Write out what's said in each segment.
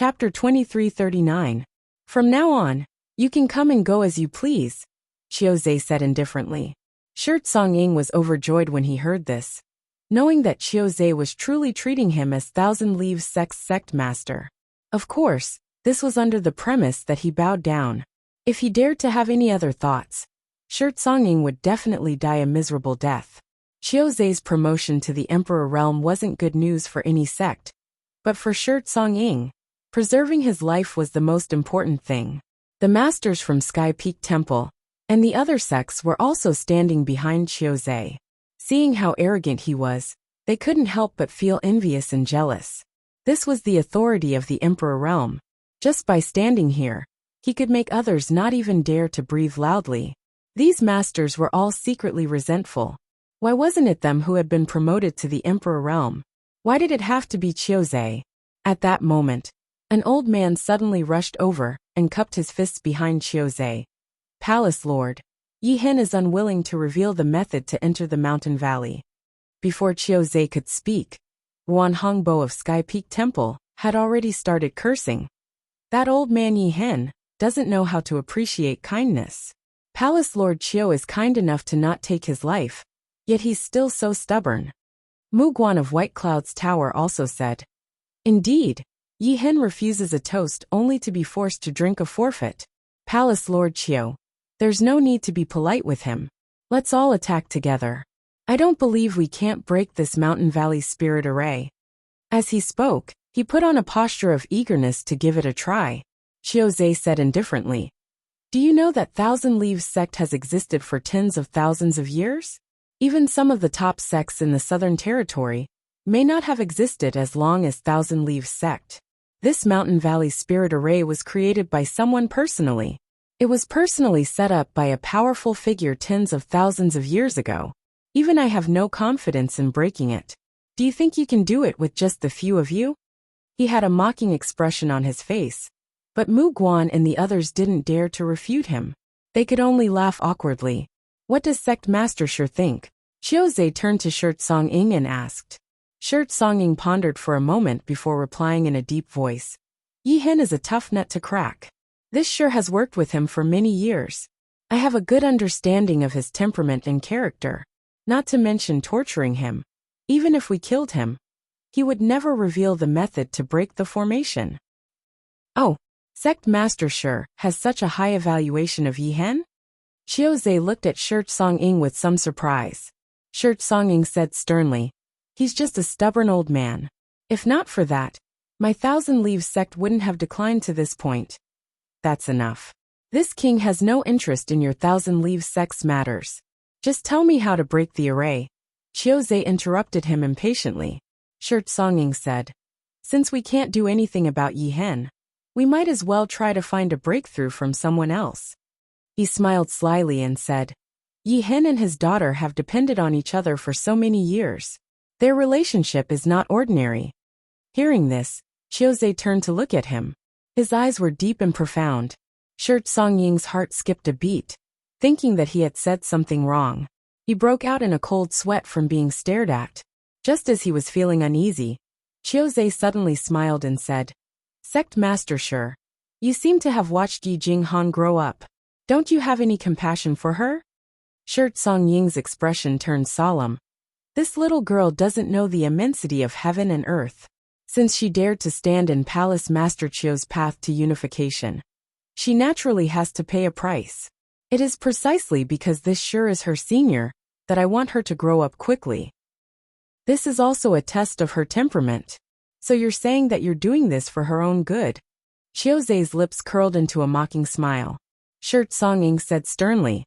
Chapter 2339. From now on, you can come and go as you please, Qiuzhe said indifferently. Shirt Song-ying was overjoyed when he heard this, knowing that Qiuzhe was truly treating him as Thousand Leaves sect master. Of course, this was under the premise that he bowed down. If he dared to have any other thoughts, Shirt Song-ying would definitely die a miserable death. Qiuzhe's promotion to the Emperor realm wasn't good news for any sect, but for Shirt Song-ying, preserving his life was the most important thing. The masters from Sky Peak Temple and the other sects were also standing behind Qiuzhe. Seeing how arrogant he was, they couldn't help but feel envious and jealous. This was the authority of the Emperor realm. Just by standing here, he could make others not even dare to breathe loudly. These masters were all secretly resentful. Why wasn't it them who had been promoted to the Emperor realm? Why did it have to be Qiuzhe? At that moment, an old man suddenly rushed over and cupped his fists behind Qiuzhe. Palace Lord, Yi Hen is unwilling to reveal the method to enter the mountain valley. Before Qiuzhe could speak, Ruan Hongbo of Sky Peak Temple had already started cursing. That old man Yi Hen doesn't know how to appreciate kindness. Palace Lord Qiu is kind enough to not take his life, yet he's still so stubborn. Mu Guan of White Cloud's Tower also said, Indeed, Yi Hen refuses a toast only to be forced to drink a forfeit. Palace Lord Qiu, there's no need to be polite with him. Let's all attack together. I don't believe we can't break this mountain valley spirit array. As he spoke, he put on a posture of eagerness to give it a try. Qiuzhe said indifferently, Do you know that Thousand Leaves sect has existed for tens of thousands of years? Even some of the top sects in the Southern Territory may not have existed as long as Thousand Leaves sect. This mountain valley spirit array was created by someone personally. It was personally set up by a powerful figure tens of thousands of years ago. Even I have no confidence in breaking it. Do you think you can do it with just the few of you? He had a mocking expression on his face, but Mu Guan and the others didn't dare to refute him. They could only laugh awkwardly. What does Sect Master Shi think? Qiuzhe turned to Shirt Song-ying and asked. Shirt Song-ying pondered for a moment before replying in a deep voice. Yi Hen is a tough nut to crack. This Shi has worked with him for many years. I have a good understanding of his temperament and character, not to mention torturing him. Even if we killed him, he would never reveal the method to break the formation. Oh, Sect Master Shi has such a high evaluation of Yi Hen? Qiuzhe looked at Shirt Song-ying with some surprise. Shirt Song-ying said sternly, He's just a stubborn old man. If not for that, my Thousand Leaves sect wouldn't have declined to this point. That's enough. This king has no interest in your Thousand Leaves sect's matters. Just tell me how to break the array. Qiuzhe interrupted him impatiently. Shirt Song-ying said, Since we can't do anything about Yi Hen, we might as well try to find a breakthrough from someone else. He smiled slyly and said, Yi Hen and his daughter have depended on each other for so many years. Their relationship is not ordinary. Hearing this, Qiuzhe turned to look at him. His eyes were deep and profound. Shirt Song-ying's heart skipped a beat, thinking that he had said something wrong. He broke out in a cold sweat from being stared at. Just as he was feeling uneasy, Qiuzhe suddenly smiled and said, Sect Master Shi, you seem to have watched Yi Jinghan grow up. Don't you have any compassion for her? Shirt Song-ying's expression turned solemn. This little girl doesn't know the immensity of heaven and earth. Since she dared to stand in Palace Master Qiu's path to unification, she naturally has to pay a price. It is precisely because this Shi is her senior that I want her to grow up quickly. This is also a test of her temperament. So you're saying that you're doing this for her own good? Qiuzhe's lips curled into a mocking smile. Shirt Song-ying said sternly,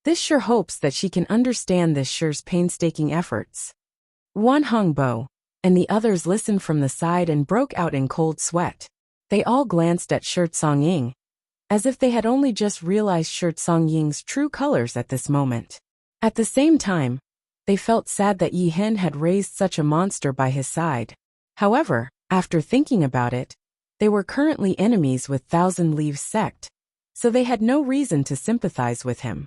This Shi hopes that she can understand this Shi's painstaking efforts. Ruan Hongbo and the others listened from the side and broke out in cold sweat. They all glanced at Shirt Song-ying, as if they had only just realized Shirt Song-ying's true colors at this moment. At the same time, they felt sad that Yi Hen had raised such a monster by his side. However, after thinking about it, they were currently enemies with Thousand Leaves sect, so they had no reason to sympathize with him.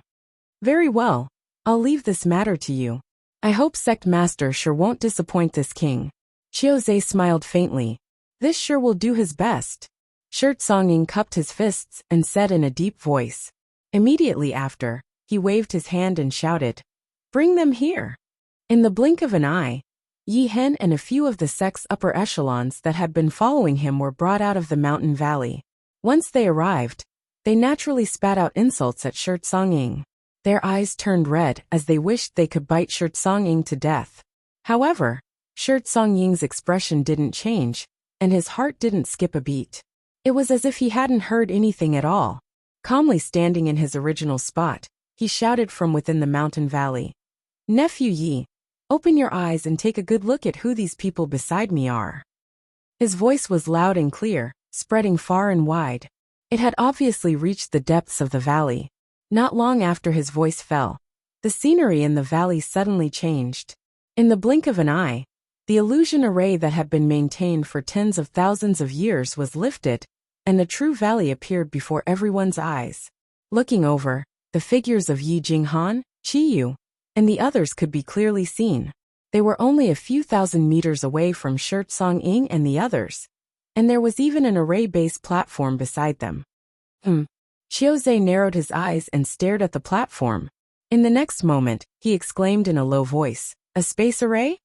Very well, I'll leave this matter to you. I hope Sect Master Shi won't disappoint this king. Qiuzhe smiled faintly. This sure will do his best. Shirt Songing cupped his fists and said in a deep voice. Immediately after, he waved his hand and shouted, "Bring them here." In the blink of an eye, Yi Hen and a few of the sect's upper echelons that had been following him were brought out of the mountain valley. Once they arrived, they naturally spat out insults at Shirt Songing. Their eyes turned red as they wished they could bite Shirt Songing to death. However, Shirt Songying's expression didn't change, and his heart didn't skip a beat. It was as if he hadn't heard anything at all. Calmly standing in his original spot, he shouted from within the mountain valley. "Nephew Yi, open your eyes and take a good look at who these people beside me are." His voice was loud and clear, spreading far and wide. It had obviously reached the depths of the valley. Not long after his voice fell, the scenery in the valley suddenly changed. In the blink of an eye, the illusion array that had been maintained for tens of thousands of years was lifted, and the true valley appeared before everyone's eyes. Looking over, the figures of Yi Jinghan, Qi Yu, and the others could be clearly seen. They were only a few thousand meters away from Shirt Songing and the others, and there was even an array-based platform beside them. Qiuzhe narrowed his eyes and stared at the platform. In the next moment, he exclaimed in a low voice, "A space array?"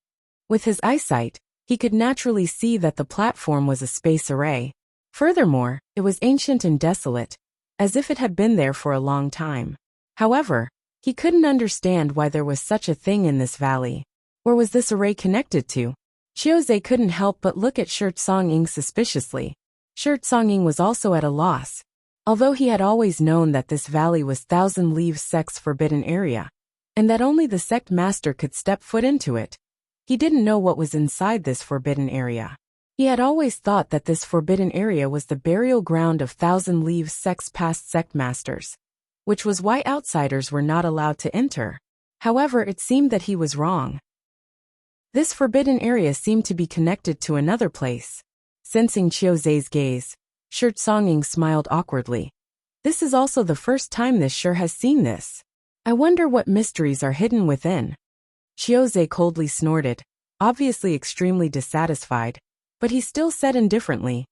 With his eyesight, he could naturally see that the platform was a space array. Furthermore, it was ancient and desolate, as if it had been there for a long time. However, he couldn't understand why there was such a thing in this valley. Where was this array connected to? Qiuzhe couldn't help but look at Shirt Songing suspiciously. Shirt Songing was also at a loss. Although he had always known that this valley was Thousand Leaves Sect's forbidden area, and that only the sect master could step foot into it, he didn't know what was inside this forbidden area. He had always thought that this forbidden area was the burial ground of Thousand Leaves Sect's past sect masters, which was why outsiders were not allowed to enter. However, it seemed that he was wrong. This forbidden area seemed to be connected to another place. Sensing Qiuzhe's gaze, Shirt Songing smiled awkwardly. This is also the first time this sure has seen this. I wonder what mysteries are hidden within. Qiuzhe coldly snorted, obviously extremely dissatisfied, but he still said indifferently,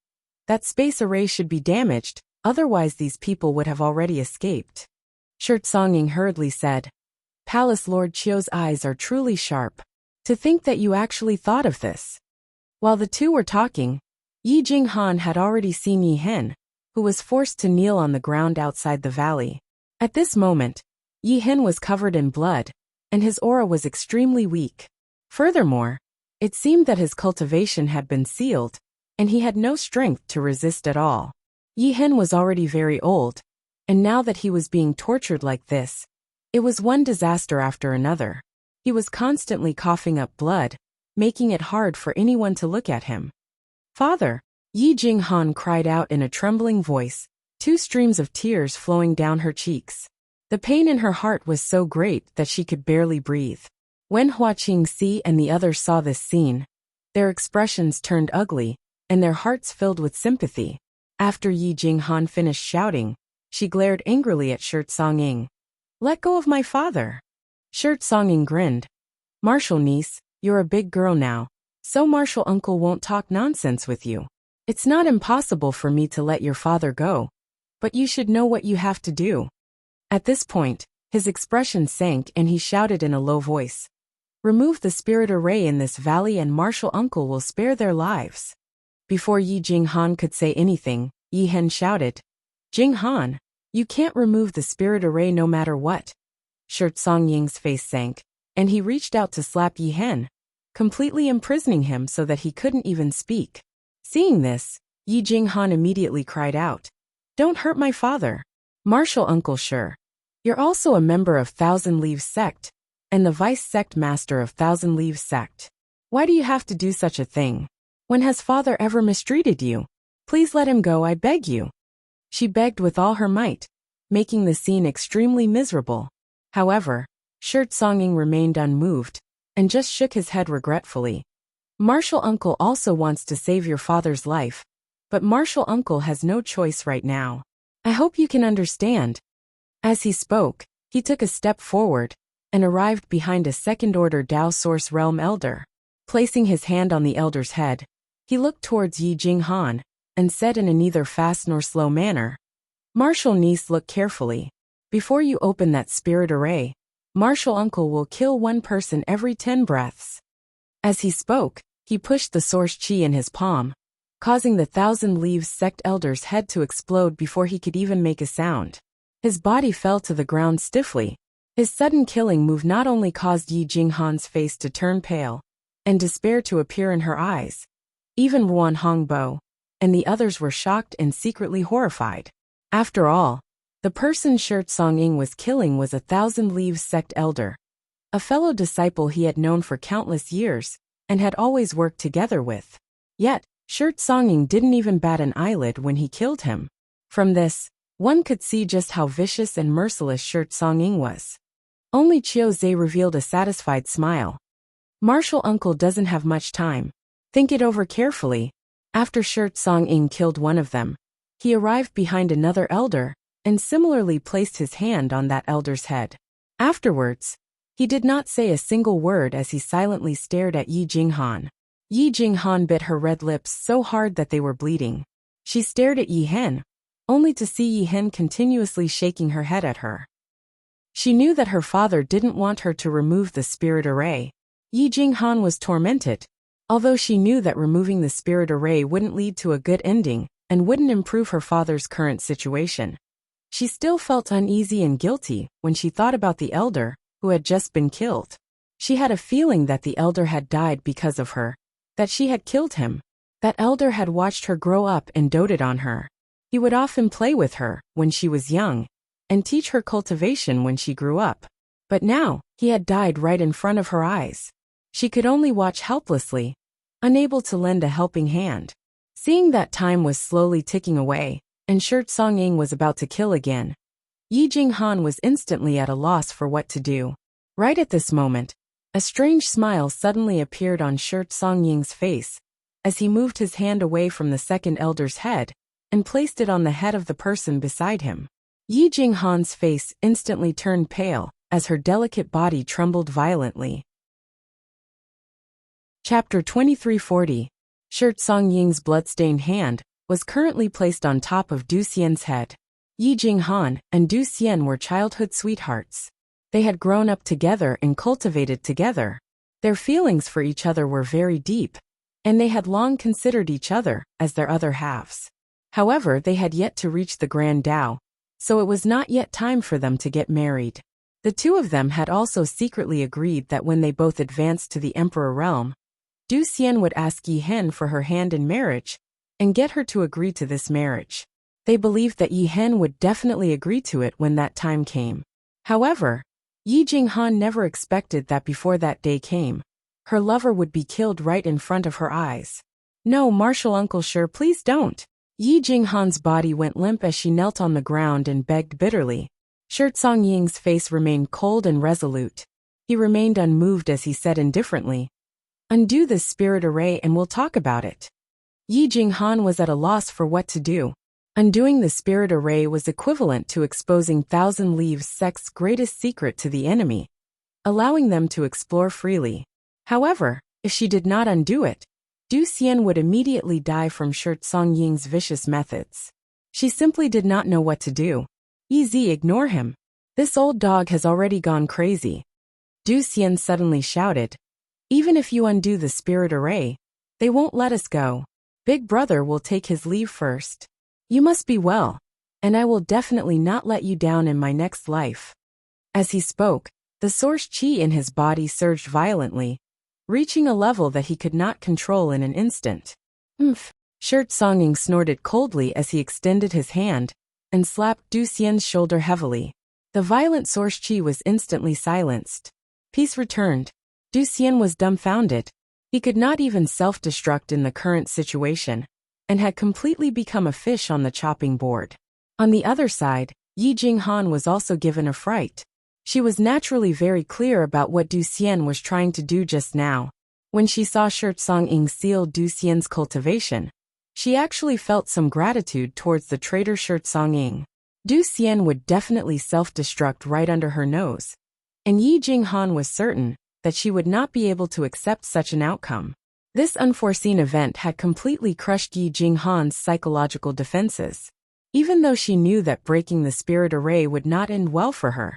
"That space array should be damaged, otherwise these people would have already escaped." Shirt Songing hurriedly said, "Palace Lord Qiu's eyes are truly sharp. To think that you actually thought of this." While the two were talking, Yi Jinghan had already seen Yi Hen, who was forced to kneel on the ground outside the valley. At this moment, Yi Hen was covered in blood, and his aura was extremely weak. Furthermore, it seemed that his cultivation had been sealed, and he had no strength to resist at all. Yi Hen was already very old, and now that he was being tortured like this, it was one disaster after another. He was constantly coughing up blood, making it hard for anyone to look at him. "Father!" Yi Jinghan cried out in a trembling voice, two streams of tears flowing down her cheeks. The pain in her heart was so great that she could barely breathe. When Hua Qingxi and the others saw this scene, their expressions turned ugly, and their hearts filled with sympathy. After Yi Jinghan finished shouting, she glared angrily at Shirt Songing. "Let go of my father!" Shirt Songing grinned. "Martial niece, you're a big girl now, so martial uncle won't talk nonsense with you. It's not impossible for me to let your father go, but you should know what you have to do." At this point, his expression sank and he shouted in a low voice, "Remove the spirit array in this valley and martial uncle will spare their lives." Before Yi Jinghan could say anything, Yi Hen shouted, "Jinghan, you can't remove the spirit array no matter what." Shirt Songying's face sank, and he reached out to slap Yi Hen, completely imprisoning him so that he couldn't even speak. Seeing this, Yi Jinghan immediately cried out, "Don't hurt my father. Martial uncle sure. You're also a member of Thousand Leaves Sect, and the vice sect master of Thousand Leaves Sect. Why do you have to do such a thing? When has father ever mistreated you? Please let him go, I beg you." She begged with all her might, making the scene extremely miserable. However, Shirt Songing remained unmoved, and just shook his head regretfully. "Martial uncle also wants to save your father's life, but martial uncle has no choice right now. I hope you can understand." As he spoke, he took a step forward, and arrived behind a second-order Dao Source Realm Elder. Placing his hand on the elder's head, He looked towards Yi Jinghan and said in a neither fast nor slow manner, "Martial niece, look carefully. Before you open that spirit array, martial uncle will kill one person every 10 breaths." As he spoke, he pushed the source chi in his palm, causing the 1,000 Leaves sect elder's head to explode before he could even make a sound. His body fell to the ground stiffly. His sudden killing move not only caused Yi Jinghan's face to turn pale, and despair to appear in her eyes. Even Ruan Hongbo and the others were shocked and secretly horrified. After all, the person Shirt Song-ing was killing was a 1,000 Leaves sect elder, a fellow disciple he had known for countless years, and had always worked together with. Yet, Shirt Song-ing didn't even bat an eyelid when he killed him. From this, one could see just how vicious and merciless Shirt Song-ing was. Only Chiao Zhe revealed a satisfied smile. Martial uncle doesn't have much time. Think it over carefully. After Shirt Song-ing killed one of them, he arrived behind another elder, and similarly placed his hand on that elder's head. Afterwards, he did not say a single word as he silently stared at Yi Jinghan. Yi Jinghan bit her red lips so hard that they were bleeding. She stared at Yi Hen, only to see Yi Hen continuously shaking her head at her. She knew that her father didn't want her to remove the spirit array. Yi Jinghan was tormented, although she knew that removing the spirit array wouldn't lead to a good ending and wouldn't improve her father's current situation. She still felt uneasy and guilty when she thought about the elder who had just been killed. She had a feeling that the elder had died because of her, that she had killed him. That elder had watched her grow up and doted on her. He would often play with her when she was young and teach her cultivation when she grew up. But now, he had died right in front of her eyes. She could only watch helplessly, unable to lend a helping hand. Seeing that time was slowly ticking away, and Shirt Song-ing was about to kill again, Yi Jinghan was instantly at a loss for what to do. Right at this moment, a strange smile suddenly appeared on Shirt Song-ying's face, as he moved his hand away from the second elder's head, and placed it on the head of the person beside him. Yi Jinghan's face instantly turned pale, as her delicate body trembled violently. Chapter 2340. Shirt Song-ying's bloodstained hand was currently placed on top of Du Xian's head. Yi Jinghan and Du Xian were childhood sweethearts. They had grown up together and cultivated together. Their feelings for each other were very deep, and they had long considered each other as their other halves. However, they had yet to reach the Grand Tao, so it was not yet time for them to get married. The two of them had also secretly agreed that when they both advanced to the Emperor realm, Du Xian would ask Yi Hen for her hand in marriage, and get her to agree to this marriage. They believed that Yi Hen would definitely agree to it when that time came. However, Yi Jinghan never expected that before that day came, her lover would be killed right in front of her eyes. "No, martial uncle, sure, please don't." Yi Jinghan's body went limp as she knelt on the ground and begged bitterly. Shirt Song-ying's face remained cold and resolute. He remained unmoved as he said indifferently, "Undo this spirit array and we'll talk about it." Yi Jinghan was at a loss for what to do. Undoing the spirit array was equivalent to exposing 1,000 Leaves sect's greatest secret to the enemy, allowing them to explore freely. However, if she did not undo it, Du Xian would immediately die from Shirt Song-ying's vicious methods. She simply did not know what to do. "Easy, ignore him. This old dog has already gone crazy." Du Xian suddenly shouted. "Even if you undo the spirit array, they won't let us go. Big brother will take his leave first. You must be well, and I will definitely not let you down in my next life." As he spoke, the source chi in his body surged violently, reaching a level that he could not control in an instant. "Oomph!" Shirt Song-ing snorted coldly as he extended his hand and slapped Du Xian's shoulder heavily. The violent source chi was instantly silenced. Peace returned. Du Xian was dumbfounded. He could not even self-destruct in the current situation, and had completely become a fish on the chopping board. On the other side, Yi Jinghan was also given a fright. She was naturally very clear about what Du Xian was trying to do just now. When she saw Shirt Song-ing seal Du Xian's cultivation, she actually felt some gratitude towards the traitor Shirt Song-ing. Du Xian would definitely self-destruct right under her nose, and Yi Jinghan was certain that she would not be able to accept such an outcome. This unforeseen event had completely crushed Yi Jinghan's psychological defenses. Even though she knew that breaking the spirit array would not end well for her,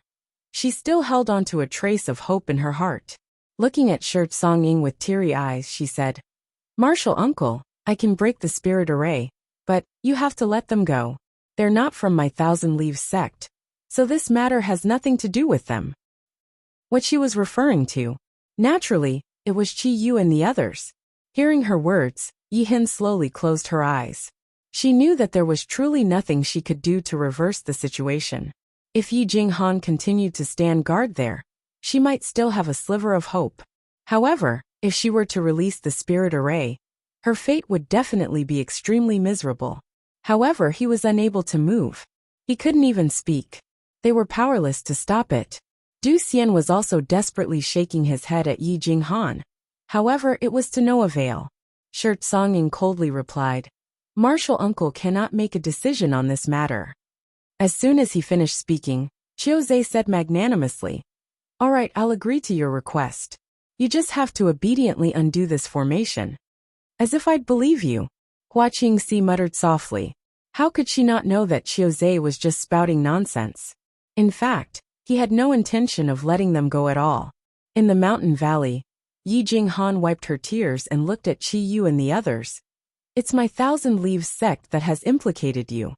she still held on to a trace of hope in her heart. Looking at Shirt Song-ying with teary eyes, she said, "Martial uncle, I can break the spirit array, but you have to let them go. They're not from my Thousand Leaves sect, so this matter has nothing to do with them." What she was referring to, naturally, it was Qi Yu and the others. Hearing her words, Yi Hin slowly closed her eyes. She knew that there was truly nothing she could do to reverse the situation. If Yi Jinghan continued to stand guard there, she might still have a sliver of hope. However, if she were to release the spirit array, her fate would definitely be extremely miserable. However, he was unable to move. He couldn't even speak. They were powerless to stop it. Du Xian was also desperately shaking his head at Yi Jinghan. However, it was to no avail. Shirt Song-ying coldly replied, "Martial uncle cannot make a decision on this matter." As soon as he finished speaking, Chiozei said magnanimously, "All right, I'll agree to your request. You just have to obediently undo this formation." "As if I'd believe you," Hua Qingxi muttered softly. How could she not know that Chiozei was just spouting nonsense? In fact, he had no intention of letting them go at all. In the mountain valley, Yi Jinghan wiped her tears and looked at Qi Yu and the others. "It's my Thousand Leaves sect that has implicated you.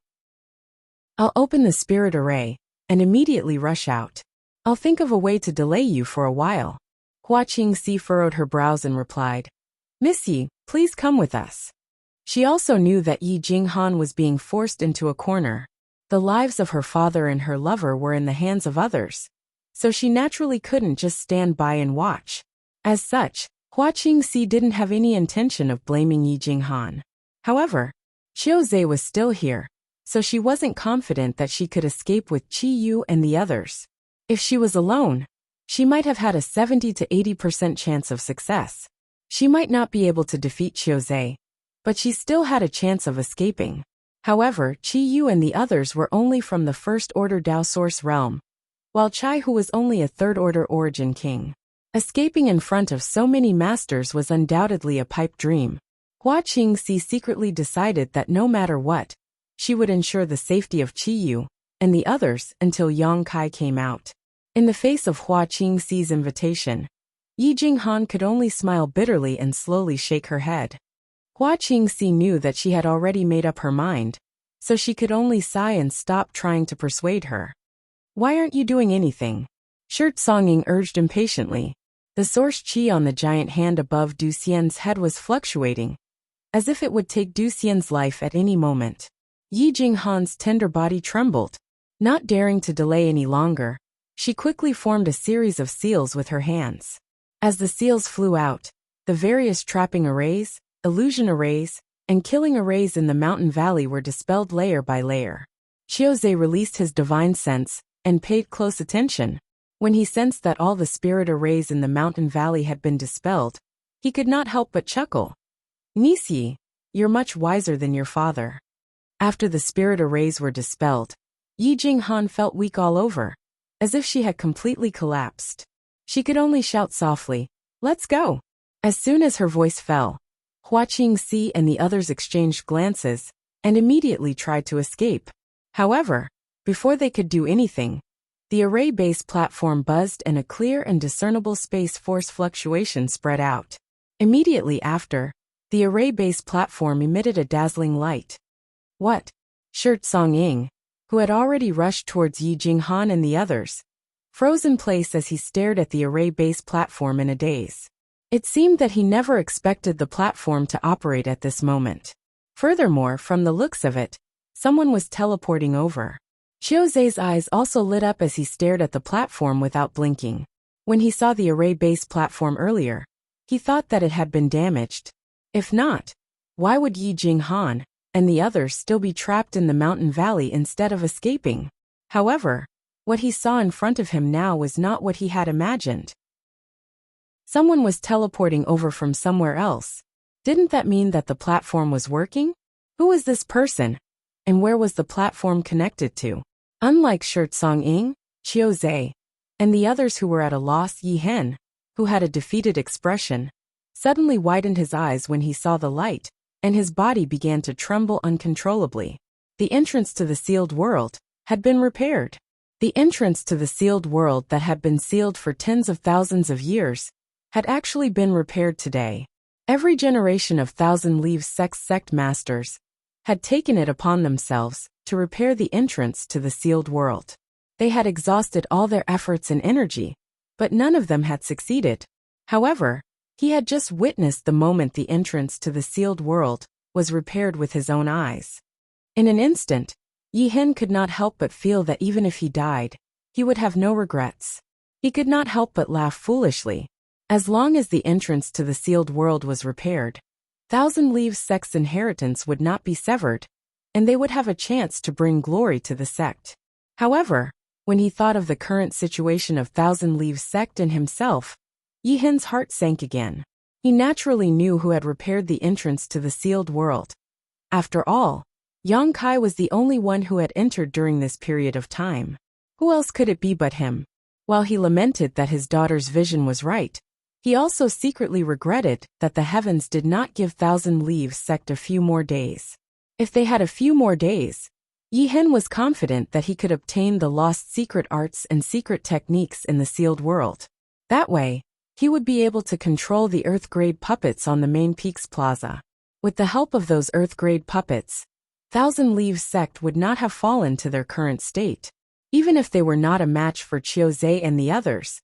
I'll open the spirit array and immediately rush out. I'll think of a way to delay you for a while." Hua Qingxi furrowed her brows and replied, "Miss Yi, please come with us." She also knew that Yi Jinghan was being forced into a corner. The lives of her father and her lover were in the hands of others, so she naturally couldn't just stand by and watch. As such, Hua Qingxi didn't have any intention of blaming Yi Jinghan. However, Chiozei was still here, so she wasn't confident that she could escape with Qi Yu and the others. If she was alone, she might have had a 70 to 80% chance of success. She might not be able to defeat Chiozei, but she still had a chance of escaping. However, Qi Yu and the others were only from the first-order Dao Source realm, while Chai Hu was only a third-order Origin King. Escaping in front of so many masters was undoubtedly a pipe dream. Hua Qingxi secretly decided that no matter what, she would ensure the safety of Qi Yu and the others until Yang Kai came out. In the face of Hua Qingxi's invitation, Yi Jinghan could only smile bitterly and slowly shake her head. Hua Qingxi knew that she had already made up her mind, so she could only sigh and stop trying to persuade her. "Why aren't you doing anything?" Shirt Song-ying urged impatiently. The source qi on the giant hand above Du Xian's head was fluctuating, as if it would take Du Xian's life at any moment. Yi Jinghan's tender body trembled. Not daring to delay any longer, she quickly formed a series of seals with her hands. As the seals flew out, the various trapping arrays, illusion arrays, and killing arrays in the mountain valley were dispelled layer by layer. Chiozei released his divine sense and paid close attention. When he sensed that all the spirit arrays in the mountain valley had been dispelled, he could not help but chuckle. "Niece Yi, you're much wiser than your father." After the spirit arrays were dispelled, Yi Jinghan felt weak all over, as if she had completely collapsed. She could only shout softly, "Let's go!" As soon as her voice fell, Hua Qingxi and the others exchanged glances and immediately tried to escape. However, before they could do anything, the array base platform buzzed and a clear and discernible space force fluctuation spread out. Immediately after, the array base platform emitted a dazzling light. "What?" Shirt Song-ying, who had already rushed towards Yi Jinghan and the others, froze in place as he stared at the array base platform in a daze. It seemed that he never expected the platform to operate at this moment. Furthermore, from the looks of it, someone was teleporting over. Chiozei's eyes also lit up as he stared at the platform without blinking. When he saw the array base platform earlier, he thought that it had been damaged. If not, why would Yi Jinghan and the others still be trapped in the mountain valley instead of escaping? However, what he saw in front of him now was not what he had imagined. Someone was teleporting over from somewhere else. Didn't that mean that the platform was working? Who was this person? And where was the platform connected to? Unlike Shirt Song-ying, Chiozei, and the others who were at a loss, Yi Hen, who had a defeated expression, suddenly widened his eyes when he saw the light, and his body began to tremble uncontrollably. The entrance to the sealed world had been repaired. The entrance to the sealed world that had been sealed for tens of thousands of years had actually been repaired today. Every generation of Thousand Leaves sect masters had taken it upon themselves to repair the entrance to the sealed world. They had exhausted all their efforts and energy, but none of them had succeeded. However, he had just witnessed the moment the entrance to the sealed world was repaired with his own eyes. In an instant, Yi Hen could not help but feel that even if he died, he would have no regrets. He could not help but laugh foolishly. As long as the entrance to the sealed world was repaired, Thousand Leaves sect's inheritance would not be severed, and they would have a chance to bring glory to the sect. However, when he thought of the current situation of Thousand Leaves sect and himself, Yi Hen's heart sank again. He naturally knew who had repaired the entrance to the sealed world. After all, Yang Kai was the only one who had entered during this period of time. Who else could it be but him? While he lamented that his daughter's vision was right, he also secretly regretted that the heavens did not give Thousand Leaves sect a few more days. If they had a few more days, Yi Hen was confident that he could obtain the lost secret arts and secret techniques in the sealed world. That way, he would be able to control the Earth-grade puppets on the main Peaks Plaza. With the help of those Earth-grade puppets, Thousand Leaves sect would not have fallen to their current state. Even if they were not a match for Chiozei and the others,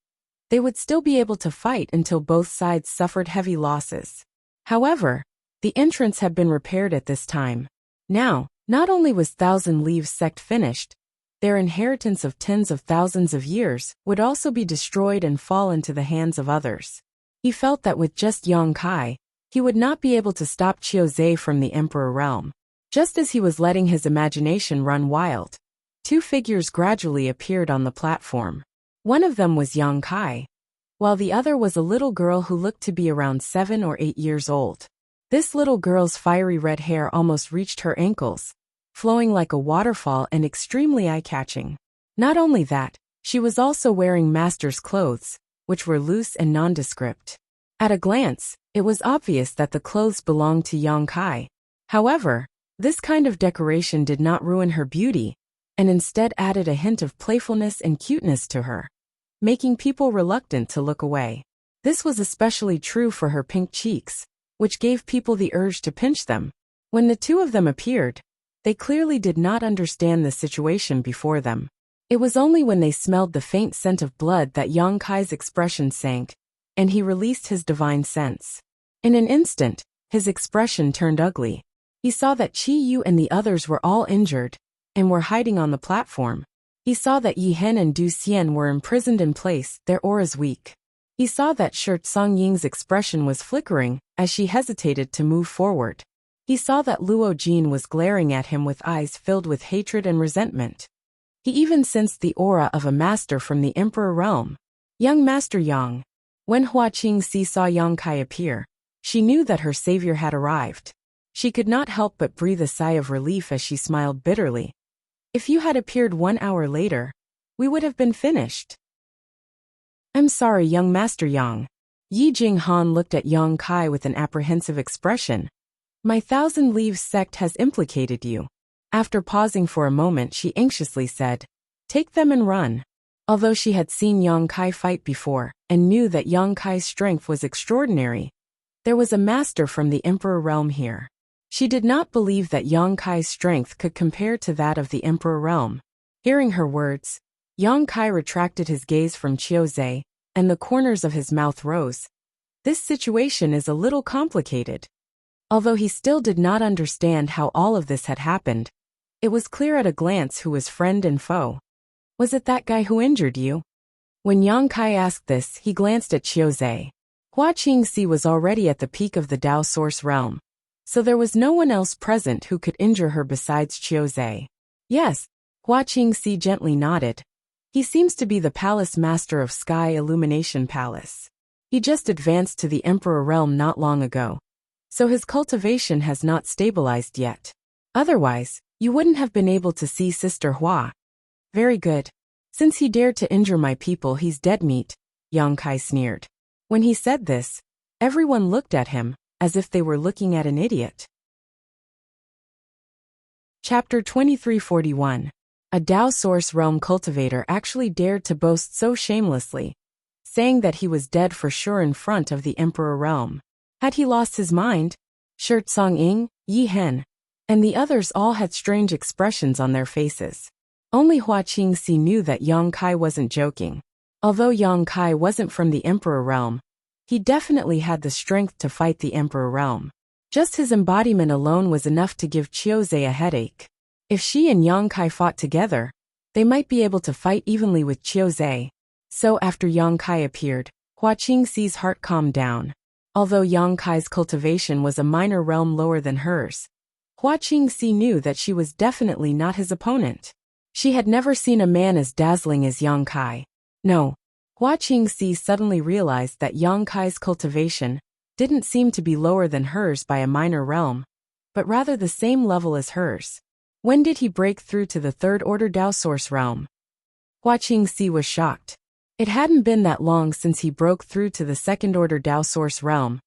they would still be able to fight until both sides suffered heavy losses. However, the entrance had been repaired at this time. Now, not only was Thousand Leaves sect finished, their inheritance of tens of thousands of years would also be destroyed and fall into the hands of others. He felt that with just Yang Kai, he would not be able to stop Chiozei from the Emperor realm. Just as he was letting his imagination run wild, two figures gradually appeared on the platform. One of them was Yang Kai, while the other was a little girl who looked to be around 7 or 8 years old. This little girl's fiery red hair almost reached her ankles, flowing like a waterfall and extremely eye-catching. Not only that, she was also wearing master's clothes, which were loose and nondescript. At a glance, it was obvious that the clothes belonged to Yang Kai. However, this kind of decoration did not ruin her beauty, and instead added a hint of playfulness and cuteness to her, making people reluctant to look away. This was especially true for her pink cheeks, which gave people the urge to pinch them. When the two of them appeared, they clearly did not understand the situation before them. It was only when they smelled the faint scent of blood that Yang Kai's expression sank, and he released his divine sense. In an instant, his expression turned ugly. He saw that Qi Yu and the others were all injured, and were hiding on the platform. He saw that Yi Hen and Du Xian were imprisoned in place, their auras weak. He saw that Shi Song Ying's expression was flickering as she hesitated to move forward. He saw that Luo Jin was glaring at him with eyes filled with hatred and resentment. He even sensed the aura of a master from the Emperor realm. Young Master Yang. When Hua Qingxi saw Yang Kai appear, she knew that her savior had arrived. She could not help but breathe a sigh of relief as she smiled bitterly. If you had appeared 1 hour later, we would have been finished. I'm sorry, young Master Yang. Yi Jinghan looked at Yang Kai with an apprehensive expression. My Thousand Leaves sect has implicated you. After pausing for a moment, she anxiously said, take them and run. Although she had seen Yang Kai fight before, and knew that Yang Kai's strength was extraordinary, there was a master from the Emperor realm here. She did not believe that Yang Kai's strength could compare to that of the Emperor realm. Hearing her words, Yang Kai retracted his gaze from Chiozei, and the corners of his mouth rose. This situation is a little complicated. Although he still did not understand how all of this had happened, it was clear at a glance who was friend and foe. Was it that guy who injured you? When Yang Kai asked this, he glanced at Chiozei. Hua Qingxi was already at the peak of the Dao Source realm, so there was no one else present who could injure her besides Chiozei. Yes, Hua Qingxi gently nodded. He seems to be the palace master of Sky Illumination Palace. He just advanced to the Emperor realm not long ago, so his cultivation has not stabilized yet. Otherwise, you wouldn't have been able to see Sister Hua. Very good. Since he dared to injure my people, he's dead meat, Yang Kai sneered. When he said this, Everyone looked at him, as if they were looking at an idiot. Chapter 2341. A Dao Source Realm cultivator actually dared to boast so shamelessly, saying that he was dead for sure in front of the Emperor Realm. Had he lost his mind? Shirt Song Ying, Yi Hen, and the others all had strange expressions on their faces. Only Hua Qingxi knew that Yang Kai wasn't joking. Although Yang Kai wasn't from the Emperor Realm, he definitely had the strength to fight the Emperor Realm. Just his embodiment alone was enough to give Qiuzhe a headache. If she and Yang Kai fought together, they might be able to fight evenly with Qiuzhe. So after Yang Kai appeared, Hua Qingxi's heart calmed down. Although Yang Kai's cultivation was a minor realm lower than hers, Hua Qingxi knew that she was definitely not his opponent. She had never seen a man as dazzling as Yang Kai. No. Hua Qingxi suddenly realized that Yang Kai's cultivation didn't seem to be lower than hers by a minor realm, but rather the same level as hers. When did he break through to the third order Dao Source realm? Hua Qingxi was shocked. It hadn't been that long since he broke through to the second order Dao Source realm,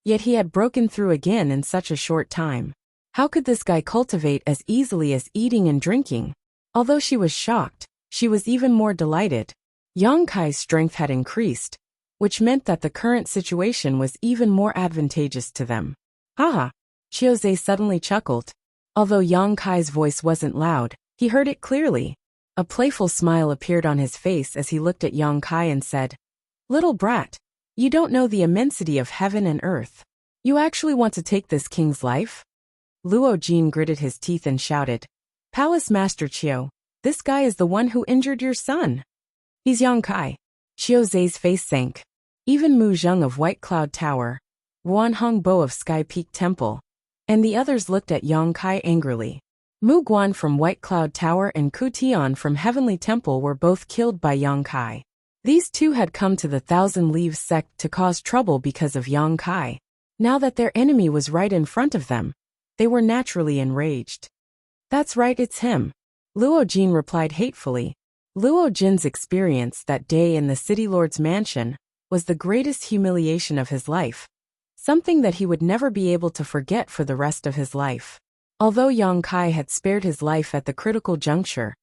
yet he had broken through again in such a short time. How could this guy cultivate as easily as eating and drinking? Although she was shocked, she was even more delighted. Yang Kai's strength had increased, which meant that the current situation was even more advantageous to them. Haha! Qiuzhe suddenly chuckled. Although Yang Kai's voice wasn't loud, he heard it clearly. A playful smile appeared on his face as he looked at Yang Kai and said, "Little brat, you don't know the immensity of heaven and earth. You actually want to take this king's life?" Luo Jin gritted his teeth and shouted, "Palace Master Qiu, this guy is the one who injured your son." "He's Yang Kai." Qiuzhe's face sank. Even Mu Zheng of White Cloud Tower, Wan Hongbo of Sky Peak Temple, and the others looked at Yang Kai angrily. Mu Guan from White Cloud Tower and Ku Tian from Heavenly Temple were both killed by Yang Kai. These two had come to the Thousand Leaves sect to cause trouble because of Yang Kai. Now that their enemy was right in front of them, they were naturally enraged. "That's right, it's him," Luo Jin replied hatefully. Luo Jin's experience that day in the City Lord's mansion was the greatest humiliation of his life, something that he would never be able to forget for the rest of his life. Although Yang Kai had spared his life at the critical juncture,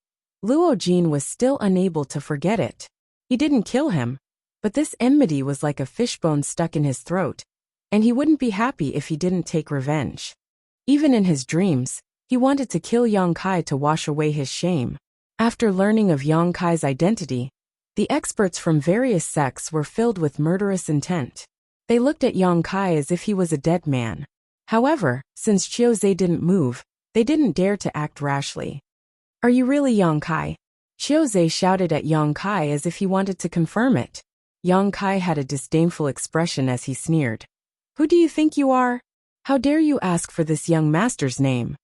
Luo Jin was still unable to forget it. He didn't kill him, but this enmity was like a fishbone stuck in his throat, and he wouldn't be happy if he didn't take revenge. Even in his dreams, he wanted to kill Yang Kai to wash away his shame. After learning of Yang Kai's identity, the experts from various sects were filled with murderous intent. They looked at Yang Kai as if he was a dead man. However, since Qiuzhe didn't move, they didn't dare to act rashly. "Are you really Yang Kai?" Qiuzhe shouted at Yang Kai as if he wanted to confirm it. Yang Kai had a disdainful expression as he sneered. "Who do you think you are? How dare you ask for this young master's name?"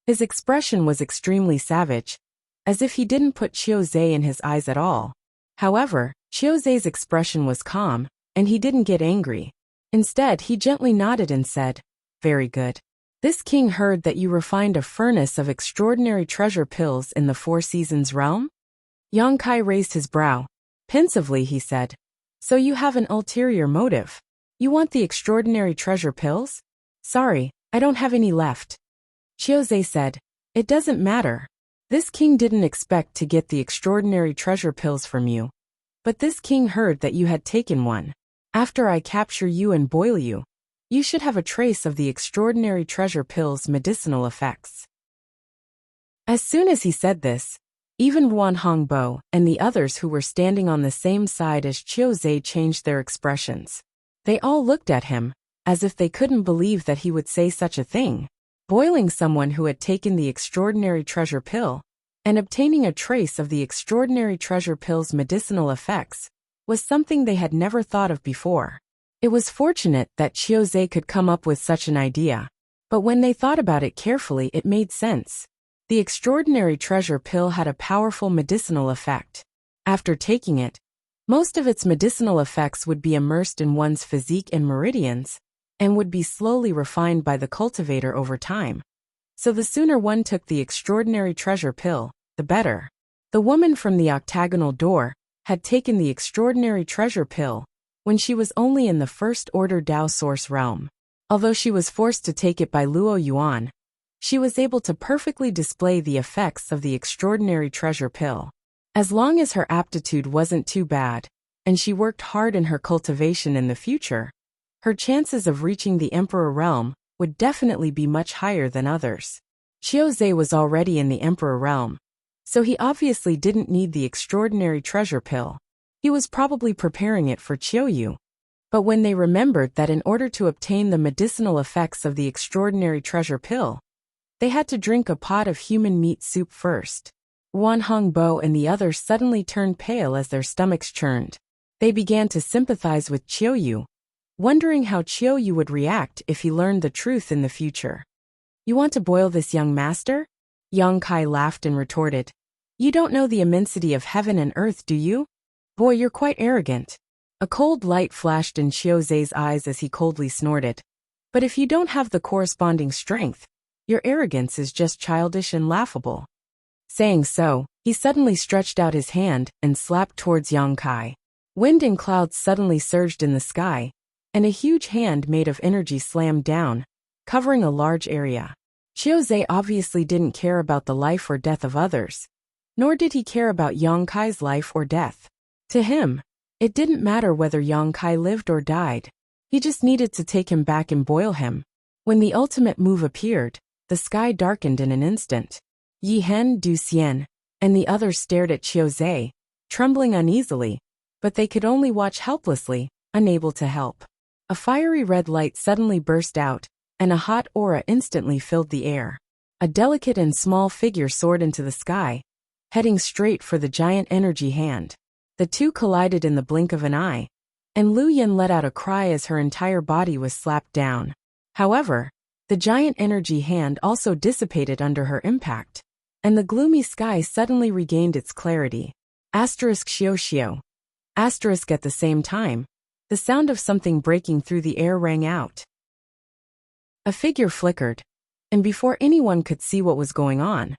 His expression was extremely savage, as if he didn't put Qiuzhe in his eyes at all. However, Qiuzhe's expression was calm, and he didn't get angry. Instead, he gently nodded and said, "Very good. This king heard that you refined a furnace of extraordinary treasure pills in the Four Seasons realm?" Yang Kai raised his brow. Pensively, he said, "So you have an ulterior motive. You want the extraordinary treasure pills?" "Sorry, I don't have any left." Qiuzhe said, "It doesn't matter. This king didn't expect to get the extraordinary treasure pills from you. But this king heard that you had taken one. After I capture you and boil you, you should have a trace of the extraordinary treasure pills' medicinal effects." As soon as he said this, even Wan Hongbo and the others who were standing on the same side as Qiuzhe changed their expressions. They all looked at him, as if they couldn't believe that he would say such a thing. Boiling someone who had taken the extraordinary treasure pill, and obtaining a trace of the extraordinary treasure pill's medicinal effects, was something they had never thought of before. It was fortunate that Qiuzhe could come up with such an idea, but when they thought about it carefully, it made sense. The extraordinary treasure pill had a powerful medicinal effect. After taking it, most of its medicinal effects would be immersed in one's physique and meridians, and would be slowly refined by the cultivator over time. So the sooner one took the extraordinary treasure pill, the better. The woman from the octagonal door had taken the extraordinary treasure pill when she was only in the First Order Dao Source realm. Although she was forced to take it by Luo Yuan, she was able to perfectly display the effects of the extraordinary treasure pill. As long as her aptitude wasn't too bad, and she worked hard in her cultivation in the future, her chances of reaching the Emperor realm would definitely be much higher than others. Qiuzhe was already in the Emperor realm, so he obviously didn't need the extraordinary treasure pill. He was probably preparing it for Qiuyu. But when they remembered that in order to obtain the medicinal effects of the extraordinary treasure pill, they had to drink a pot of human meat soup first. Wan Hongbo and the others suddenly turned pale as their stomachs churned. They began to sympathize with Qiuyu, wondering how Qiuyu would react if he learned the truth in the future. "You want to boil this, young master?" Yang Kai laughed and retorted. "You don't know the immensity of heaven and earth, do you? Boy, you're quite arrogant." A cold light flashed in Qiuzhe's eyes as he coldly snorted. "But if you don't have the corresponding strength, your arrogance is just childish and laughable." Saying so, he suddenly stretched out his hand and slapped towards Yang Kai. Wind and clouds suddenly surged in the sky, and a huge hand made of energy slammed down, covering a large area. Qiuzhe obviously didn't care about the life or death of others, nor did he care about Yang Kai's life or death. To him, it didn't matter whether Yang Kai lived or died. He just needed to take him back and boil him. When the ultimate move appeared, the sky darkened in an instant. Yi Hen, Du Xian, and the others stared at Qiuzhe, trembling uneasily, but they could only watch helplessly, unable to help. A fiery red light suddenly burst out, and a hot aura instantly filled the air. A delicate and small figure soared into the sky, heading straight for the giant energy hand. The two collided in the blink of an eye, and Lu Yan let out a cry as her entire body was slapped down. However, the giant energy hand also dissipated under her impact, and the gloomy sky suddenly regained its clarity. *Xiao. At the same time, the sound of something breaking through the air rang out. A figure flickered, and before anyone could see what was going on,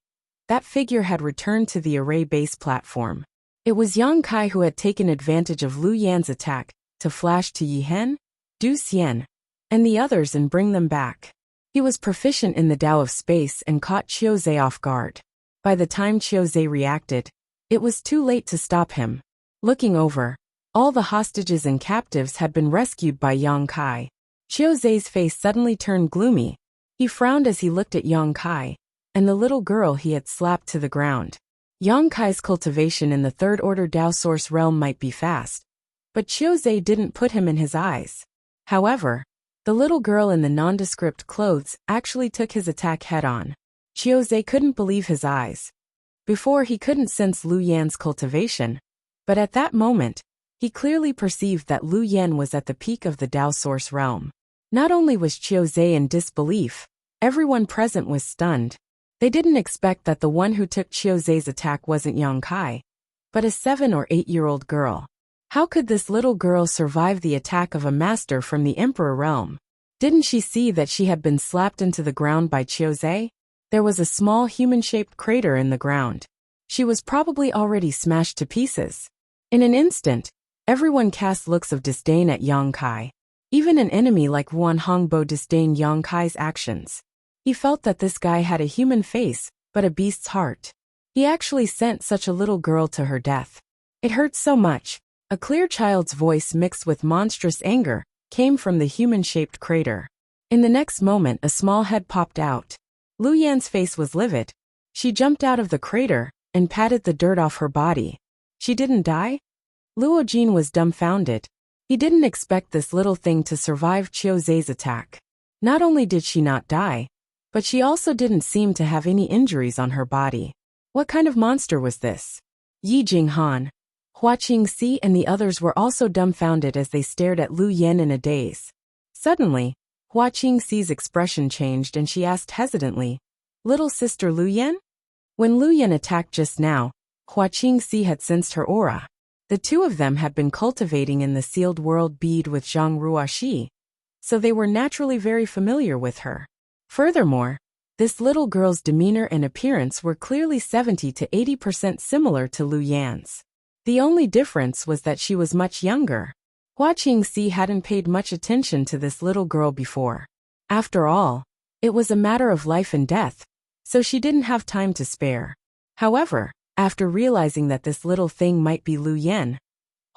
that figure had returned to the array base platform. It was Yang Kai who had taken advantage of Lu Yan's attack to flash to Yi Hen, Du Xian, and the others and bring them back. He was proficient in the Tao of space and caught Qiuzhe off guard. By the time Qiuzhe reacted, it was too late to stop him. Looking over, all the hostages and captives had been rescued by Yang Kai. Qiuzhe's face suddenly turned gloomy. He frowned as he looked at Yang Kai and the little girl he had slapped to the ground. Yang Kai's cultivation in the Third Order Dao Source realm might be fast, but Qiuzhe didn't put him in his eyes. However, the little girl in the nondescript clothes actually took his attack head-on. Qiuzhe couldn't believe his eyes. Before, he couldn't sense Lu Yan's cultivation, but at that moment, he clearly perceived that Lu Yan was at the peak of the Dao Source realm. Not only was Qiuzhe in disbelief, everyone present was stunned. They didn't expect that the one who took Qiuzhe's attack wasn't Yang Kai, but a 7 or 8-year-old girl. How could this little girl survive the attack of a master from the Emperor realm? Didn't she see that she had been slapped into the ground by Qiuzhe? There was a small human-shaped crater in the ground. She was probably already smashed to pieces. In an instant, everyone cast looks of disdain at Yang Kai. Even an enemy like Wan Hongbo disdained Yang Kai's actions. He felt that this guy had a human face, but a beast's heart. He actually sent such a little girl to her death. It hurt so much. A clear child's voice mixed with monstrous anger came from the human-shaped crater. In the next moment, a small head popped out. Lu Yan's face was livid. She jumped out of the crater and patted the dirt off her body. She didn't die? Luo Jin was dumbfounded. He didn't expect this little thing to survive Qiuzhe's attack. Not only did she not die, but she also didn't seem to have any injuries on her body. What kind of monster was this? Yi Jinghan, Hua Qingxi and the others were also dumbfounded as they stared at Lu Yan in a daze. Suddenly, Hua Qingxi's expression changed and she asked hesitantly, "Little sister Lu Yan?" When Lu Yan attacked just now, Hua Qingxi had sensed her aura. The two of them had been cultivating in the sealed world bead with Zhang Ruoxi, so they were naturally very familiar with her. Furthermore, this little girl's demeanor and appearance were clearly 70 to 80% similar to Lu Yan's. The only difference was that she was much younger. Hua Qingxi hadn't paid much attention to this little girl before. After all, it was a matter of life and death, so she didn't have time to spare. However, after realizing that this little thing might be Lu Yan,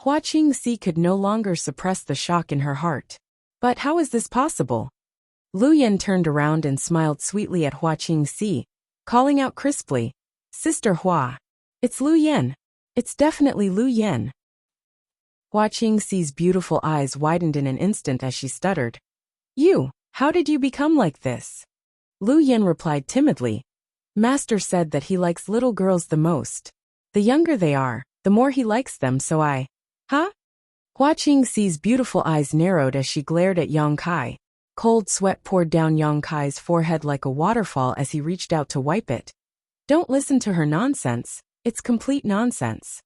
Hua Qingxi could no longer suppress the shock in her heart. But how is this possible? Lu Yan turned around and smiled sweetly at Hua Qingxi, calling out crisply, "Sister Hua. It's Lu Yan. It's definitely Lu Yan." Hua Qingxi's beautiful eyes widened in an instant as she stuttered. "You, how did you become like this?" Lu Yan replied timidly. "Master said that he likes little girls the most. The younger they are, the more he likes them, so I..." "Huh?" Hua Qingxi's beautiful eyes narrowed as she glared at Yang Kai. Cold sweat poured down Yang Kai's forehead like a waterfall as he reached out to wipe it. Don't listen to her nonsense, it's complete nonsense.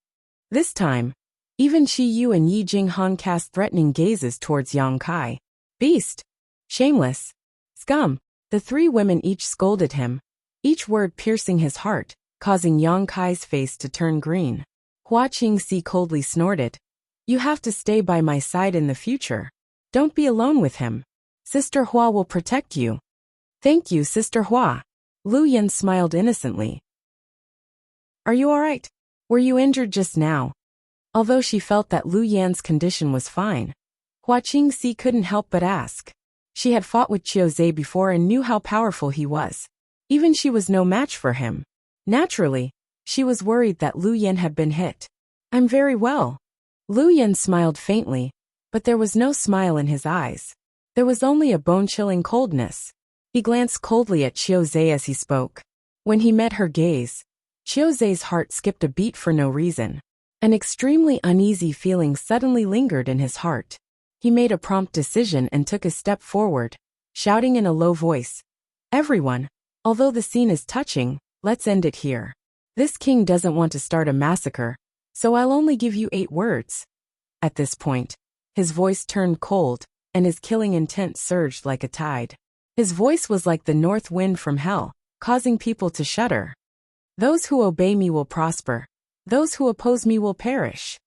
This time, even Qi Yu and Yi Jinghan cast threatening gazes towards Yang Kai. "Beast! Shameless! Scum!" The three women each scolded him, each word piercing his heart, causing Yang Kai's face to turn green. Hua Qingxi coldly snorted. "You have to stay by my side in the future. Don't be alone with him. Sister Hua will protect you." "Thank you, Sister Hua." Lu Yan smiled innocently. "Are you alright? Were you injured just now?" Although she felt that Lu Yan's condition was fine, Hua Qingxi couldn't help but ask. She had fought with Qiuzei before and knew how powerful he was. Even she was no match for him. Naturally, she was worried that Lu Yan had been hit. "I'm very well." Lu Yan smiled faintly, but there was no smile in his eyes. There was only a bone-chilling coldness. He glanced coldly at Qiuzei as he spoke. When he met her gaze, Qiuzei's heart skipped a beat for no reason. An extremely uneasy feeling suddenly lingered in his heart. He made a prompt decision and took a step forward, shouting in a low voice, "Everyone, although the scene is touching, let's end it here. This king doesn't want to start a massacre, so I'll only give you 8 words." At this point, his voice turned cold, and his killing intent surged like a tide. His voice was like the north wind from hell, causing people to shudder. "Those who obey me will prosper. Those who oppose me will perish."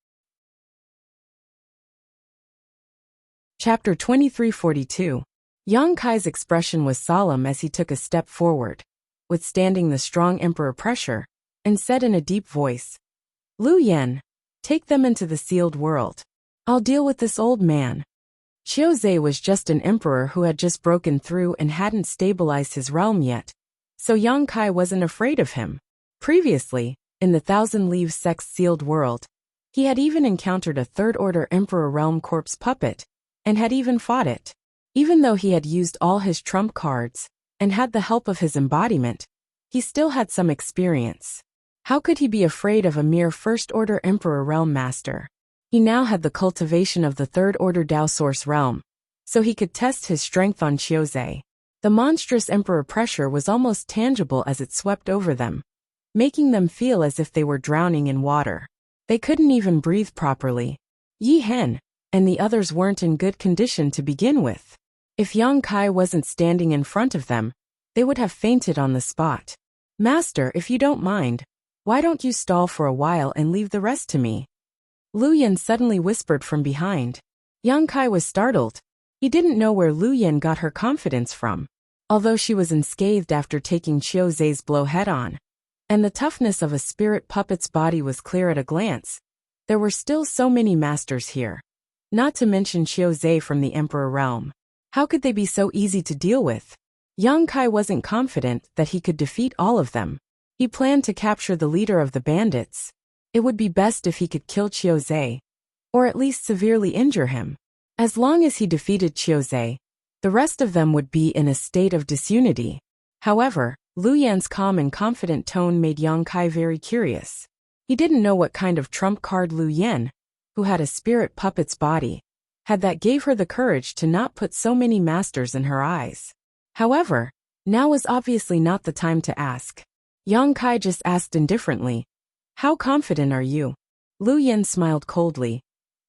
Chapter 2342. Yang Kai's expression was solemn as he took a step forward, withstanding the strong emperor pressure, and said in a deep voice, "Lu Yan, take them into the sealed world. I'll deal with this old man." Qiuzei was just an emperor who had just broken through and hadn't stabilized his realm yet, so Yang Kai wasn't afraid of him. Previously, in the Thousand Leaves Sect's sealed world, he had even encountered a third-order emperor realm corpse puppet, and had even fought it. Even though he had used all his trump cards, and had the help of his embodiment, he still had some experience. How could he be afraid of a mere first-order emperor realm master? He now had the cultivation of the third-order Dao Source realm, so he could test his strength on Qiuzei. The monstrous emperor pressure was almost tangible as it swept over them, making them feel as if they were drowning in water. They couldn't even breathe properly. Yi Hen and the others weren't in good condition to begin with. If Yang Kai wasn't standing in front of them, they would have fainted on the spot. "Master, if you don't mind, why don't you stall for a while and leave the rest to me?" Lu Yan suddenly whispered from behind. Yang Kai was startled. He didn't know where Lu Yan got her confidence from. Although she was unscathed after taking Qiuzei's blow head-on, and the toughness of a spirit puppet's body was clear at a glance, there were still so many masters here. Not to mention Qiuzei from the Emperor realm. How could they be so easy to deal with? Yang Kai wasn't confident that he could defeat all of them. He planned to capture the leader of the bandits. It would be best if he could kill Qiuzei, or at least severely injure him. As long as he defeated Qiuzei, the rest of them would be in a state of disunity. However, Lu Yan's calm and confident tone made Yang Kai very curious. He didn't know what kind of trump card Lu Yan, who had a spirit puppet's body, had that gave her the courage to not put so many masters in her eyes. However, now was obviously not the time to ask. Yang Kai just asked indifferently, "How confident are you?" Lu Yan smiled coldly.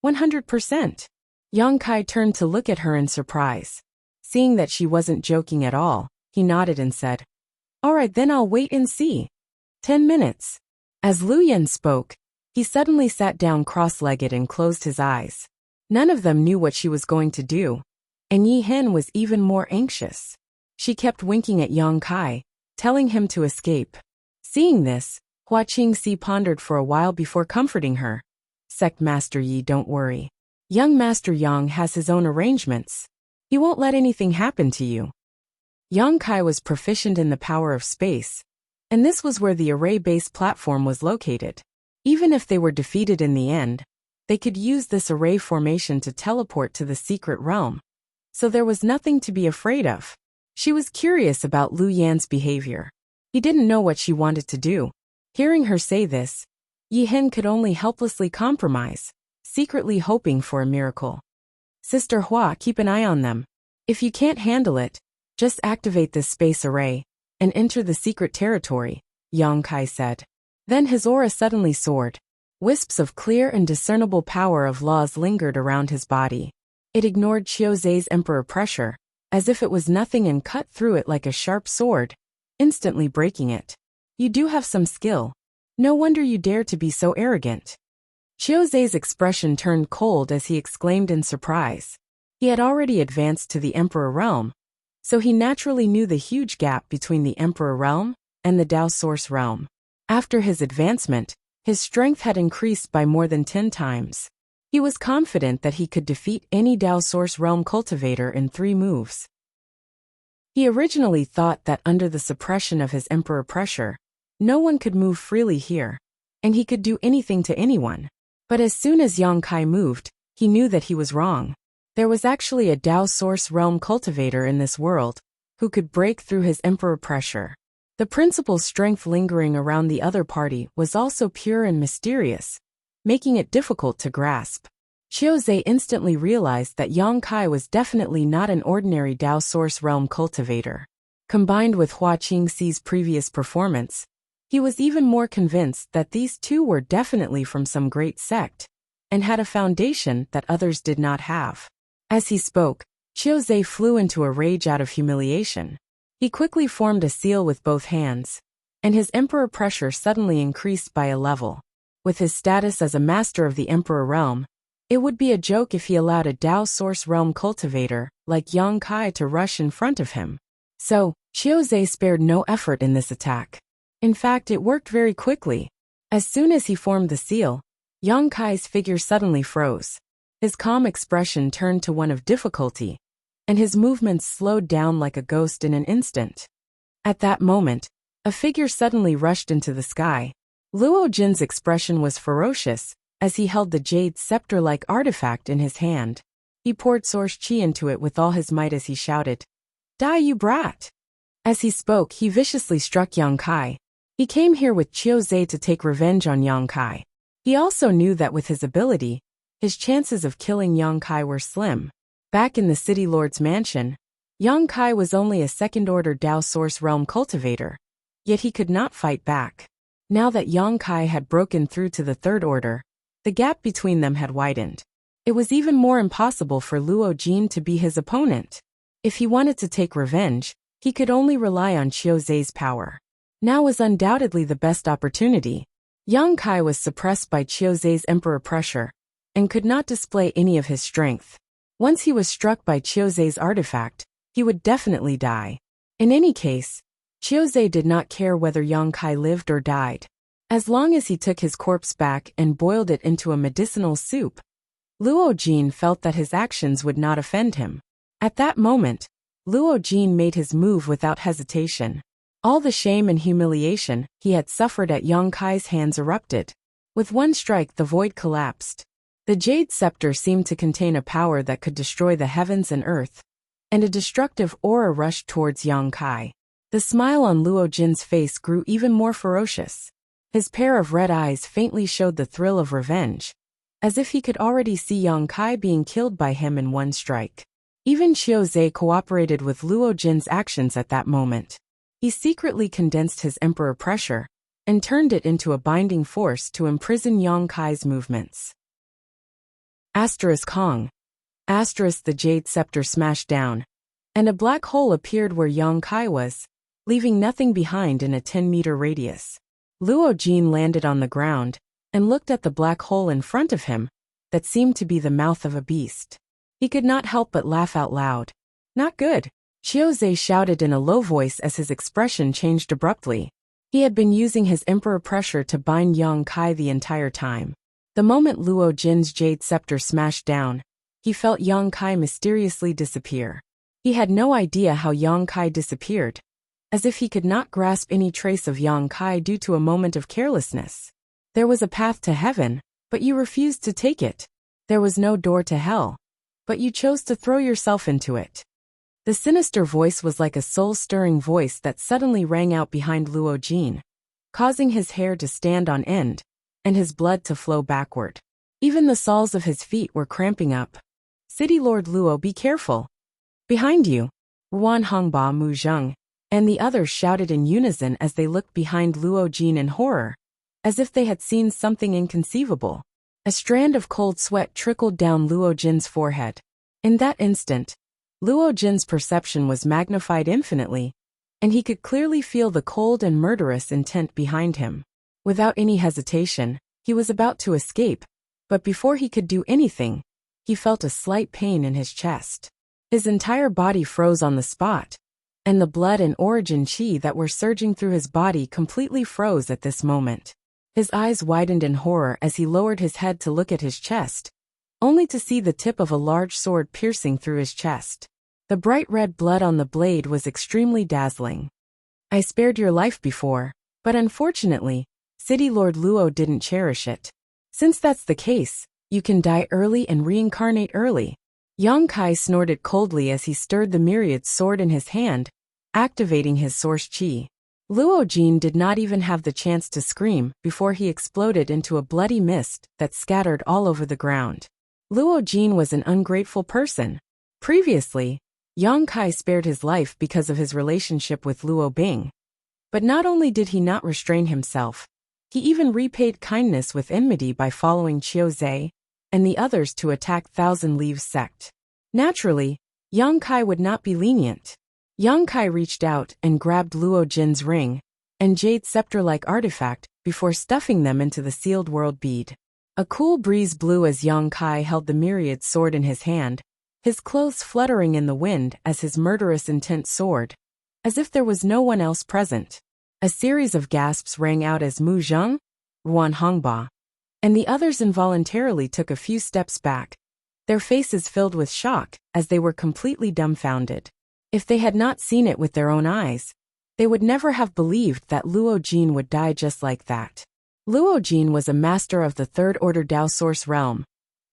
100%. Yang Kai turned to look at her in surprise. Seeing that she wasn't joking at all, he nodded and said, "All right, then I'll wait and see. 10 minutes. As Lu Yan spoke, he suddenly sat down cross-legged and closed his eyes. None of them knew what she was going to do, and Yi Hen was even more anxious. She kept winking at Yang Kai, telling him to escape. Seeing this, Hua Qingxi pondered for a while before comforting her. Sect Master Yi, don't worry. Young Master Yang has his own arrangements. He won't let anything happen to you. Yang Kai was proficient in the power of space, and this was where the array-based platform was located. Even if they were defeated in the end, they could use this array formation to teleport to the secret realm. So there was nothing to be afraid of. She was curious about Lu Yan's behavior. He didn't know what she wanted to do. Hearing her say this, Yi Hen could only helplessly compromise, secretly hoping for a miracle. Sister Hua, keep an eye on them. If you can't handle it, just activate this space array and enter the secret territory, Yang Kai said. Then his aura suddenly soared. Wisps of clear and discernible power of laws lingered around his body. It ignored Qiuzei's emperor pressure, as if it was nothing, and cut through it like a sharp sword, instantly breaking it. You do have some skill. No wonder you dare to be so arrogant. Qiuzei's expression turned cold as he exclaimed in surprise. He had already advanced to the Emperor Realm, so he naturally knew the huge gap between the Emperor Realm and the Dao Source Realm. After his advancement, his strength had increased by more than 10 times. He was confident that he could defeat any Dao Source Realm cultivator in 3 moves. He originally thought that under the suppression of his Emperor pressure, no one could move freely here, and he could do anything to anyone. But as soon as Yang Kai moved, he knew that he was wrong. There was actually a Dao Source Realm cultivator in this world who could break through his Emperor pressure. The principal strength lingering around the other party was also pure and mysterious, making it difficult to grasp. Qiuzei instantly realized that Yang Kai was definitely not an ordinary Dao Source Realm cultivator. Combined with Hua Qingxi's previous performance, he was even more convinced that these two were definitely from some great sect, and had a foundation that others did not have. As he spoke, Qiuzei flew into a rage out of humiliation. He quickly formed a seal with both hands, and his Emperor pressure suddenly increased by a level. With his status as a master of the Emperor Realm, it would be a joke if he allowed a Dao Source Realm cultivator like Yang Kai to rush in front of him. So, Qiuzei spared no effort in this attack. In fact, it worked very quickly. As soon as he formed the seal, Yang Kai's figure suddenly froze. His calm expression turned to one of difficulty, and his movements slowed down like a ghost in an instant. At that moment, a figure suddenly rushed into the sky. Luo Jin's expression was ferocious, as he held the jade scepter-like artifact in his hand. He poured source chi into it with all his might as he shouted, "Die, you brat!" As he spoke, he viciously struck Yang Kai. He came here with Qiuzei to take revenge on Yang Kai. He also knew that with his ability, his chances of killing Yang Kai were slim. Back in the City Lord's mansion, Yang Kai was only a second-order Dao Source Realm cultivator, yet he could not fight back. Now that Yang Kai had broken through to the third order, the gap between them had widened. It was even more impossible for Luo Jin to be his opponent. If he wanted to take revenge, he could only rely on Qiuzei's power. Now was undoubtedly the best opportunity. Yang Kai was suppressed by Qiuzei's Emperor pressure, and could not display any of his strength. Once he was struck by Qiuzei's artifact, he would definitely die. In any case, Qiuzei did not care whether Yang Kai lived or died. As long as he took his corpse back and boiled it into a medicinal soup, Luo Jin felt that his actions would not offend him. At that moment, Luo Jin made his move without hesitation. All the shame and humiliation he had suffered at Yang Kai's hands erupted. With one strike, the void collapsed. The jade scepter seemed to contain a power that could destroy the heavens and earth, and a destructive aura rushed towards Yang Kai. The smile on Luo Jin's face grew even more ferocious. His pair of red eyes faintly showed the thrill of revenge, as if he could already see Yang Kai being killed by him in one strike. Even Qiuzei cooperated with Luo Jin's actions at that moment. He secretly condensed his Emperor pressure, and turned it into a binding force to imprison Yang Kai's movements. Hong. The jade scepter smashed down, and a black hole appeared where Yang Kai was, leaving nothing behind in a 10-meter radius. Luo Jin landed on the ground, and looked at the black hole in front of him, that seemed to be the mouth of a beast. He could not help but laugh out loud. Not good, Qiuzhe shouted in a low voice as his expression changed abruptly. He had been using his emperor pressure to bind Yang Kai the entire time. The moment Luo Jin's jade scepter smashed down, he felt Yang Kai mysteriously disappear. He had no idea how Yang Kai disappeared, as if he could not grasp any trace of Yang Kai due to a moment of carelessness. There was a path to heaven, but you refused to take it. There was no door to hell, but you chose to throw yourself into it. The sinister voice was like a soul-stirring voice that suddenly rang out behind Luo Jin, causing his hair to stand on end, and his blood to flow backward. Even the soles of his feet were cramping up. City Lord Luo, be careful. Behind you, Ruan Hongba Mu Zheng, and the others shouted in unison as they looked behind Luo Jin in horror, as if they had seen something inconceivable. A strand of cold sweat trickled down Luo Jin's forehead. In that instant, Luo Jin's perception was magnified infinitely, and he could clearly feel the cold and murderous intent behind him. Without any hesitation, he was about to escape, but before he could do anything, he felt a slight pain in his chest. His entire body froze on the spot, and the blood and origin qi that were surging through his body completely froze at this moment. His eyes widened in horror as he lowered his head to look at his chest, only to see the tip of a large sword piercing through his chest. The bright red blood on the blade was extremely dazzling. I spared your life before, but unfortunately, City Lord Luo didn't cherish it. Since that's the case, you can die early and reincarnate early. Yang Kai snorted coldly as he stirred the myriad sword in his hand, activating his source qi. Luo Jin did not even have the chance to scream before he exploded into a bloody mist that scattered all over the ground. Luo Jin was an ungrateful person. Previously, Yang Kai spared his life because of his relationship with Luo Bing. But not only did he not restrain himself, he even repaid kindness with enmity by following Qiuzhe and the others to attack Thousand Leaves sect. Naturally, Yang Kai would not be lenient. Yang Kai reached out and grabbed Luo Jin's ring and jade scepter-like artifact before stuffing them into the sealed world bead. A cool breeze blew as Yang Kai held the myriad sword in his hand, his clothes fluttering in the wind as his murderous intent soared, as if there was no one else present. A series of gasps rang out as Mu Zheng, Ruan Hongba, and the others involuntarily took a few steps back, their faces filled with shock as they were completely dumbfounded. If they had not seen it with their own eyes, they would never have believed that Luo Jin would die just like that. Luo Jin was a master of the Third Order Dao Source realm,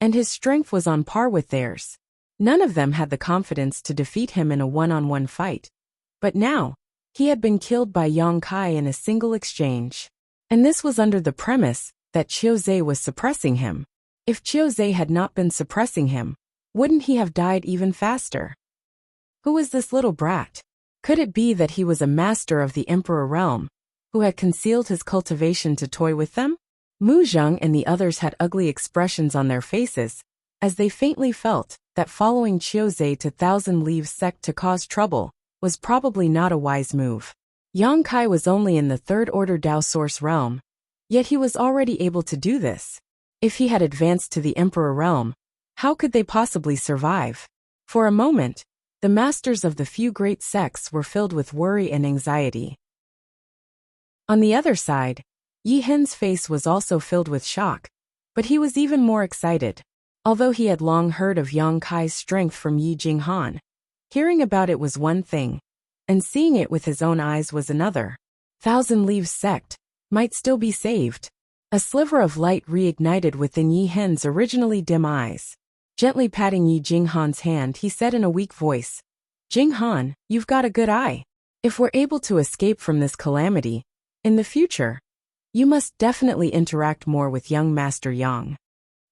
and his strength was on par with theirs. None of them had the confidence to defeat him in a one-on-one fight. But now, he had been killed by Yang Kai in a single exchange. And this was under the premise that Qiuzhe was suppressing him. If Qiuzhe had not been suppressing him, wouldn't he have died even faster? Who was this little brat? Could it be that he was a master of the Emperor realm, who had concealed his cultivation to toy with them? Mu Zheng and the others had ugly expressions on their faces, as they faintly felt that following Qiuzhe to Thousand Leaves sect to cause trouble was probably not a wise move. Yang Kai was only in the Third Order Dao Source realm, yet he was already able to do this. If he had advanced to the Emperor realm, how could they possibly survive? For a moment, the masters of the few great sects were filled with worry and anxiety. On the other side, Yi Hen's face was also filled with shock, but he was even more excited. Although he had long heard of Yang Kai's strength from Yi Jinghan, hearing about it was one thing, and seeing it with his own eyes was another. Thousand Leaves sect might still be saved. A sliver of light reignited within Yi Hen's originally dim eyes. Gently patting Yi Jinghan's hand, he said in a weak voice, "Jinghan, you've got a good eye. If we're able to escape from this calamity, in the future, you must definitely interact more with young Master Yang."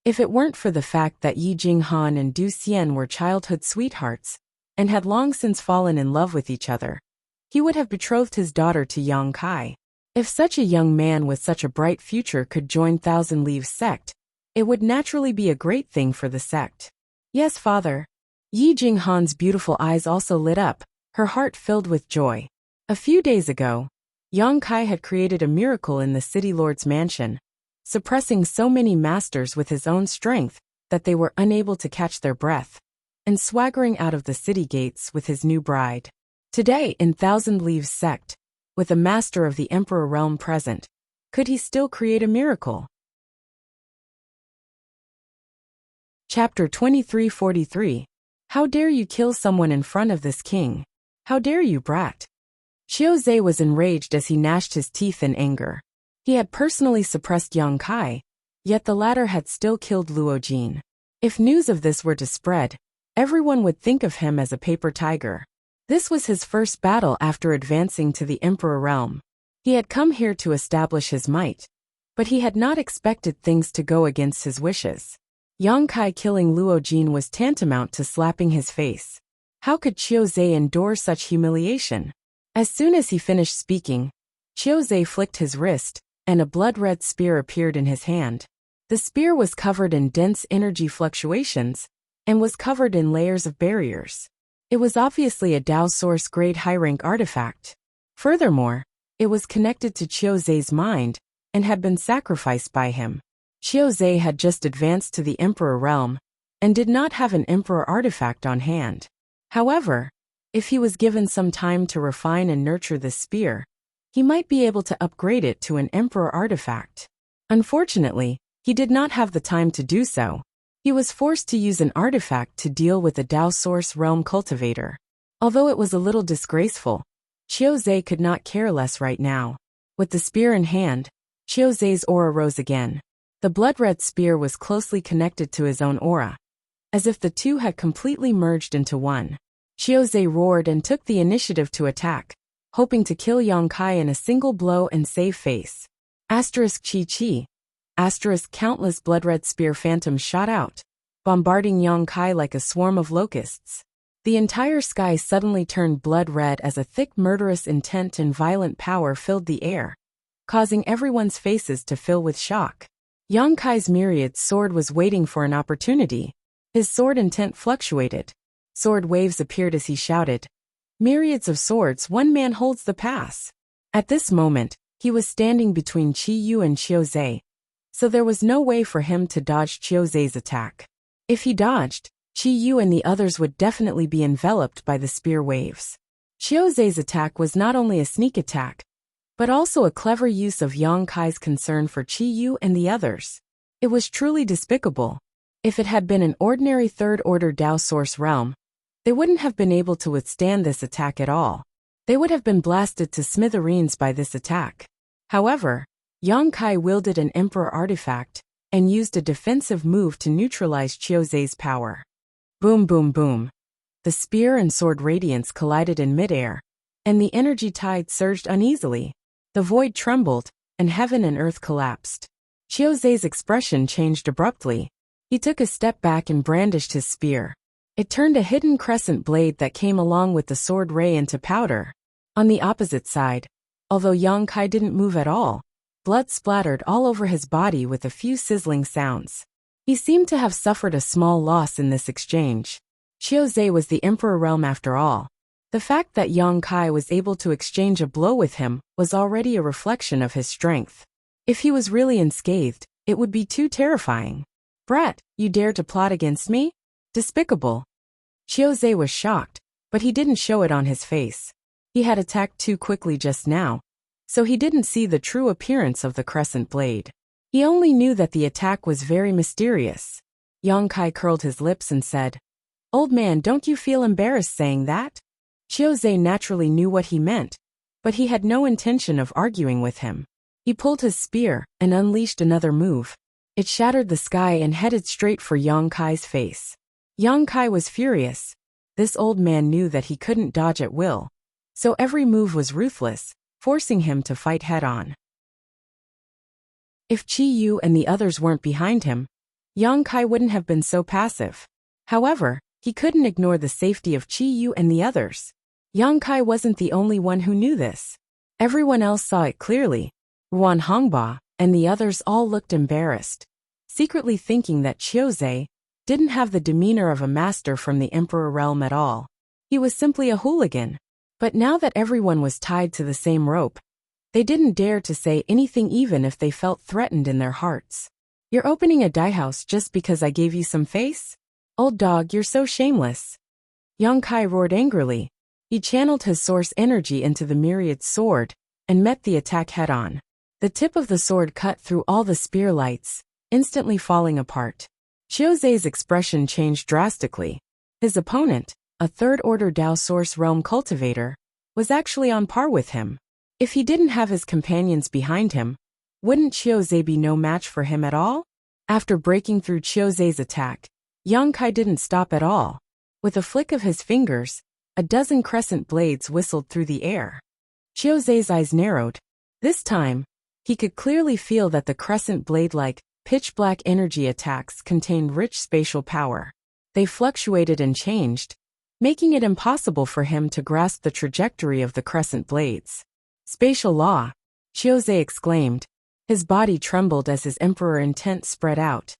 If it weren't for the fact that Yi Jinghan and Du Xian were childhood sweethearts, and had long since fallen in love with each other, he would have betrothed his daughter to Yang Kai. If such a young man with such a bright future could join Thousand Leaves sect, it would naturally be a great thing for the sect. Yes, father. Yi Jinghan's beautiful eyes also lit up, her heart filled with joy. A few days ago, Yang Kai had created a miracle in the city lord's mansion, suppressing so many masters with his own strength that they were unable to catch their breath, and swaggering out of the city gates with his new bride. Today, in Thousand Leaves sect, with a master of the Emperor realm present, could he still create a miracle? Chapter 2343. How dare you kill someone in front of this king? How dare you, brat? Xiaozhe was enraged as he gnashed his teeth in anger. He had personally suppressed Yang Kai, yet the latter had still killed Luo Jin. If news of this were to spread, everyone would think of him as a paper tiger. This was his first battle after advancing to the Emperor realm. He had come here to establish his might, but he had not expected things to go against his wishes. Yang Kai killing Luo Jin was tantamount to slapping his face. How could Xiaozhe endure such humiliation? As soon as he finished speaking, Xiaozhe flicked his wrist, and a blood-red spear appeared in his hand. The spear was covered in dense energy fluctuations, and was covered in layers of barriers. It was obviously a Dao Source grade high-rank artifact. Furthermore, it was connected to Xiaozhe's mind, and had been sacrificed by him. Xiaozhe had just advanced to the Emperor realm, and did not have an Emperor artifact on hand. However, if he was given some time to refine and nurture this spear, he might be able to upgrade it to an Emperor artifact. Unfortunately, he did not have the time to do so. He was forced to use an artifact to deal with the Dao Source realm cultivator. Although it was a little disgraceful, Xiaozhe could not care less right now. With the spear in hand, Xiaozhe's aura rose again. The blood-red spear was closely connected to his own aura, as if the two had completely merged into one. Xiaozhe roared and took the initiative to attack, hoping to kill Yang Kai in a single blow and save face. Chi. Countless blood-red spear phantoms shot out, bombarding Yang Kai like a swarm of locusts. The entire sky suddenly turned blood-red as a thick murderous intent and violent power filled the air, causing everyone's faces to fill with shock. Yang Kai's myriad sword was waiting for an opportunity. His sword intent fluctuated. Sword waves appeared as he shouted, "Myriads of swords, one man holds the pass." At this moment, he was standing between Qi Yu and Xiaozhe, so there was no way for him to dodge Xiaozhe's attack. If he dodged, Qi Yu and the others would definitely be enveloped by the spear waves. Xiaozhe's attack was not only a sneak attack, but also a clever use of Yang Kai's concern for Qi Yu and the others. It was truly despicable. If it had been an ordinary third-order Dao Source realm, they wouldn't have been able to withstand this attack at all. They would have been blasted to smithereens by this attack. However, Yang Kai wielded an Emperor artifact, and used a defensive move to neutralize Xiaozhe's power. Boom boom boom. The spear and sword radiance collided in midair, and the energy tide surged uneasily. The void trembled, and heaven and earth collapsed. Xiaozhe's expression changed abruptly. He took a step back and brandished his spear. It turned a hidden crescent blade that came along with the sword ray into powder. On the opposite side, although Yang Kai didn't move at all, blood splattered all over his body with a few sizzling sounds. He seemed to have suffered a small loss in this exchange. Xiaozhe was the Emperor realm after all. The fact that Yang Kai was able to exchange a blow with him was already a reflection of his strength. If he was really unscathed, it would be too terrifying. "Brat, you dare to plot against me? Despicable." Xiaozhe was shocked, but he didn't show it on his face. He had attacked too quickly just now, so he didn't see the true appearance of the crescent blade. He only knew that the attack was very mysterious. Yang Kai curled his lips and said, "Old man, don't you feel embarrassed saying that?" Xiaozhe naturally knew what he meant, but he had no intention of arguing with him. He pulled his spear and unleashed another move. It shattered the sky and headed straight for Yang Kai's face. Yang Kai was furious. This old man knew that he couldn't dodge at will, so every move was ruthless, forcing him to fight head-on. If Qi Yu and the others weren't behind him, Yang Kai wouldn't have been so passive. However, he couldn't ignore the safety of Qi Yu and the others. Yang Kai wasn't the only one who knew this. Everyone else saw it clearly. Ruan Hongba and the others all looked embarrassed, secretly thinking that Xiaozhe didn't have the demeanor of a master from the Emperor realm at all. He was simply a hooligan. But now that everyone was tied to the same rope, they didn't dare to say anything even if they felt threatened in their hearts. You're opening a dye house just because I gave you some face? Old dog, you're so shameless. Yang Kai roared angrily. He channeled his source energy into the myriad sword and met the attack head-on. The tip of the sword cut through all the spear lights, instantly falling apart. Qiuzei's expression changed drastically. His opponent, a third-order Dao Source Realm cultivator, was actually on par with him. If he didn't have his companions behind him, wouldn't Qiuzei be no match for him at all? After breaking through Qiuzei's attack, Yang Kai didn't stop at all. With a flick of his fingers, a dozen crescent blades whistled through the air. Qiuzei's eyes narrowed. This time, he could clearly feel that the crescent blade-like, pitch-black energy attacks contained rich spatial power. They fluctuated and changed, making it impossible for him to grasp the trajectory of the crescent blades. Spatial law, Qiuzei exclaimed. His body trembled as his emperor intent spread out,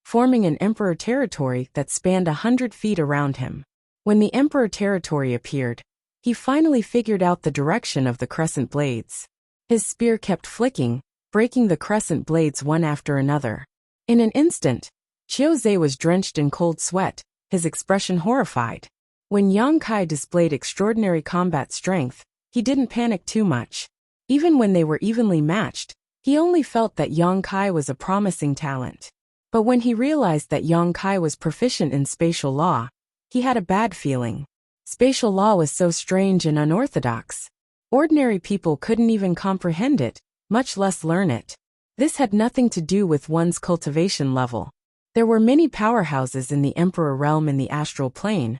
forming an emperor territory that spanned 100 feet around him. When the emperor territory appeared, he finally figured out the direction of the crescent blades. His spear kept flicking, breaking the crescent blades one after another. In an instant, Qiuzei was drenched in cold sweat, his expression horrified. When Yang Kai displayed extraordinary combat strength, he didn't panic too much. Even when they were evenly matched, he only felt that Yang Kai was a promising talent. But when he realized that Yang Kai was proficient in spatial law, he had a bad feeling. Spatial law was so strange and unorthodox. Ordinary people couldn't even comprehend it, much less learn it. This had nothing to do with one's cultivation level. There were many powerhouses in the Emperor realm in the astral plane,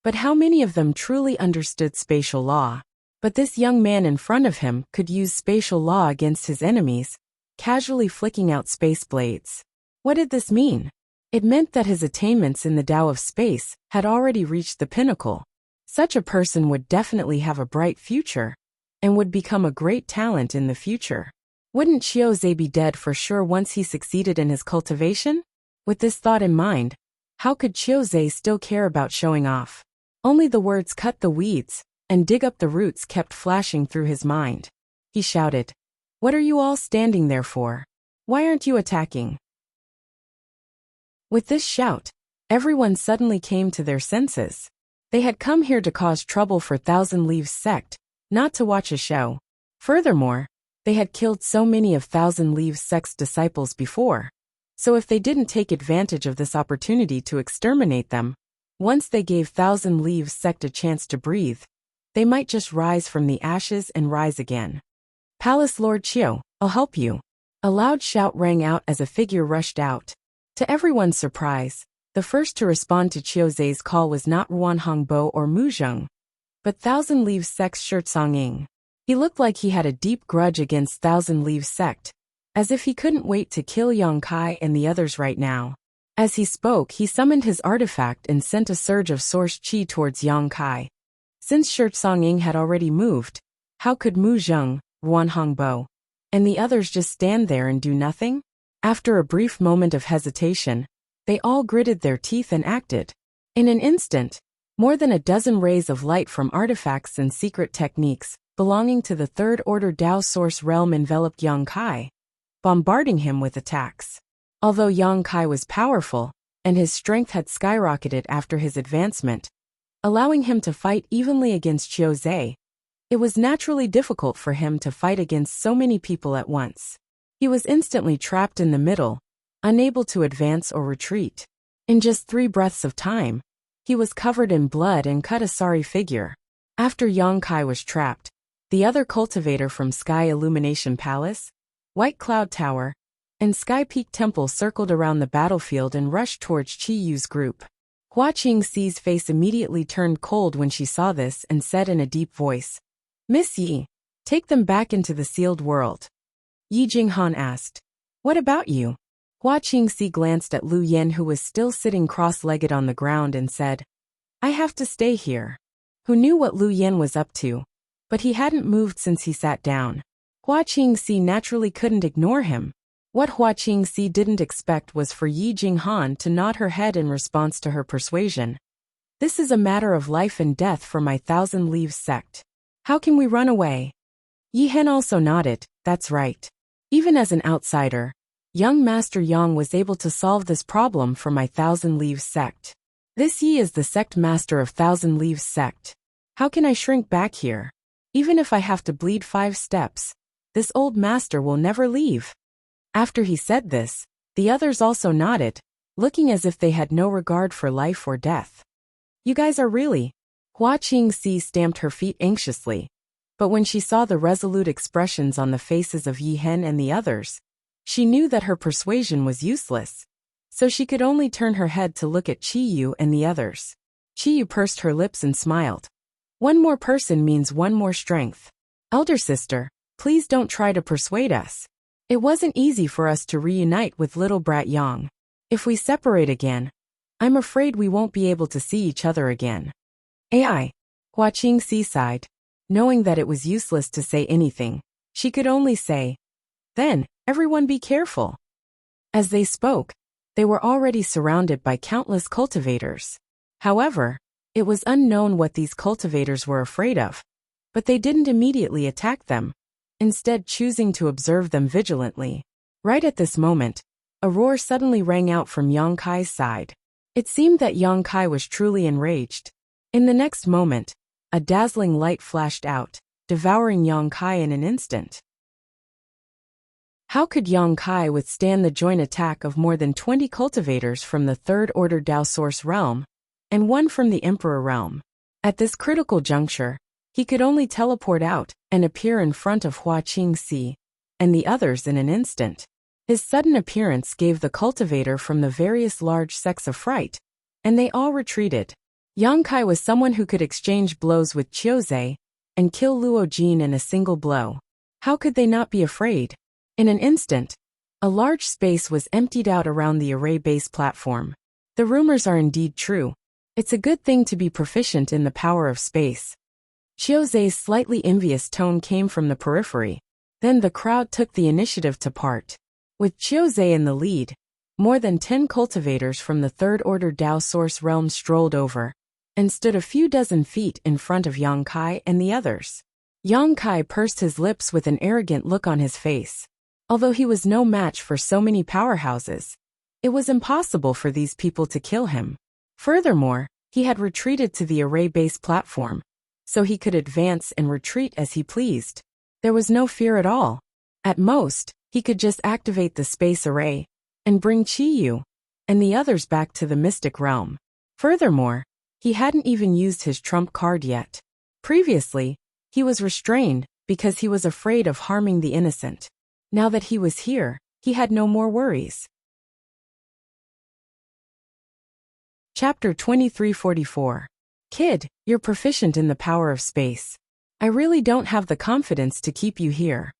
but how many of them truly understood spatial law? But this young man in front of him could use spatial law against his enemies, casually flicking out space blades. What did this mean? It meant that his attainments in the Tao of space had already reached the pinnacle. Such a person would definitely have a bright future, and would become a great talent in the future. Wouldn't Qiuzei be dead for sure once he succeeded in his cultivation? With this thought in mind, how could Qiuzei still care about showing off? Only the words "cut the weeds" and "dig up the roots" kept flashing through his mind. He shouted, "What are you all standing there for? Why aren't you attacking?" With this shout, everyone suddenly came to their senses. They had come here to cause trouble for Thousand Leaves sect, not to watch a show. Furthermore, they had killed so many of Thousand Leaves sect's disciples before. So if they didn't take advantage of this opportunity to exterminate them, once they gave Thousand Leaves sect a chance to breathe, they might just rise from the ashes and rise again. "Palace Lord Qiu, I'll help you." A loud shout rang out as a figure rushed out. To everyone's surprise, the first to respond to Qiuzei's call was not Ruan Hongbo or Mu Zheng, but Thousand Leaves sect's Song Ying. He looked like he had a deep grudge against Thousand Leaves sect, as if he couldn't wait to kill Yang Kai and the others right now. As he spoke, he summoned his artifact and sent a surge of source qi towards Yang Kai. Since Song Ying had already moved, how could Mu Zheng, Ruan Hongbo, and the others just stand there and do nothing? After a brief moment of hesitation, they all gritted their teeth and acted. In an instant, more than a dozen rays of light from artifacts and secret techniques belonging to the third-order Dao Source realm enveloped Yang Kai, bombarding him with attacks. Although Yang Kai was powerful, and his strength had skyrocketed after his advancement, allowing him to fight evenly against Qiuzei, it was naturally difficult for him to fight against so many people at once. He was instantly trapped in the middle, unable to advance or retreat. In just 3 breaths of time, he was covered in blood and cut a sorry figure. After Yang Kai was trapped, the other cultivator from Sky Illumination Palace, White Cloud Tower, and Sky Peak Temple circled around the battlefield and rushed towards Qi Yu's group. Hua Qingxi's face immediately turned cold when she saw this and said in a deep voice, "Miss Yi, take them back into the sealed world." Yi Jinghan asked, "What about you?" Hua Qingxi glanced at Lu Yen, who was still sitting cross-legged on the ground, and said, "I have to stay here." Who knew what Lu Yen was up to, but he hadn't moved since he sat down. Hua Qingxi naturally couldn't ignore him. What Hua Qingxi didn't expect was for Yi Jinghan to nod her head in response to her persuasion. "This is a matter of life and death for my Thousand Leaves sect. How can we run away?" Yi Hen also nodded, "That's right. Even as an outsider, Young Master Yang was able to solve this problem for my Thousand Leaves sect. This Yi is the sect master of Thousand Leaves sect. How can I shrink back here? Even if I have to bleed 5 steps, this old master will never leave." After he said this, the others also nodded, looking as if they had no regard for life or death. "You guys are really—" Hua Qingxi stamped her feet anxiously, but when she saw the resolute expressions on the faces of Yi Hen and the others, she knew that her persuasion was useless, so she could only turn her head to look at Qiyu and the others. Qiyu pursed her lips and smiled. "One more person means one more strength. Elder sister, please don't try to persuade us. It wasn't easy for us to reunite with little brat Yang. If we separate again, I'm afraid we won't be able to see each other again." AI. Hua Qingxi sighed. Knowing that it was useless to say anything, she could only say, "Then, everyone be careful." As they spoke, they were already surrounded by countless cultivators. However, it was unknown what these cultivators were afraid of, but they didn't immediately attack them, instead choosing to observe them vigilantly. Right at this moment, a roar suddenly rang out from Yang Kai's side. It seemed that Yang Kai was truly enraged. In the next moment, a dazzling light flashed out, devouring Yang Kai in an instant. How could Yang Kai withstand the joint attack of more than 20 cultivators from the Third Order Dao Source realm, and one from the Emperor realm? At this critical juncture, he could only teleport out and appear in front of Hua Qingxi and the others in an instant. His sudden appearance gave the cultivator from the various large sects a fright, and they all retreated. Yang Kai was someone who could exchange blows with Qiuzhe and kill Luo Jin in a single blow. How could they not be afraid? In an instant, a large space was emptied out around the array base platform. The rumors are indeed true. It's a good thing to be proficient in the power of space. Qiuzhe's slightly envious tone came from the periphery. Then the crowd took the initiative to part. With Qiuzhe in the lead, more than 10 cultivators from the Third Order Dao Source realm strolled over and stood a few dozen feet in front of Yang Kai and the others. Yang Kai pursed his lips with an arrogant look on his face. Although he was no match for so many powerhouses, it was impossible for these people to kill him. Furthermore, he had retreated to the array base platform, so he could advance and retreat as he pleased. There was no fear at all. At most, he could just activate the space array and bring Qiyu and the others back to the mystic realm. Furthermore, he hadn't even used his trump card yet. Previously, he was restrained because he was afraid of harming the innocent. Now that he was here, he had no more worries. Chapter 2344. Kid, you're proficient in the power of space. I really don't have the confidence to keep you here.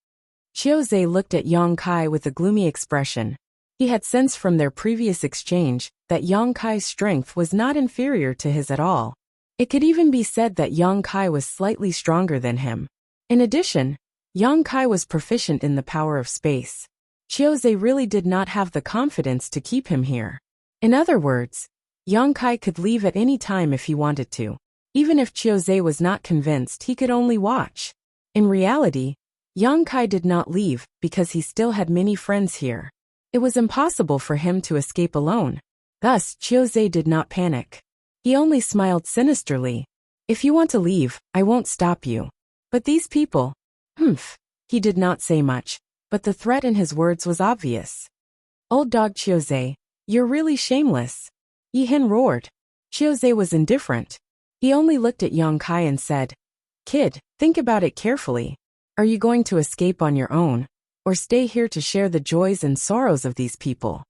Qiuzhe looked at Yang Kai with a gloomy expression. He had sensed from their previous exchange that Yang Kai's strength was not inferior to his at all. It could even be said that Yang Kai was slightly stronger than him. In addition, Yang Kai was proficient in the power of space. Qiuzhe really did not have the confidence to keep him here. In other words, Yang Kai could leave at any time if he wanted to. Even if Qiuzhe was not convinced, he could only watch. In reality, Yang Kai did not leave because he still had many friends here. It was impossible for him to escape alone. Thus, Qiuzhe did not panic. He only smiled sinisterly. "If you want to leave, I won't stop you. But these people..." He did not say much, but the threat in his words was obvious. "Old dog Qiuzhe, you're really shameless." Yi Hen roared. Qiuzhe was indifferent. He only looked at Yang Kai and said, "Kid, think about it carefully. Are you going to escape on your own, or stay here to share the joys and sorrows of these people?"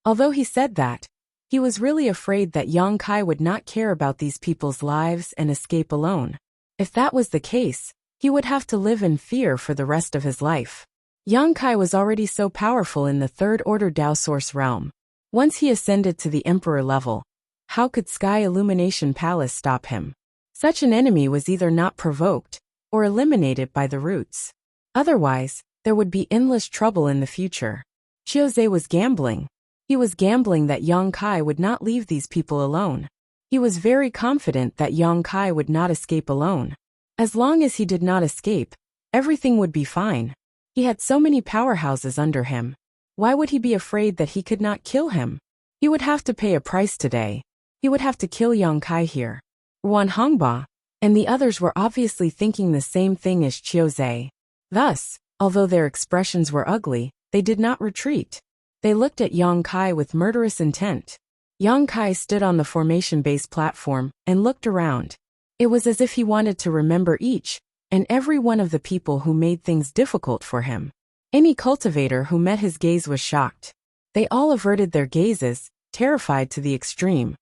Although he said that, he was really afraid that Yang Kai would not care about these people's lives and escape alone. If that was the case, he would have to live in fear for the rest of his life. Yang Kai was already so powerful in the Third Order Dao Source realm. Once he ascended to the Emperor level, how could Sky Illumination Palace stop him? Such an enemy was either not provoked or eliminated by the roots. Otherwise, there would be endless trouble in the future. Qiuzhe was gambling. He was gambling that Yang Kai would not leave these people alone. He was very confident that Yang Kai would not escape alone. As long as he did not escape, everything would be fine. He had so many powerhouses under him. Why would he be afraid that he could not kill him? He would have to pay a price today. He would have to kill Yang Kai here. Wan Hongba and the others were obviously thinking the same thing as Chiozei. Thus, although their expressions were ugly, they did not retreat. They looked at Yang Kai with murderous intent. Yang Kai stood on the formation base platform and looked around. It was as if he wanted to remember each and every one of the people who made things difficult for him. Any cultivator who met his gaze was shocked. They all averted their gazes, terrified to the extreme.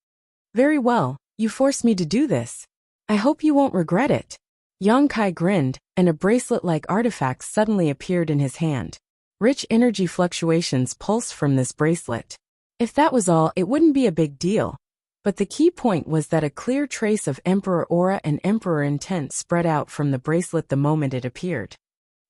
Very well, you forced me to do this. I hope you won't regret it. Yang Kai grinned, and a bracelet-like artifact suddenly appeared in his hand. Rich energy fluctuations pulsed from this bracelet. If that was all, it wouldn't be a big deal. But the key point was that a clear trace of Emperor aura and Emperor intent spread out from the bracelet the moment it appeared.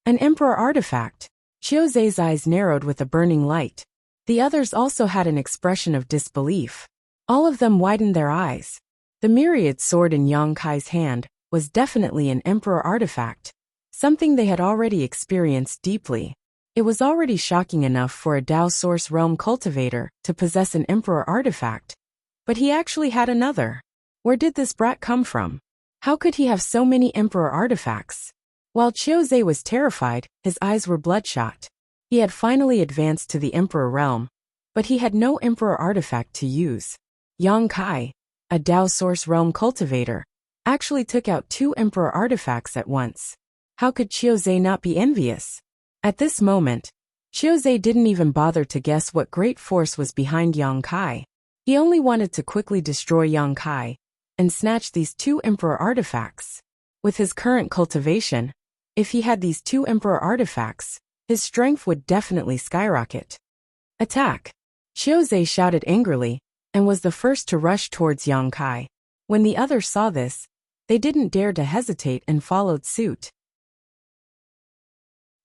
An Emperor artifact. Chiozei's eyes narrowed with a burning light. The others also had an expression of disbelief. All of them widened their eyes. The myriad sword in Yang Kai's hand was definitely an Emperor artifact, something they had already experienced deeply. It was already shocking enough for a Dao Source Realm cultivator to possess an Emperor artifact, but he actually had another. Where did this brat come from? How could he have so many Emperor artifacts? While Chiozei was terrified, his eyes were bloodshot. He had finally advanced to the Emperor realm, but he had no Emperor artifact to use. Yang Kai, a Dao Source Realm cultivator, actually took out 2 Emperor artifacts at once. How could Chiozei not be envious? At this moment, Chiozei didn't even bother to guess what great force was behind Yang Kai. He only wanted to quickly destroy Yang Kai and snatch these 2 Emperor artifacts. With his current cultivation, if he had these 2 Emperor artifacts, his strength would definitely skyrocket. Attack! Chiozei shouted angrily and was the first to rush towards Yang Kai. When the others saw this, they didn't dare to hesitate and followed suit.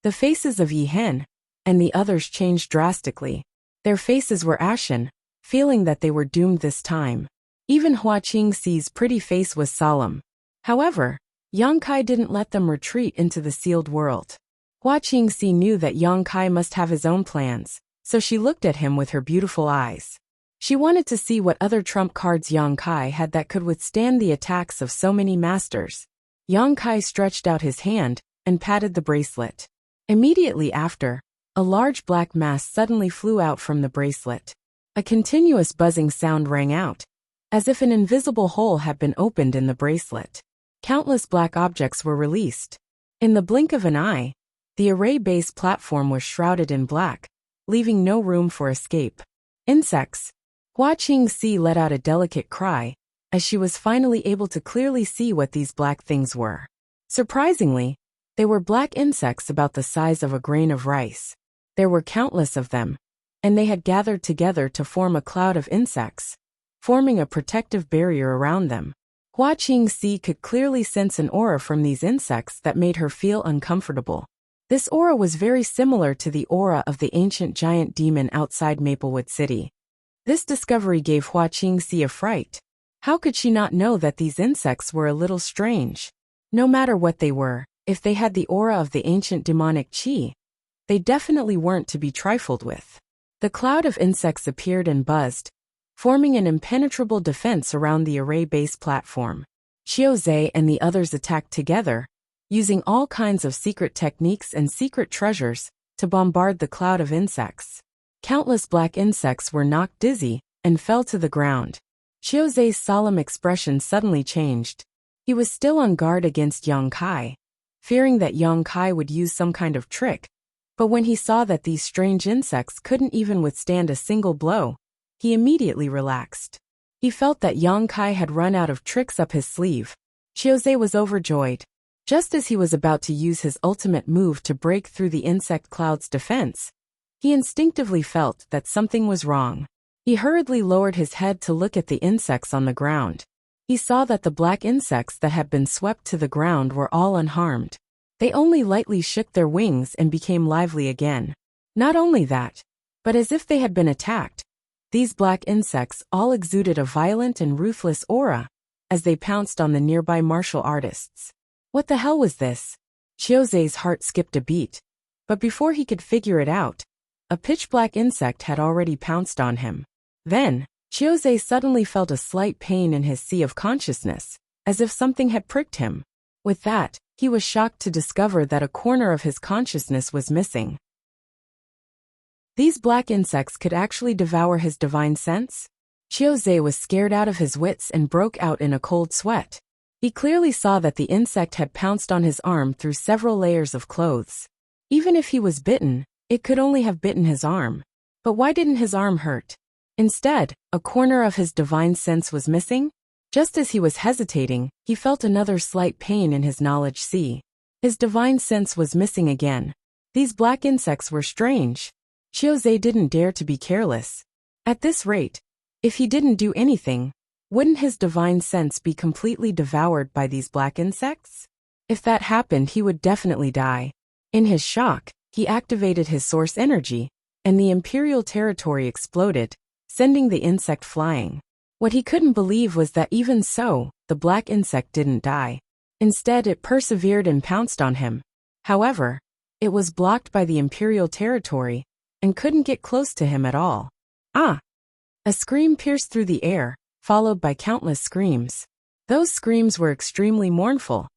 The faces of Yi Hen and the others changed drastically. Their faces were ashen, feeling that they were doomed this time. Even Hua Qingxi's pretty face was solemn. However, Yang Kai didn't let them retreat into the sealed world. Hua Qingxi knew that Yang Kai must have his own plans, so she looked at him with her beautiful eyes. She wanted to see what other trump cards Yang Kai had that could withstand the attacks of so many masters. Yang Kai stretched out his hand and patted the bracelet. Immediately after, a large black mass suddenly flew out from the bracelet. A continuous buzzing sound rang out, as if an invisible hole had been opened in the bracelet. Countless black objects were released. In the blink of an eye, the array-based platform was shrouded in black, leaving no room for escape. Insects. Hua Qingxi let out a delicate cry, as she was finally able to clearly see what these black things were. Surprisingly, they were black insects about the size of a grain of rice. There were countless of them, and they had gathered together to form a cloud of insects, forming a protective barrier around them. Hua Qingxi could clearly sense an aura from these insects that made her feel uncomfortable. This aura was very similar to the aura of the ancient giant demon outside Maplewood City. This discovery gave Hua Qingxi a fright. How could she not know that these insects were a little strange? No matter what they were, if they had the aura of the ancient demonic qi, they definitely weren't to be trifled with. The cloud of insects appeared and buzzed, forming an impenetrable defense around the array-based platform. Chiozei and the others attacked together, using all kinds of secret techniques and secret treasures to bombard the cloud of insects. Countless black insects were knocked dizzy and fell to the ground. Chiozei's solemn expression suddenly changed. He was still on guard against Yang Kai, fearing that Yang Kai would use some kind of trick, but when he saw that these strange insects couldn't even withstand a single blow, he immediately relaxed. He felt that Yang Kai had run out of tricks up his sleeve. Chiozei was overjoyed. Just as he was about to use his ultimate move to break through the insect cloud's defense, he instinctively felt that something was wrong. He hurriedly lowered his head to look at the insects on the ground. He saw that the black insects that had been swept to the ground were all unharmed. They only lightly shook their wings and became lively again. Not only that, but as if they had been attacked, these black insects all exuded a violent and ruthless aura as they pounced on the nearby martial artists. What the hell was this? Chiozei's heart skipped a beat. But before he could figure it out, a pitch-black insect had already pounced on him. Then, Chiozei suddenly felt a slight pain in his sea of consciousness, as if something had pricked him. With that, he was shocked to discover that a corner of his consciousness was missing. These black insects could actually devour his divine sense? Chiozei was scared out of his wits and broke out in a cold sweat. He clearly saw that the insect had pounced on his arm through several layers of clothes. Even if he was bitten, it could only have bitten his arm. But why didn't his arm hurt? Instead, a corner of his divine sense was missing? Just as he was hesitating, he felt another slight pain in his knowledge sea. His divine sense was missing again. These black insects were strange. Chiozei didn't dare to be careless. At this rate, if he didn't do anything, wouldn't his divine sense be completely devoured by these black insects? If that happened, he would definitely die. In his shock, he activated his source energy, and the Imperial territory exploded, sending the insect flying. What he couldn't believe was that even so, the black insect didn't die. Instead, it persevered and pounced on him. However, it was blocked by the Imperial territory, and couldn't get close to him at all. Ah! A scream pierced through the air, followed by countless screams. Those screams were extremely mournful,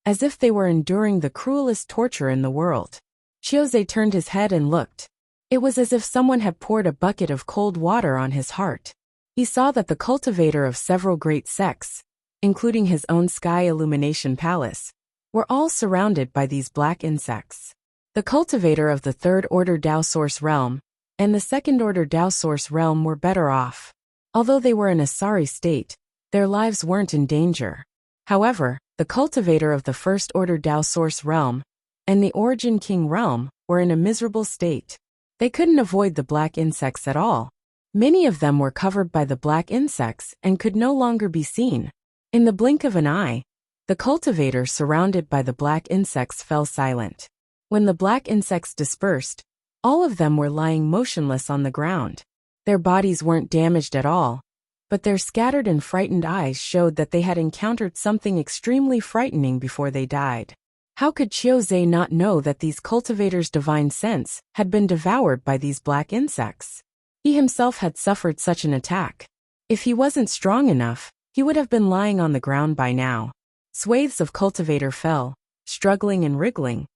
as if they were enduring the cruelest torture in the world. Chiozei turned his head and looked. It was as if someone had poured a bucket of cold water on his heart. He saw that the cultivator of several great sects, including his own Sky Illumination Palace, were all surrounded by these black insects. The cultivator of the Third Order Tao Source Realm and the Second Order Tao Source Realm were better off. Although they were in a sorry state, their lives weren't in danger. However, the cultivator of the First Order Tao Source Realm and the Origin King Realm were in a miserable state. They couldn't avoid the black insects at all. Many of them were covered by the black insects and could no longer be seen. In the blink of an eye, the cultivator surrounded by the black insects fell silent. When the black insects dispersed, all of them were lying motionless on the ground. Their bodies weren't damaged at all, but their scattered and frightened eyes showed that they had encountered something extremely frightening before they died. How could Chiozei not know that these cultivators' divine sense had been devoured by these black insects? He himself had suffered such an attack. If he wasn't strong enough, he would have been lying on the ground by now. Swathes of cultivator fell, struggling and wriggling,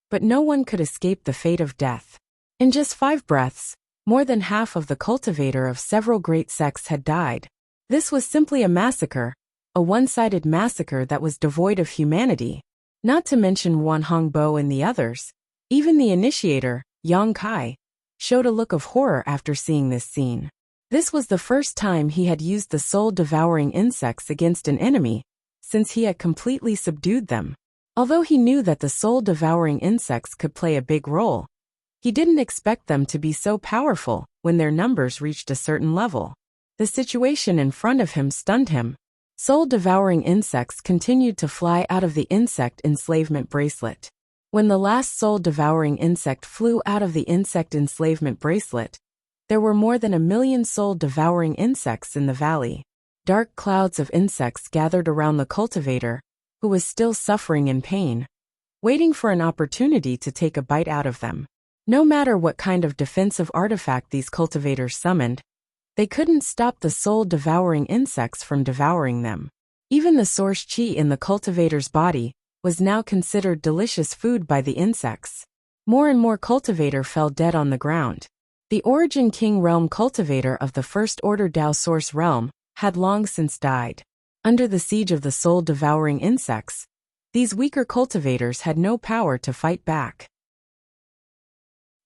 but no one could escape the fate of death. In just 5 breaths, more than half of the cultivator of several great sects had died. This was simply a massacre, a one-sided massacre that was devoid of humanity. Not to mention Wan Hongbo and the others. Even the initiator, Yang Kai, showed a look of horror after seeing this scene. This was the first time he had used the soul-devouring insects against an enemy, since he had completely subdued them. Although he knew that the soul-devouring insects could play a big role, he didn't expect them to be so powerful when their numbers reached a certain level. The situation in front of him stunned him. Soul-devouring insects continued to fly out of the insect enslavement bracelet. When the last soul-devouring insect flew out of the insect enslavement bracelet, there were more than 1 million soul-devouring insects in the valley. Dark clouds of insects gathered around the cultivator, who was still suffering in pain, waiting for an opportunity to take a bite out of them. No matter what kind of defensive artifact these cultivators summoned, they couldn't stop the soul-devouring insects from devouring them. Even the source chi in the cultivator's body was now considered delicious food by the insects. More and more cultivator fell dead on the ground. The Origin King Realm cultivator of the First Order Tao Source Realm had long since died. Under the siege of the soul-devouring insects, these weaker cultivators had no power to fight back.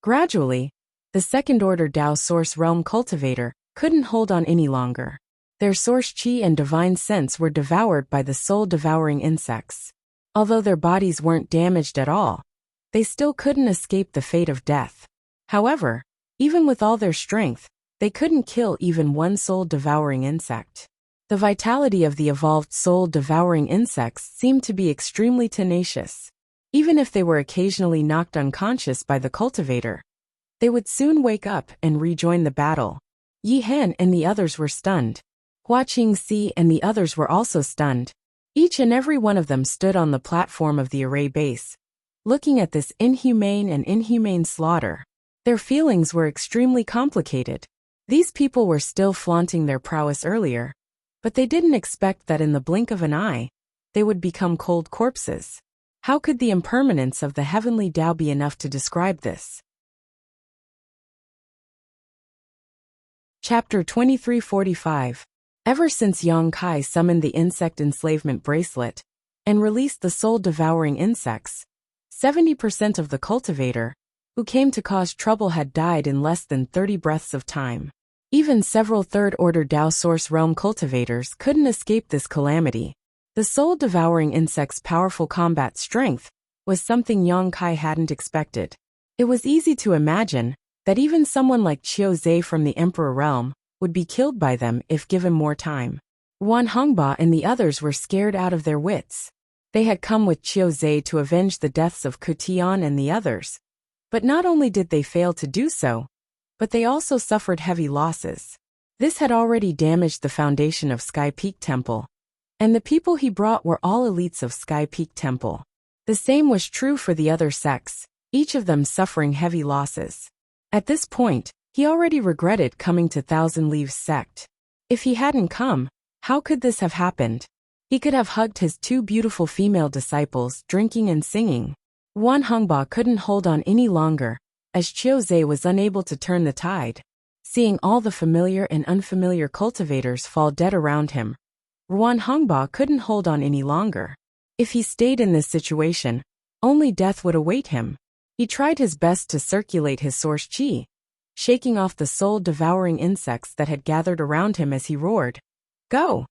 Gradually, the Second Order Tao Source Realm cultivator couldn't hold on any longer. Their source chi and divine sense were devoured by the soul-devouring insects. Although their bodies weren't damaged at all, they still couldn't escape the fate of death. However, even with all their strength, they couldn't kill even one soul-devouring insect. The vitality of the evolved soul-devouring insects seemed to be extremely tenacious. Even if they were occasionally knocked unconscious by the cultivator, they would soon wake up and rejoin the battle. Yi Hen and the others were stunned. Hua Qingxi and the others were also stunned. Each and every one of them stood on the platform of the array base, looking at this inhumane slaughter. Their feelings were extremely complicated. These people were still flaunting their prowess earlier, but they didn't expect that in the blink of an eye, they would become cold corpses. How could the impermanence of the heavenly Tao be enough to describe this? Chapter 2345. Ever since Yang Kai summoned the insect enslavement bracelet and released the soul-devouring insects, 70% of the cultivator who came to cause trouble had died in less than 30 breaths of time. Even several third-order Tao Source Realm cultivators couldn't escape this calamity. The soul-devouring insect's powerful combat strength was something Yang Kai hadn't expected. It was easy to imagine that even someone like Qiu Zhe from the Emperor Realm would be killed by them if given more time. Wan Hongba and the others were scared out of their wits. They had come with Qiu Zhe to avenge the deaths of Ku Tian and the others. But not only did they fail to do so, but they also suffered heavy losses. This had already damaged the foundation of Sky Peak Temple. And the people he brought were all elites of Sky Peak Temple. The same was true for the other sects, each of them suffering heavy losses. At this point, he already regretted coming to Thousand Leaves sect. If he hadn't come, how could this have happened? He could have hugged his two beautiful female disciples, drinking and singing. Wan Hongba couldn't hold on any longer, as Qiu Zhe was unable to turn the tide. Seeing all the familiar and unfamiliar cultivators fall dead around him, Wan Hongba couldn't hold on any longer. If he stayed in this situation, only death would await him. He tried his best to circulate his source qi, shaking off the soul-devouring insects that had gathered around him as he roared, "Go!"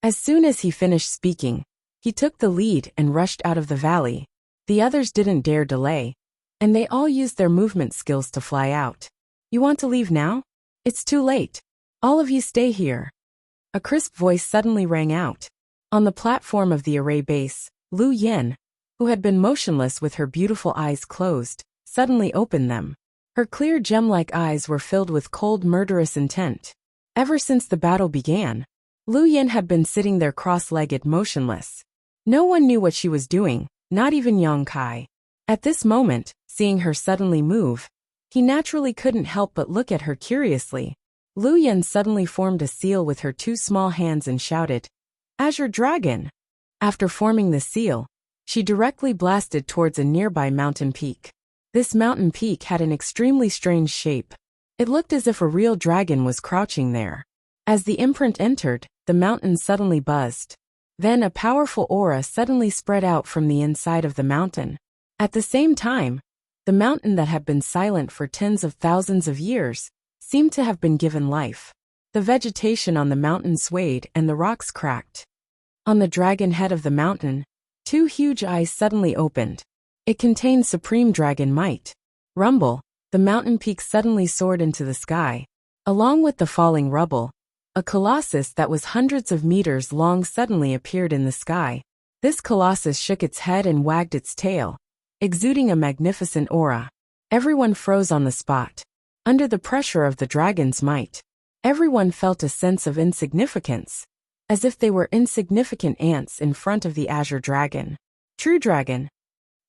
As soon as he finished speaking, he took the lead and rushed out of the valley. The others didn't dare delay, and they all used their movement skills to fly out. "You want to leave now? It's too late. All of you stay here." A crisp voice suddenly rang out. On the platform of the array base, Lu Yin, who had been motionless with her beautiful eyes closed, suddenly opened them. Her clear gem-like eyes were filled with cold, murderous intent. Ever since the battle began, Lu Yin had been sitting there cross-legged, motionless. No one knew what she was doing, not even Yang Kai. At this moment, seeing her suddenly move, he naturally couldn't help but look at her curiously. Lu Yin suddenly formed a seal with her two small hands and shouted, "Azure Dragon!" After forming the seal, she directly blasted towards a nearby mountain peak. This mountain peak had an extremely strange shape. It looked as if a real dragon was crouching there. As the imprint entered, the mountain suddenly buzzed. Then a powerful aura suddenly spread out from the inside of the mountain. At the same time, the mountain that had been silent for tens of thousands of years seemed to have been given life. The vegetation on the mountain swayed and the rocks cracked. On the dragon head of the mountain, two huge eyes suddenly opened. It contained supreme dragon might. Rumble, the mountain peak suddenly soared into the sky. Along with the falling rubble, a colossus that was hundreds of meters long suddenly appeared in the sky. This colossus shook its head and wagged its tail, exuding a magnificent aura. Everyone froze on the spot. Under the pressure of the dragon's might, everyone felt a sense of insignificance, as if they were insignificant ants in front of the Azure Dragon. True Dragon.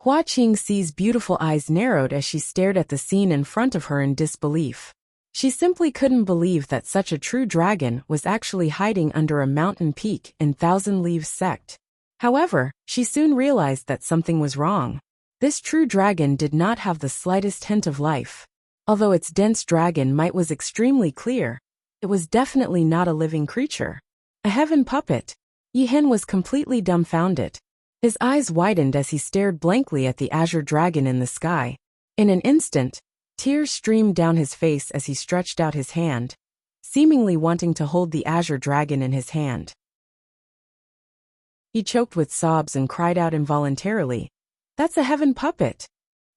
Hua Qingxi's beautiful eyes narrowed as she stared at the scene in front of her in disbelief. She simply couldn't believe that such a true dragon was actually hiding under a mountain peak in Thousand Leaves sect. However, she soon realized that something was wrong. This true dragon did not have the slightest hint of life. Although its dense dragon might was extremely clear, it was definitely not a living creature. A heaven puppet. Yi Hen was completely dumbfounded. His eyes widened as he stared blankly at the Azure Dragon in the sky. In an instant, tears streamed down his face as he stretched out his hand, seemingly wanting to hold the Azure Dragon in his hand. He choked with sobs and cried out involuntarily, "That's a heaven puppet!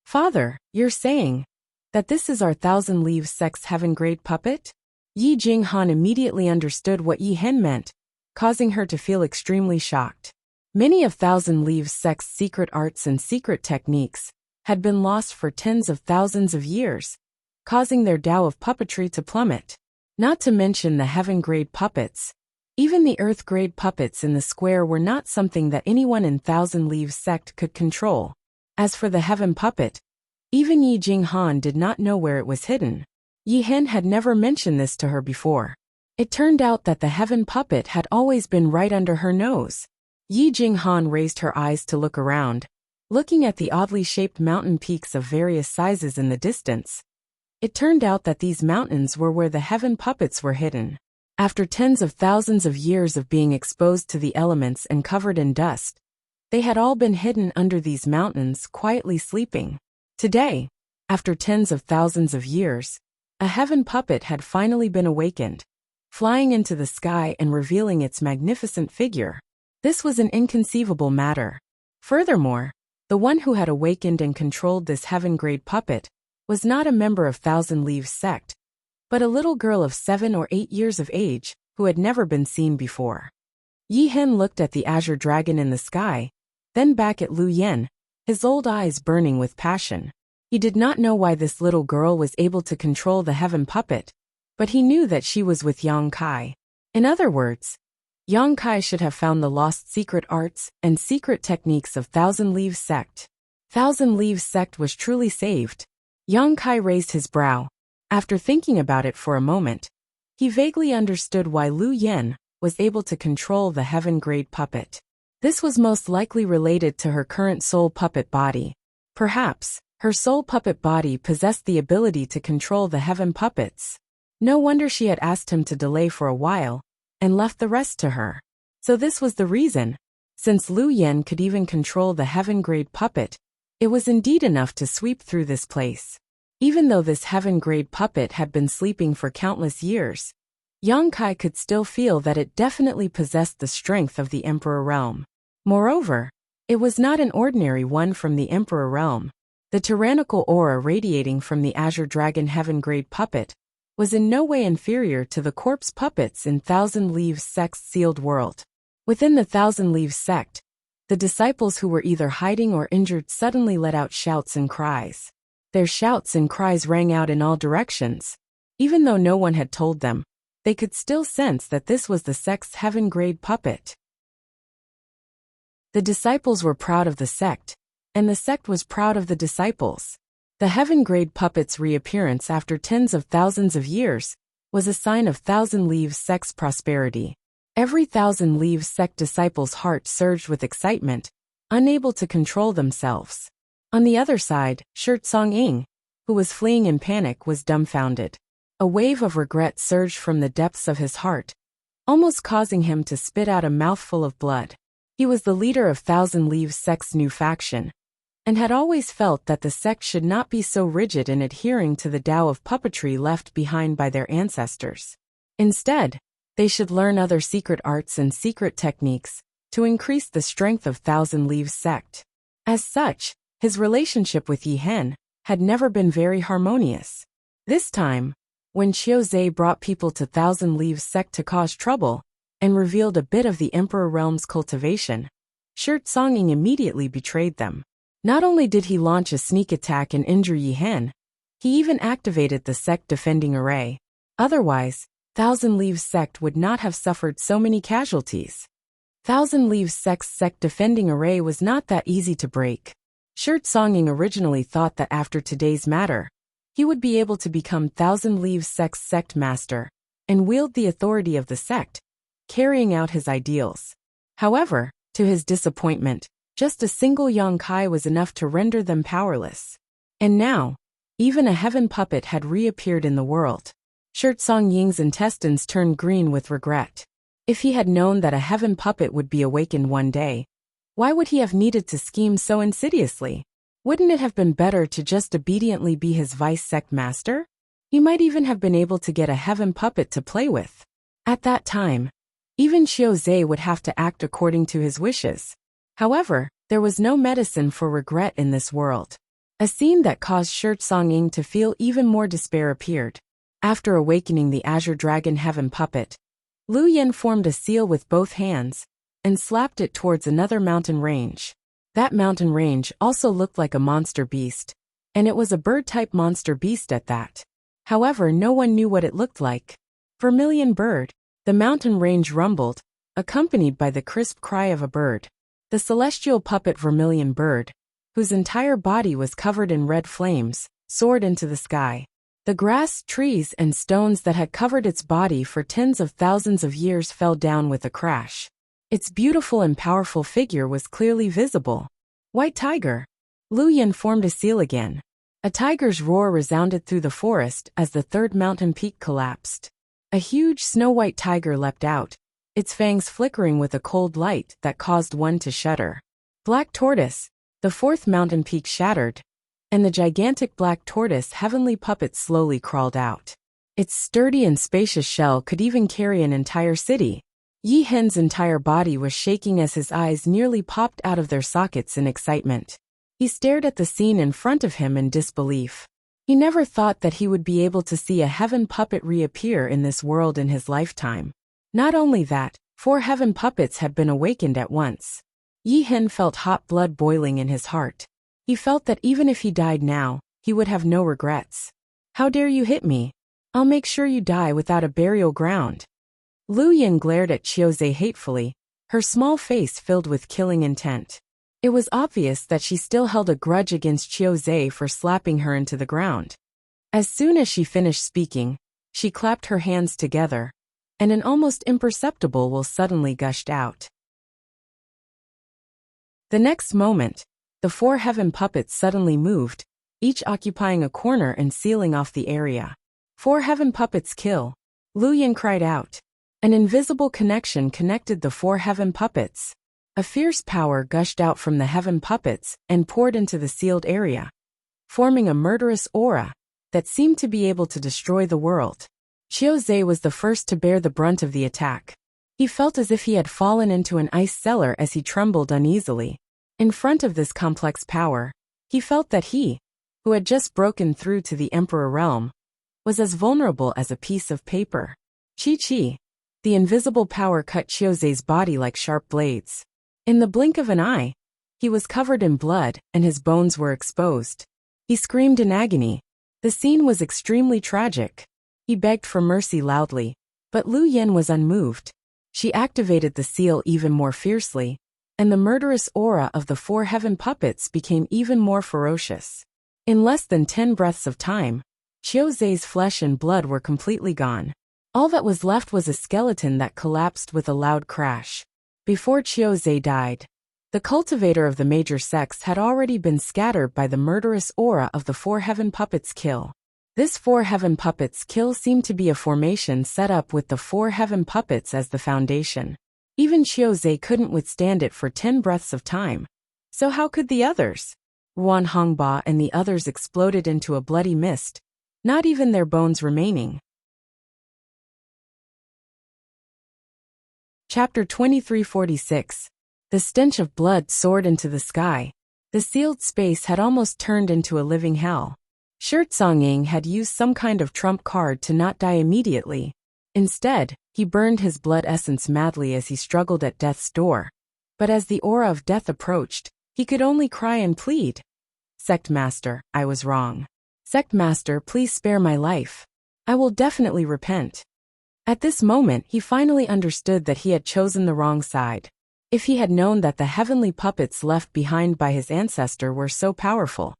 Father, you're saying that this is our Thousand Leaves sect's heaven-grade puppet?" Yi Jinghan immediately understood what Yi Hen meant, causing her to feel extremely shocked. Many of Thousand Leaves sect's secret arts and secret techniques had been lost for tens of thousands of years, causing their Tao of puppetry to plummet. Not to mention the heaven-grade puppets. Even the earth-grade puppets in the square were not something that anyone in Thousand Leaves sect could control. As for the heaven puppet, Even Yi Jinghan did not know where it was hidden. Yi Hen had never mentioned this to her before. It turned out that the heaven puppet had always been right under her nose. Yi Jinghan raised her eyes to look around, looking at the oddly shaped mountain peaks of various sizes in the distance. It turned out that these mountains were where the heaven puppets were hidden. After tens of thousands of years of being exposed to the elements and covered in dust, they had all been hidden under these mountains, quietly sleeping. Today, after tens of thousands of years, a heaven puppet had finally been awakened, flying into the sky and revealing its magnificent figure. This was an inconceivable matter. Furthermore, the one who had awakened and controlled this heaven-grade puppet was not a member of Thousand Leaves sect, but a little girl of 7 or 8 years of age who had never been seen before. Yi Hen looked at the azure dragon in the sky, then back at Lu Yen, his old eyes burning with passion. He did not know why this little girl was able to control the heaven puppet, but he knew that she was with Yang Kai. In other words, Yang Kai should have found the lost secret arts and secret techniques of Thousand Leaves sect. Thousand Leaves sect was truly saved. Yang Kai raised his brow. After thinking about it for a moment, he vaguely understood why Lu Yen was able to control the heaven-grade puppet. This was most likely related to her current soul puppet body. Perhaps, her soul puppet body possessed the ability to control the heaven puppets. No wonder she had asked him to delay for a while, and left the rest to her. So this was the reason. Since Lu Yen could even control the heaven-grade puppet, it was indeed enough to sweep through this place. Even though this heaven-grade puppet had been sleeping for countless years, Yang Kai could still feel that it definitely possessed the strength of the Emperor Realm. Moreover, it was not an ordinary one from the Emperor Realm. The tyrannical aura radiating from the Azure Dragon Heaven-grade puppet was in no way inferior to the corpse puppets in Thousand Leaves sect's sealed world. Within the Thousand Leaves sect, the disciples who were either hiding or injured suddenly let out shouts and cries. Their shouts and cries rang out in all directions. Even though no one had told them, they could still sense that this was the sect's heaven-grade puppet. The disciples were proud of the sect, and the sect was proud of the disciples. The heaven-grade puppet's reappearance after tens of thousands of years was a sign of Thousand Leaves sect's prosperity. Every Thousand Leaves sect disciple's heart surged with excitement, unable to control themselves. On the other side, Shirt Song Ying, who was fleeing in panic, was dumbfounded. A wave of regret surged from the depths of his heart, almost causing him to spit out a mouthful of blood. He was the leader of Thousand Leaves sect's new faction, and had always felt that the sect should not be so rigid in adhering to the Tao of puppetry left behind by their ancestors. Instead, they should learn other secret arts and secret techniques to increase the strength of Thousand Leaves sect. As such, his relationship with Yi Hen had never been very harmonious. This time, when Qiu Zhe brought people to Thousand Leaves sect to cause trouble and revealed a bit of the Emperor Realm's cultivation, Shirt Songing immediately betrayed them. Not only did he launch a sneak attack and injure Yi Hen, he even activated the sect defending array. Otherwise, Thousand Leaves sect would not have suffered so many casualties. Thousand Leaves sect's sect defending array was not that easy to break. Shirt Songing originally thought that after today's matter, he would be able to become Thousand Leaves sect's sect master and wield the authority of the sect, carrying out his ideals. However, to his disappointment, just a single Yang Kai was enough to render them powerless. And now, even a heaven puppet had reappeared in the world. Shirt Song Ying's intestines turned green with regret. If he had known that a heaven puppet would be awakened one day, why would he have needed to scheme so insidiously? Wouldn't it have been better to just obediently be his vice sect master? He might even have been able to get a heaven puppet to play with. At that time, even Qiu Zhe would have to act according to his wishes. However, there was no medicine for regret in this world. A scene that caused Shirt Song Ying to feel even more despair appeared. After awakening the Azure Dragon Heaven puppet, Lu Yen formed a seal with both hands and slapped it towards another mountain range. That mountain range also looked like a monster beast, and it was a bird-type monster beast at that. However, no one knew what it looked like. Vermilion bird. The mountain range rumbled, accompanied by the crisp cry of a bird. The celestial puppet Vermilion bird, whose entire body was covered in red flames, soared into the sky. The grass, trees, and stones that had covered its body for tens of thousands of years fell down with a crash. Its beautiful and powerful figure was clearly visible. White tiger. Lu Yan formed a seal again. A tiger's roar resounded through the forest as the third mountain peak collapsed. A huge snow-white tiger leapt out, its fangs flickering with a cold light that caused one to shudder. Black tortoise. The fourth mountain peak shattered, and the gigantic black tortoise heavenly puppet slowly crawled out. Its sturdy and spacious shell could even carry an entire city. Yi Hen's entire body was shaking as his eyes nearly popped out of their sockets in excitement. He stared at the scene in front of him in disbelief. He never thought that he would be able to see a heaven puppet reappear in this world in his lifetime. Not only that, 4 heaven puppets had been awakened at once. Yi Hen felt hot blood boiling in his heart. He felt that even if he died now, he would have no regrets. How dare you hit me? I'll make sure you die without a burial ground. Lu Yan glared at Qiuzhe hatefully, her small face filled with killing intent. It was obvious that she still held a grudge against Qiuzhe for slapping her into the ground. As soon as she finished speaking, she clapped her hands together, and an almost imperceptible will suddenly gushed out. The next moment, the 4 heaven puppets suddenly moved, each occupying a corner and sealing off the area. 4 heaven puppets kill. Lu Yan cried out. An invisible connection connected the 4 heaven puppets. A fierce power gushed out from the heaven puppets and poured into the sealed area, forming a murderous aura that seemed to be able to destroy the world. Qiuzhe was the first to bear the brunt of the attack. He felt as if he had fallen into an ice cellar as he trembled uneasily. In front of this complex power, he felt that he, who had just broken through to the Emperor realm, was as vulnerable as a piece of paper. Chi. The invisible power cut Qiuzhe's body like sharp blades. In the blink of an eye, he was covered in blood and his bones were exposed. He screamed in agony. The scene was extremely tragic. He begged for mercy loudly, but Lu Yan was unmoved. She activated the seal even more fiercely, and the murderous aura of the 4 heaven puppets became even more ferocious. In less than 10 breaths of time, Qiuzhe's flesh and blood were completely gone. All that was left was a skeleton that collapsed with a loud crash. Before Qiuzhe died, the cultivator of the major sects had already been scattered by the murderous aura of the 4 heaven puppets' kill. This 4 heaven puppets' kill seemed to be a formation set up with the 4 heaven puppets as the foundation. Even Qiuzhe couldn't withstand it for 10 breaths of time. So how could the others? Wan Hongba and the others exploded into a bloody mist, not even their bones remaining. Chapter 2346. The stench of blood soared into the sky. The sealed space had almost turned into a living hell. Swordsmanship had used some kind of trump card to not die immediately. Instead, he burned his blood essence madly as he struggled at death's door. But as the aura of death approached, he could only cry and plead. Sect Master, I was wrong. Sect Master, please spare my life. I will definitely repent. At this moment, he finally understood that he had chosen the wrong side. If he had known that the heavenly puppets left behind by his ancestor were so powerful,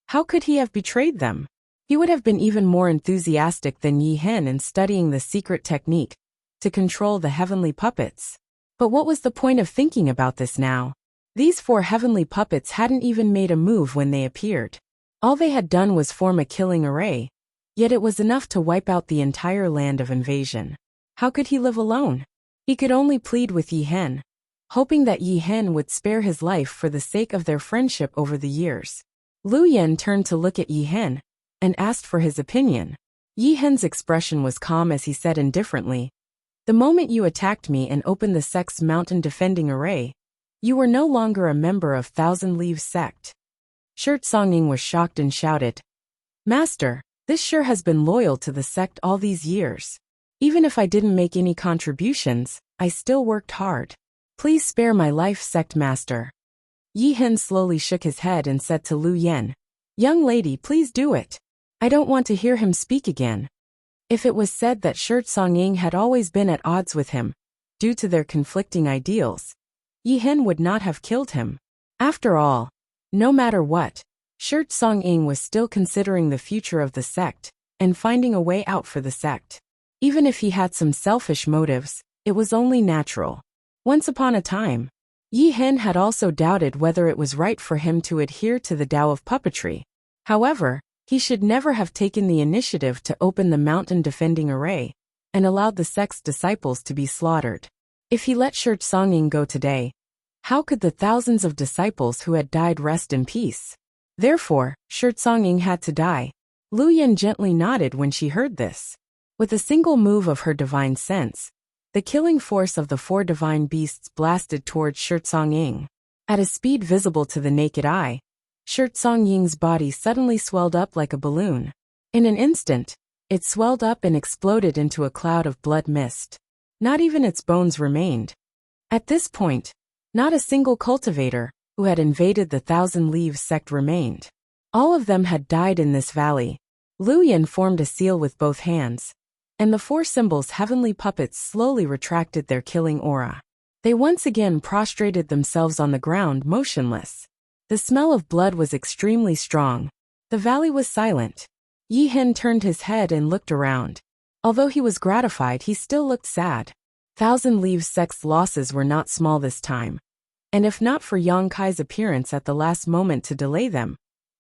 how could he have betrayed them? He would have been even more enthusiastic than Yi Hen in studying the secret technique to control the heavenly puppets. But what was the point of thinking about this now? These 4 heavenly puppets hadn't even made a move when they appeared. All they had done was form a killing array, yet it was enough to wipe out the entire land of invasion. How could he live alone? He could only plead with Yi Hen, hoping that Yi Hen would spare his life for the sake of their friendship over the years. Lu Yan turned to look at Yi Hen and asked for his opinion. Yi Hen's expression was calm as he said indifferently, "The moment you attacked me and opened the sect's mountain defending array, you were no longer a member of Thousand Leaves sect." Swordsmanship was shocked and shouted, "Master, this sure has been loyal to the sect all these years. Even if I didn't make any contributions, I still worked hard. Please spare my life, Sect Master." Yi Hen slowly shook his head and said to Lu Yan, "Young lady, please do it. I don't want to hear him speak again." If it was said that Swordsmanship had always been at odds with him, due to their conflicting ideals, Yi Hen would not have killed him. After all, No matter what, Shirt Song-ing was still considering the future of the sect and finding a way out for the sect. Even if he had some selfish motives, it was only natural. Once upon a time, Yi Hen had also doubted whether it was right for him to adhere to the Tao of puppetry. However, he should never have taken the initiative to open the mountain defending array and allowed the sect's disciples to be slaughtered. If he let Shirt Song-ing go today, how could the thousands of disciples who had died rest in peace? Therefore, Shirt Song-ing had to die. Lu Yan gently nodded when she heard this. With a single move of her divine sense, the killing force of the 4 divine beasts blasted towards Shirt Song-ing. At a speed visible to the naked eye, Shirt Song-ying's body suddenly swelled up like a balloon. In an instant, it swelled up and exploded into a cloud of blood mist. Not even its bones remained. At this point, not a single cultivator who had invaded the Thousand Leaves sect remained. All of them had died in this valley. Lu Yan formed a seal with both hands, and the 4 symbols' heavenly puppets slowly retracted their killing aura. They once again prostrated themselves on the ground motionless. The smell of blood was extremely strong. The valley was silent. Yi Hen turned his head and looked around. Although he was gratified, he still looked sad. Thousand Leaves sect's losses were not small this time. And if not for Yang Kai's appearance at the last moment to delay them,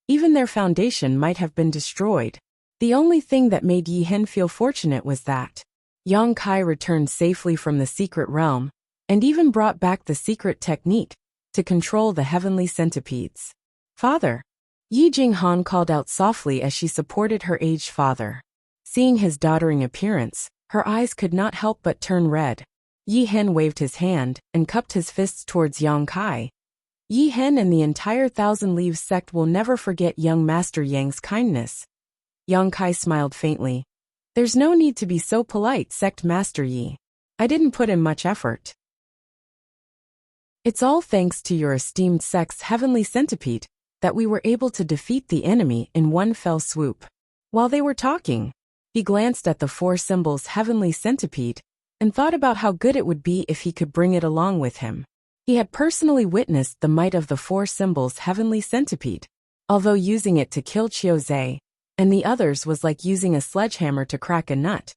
even their foundation might have been destroyed. The only thing that made Yi Hen feel fortunate was that Yang Kai returned safely from the secret realm, and even brought back the secret technique to control the heavenly centipedes. Father! Yi Jinghan called out softly as she supported her aged father. Seeing his doddering appearance, her eyes could not help but turn red. Yi Hen waved his hand and cupped his fists towards Yang Kai. Yi Hen and the entire Thousand Leaves sect will never forget young Master Yang's kindness. Yang Kai smiled faintly. There's no need to be so polite, Sect Master Yi. I didn't put in much effort. It's all thanks to your esteemed sect's heavenly centipede that we were able to defeat the enemy in one fell swoop. While they were talking, he glanced at the 4 symbols' heavenly centipede and thought about how good it would be if he could bring it along with him. He had personally witnessed the might of the 4 symbols' heavenly centipede, although using it to kill Chiozei and the others was like using a sledgehammer to crack a nut.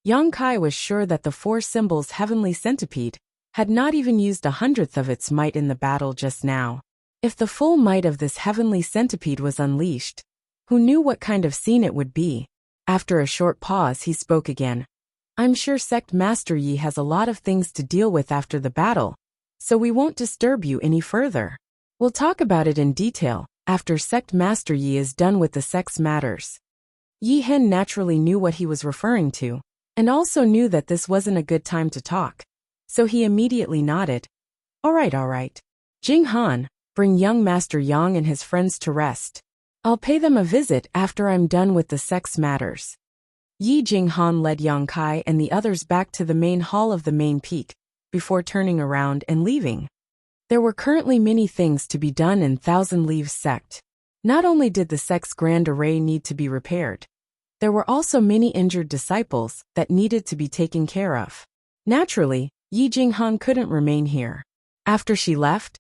Yang Kai was sure that the 4 symbols' heavenly centipede had not even used 1/100th of its might in the battle just now. If the full might of this heavenly centipede was unleashed, who knew what kind of scene it would be? After a short pause, he spoke again. I'm sure Sect Master Yi has a lot of things to deal with after the battle, so we won't disturb you any further. We'll talk about it in detail after Sect Master Yi is done with the sect's matters. Yi Hen naturally knew what he was referring to, and also knew that this wasn't a good time to talk, so he immediately nodded. All right. Jing Han, bring young Master Yang and his friends to rest. I'll pay them a visit after I'm done with the sect's matters. Yi Jinghan led Yang Kai and the others back to the main hall of the main peak, before turning around and leaving. There were currently many things to be done in Thousand Leaves sect. Not only did the sect's grand array need to be repaired, there were also many injured disciples that needed to be taken care of. Naturally, Yi Jinghan couldn't remain here. After she left,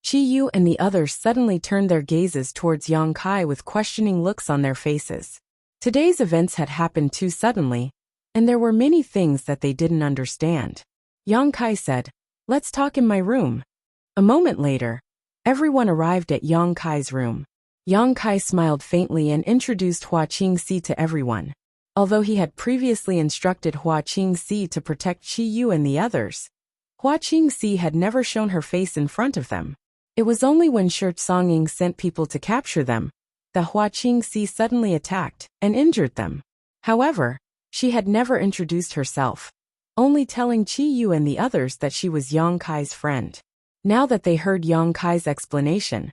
Chi Yu and the others suddenly turned their gazes towards Yang Kai with questioning looks on their faces. Today's events had happened too suddenly, and there were many things that they didn't understand. Yang Kai said, Let's talk in my room. A moment later, everyone arrived at Yang Kai's room. Yang Kai smiled faintly and introduced Hua Qingxi to everyone. Although he had previously instructed Hua Qingxi to protect Chi Yu and the others, Hua Qingxi had never shown her face in front of them. It was only when Shirt Song-ing sent people to capture them that Hua Qingxi suddenly attacked and injured them. However, she had never introduced herself, only telling Chi Yu and the others that she was Yang Kai's friend. Now that they heard Yang Kai's explanation,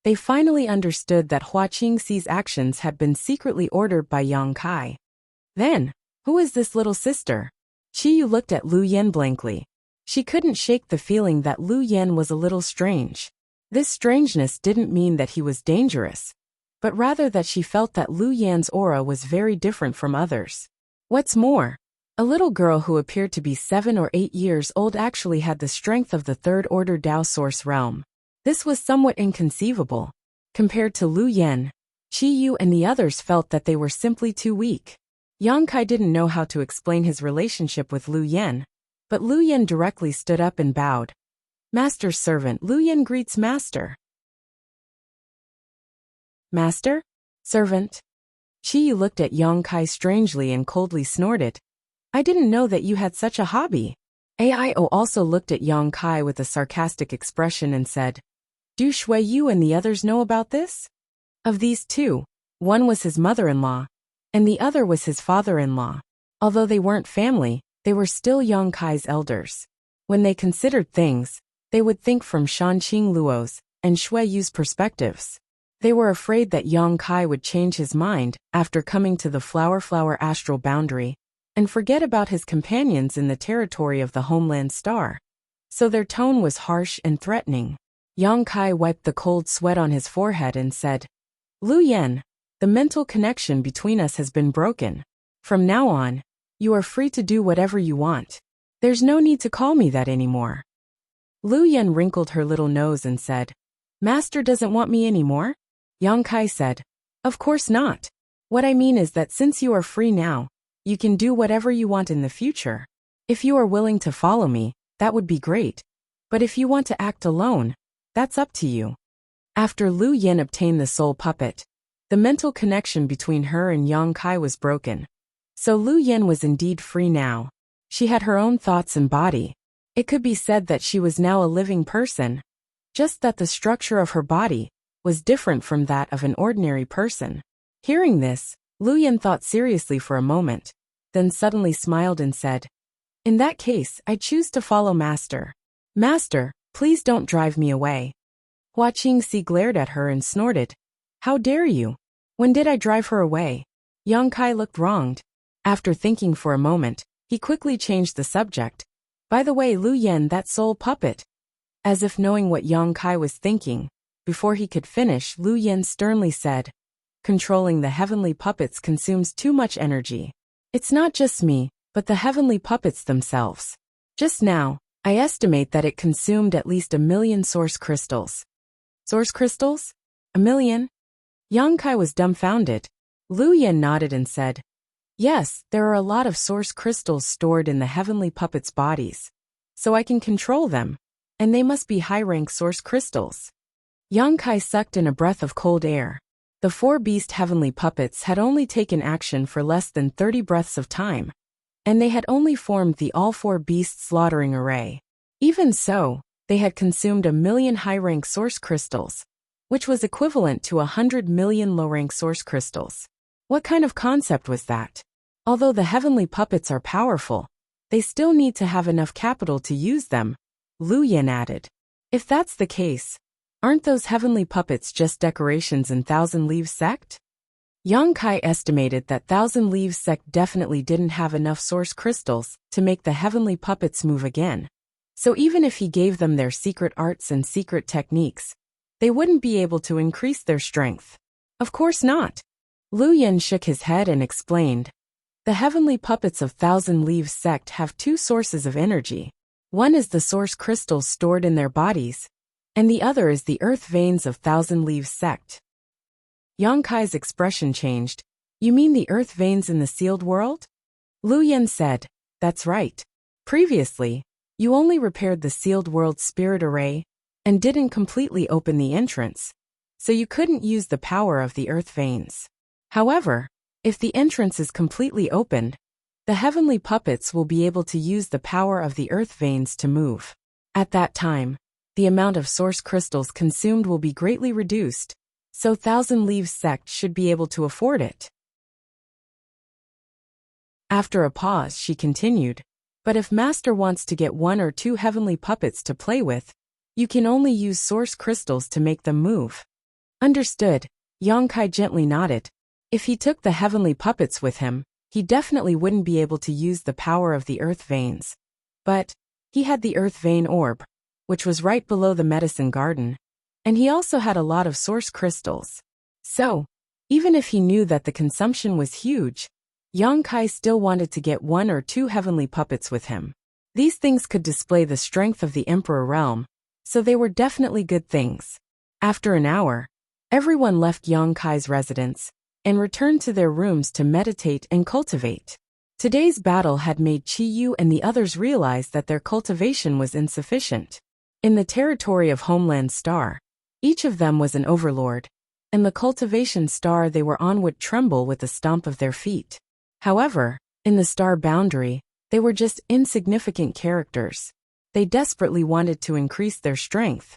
they finally understood that Hua Qingxi's actions had been secretly ordered by Yang Kai. Then, who is this little sister? Chi Yu looked at Lu Yan blankly. She couldn't shake the feeling that Lu Yan was a little strange. This strangeness didn't mean that he was dangerous, but rather that she felt that Lu Yan's aura was very different from others. What's more, a little girl who appeared to be 7 or 8 years old actually had the strength of the Third Order Dao Source realm. This was somewhat inconceivable. Compared to Lu Yen, Qi Yu and the others felt that they were simply too weak. Yang Kai didn't know how to explain his relationship with Lu Yen, but Lu Yen directly stood up and bowed. Master's servant. Lu Yen greets master. Master? Servant? Qi Yu looked at Yang Kai strangely and coldly snorted. I didn't know that you had such a hobby. Aio also looked at Yang Kai with a sarcastic expression and said, Do Shui Yu and the others know about this? Of these two, one was his mother-in-law, and the other was his father-in-law. Although they weren't family, they were still Yang Kai's elders. When they considered things, they would think from Shanqing Luo's and Shui Yu's perspectives. They were afraid that Yang Kai would change his mind after coming to the flower astral boundary and forget about his companions in the territory of the homeland star. So their tone was harsh and threatening. Yang Kai wiped the cold sweat on his forehead and said, Lu Yen, the mental connection between us has been broken. From now on, you are free to do whatever you want. There's no need to call me that anymore. Lu Yen wrinkled her little nose and said, Master doesn't want me anymore? Yang Kai said, Of course not. What I mean is that since you are free now, you can do whatever you want in the future. If you are willing to follow me, that would be great. But if you want to act alone, that's up to you. After Lu Yen obtained the soul puppet, the mental connection between her and Yang Kai was broken. So Lu Yen was indeed free now. She had her own thoughts and body. It could be said that she was now a living person, just that the structure of her body was different from that of an ordinary person. Hearing this, Lu Yen thought seriously for a moment, then suddenly smiled and said, In that case, I choose to follow Master. Master, please don't drive me away. Hua Qingxi glared at her and snorted, How dare you? When did I drive her away? Yang Kai looked wronged. After thinking for a moment, he quickly changed the subject. By the way, Lu Yen, that soul puppet. As if knowing what Yang Kai was thinking, before he could finish, Lu Yen sternly said, Controlling the heavenly puppets consumes too much energy. It's not just me, but the heavenly puppets themselves. Just now, I estimate that it consumed at least 1 million source crystals. Source crystals? 1 million? Yang Kai was dumbfounded. Lu Yen nodded and said, Yes, there are a lot of source crystals stored in the heavenly puppets' bodies. So I can control them, and they must be high-rank source crystals. Yang Kai sucked in a breath of cold air. The 4 beast heavenly puppets had only taken action for less than 30 breaths of time, and they had only formed the all 4 beast slaughtering array. Even so, they had consumed 1 million high-rank source crystals, which was equivalent to 100 million low-rank source crystals. What kind of concept was that? Although the heavenly puppets are powerful, they still need to have enough capital to use them, Lu Yen added. If that's the case, aren't those heavenly puppets just decorations in Thousand Leaves sect? Yang Kai estimated that Thousand Leaves sect definitely didn't have enough source crystals to make the heavenly puppets move again. So even if he gave them their secret arts and secret techniques, they wouldn't be able to increase their strength. Of course not. Lu Yen shook his head and explained, The heavenly puppets of Thousand Leaves sect have 2 sources of energy. One is the source crystals stored in their bodies, and the other is the earth veins of Thousand Leaves sect. Yang Kai's expression changed. You mean the earth veins in the sealed world? Lu Yen said, That's right. Previously, you only repaired the sealed world spirit array, and didn't completely open the entrance, so you couldn't use the power of the earth veins. However, if the entrance is completely opened, the heavenly puppets will be able to use the power of the earth veins to move. At that time, the amount of source crystals consumed will be greatly reduced, so Thousand Leaves sect should be able to afford it. After a pause, she continued, But if Master wants to get 1 or 2 heavenly puppets to play with, you can only use source crystals to make them move. Understood, Yang Kai gently nodded. If he took the heavenly puppets with him, he definitely wouldn't be able to use the power of the earth veins. But he had the earth vein orb, which was right below the medicine garden, and he also had a lot of source crystals. So, even if he knew that the consumption was huge, Yang Kai still wanted to get 1 or 2 heavenly puppets with him. These things could display the strength of the Emperor realm, so they were definitely good things. After an hour, Everyone left Yang Kai's residence and returned to their rooms to meditate and cultivate. Today's battle had made Qi Yu and the others realize that their cultivation was insufficient. In the territory of Homeland Star, each of them was an overlord, and the cultivation star they were on would tremble with the stomp of their feet. However, in the star boundary, they were just insignificant characters. They desperately wanted to increase their strength.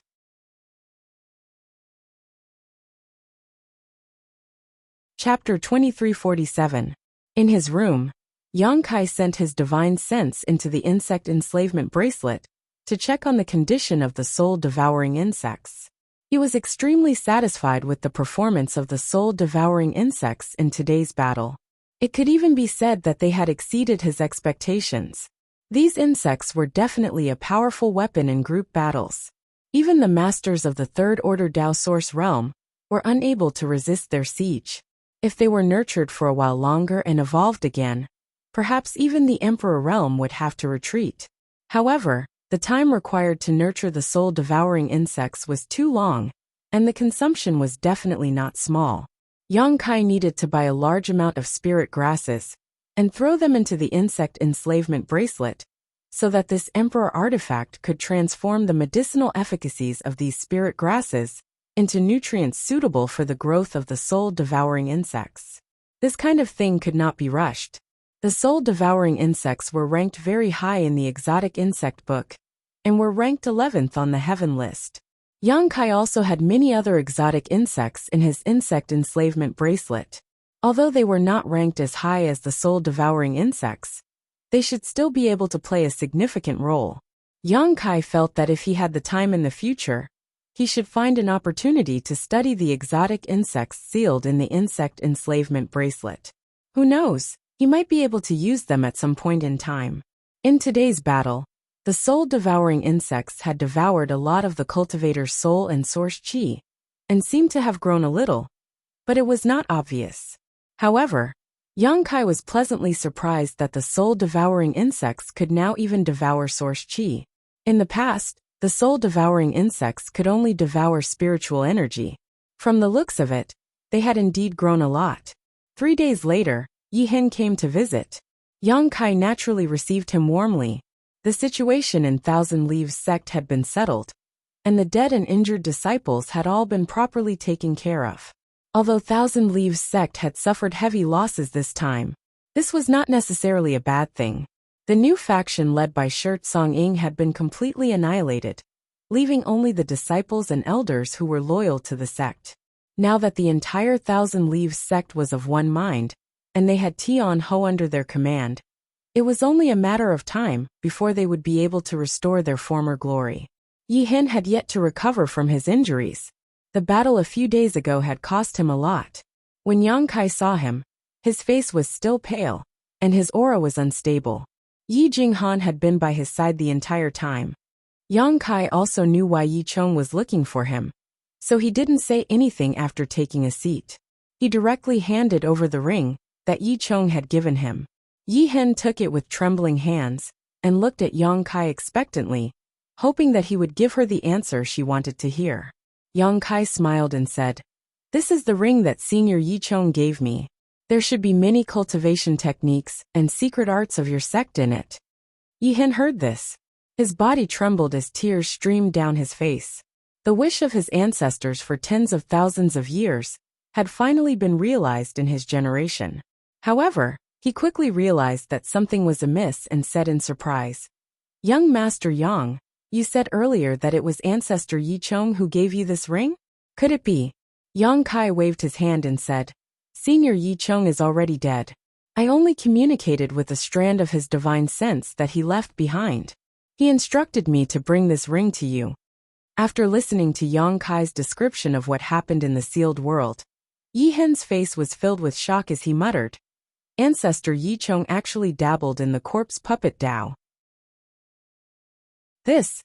Chapter 2347. In his room, Yang Kai sent his divine sense into the insect enslavement bracelet to check on the condition of the soul-devouring insects. He was extremely satisfied with the performance of the soul-devouring insects in today's battle. It could even be said that they had exceeded his expectations. These insects were definitely a powerful weapon in group battles. Even the masters of the Third Order Dao Source realm were unable to resist their siege. If they were nurtured for a while longer and evolved again, perhaps even the Emperor realm would have to retreat. However, the time required to nurture the soul-devouring insects was too long, and the consumption was definitely not small. Yang Kai needed to buy a large amount of spirit grasses and throw them into the insect enslavement bracelet, so that this Emperor artifact could transform the medicinal efficacies of these spirit grasses into nutrients suitable for the growth of the soul-devouring insects. This kind of thing could not be rushed. The soul-devouring insects were ranked very high in the exotic insect book, and were ranked 11th on the heaven list. Yang Kai also had many other exotic insects in his insect enslavement bracelet. Although they were not ranked as high as the soul-devouring insects, they should still be able to play a significant role. Yang Kai felt that if he had the time in the future, he should find an opportunity to study the exotic insects sealed in the insect enslavement bracelet. Who knows, he might be able to use them at some point in time. In today's battle, the soul-devouring insects had devoured a lot of the cultivator's soul and source qi, and seemed to have grown a little, but it was not obvious. However, Yang Kai was pleasantly surprised that the soul-devouring insects could now even devour source qi. In the past, the soul-devouring insects could only devour spiritual energy. From the looks of it, they had indeed grown a lot. 3 days later, Yi Hin came to visit. Yang Kai naturally received him warmly. The situation in Thousand Leaves sect had been settled, and the dead and injured disciples had all been properly taken care of. Although Thousand Leaves sect had suffered heavy losses this time, this was not necessarily a bad thing. The new faction led by Shirt Song Ying had been completely annihilated, leaving only the disciples and elders who were loyal to the sect. Now that the entire Thousand Leaves sect was of one mind, and they had Tian Ho under their command, it was only a matter of time before they would be able to restore their former glory. Yi Hin had yet to recover from his injuries. The battle a few days ago had cost him a lot. When Yang Kai saw him, his face was still pale, and his aura was unstable. Yi Jinghan had been by his side the entire time. Yang Kai also knew why Yi Chong was looking for him, so he didn't say anything after taking a seat. He directly handed over the ring that Yi Chong had given him. Yi Hin took it with trembling hands and looked at Yang Kai expectantly, hoping that he would give her the answer she wanted to hear. Yang Kai smiled and said, "This is the ring that Senior Yi Chong gave me. There should be many cultivation techniques and secret arts of your sect in it." Yi Hin heard this. His body trembled as tears streamed down his face. The wish of his ancestors for tens of thousands of years had finally been realized in his generation. However, he quickly realized that something was amiss and said in surprise, "Young Master Yang, you said earlier that it was Ancestor Yi Chong who gave you this ring? Could it be?" Yang Kai waved his hand and said, "Senior Yi Chong is already dead. I only communicated with a strand of his divine sense that he left behind. He instructed me to bring this ring to you." After listening to Yang Kai's description of what happened in the sealed world, Yi Hin's face was filled with shock as he muttered, "Ancestor Yi Chong actually dabbled in the corpse puppet Dao." This,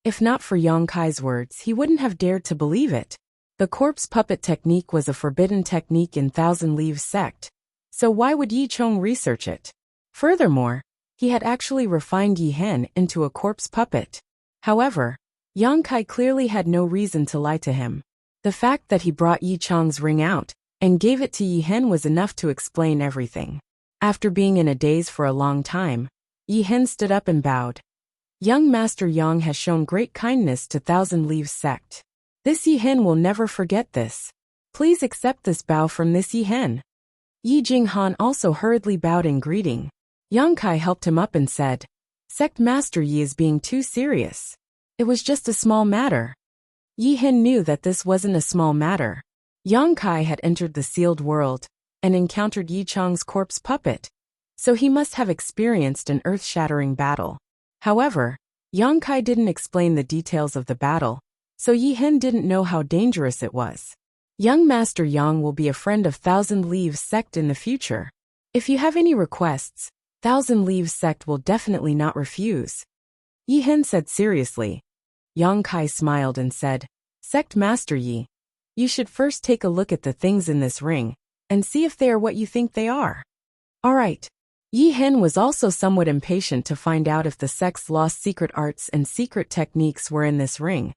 if not for Yang Kai's words, he wouldn't have dared to believe it. The corpse puppet technique was a forbidden technique in Thousand Leaves sect, so why would Yi Chong research it? Furthermore, he had actually refined Yi Hin into a corpse puppet. However, Yang Kai clearly had no reason to lie to him. The fact that he brought Yi Chang's ring out and gave it to Yi Hen was enough to explain everything. After being in a daze for a long time, Yi Hen stood up and bowed. Young Master Yang has shown great kindness to Thousand Leaves sect. This Yi Hen will never forget this. Please accept this bow from this Yi Hen. Yi Jinghan also hurriedly bowed in greeting. Yang Kai helped him up and said, Sect Master Yi is being too serious. It was just a small matter. Yi Hen knew that this wasn't a small matter. Yang Kai had entered the sealed world and encountered Yi Chang's corpse puppet, so he must have experienced an earth-shattering battle. However, Yang Kai didn't explain the details of the battle, so Yi Hen didn't know how dangerous it was. Young Master Yang will be a friend of Thousand Leaves sect in the future. If you have any requests, Thousand Leaves sect will definitely not refuse. Yi Hen said seriously. Yang Kai smiled and said, Sect Master Yi, you should first take a look at the things in this ring and see if they are what you think they are. Alright. Yi Hen was also somewhat impatient to find out if the sect's lost secret arts and secret techniques were in this ring,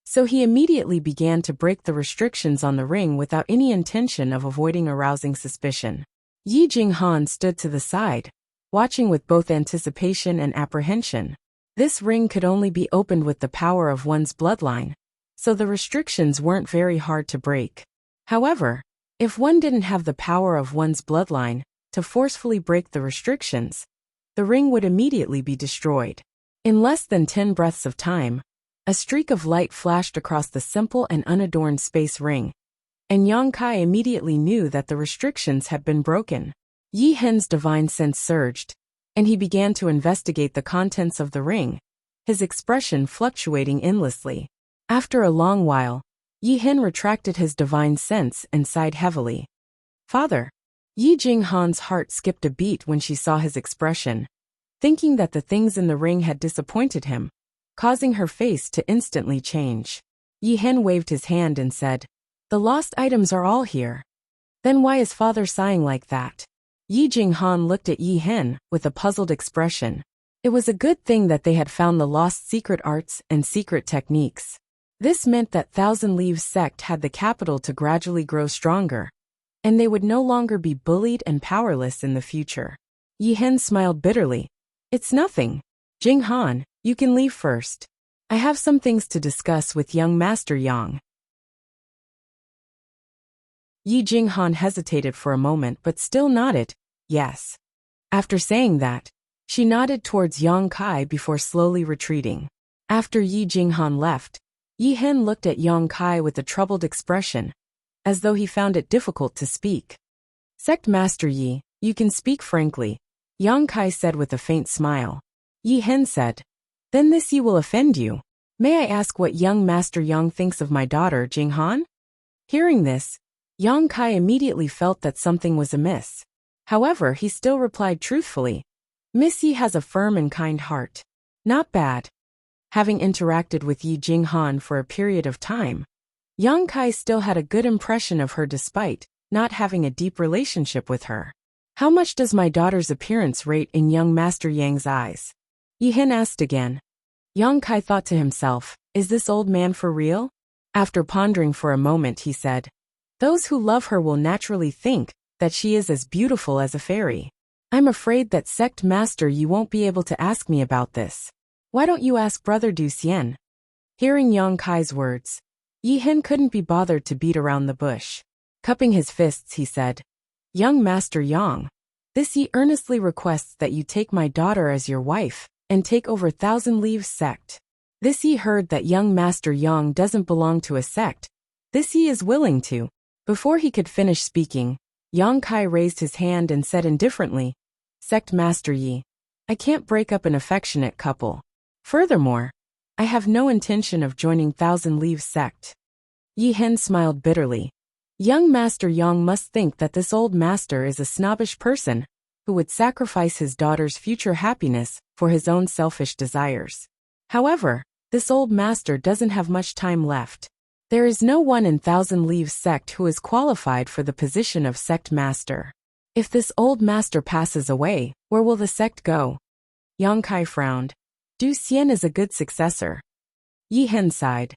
so he immediately began to break the restrictions on the ring without any intention of avoiding arousing suspicion. Yi Jinghan stood to the side, watching with both anticipation and apprehension. This ring could only be opened with the power of one's bloodline, so the restrictions weren't very hard to break. However, if one didn't have the power of one's bloodline to forcefully break the restrictions, the ring would immediately be destroyed. In less than 10 breaths of time, a streak of light flashed across the simple and unadorned space ring, and Yang Kai immediately knew that the restrictions had been broken. Yi Hen's divine sense surged, and he began to investigate the contents of the ring, his expression fluctuating endlessly. After a long while, Yi Hen retracted his divine sense and sighed heavily. Father. Yi Jinghan's heart skipped a beat when she saw his expression, thinking that the things in the ring had disappointed him, causing her face to instantly change. Yi Hen waved his hand and said, The lost items are all here. Then why is father sighing like that? Yi Jinghan looked at Yi Hen with a puzzled expression. It was a good thing that they had found the lost secret arts and secret techniques. This meant that Thousand Leaves sect had the capital to gradually grow stronger, and they would no longer be bullied and powerless in the future. Yi Hen smiled bitterly. It's nothing. Jinghan, you can leave first. I have some things to discuss with young Master Yang. Yi Jinghan hesitated for a moment but still nodded, yes. After saying that, she nodded towards Yang Kai before slowly retreating. After Yi Jinghan left, Yi Hen looked at Yang Kai with a troubled expression, as though he found it difficult to speak. Sect Master Yi, you can speak frankly, Yang Kai said with a faint smile. Yi Hen said, Then this Yi will offend you. May I ask what young Master Yang thinks of my daughter Jinghan? Hearing this, Yang Kai immediately felt that something was amiss. However, he still replied truthfully, Miss Yi has a firm and kind heart. Not bad. Having interacted with Yi Jinghan for a period of time, Yang Kai still had a good impression of her despite not having a deep relationship with her. How much does my daughter's appearance rate in young Master Yang's eyes? Yi Hen asked again. Yang Kai thought to himself, is this old man for real? After pondering for a moment he said, Those who love her will naturally think that she is as beautiful as a fairy. I'm afraid that Sect Master you won't be able to ask me about this. Why don't you ask Brother Du Xian? Hearing Yang Kai's words, Yi Hen couldn't be bothered to beat around the bush. Cupping his fists he said, Young Master Yang, this Yi earnestly requests that you take my daughter as your wife and take over Thousand Leaves sect. This Yi heard that young Master Yang doesn't belong to a sect. This Yi is willing to. Before he could finish speaking, Yang Kai raised his hand and said indifferently, Sect Master Yi, I can't break up an affectionate couple. Furthermore, I have no intention of joining Thousand Leaves sect. Yi Hen smiled bitterly. Young Master Yang must think that this old master is a snobbish person who would sacrifice his daughter's future happiness for his own selfish desires. However, this old master doesn't have much time left. There is no one in Thousand Leaves sect who is qualified for the position of sect master. If this old master passes away, where will the sect go? Yang Kai frowned. Du Xian is a good successor. Yi Hen sighed.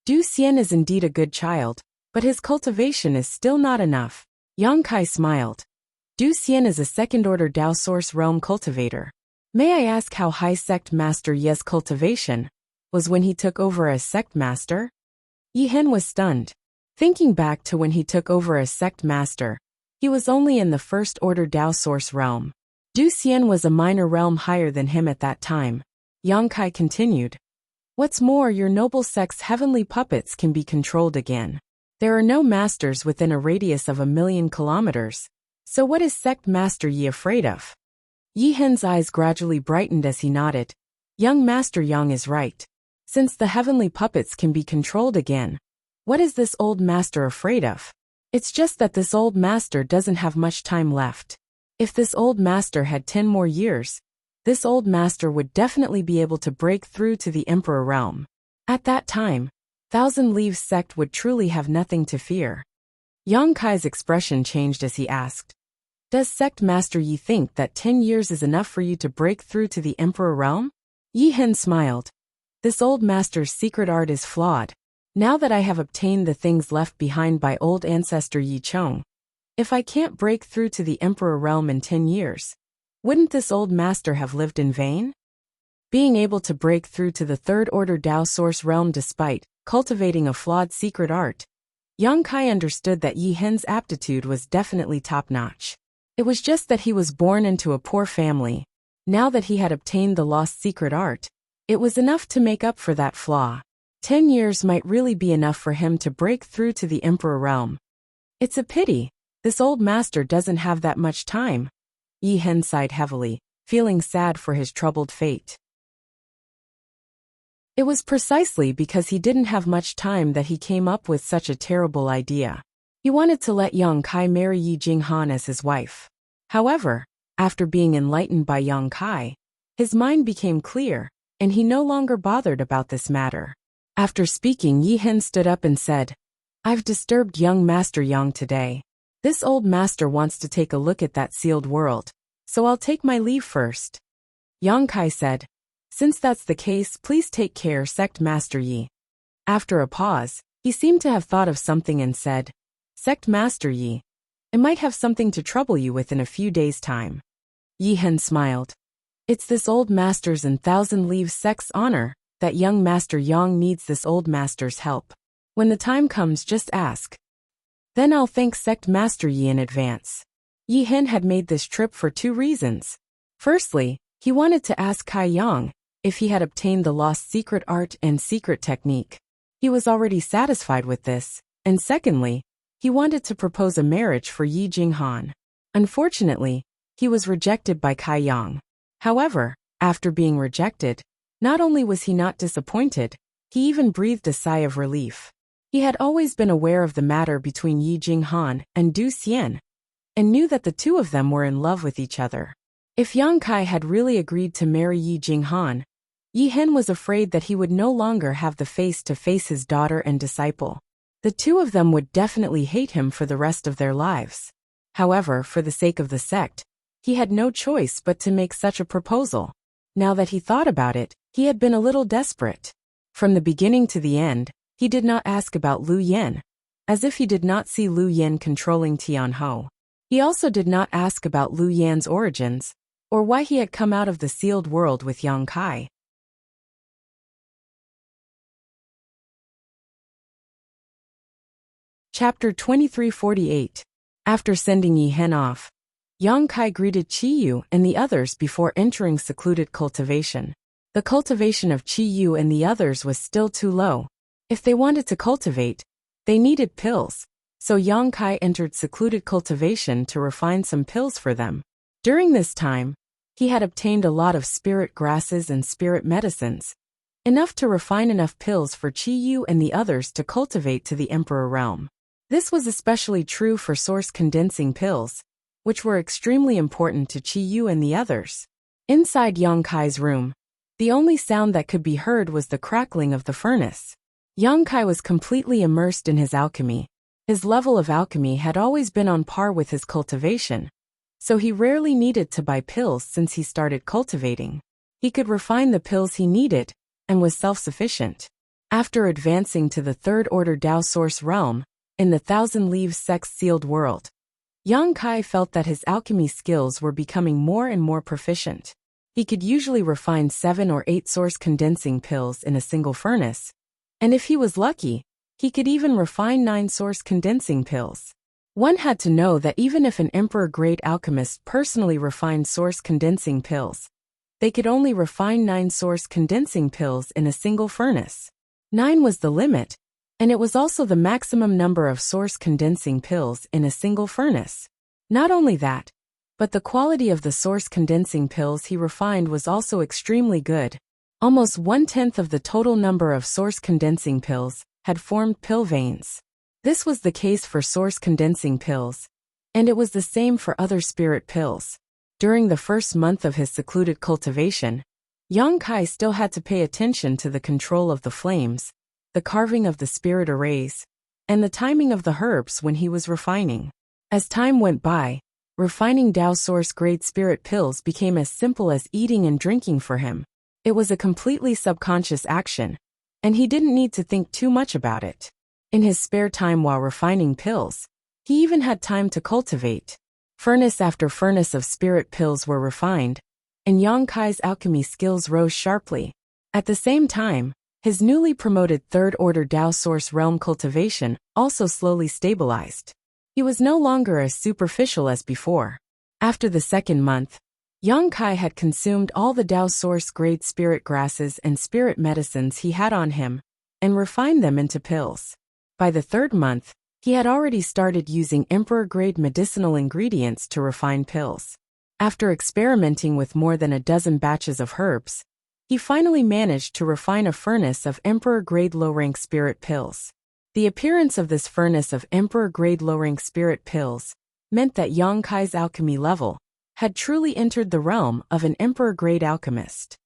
Du Xian is indeed a good child, But his cultivation is still not enough. Yang Kai smiled. Du Xian is a second-order Dao Source Realm cultivator. May I ask how High Sect Master Ye's cultivation was when he took over as Sect Master? Yi Hen was stunned. Thinking back to when he took over as Sect Master, he was only in the first-order Dao Source Realm. Du Xian was a minor realm higher than him at that time. Yang Kai continued. What's more, your noble sect's heavenly puppets can be controlled again. There are no masters within a radius of 1,000,000 kilometers. So what is Sect Master Yi afraid of? Yi Hen's eyes gradually brightened as he nodded. Young Master Yang is right. Since the heavenly puppets can be controlled again, what is this old master afraid of? It's just that this old master doesn't have much time left. If this old master had 10 more years, this old master would definitely be able to break through to the Emperor realm. At that time, Thousand Leaves sect would truly have nothing to fear. Yang Kai's expression changed as he asked, Does Sect Master Yi think that 10 years is enough for you to break through to the Emperor realm? Yi Hen smiled. This old master's secret art is flawed. Now that I have obtained the things left behind by old ancestor Yi Chong, if I can't break through to the Emperor realm in 10 years, wouldn't this old master have lived in vain? Being able to break through to the third-order Dao Source realm despite cultivating a flawed secret art, Yang Kai understood that Yi Hen's aptitude was definitely top-notch. It was just that he was born into a poor family. Now that he had obtained the lost secret art, it was enough to make up for that flaw. 10 years might really be enough for him to break through to the Emperor realm. It's a pity, this old master doesn't have that much time. Yi Hen sighed heavily, feeling sad for his troubled fate. It was precisely because he didn't have much time that he came up with such a terrible idea. He wanted to let Yang Kai marry Yi Jinghan as his wife. However, after being enlightened by Yang Kai, his mind became clear, and he no longer bothered about this matter. After speaking, Yi Hen stood up and said, I've disturbed young Master Yang today. This old master wants to take a look at that sealed world, so I'll take my leave first. Yang Kai said, Since that's the case, please take care, Sect Master Yi. After a pause, he seemed to have thought of something and said, Sect Master Yi, it might have something to trouble you with in a few days' time. Yi Hen smiled. It's this old master's and Thousand Leaves sect's honor that young Master Yang needs this old master's help. When the time comes, just ask. Then I'll thank Sect Master Yi in advance. Yi Hen had made this trip for 2 reasons. Firstly, he wanted to ask Kai Yang if he had obtained the lost secret art and secret technique. He was already satisfied with this, and secondly, he wanted to propose a marriage for Yi Jinghan. Unfortunately, he was rejected by Kai Yang. However, after being rejected, not only was he not disappointed, he even breathed a sigh of relief. He had always been aware of the matter between Yi Jinghan and Du Xian, and knew that the two of them were in love with each other. If Yang Kai had really agreed to marry Yi Jinghan, Yi Hen was afraid that he would no longer have the face to face his daughter and disciple. The two of them would definitely hate him for the rest of their lives. However, for the sake of the sect, he had no choice but to make such a proposal. Now that he thought about it, he had been a little desperate. From the beginning to the end, he did not ask about Lu Yan, as if he did not see Lu Yan controlling Tianhou. He also did not ask about Lu Yan's origins, or why he had come out of the sealed world with Yang Kai. Chapter 2348. After sending Yi Hen off, Yang Kai greeted Qi Yu and the others before entering secluded cultivation. The cultivation of Qi Yu and the others was still too low. If they wanted to cultivate, they needed pills, so Yang Kai entered secluded cultivation to refine some pills for them. During this time, he had obtained a lot of spirit grasses and spirit medicines, enough to refine enough pills for Qi Yu and the others to cultivate to the Emperor realm. This was especially true for source condensing pills, which were extremely important to Qi Yu and the others. Inside Yang Kai's room, the only sound that could be heard was the crackling of the furnace. Yang Kai was completely immersed in his alchemy. His level of alchemy had always been on par with his cultivation, so he rarely needed to buy pills since he started cultivating. He could refine the pills he needed, and was self-sufficient. After advancing to the third-order Dao Source realm, In the Thousand Leaves sex-sealed world, Yang Kai felt that his alchemy skills were becoming more and more proficient. He could usually refine 7 or 8 source condensing pills in a single furnace, and if he was lucky, he could even refine 9 source condensing pills. One had to know that even if an emperor-grade alchemist personally refined source condensing pills, they could only refine 9 source condensing pills in a single furnace. 9 was the limit, and it was also the maximum number of source condensing pills in a single furnace. Not only that, but the quality of the source condensing pills he refined was also extremely good. Almost 1/10 of the total number of source condensing pills had formed pill veins. This was the case for source condensing pills, and it was the same for other spirit pills. During the first month of his secluded cultivation, Yang Kai still had to pay attention to the control of the flames, the carving of the spirit arrays, and the timing of the herbs when he was refining. As time went by, refining Dao source-grade spirit pills became as simple as eating and drinking for him. It was a completely subconscious action, and he didn't need to think too much about it. In his spare time while refining pills, he even had time to cultivate. Furnace after furnace of spirit pills were refined, and Yang Kai's alchemy skills rose sharply. At the same time, his newly promoted third-order Dao source realm cultivation also slowly stabilized. He was no longer as superficial as before. After the second month, Yang Kai had consumed all the Dao source-grade spirit grasses and spirit medicines he had on him, and refined them into pills. By the third month, he had already started using emperor-grade medicinal ingredients to refine pills. After experimenting with more than a dozen batches of herbs, he finally managed to refine a furnace of emperor-grade low-rank spirit pills. The appearance of this furnace of emperor-grade low-rank spirit pills meant that Yang Kai's alchemy level had truly entered the realm of an emperor-grade alchemist.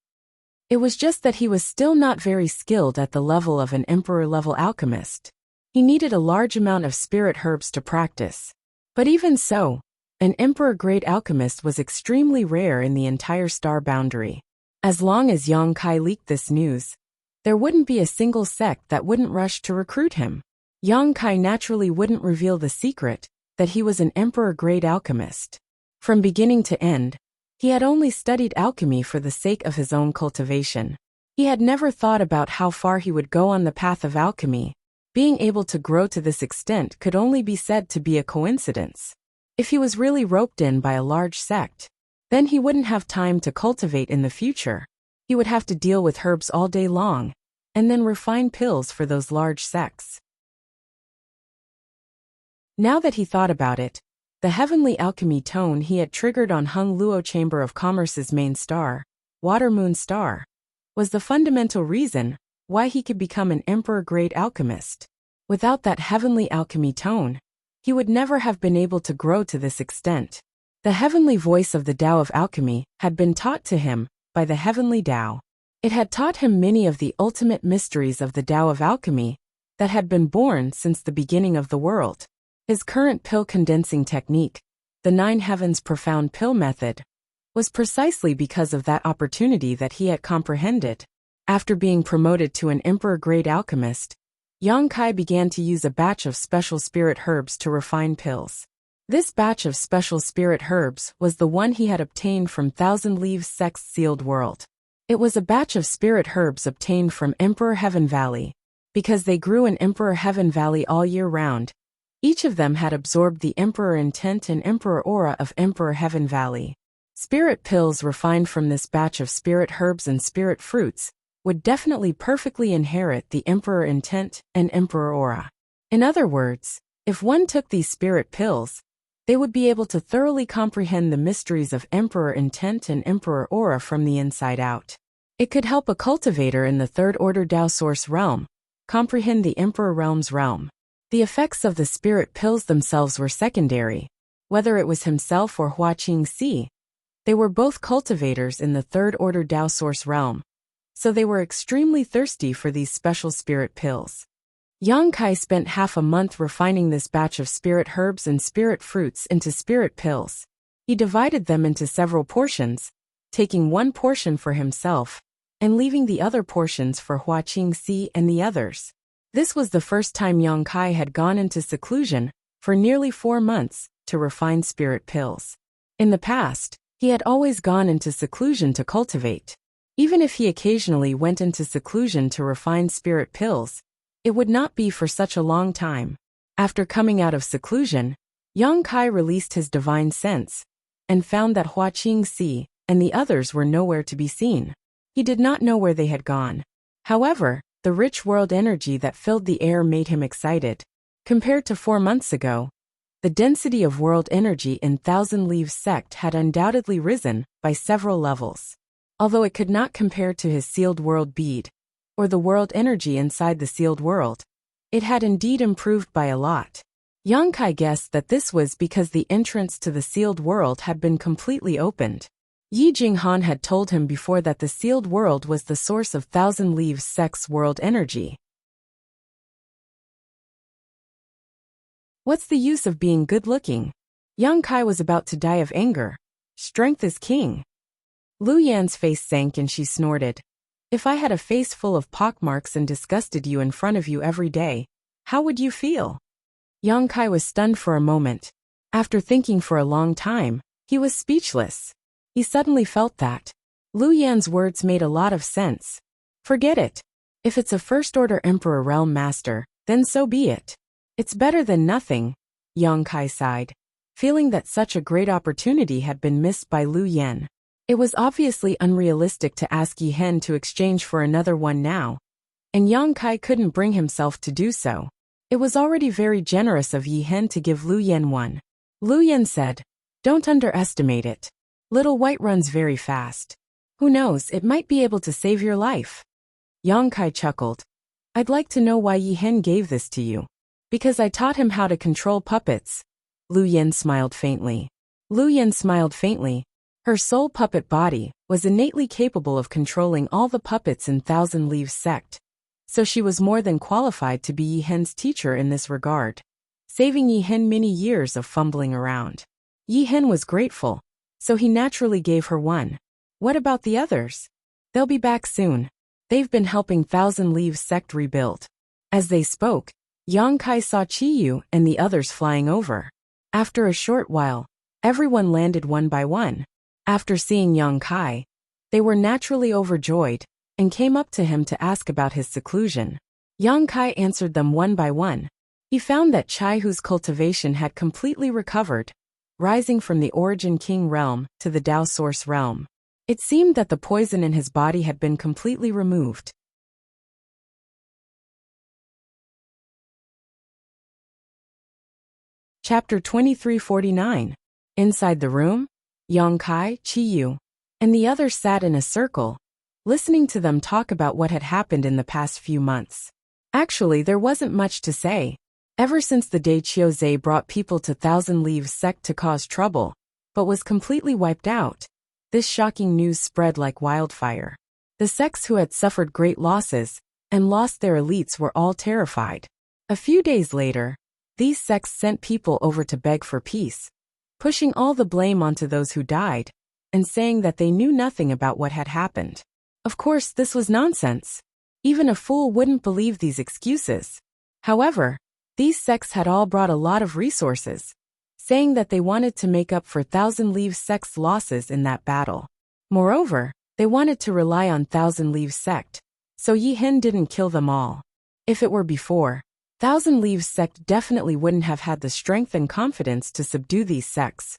It was just that he was still not very skilled at the level of an emperor-level alchemist. He needed a large amount of spirit herbs to practice. But even so, an emperor-grade alchemist was extremely rare in the entire star boundary. As long as Yang Kai leaked this news, there wouldn't be a single sect that wouldn't rush to recruit him. Yang Kai naturally wouldn't reveal the secret that he was an emperor-grade alchemist. From beginning to end, he had only studied alchemy for the sake of his own cultivation. He had never thought about how far he would go on the path of alchemy. Being able to grow to this extent could only be said to be a coincidence. If he was really roped in by a large sect, then he wouldn't have time to cultivate in the future. He would have to deal with herbs all day long, and then refine pills for those large sects. Now that he thought about it, the heavenly alchemy tone he had triggered on Hung Luo Chamber of Commerce's main star, Water Moon Star, was the fundamental reason why he could become an emperor-grade alchemist. Without that heavenly alchemy tone, he would never have been able to grow to this extent. The heavenly voice of the Tao of alchemy had been taught to him by the heavenly Tao. It had taught him many of the ultimate mysteries of the Tao of alchemy that had been born since the beginning of the world. His current pill condensing technique, the 9 Heavens Profound Pill Method, was precisely because of that opportunity that he had comprehended. After being promoted to an emperor-grade alchemist, Yang Kai began to use a batch of special spirit herbs to refine pills. This batch of special spirit herbs was the one he had obtained from Thousand Leaves sex-sealed world. It was a batch of spirit herbs obtained from Emperor Heaven Valley. Because they grew in Emperor Heaven Valley all year round, each of them had absorbed the Emperor intent and Emperor aura of Emperor Heaven Valley. Spirit pills refined from this batch of spirit herbs and spirit fruits would definitely perfectly inherit the Emperor intent and Emperor aura. In other words, if one took these spirit pills, they would be able to thoroughly comprehend the mysteries of Emperor intent and Emperor aura from the inside out. It could help a cultivator in the third-order Dao source realm comprehend the Emperor realm's realm. The effects of the spirit pills themselves were secondary. Whether it was himself or Hua Qingxi, they were both cultivators in the third-order Dao source realm, so they were extremely thirsty for these special spirit pills. Yang Kai spent half a month refining this batch of spirit herbs and spirit fruits into spirit pills. He divided them into several portions, taking one portion for himself, and leaving the other portions for Hua Qingxi and the others. This was the first time Yang Kai had gone into seclusion for nearly 4 months to refine spirit pills. In the past, he had always gone into seclusion to cultivate. Even if he occasionally went into seclusion to refine spirit pills, it would not be for such a long time. After coming out of seclusion, Yang Kai released his divine sense and found that Hua Qingxi and the others were nowhere to be seen. He did not know where they had gone. However, the rich world energy that filled the air made him excited. Compared to 4 months ago, the density of world energy in Thousand Leaves sect had undoubtedly risen by several levels. Although it could not compare to his sealed world bead, or the world energy inside the sealed world, it had indeed improved by a lot. Yang Kai guessed that this was because the entrance to the sealed world had been completely opened. Yi Jinghan had told him before that the sealed world was the source of Thousand Leaves sect's world energy. What's the use of being good-looking? Yang Kai was about to die of anger. Strength is king. Lu Yan's face sank and she snorted. If I had a face full of pockmarks and disgusted you in front of you every day, how would you feel? Yang Kai was stunned for a moment. After thinking for a long time, he was speechless. He suddenly felt that Lu Yan's words made a lot of sense. Forget it. If it's a first-order Emperor Realm Master, then so be it. It's better than nothing, Yang Kai sighed, feeling that such a great opportunity had been missed by Lu Yan. It was obviously unrealistic to ask Yi Hen to exchange for another one now, and Yang Kai couldn't bring himself to do so. It was already very generous of Yi Hen to give Lu Yan one. Lu Yan said, "Don't underestimate it. Little White runs very fast. Who knows, it might be able to save your life." Yang Kai chuckled. "I'd like to know why Yi Hen gave this to you." "Because I taught him how to control puppets." Lu Yan smiled faintly. Her soul puppet body was innately capable of controlling all the puppets in Thousand Leaves sect, so she was more than qualified to be Yi Hen's teacher in this regard, saving Yi Hen many years of fumbling around. Yi Hen was grateful, so he naturally gave her one. What about the others? They'll be back soon. They've been helping Thousand Leaves sect rebuild. As they spoke, Yang Kai saw Qiyu and the others flying over. After a short while, everyone landed one by one. After seeing Yang Kai, they were naturally overjoyed and came up to him to ask about his seclusion. Yang Kai answered them one by one. He found that Chaihu's cultivation had completely recovered, rising from the Origin King realm to the Tao Source realm. It seemed that the poison in his body had been completely removed. Chapter 2349. Inside the room, Yang Kai, Qiyu, and the others sat in a circle, listening to them talk about what had happened in the past few months. Actually, there wasn't much to say. Ever since the day Qiuzhe brought people to Thousand Leaves sect to cause trouble, but was completely wiped out, this shocking news spread like wildfire. The sects who had suffered great losses and lost their elites were all terrified. A few days later, these sects sent people over to beg for peace, pushing all the blame onto those who died, and saying that they knew nothing about what had happened. Of course, this was nonsense. Even a fool wouldn't believe these excuses. However, these sects had all brought a lot of resources, saying that they wanted to make up for Thousand Leaves sect's losses in that battle. Moreover, they wanted to rely on Thousand Leaves sect, so Yi Hen didn't kill them all. If it were before, Thousand Leaves sect definitely wouldn't have had the strength and confidence to subdue these sects.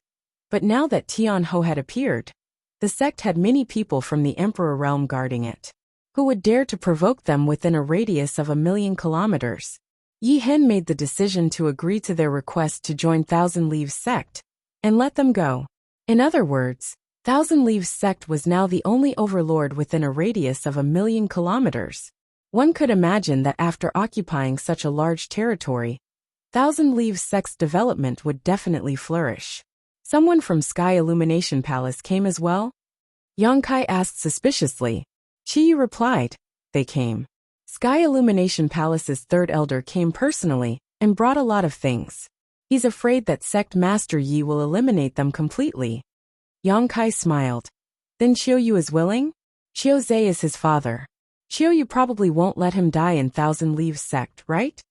But now that Tian Ho had appeared, the sect had many people from the Emperor realm guarding it. Who would dare to provoke them within a radius of 1,000,000 kilometers? Yi Hen made the decision to agree to their request to join Thousand Leaves sect, and let them go. In other words, Thousand Leaves sect was now the only overlord within a radius of 1,000,000 kilometers. One could imagine that after occupying such a large territory, Thousand Leaves sect's development would definitely flourish. Someone from Sky Illumination Palace came as well? Yang Kai asked suspiciously. Qiyu replied, "They came." Sky Illumination Palace's third elder came personally and brought a lot of things. He's afraid that Sect Master Yi will eliminate them completely. Yang Kai smiled. Then Qiuyu is willing? Qiuzhe is his father. Qiuyu probably won't let him die in Thousand Leaves sect, right?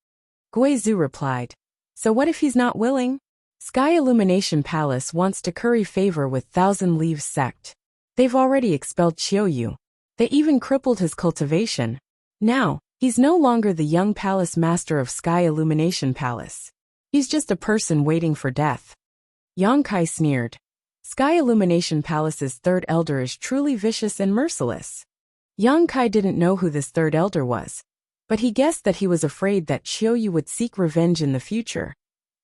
Guizhu replied. So what if he's not willing? Sky Illumination Palace wants to curry favor with Thousand Leaves sect. They've already expelled Qiuyu. They even crippled his cultivation. Now, he's no longer the young palace master of Sky Illumination Palace. He's just a person waiting for death. Yang Kai sneered. Sky Illumination Palace's third elder is truly vicious and merciless. Yang Kai didn't know who this third elder was, but he guessed that he was afraid that Qiuyu would seek revenge in the future.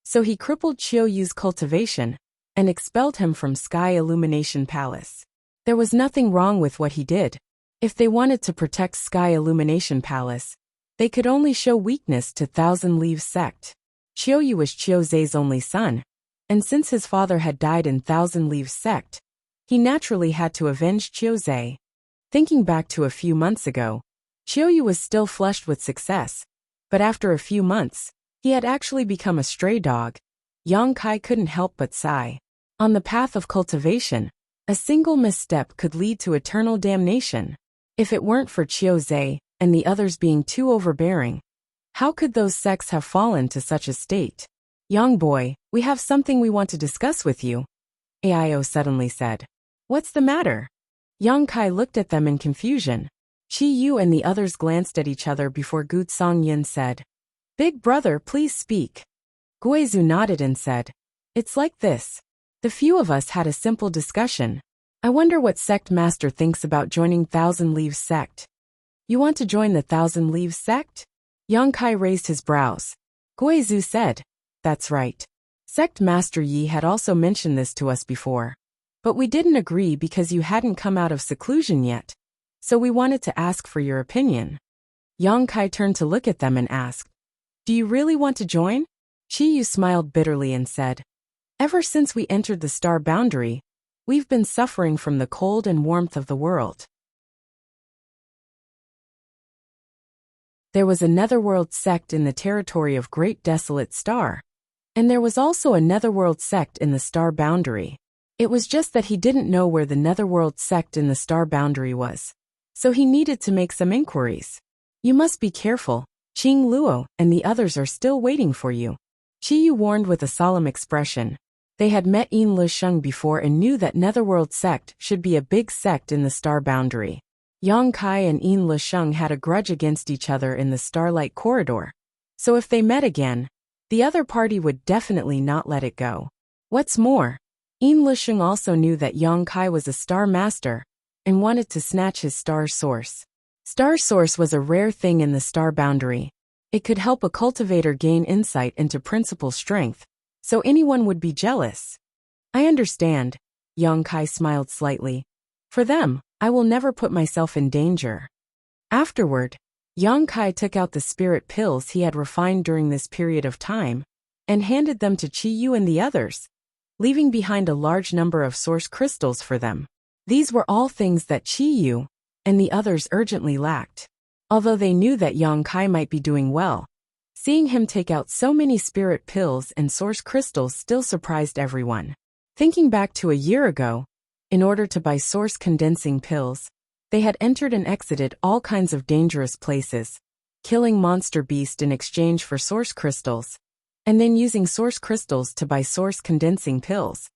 So he crippled Qiuyu's cultivation and expelled him from Sky Illumination Palace. There was nothing wrong with what he did. If they wanted to protect Sky Illumination Palace, they could only show weakness to Thousand Leaves sect. Qiuyu was Qiuzei's only son, and since his father had died in Thousand Leaves sect, he naturally had to avenge Qiuzei. Thinking back to a few months ago, Qiuyu was still flushed with success, but after a few months, he had actually become a stray dog. Yang Kai couldn't help but sigh. On the path of cultivation, a single misstep could lead to eternal damnation. If it weren't for Qiuzei and the others being too overbearing, how could those sects have fallen to such a state? Young boy, we have something we want to discuss with you, Aio suddenly said. What's the matter? Yang Kai looked at them in confusion. Qi Yu and the others glanced at each other before Gu Zongyin said, Big brother, please speak. Guizhu nodded and said, It's like this. The few of us had a simple discussion. I wonder what sect master thinks about joining Thousand Leaves sect. You want to join the Thousand Leaves sect? Yang Kai raised his brows. Guizhu said, That's right. Sect Master Yi had also mentioned this to us before. But we didn't agree because you hadn't come out of seclusion yet. So we wanted to ask for your opinion. Yang Kai turned to look at them and asked, Do you really want to join? Qi Yu smiled bitterly and said, Ever since we entered the star boundary, we've been suffering from the cold and warmth of the world. There was a netherworld sect in the territory of Great Desolate Star. And there was also a netherworld sect in the star boundary. It was just that he didn't know where the netherworld sect in the star boundary was. So he needed to make some inquiries. You must be careful. Qing Luo and the others are still waiting for you. Qi Yu warned with a solemn expression. They had met Yin Lisheng before and knew that netherworld sect should be a big sect in the star boundary. Yang Kai and Yin Lisheng had a grudge against each other in the Starlight Corridor. So if they met again, the other party would definitely not let it go. What's more, Yin Lisheng also knew that Yang Kai was a star master and wanted to snatch his star source. Star source was a rare thing in the star boundary. It could help a cultivator gain insight into principal strength, so anyone would be jealous. I understand, Yang Kai smiled slightly. For them, I will never put myself in danger. Afterward, Yang Kai took out the spirit pills he had refined during this period of time and handed them to Qi Yu and the others, leaving behind a large number of source crystals for them. These were all things that Qi Yu and the others urgently lacked. Although they knew that Yang Kai might be doing well, seeing him take out so many spirit pills and source crystals still surprised everyone. Thinking back to a year ago, in order to buy source condensing pills, they had entered and exited all kinds of dangerous places, killing monster beasts in exchange for source crystals, and then using source crystals to buy source condensing pills.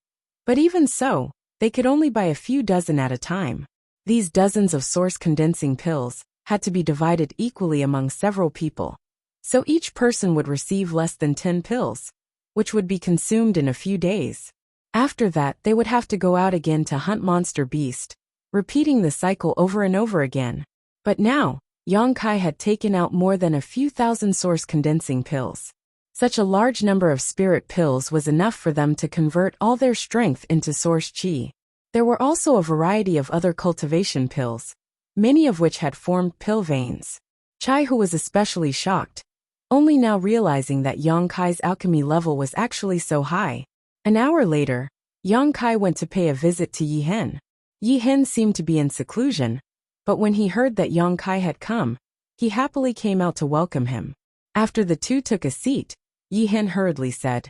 But even so, they could only buy a few dozen at a time. These dozens of source condensing pills had to be divided equally among several people, so each person would receive less than 10 pills, which would be consumed in a few days. After that, they would have to go out again to hunt monster beast, repeating the cycle over and over again. But now, Yang Kai had taken out more than a few thousand source condensing pills. Such a large number of spirit pills was enough for them to convert all their strength into source qi. There were also a variety of other cultivation pills, many of which had formed pill veins. Chai Hu was especially shocked, only now realizing that Yang Kai's alchemy level was actually so high. An hour later, Yang Kai went to pay a visit to Yi Hen. Yi Hen seemed to be in seclusion, but when he heard that Yang Kai had come, he happily came out to welcome him. After the two took a seat, Yi Hen hurriedly said,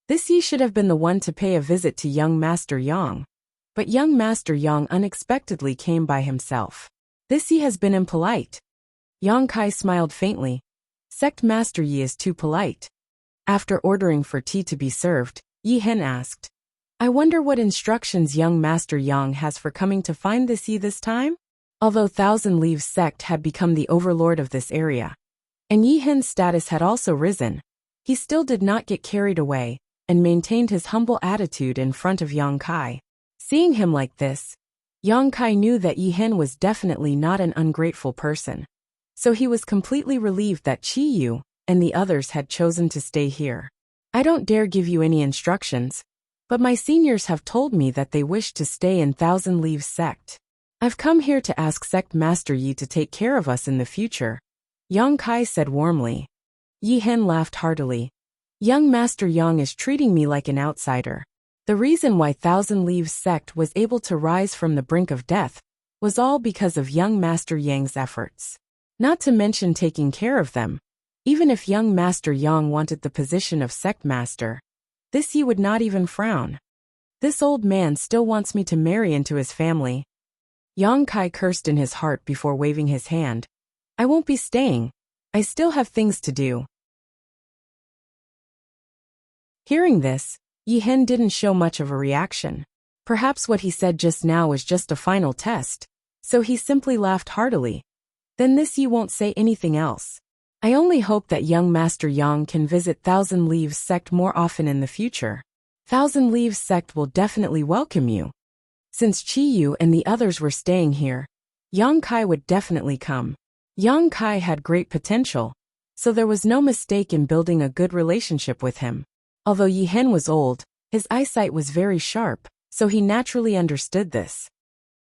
This Yi should have been the one to pay a visit to young Master Yang. But young Master Yang unexpectedly came by himself. This Yi has been impolite, Yang Kai smiled faintly. Sect Master Yi is too polite. After ordering for tea to be served, Yi Hen asked, I wonder what instructions young Master Yang has for coming to find this Yi this time? Although Thousand Leaves sect had become the overlord of this area, and Yi Hen's status had also risen, he still did not get carried away and maintained his humble attitude in front of Yang Kai. Seeing him like this, Yang Kai knew that Yi Hen was definitely not an ungrateful person. So he was completely relieved that Chi Yu and the others had chosen to stay here. I don't dare give you any instructions, but my seniors have told me that they wish to stay in Thousand Leaves sect. I've come here to ask Sect Master Yi to take care of us in the future, Yang Kai said warmly. Yi Hen laughed heartily. Young Master Yang is treating me like an outsider. The reason why Thousand Leaves sect was able to rise from the brink of death was all because of young Master Yang's efforts. Not to mention taking care of them. Even if young Master Yang wanted the position of sect master, this Yi would not even frown. This old man still wants me to marry into his family. Yang Kai cursed in his heart before waving his hand. I won't be staying. I still have things to do. Hearing this, Yi Hen didn't show much of a reaction. Perhaps what he said just now was just a final test, so he simply laughed heartily. Then this Yi won't say anything else. I only hope that young Master Yang can visit Thousand Leaves sect more often in the future. Thousand Leaves sect will definitely welcome you. Since Chi Yu and the others were staying here, Yang Kai would definitely come. Yang Kai had great potential, so there was no mistake in building a good relationship with him. Although Yi Hen was old, his eyesight was very sharp, so he naturally understood this.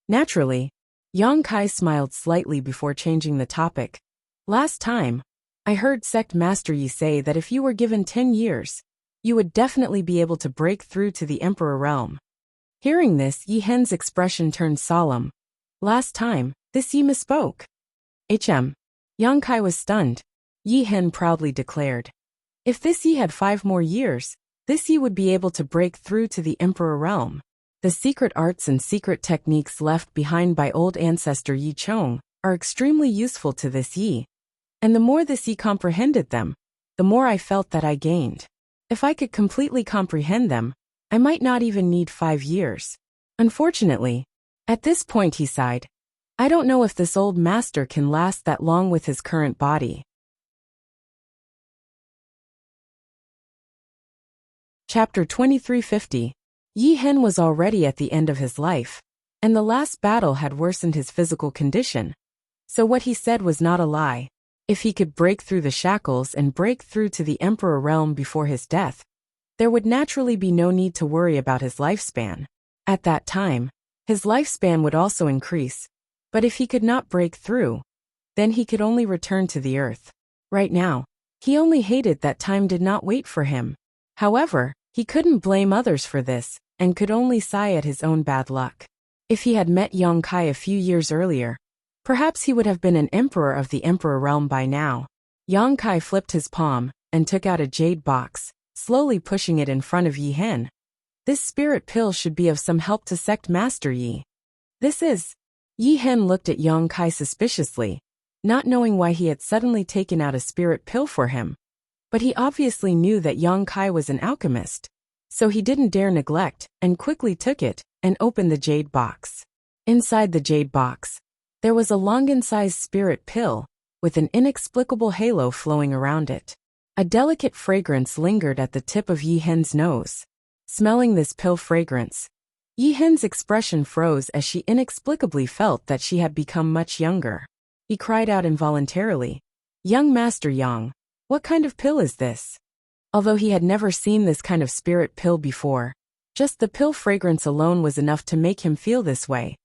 Naturally, Yang Kai smiled slightly before changing the topic. Last time, I heard Sect Master Yi say that if you were given 10 years, you would definitely be able to break through to the Emperor realm. Hearing this, Yi Hen's expression turned solemn. Last time, this Yi misspoke. Yang Kai was stunned. Yi Hen proudly declared. If this Yi had 5 more years, this Yi would be able to break through to the Emperor realm. The secret arts and secret techniques left behind by old ancestor Yi Chong are extremely useful to this Yi. And the more this Yi comprehended them, the more I felt that I gained. If I could completely comprehend them, I might not even need 5 years. Unfortunately, at this point he sighed. I don't know if this old master can last that long with his current body. Chapter 2350. Yi Hen was already at the end of his life, and the last battle had worsened his physical condition. So what he said was not a lie. If he could break through the shackles and break through to the Emperor realm before his death, there would naturally be no need to worry about his lifespan. At that time, his lifespan would also increase. But if he could not break through, then he could only return to the earth. Right now, he only hated that time did not wait for him. However, he couldn't blame others for this, and could only sigh at his own bad luck. If he had met Yang Kai a few years earlier, perhaps he would have been an emperor of the Emperor realm by now. Yang Kai flipped his palm, and took out a jade box, slowly pushing it in front of Yi Hen. This spirit pill should be of some help to Sect Master Yi. This is... Yi Hen looked at Yang Kai suspiciously, not knowing why he had suddenly taken out a spirit pill for him. But he obviously knew that Yang Kai was an alchemist, so he didn't dare neglect, and quickly took it, and opened the jade box. Inside the jade box, there was a Longan-sized spirit pill, with an inexplicable halo flowing around it. A delicate fragrance lingered at the tip of Yi Hen's nose. Smelling this pill fragrance, Yi Hen's expression froze as she inexplicably felt that she had become much younger. He cried out involuntarily, "Young Master Yang, what kind of pill is this?" Although he had never seen this kind of spirit pill before, just the pill fragrance alone was enough to make him feel this way.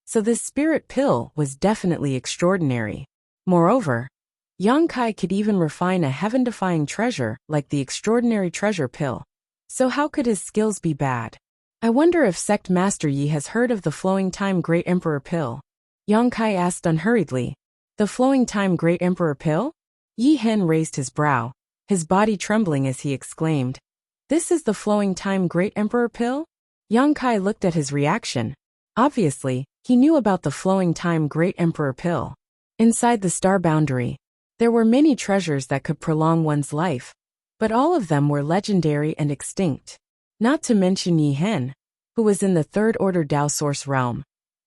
So this spirit pill was definitely extraordinary. Moreover, Yang Kai could even refine a heaven-defying treasure like the extraordinary treasure pill. So how could his skills be bad? I wonder if Sect Master Yi has heard of the Flowing Time Great Emperor Pill? Yang Kai asked unhurriedly. The Flowing Time Great Emperor Pill? Yi Hen raised his brow, his body trembling as he exclaimed, "This is the Flowing Time Great Emperor Pill?" Yang Kai looked at his reaction. Obviously, he knew about the Flowing Time Great Emperor Pill. Inside the star boundary, there were many treasures that could prolong one's life, but all of them were legendary and extinct. Not to mention Yi Hen, who was in the third order Dao Source realm.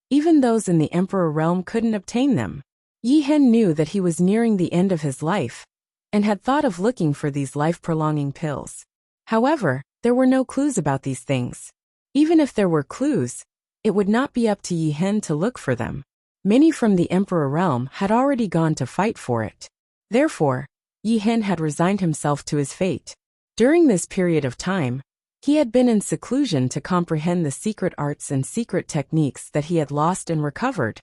Even those in the Emperor realm couldn't obtain them. Yi Hen knew that he was nearing the end of his life, and had thought of looking for these life-prolonging pills. However, there were no clues about these things. Even if there were clues, it would not be up to Yi Hen to look for them. Many from the Emperor realm had already gone to fight for it. Therefore, Yi Hen had resigned himself to his fate. During this period of time, he had been in seclusion to comprehend the secret arts and secret techniques that he had lost and recovered,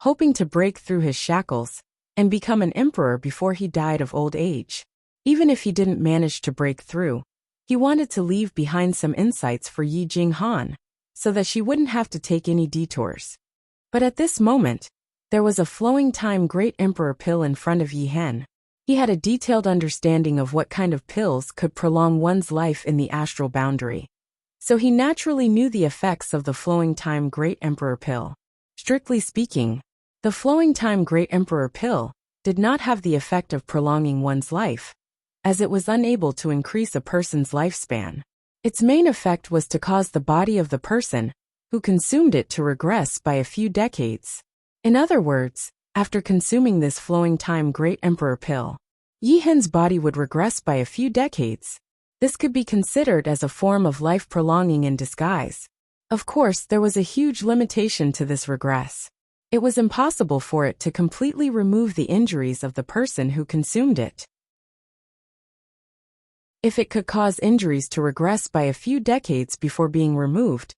hoping to break through his shackles and become an emperor before he died of old age. Even if he didn't manage to break through, he wanted to leave behind some insights for Yi Jinghan, so that she wouldn't have to take any detours. But at this moment, there was a flowing time great emperor pill in front of Yi Hen. He had a detailed understanding of what kind of pills could prolong one's life in the astral boundary. So he naturally knew the effects of the flowing time great emperor pill. Strictly speaking, the flowing time great emperor pill did not have the effect of prolonging one's life, as it was unable to increase a person's lifespan. Its main effect was to cause the body of the person who consumed it to regress by a few decades. In other words, after consuming this flowing time great emperor pill, Yi Hen's body would regress by a few decades. This could be considered as a form of life prolonging in disguise. Of course, there was a huge limitation to this regress. It was impossible for it to completely remove the injuries of the person who consumed it. If it could cause injuries to regress by a few decades before being removed,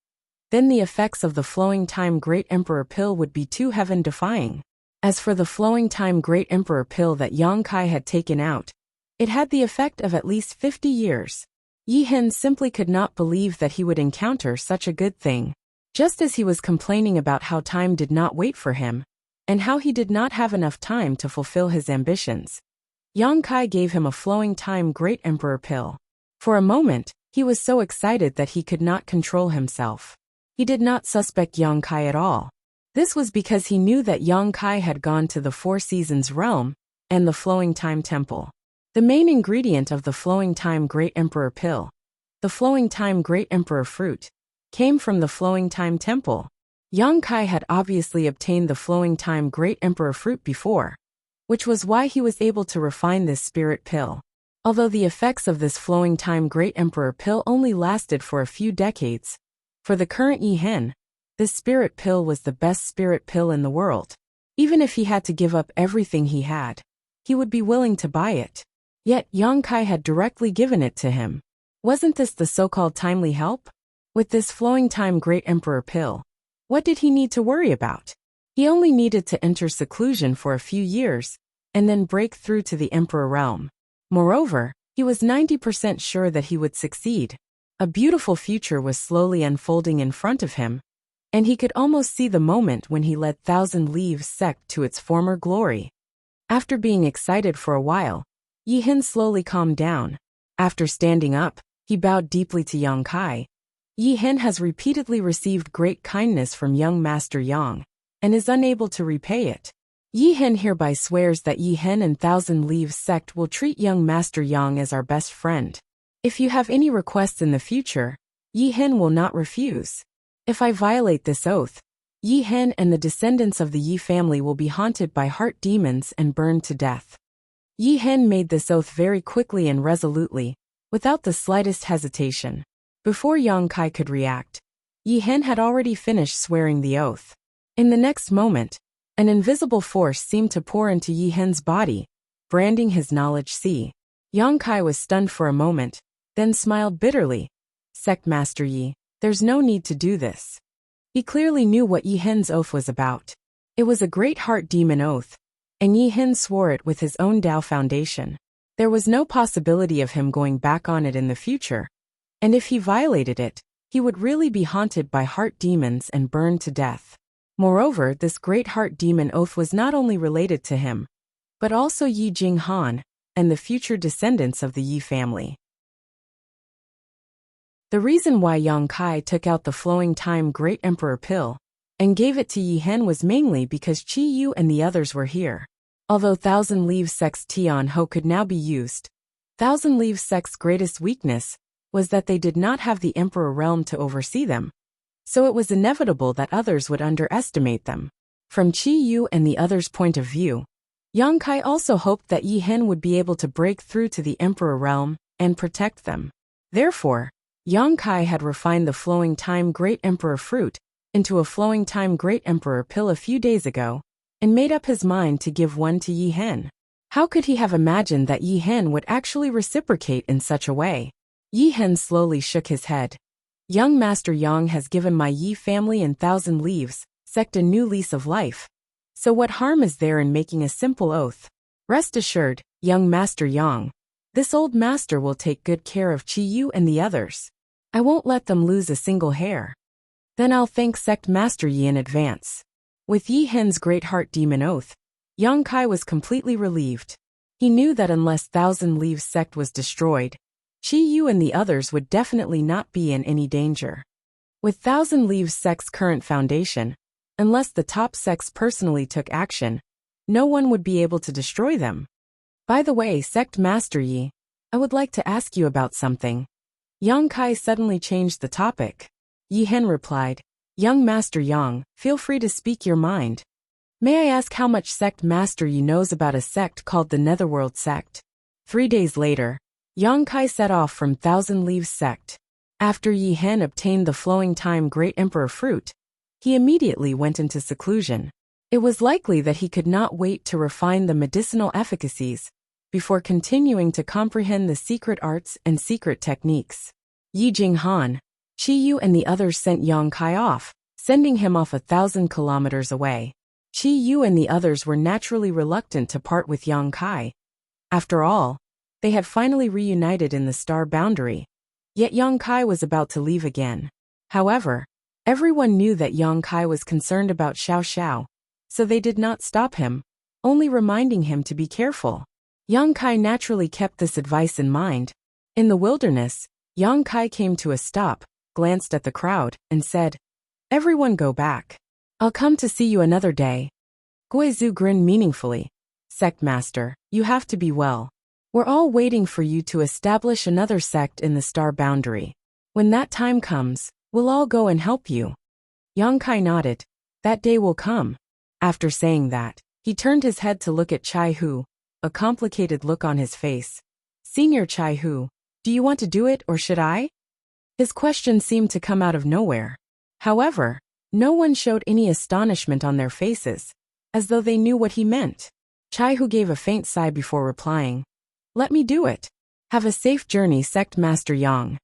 then the effects of the flowing time great emperor pill would be too heaven-defying. As for the flowing time great emperor pill that Yang Kai had taken out, it had the effect of at least 50 years. Yi Hen simply could not believe that he would encounter such a good thing. Just as he was complaining about how time did not wait for him, and how he did not have enough time to fulfill his ambitions, Yang Kai gave him a flowing time great emperor pill. For a moment, he was so excited that he could not control himself. He did not suspect Yang Kai at all. This was because he knew that Yang Kai had gone to the Four Seasons realm and the Flowing Time Temple. The main ingredient of the Flowing Time Great Emperor pill, the Flowing Time Great Emperor fruit, came from the Flowing Time Temple. Yang Kai had obviously obtained the Flowing Time Great Emperor fruit before, which was why he was able to refine this spirit pill. Although the effects of this Flowing Time Great Emperor pill only lasted for a few decades, for the current Yi Hen, this spirit pill was the best spirit pill in the world. Even if he had to give up everything he had, he would be willing to buy it. Yet Yang Kai had directly given it to him. Wasn't this the so-called timely help? With this flowing time great emperor pill, what did he need to worry about? He only needed to enter seclusion for a few years, and then break through to the emperor realm. Moreover, he was 90% sure that he would succeed. A beautiful future was slowly unfolding in front of him, and he could almost see the moment when he led Thousand Leaves sect to its former glory. After being excited for a while, Yi Hen slowly calmed down. After standing up, he bowed deeply to Yang Kai. Yi Hen has repeatedly received great kindness from young Master Yang, and is unable to repay it. Yi Hen hereby swears that Yi Hen and Thousand Leaves sect will treat young Master Yang as our best friend. If you have any requests in the future, Yi Hen will not refuse. If I violate this oath, Yi Hen and the descendants of the Yi family will be haunted by heart demons and burned to death. Yi Hen made this oath very quickly and resolutely, without the slightest hesitation. Before Yang Kai could react, Yi Hen had already finished swearing the oath. In the next moment, an invisible force seemed to pour into Yi Hen's body, branding his knowledge sea. Yang Kai was stunned for a moment, then smiled bitterly. Sect Master Yi, there's no need to do this. He clearly knew what Yi Hen's oath was about. It was a great heart demon oath, and Yi Hen swore it with his own Dao foundation. There was no possibility of him going back on it in the future, and if he violated it, he would really be haunted by heart demons and burned to death. Moreover, this great heart demon oath was not only related to him, but also Yi Jinghan and the future descendants of the Yi family. The reason why Yang Kai took out the flowing time great emperor pill and gave it to Yi Hen was mainly because Qi Yu and the others were here. Although Thousand Leaves Sect's Tian Ho could now be used, Thousand Leaves Sect's greatest weakness was that they did not have the Emperor realm to oversee them, so it was inevitable that others would underestimate them. From Qi Yu and the others' point of view, Yang Kai also hoped that Yi Hen would be able to break through to the Emperor realm and protect them. Therefore, Yang Kai had refined the Flowing Time Great Emperor fruit into a Flowing Time Great Emperor pill a few days ago, and made up his mind to give one to Yi Hen. How could he have imagined that Yi Hen would actually reciprocate in such a way? Yi Hen slowly shook his head. Young Master Yang has given my Yi family and Thousand Leaves Sect a new lease of life. So what harm is there in making a simple oath? Rest assured, young Master Yang, this old master will take good care of Qi Yu and the others. I won't let them lose a single hair. Then I'll thank Sect Master Yi in advance. With Yi Hen's Great Heart Demon Oath, Yang Kai was completely relieved. He knew that unless Thousand Leaves Sect was destroyed, Qi Yu and the others would definitely not be in any danger. With Thousand Leaves Sect's current foundation, unless the top sects personally took action, no one would be able to destroy them. By the way, Sect Master Yi, I would like to ask you about something. Yang Kai suddenly changed the topic. Yi Hen replied, Young Master Yang, feel free to speak your mind. May I ask how much Sect Master Yi knows about a sect called the Netherworld Sect? 3 days later, Yang Kai set off from Thousand Leaves Sect. After Yi Hen obtained the Flowing Time Great Emperor fruit, he immediately went into seclusion. It was likely that he could not wait to refine the medicinal efficacies before continuing to comprehend the secret arts and secret techniques. Yi Jinghan, Qi Yu and the others sent Yang Kai off, sending him off 1,000 kilometers away. Qi Yu and the others were naturally reluctant to part with Yang Kai. After all, they had finally reunited in the star boundary. Yet Yang Kai was about to leave again. However, everyone knew that Yang Kai was concerned about Xiao Xiao, so they did not stop him, only reminding him to be careful. Yang Kai naturally kept this advice in mind. In the wilderness, Yang Kai came to a stop, glanced at the crowd, and said, Everyone go back. I'll come to see you another day. Guizhu grinned meaningfully. Sect Master, you have to be well. We're all waiting for you to establish another sect in the star boundary. When that time comes, we'll all go and help you. Yang Kai nodded. That day will come. After saying that, he turned his head to look at Chai Hu, a complicated look on his face. Senior Chai Hu, do you want to do it or should I? His question seemed to come out of nowhere. However, no one showed any astonishment on their faces, as though they knew what he meant. Chai Hu gave a faint sigh before replying. Let me do it. Have a safe journey, Sect Master Yang.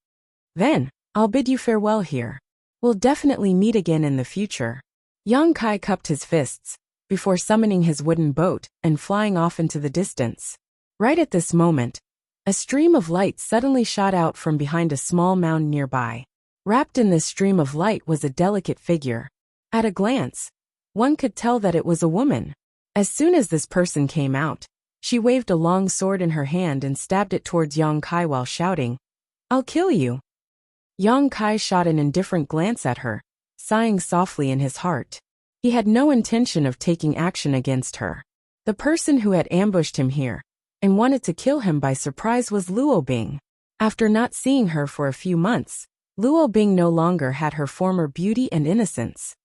Then, I'll bid you farewell here. We'll definitely meet again in the future. Yang Kai cupped his fists, before summoning his wooden boat and flying off into the distance. Right at this moment, a stream of light suddenly shot out from behind a small mound nearby. Wrapped in this stream of light was a delicate figure. At a glance, one could tell that it was a woman. As soon as this person came out, she waved a long sword in her hand and stabbed it towards Yang Kai while shouting, I'll kill you. Yang Kai shot an indifferent glance at her, sighing softly in his heart. He had no intention of taking action against her. The person who had ambushed him here and wanted to kill him by surprise was Luo Bing. After not seeing her for a few months, Luo Bing no longer had her former beauty and innocence.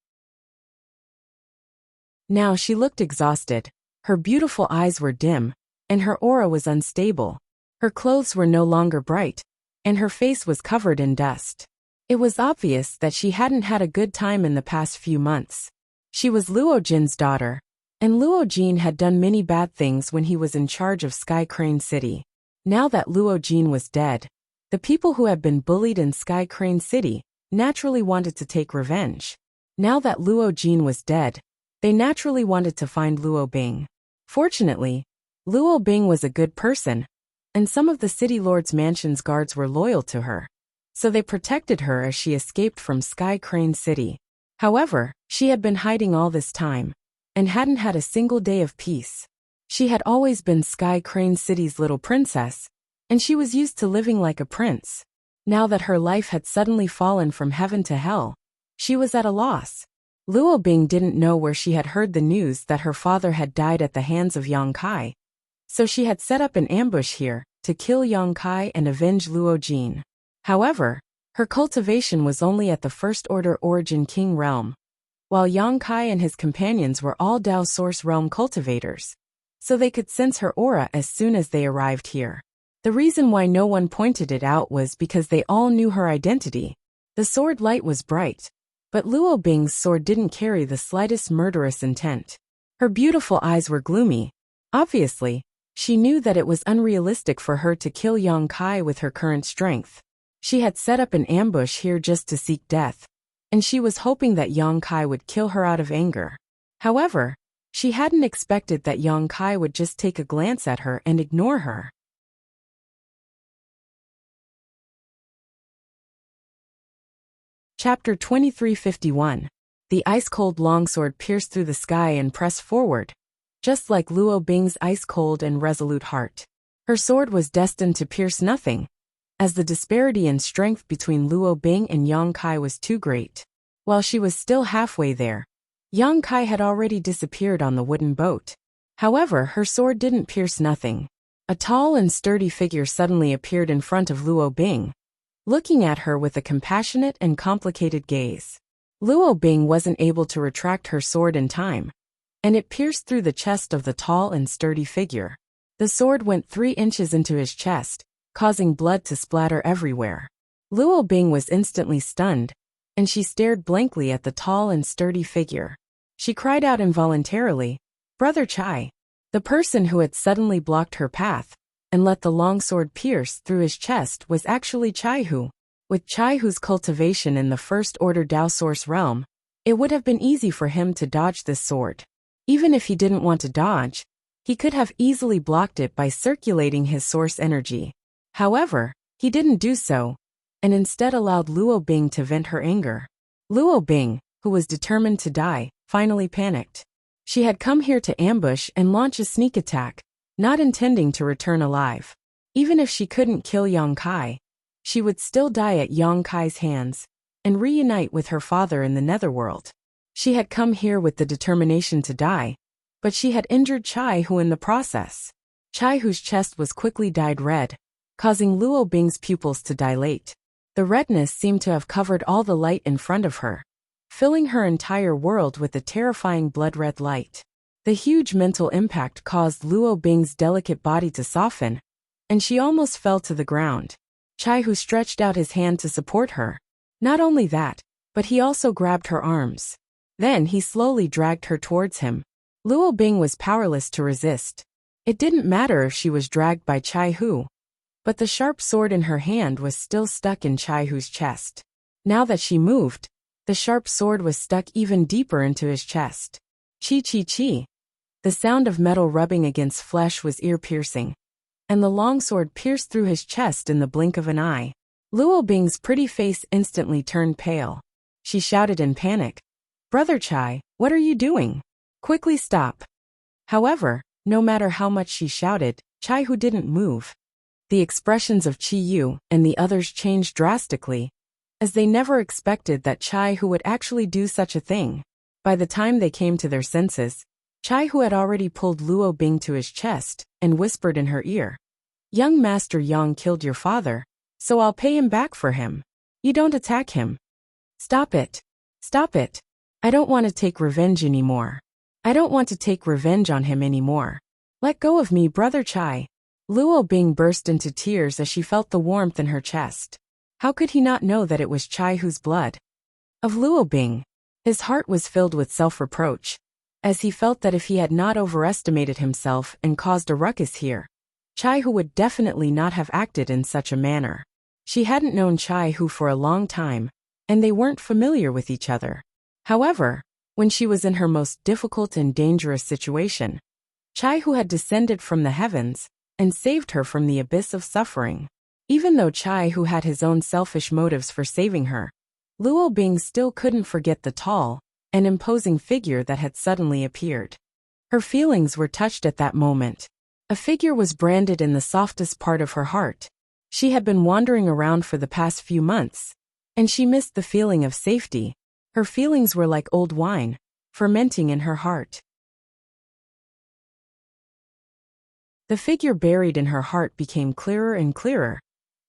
Now she looked exhausted. Her beautiful eyes were dim, and her aura was unstable. Her clothes were no longer bright, and her face was covered in dust. It was obvious that she hadn't had a good time in the past few months. She was Luo Jin's daughter, and Luo Jin had done many bad things when he was in charge of Sky Crane City. Now that Luo Jin was dead, the people who had been bullied in Sky Crane City naturally wanted to take revenge. Now that Luo Jin was dead, they naturally wanted to find Luo Bing. Fortunately, Luo Bing was a good person, and some of the city lord's mansion's guards were loyal to her, so they protected her as she escaped from Sky Crane City. However, she had been hiding all this time, and hadn't had a single day of peace. She had always been Sky Crane City's little princess, and she was used to living like a prince. Now that her life had suddenly fallen from heaven to hell, she was at a loss. Luo Bing didn't know where she had heard the news that her father had died at the hands of Yang Kai, so she had set up an ambush here to kill Yang Kai and avenge Luo Jin. However, her cultivation was only at the First Order Origin King realm, while Yang Kai and his companions were all Dao Source realm cultivators, so they could sense her aura as soon as they arrived here. The reason why no one pointed it out was because they all knew her identity. The sword light was bright, but Luo Bing's sword didn't carry the slightest murderous intent. Her beautiful eyes were gloomy. Obviously, she knew that it was unrealistic for her to kill Yang Kai with her current strength. She had set up an ambush here just to seek death, and she was hoping that Yang Kai would kill her out of anger. However, she hadn't expected that Yang Kai would just take a glance at her and ignore her. Chapter 2351. The ice-cold longsword pierced through the sky and pressed forward, just like Luo Bing's ice-cold and resolute heart. Her sword was destined to pierce nothing, as the disparity in strength between Luo Bing and Yang Kai was too great. While she was still halfway there, Yang Kai had already disappeared on the wooden boat. However, her sword didn't pierce nothing. A tall and sturdy figure suddenly appeared in front of Luo Bing, looking at her with a compassionate and complicated gaze. Luo Bing wasn't able to retract her sword in time, and it pierced through the chest of the tall and sturdy figure. The sword went 3 inches into his chest, causing blood to splatter everywhere. Luo Bing was instantly stunned, and she stared blankly at the tall and sturdy figure. She cried out involuntarily, "Brother Chai!" The person who had suddenly blocked her path and let the longsword pierce through his chest was actually Chai Hu. With Chai Hu's cultivation in the First Order Dao Source realm, it would have been easy for him to dodge this sword. Even if he didn't want to dodge, he could have easily blocked it by circulating his source energy. However, he didn't do so, and instead allowed Luo Bing to vent her anger. Luo Bing, who was determined to die, finally panicked. She had come here to ambush and launch a sneak attack, not intending to return alive. Even if she couldn't kill Yang Kai, she would still die at Yang Kai's hands and reunite with her father in the netherworld. She had come here with the determination to die, but she had injured Chai Hu in the process. Chai Hu's chest was quickly dyed red, causing Luo Bing's pupils to dilate. The redness seemed to have covered all the light in front of her, filling her entire world with a terrifying blood-red light. The huge mental impact caused Luo Bing's delicate body to soften, and she almost fell to the ground. Chai Hu stretched out his hand to support her. Not only that, but he also grabbed her arms. Then he slowly dragged her towards him. Luo Bing was powerless to resist. It didn't matter if she was dragged by Chai Hu, but the sharp sword in her hand was still stuck in Chai Hu's chest. Now that she moved, the sharp sword was stuck even deeper into his chest. Chi-chi-chi. The sound of metal rubbing against flesh was ear-piercing, and the longsword pierced through his chest in the blink of an eye. Luo Bing's pretty face instantly turned pale. She shouted in panic, "Brother Chai, what are you doing? Quickly stop." However, no matter how much she shouted, Chai Hu didn't move. The expressions of Chi Yu and the others changed drastically, as they never expected that Chai Hu would actually do such a thing. By the time they came to their senses, Chai Hu had already pulled Luo Bing to his chest and whispered in her ear, "Young Master Yang killed your father, so I'll pay him back for him. You don't attack him. Stop it. Stop it. I don't want to take revenge anymore. I don't want to take revenge on him anymore. Let go of me, Brother Chai." Luo Bing burst into tears as she felt the warmth in her chest. How could he not know that it was Chai Hu's blood? Of Luo Bing. His heart was filled with self-reproach, as he felt that if he had not overestimated himself and caused a ruckus here, Chai Hu would definitely not have acted in such a manner. She hadn't known Chai Hu for a long time, and they weren't familiar with each other. However, when she was in her most difficult and dangerous situation, Chai Hu had descended from the heavens and saved her from the abyss of suffering. Even though Chai Hu had his own selfish motives for saving her, Luo Bing still couldn't forget the tall and imposing figure that had suddenly appeared. Her feelings were touched at that moment. A figure was branded in the softest part of her heart. She had been wandering around for the past few months, and she missed the feeling of safety, Her feelings were like old wine, fermenting in her heart. The figure buried in her heart became clearer and clearer,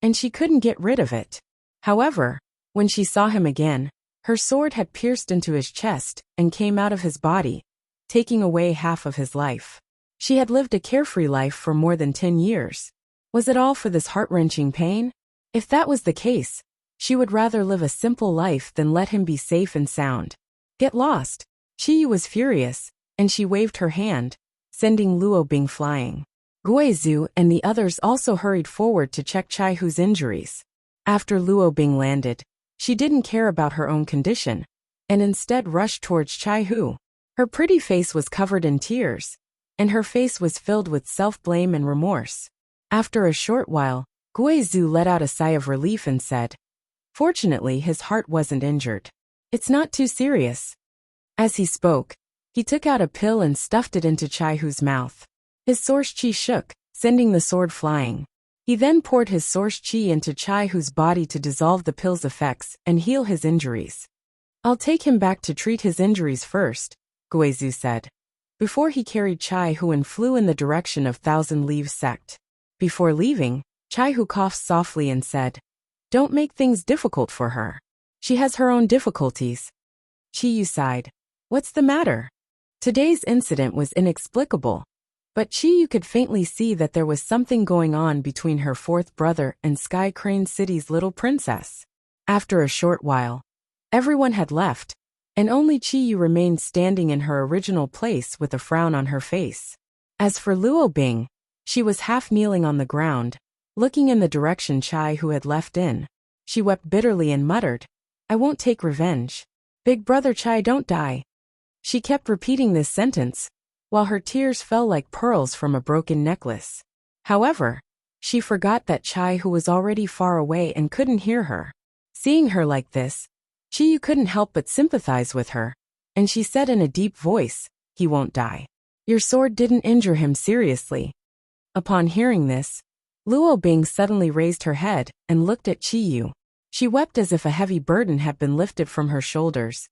and she couldn't get rid of it. However, when she saw him again, her sword had pierced into his chest and came out of his body, taking away half of his life. She had lived a carefree life for more than 10 years. Was it all for this heart-wrenching pain? If that was the case, she would rather live a simple life than let him be safe and sound. Get lost. Qiyu was furious, and she waved her hand, sending Luo Bing flying. Guizhu and the others also hurried forward to check Chaihu's injuries. After Luo Bing landed, she didn't care about her own condition, and instead rushed towards Chaihu. Her pretty face was covered in tears, and her face was filled with self-blame and remorse. After a short while, Guizhu let out a sigh of relief and said, "Fortunately, his heart wasn't injured. It's not too serious." As he spoke, he took out a pill and stuffed it into Chaihu's mouth. His source chi shook, sending the sword flying. He then poured his source chi into Chaihu's body to dissolve the pill's effects and heal his injuries. "I'll take him back to treat his injuries first," Guizhu said, before he carried Chaihu and flew in the direction of Thousand Leaves sect. Before leaving, Chaihu coughed softly and said, "Don't make things difficult for her. She has her own difficulties." Qiyu sighed. "What's the matter?" Today's incident was inexplicable, but Qiyu could faintly see that there was something going on between her fourth brother and Sky Crane City's little princess. After a short while, everyone had left, and only Qiyu remained standing in her original place with a frown on her face. As for Luo Bing, she was half kneeling on the ground, looking in the direction Chaihu had left in. She wept bitterly and muttered, "I won't take revenge. Big brother Chai, don't die." She kept repeating this sentence, while her tears fell like pearls from a broken necklace. However, she forgot that Chaihu was already far away and couldn't hear her. Seeing her like this, Qiyu couldn't help but sympathize with her, and she said in a deep voice, "He won't die. Your sword didn't injure him seriously." Upon hearing this, Luo Bing suddenly raised her head and looked at Qiyu. She wept as if a heavy burden had been lifted from her shoulders.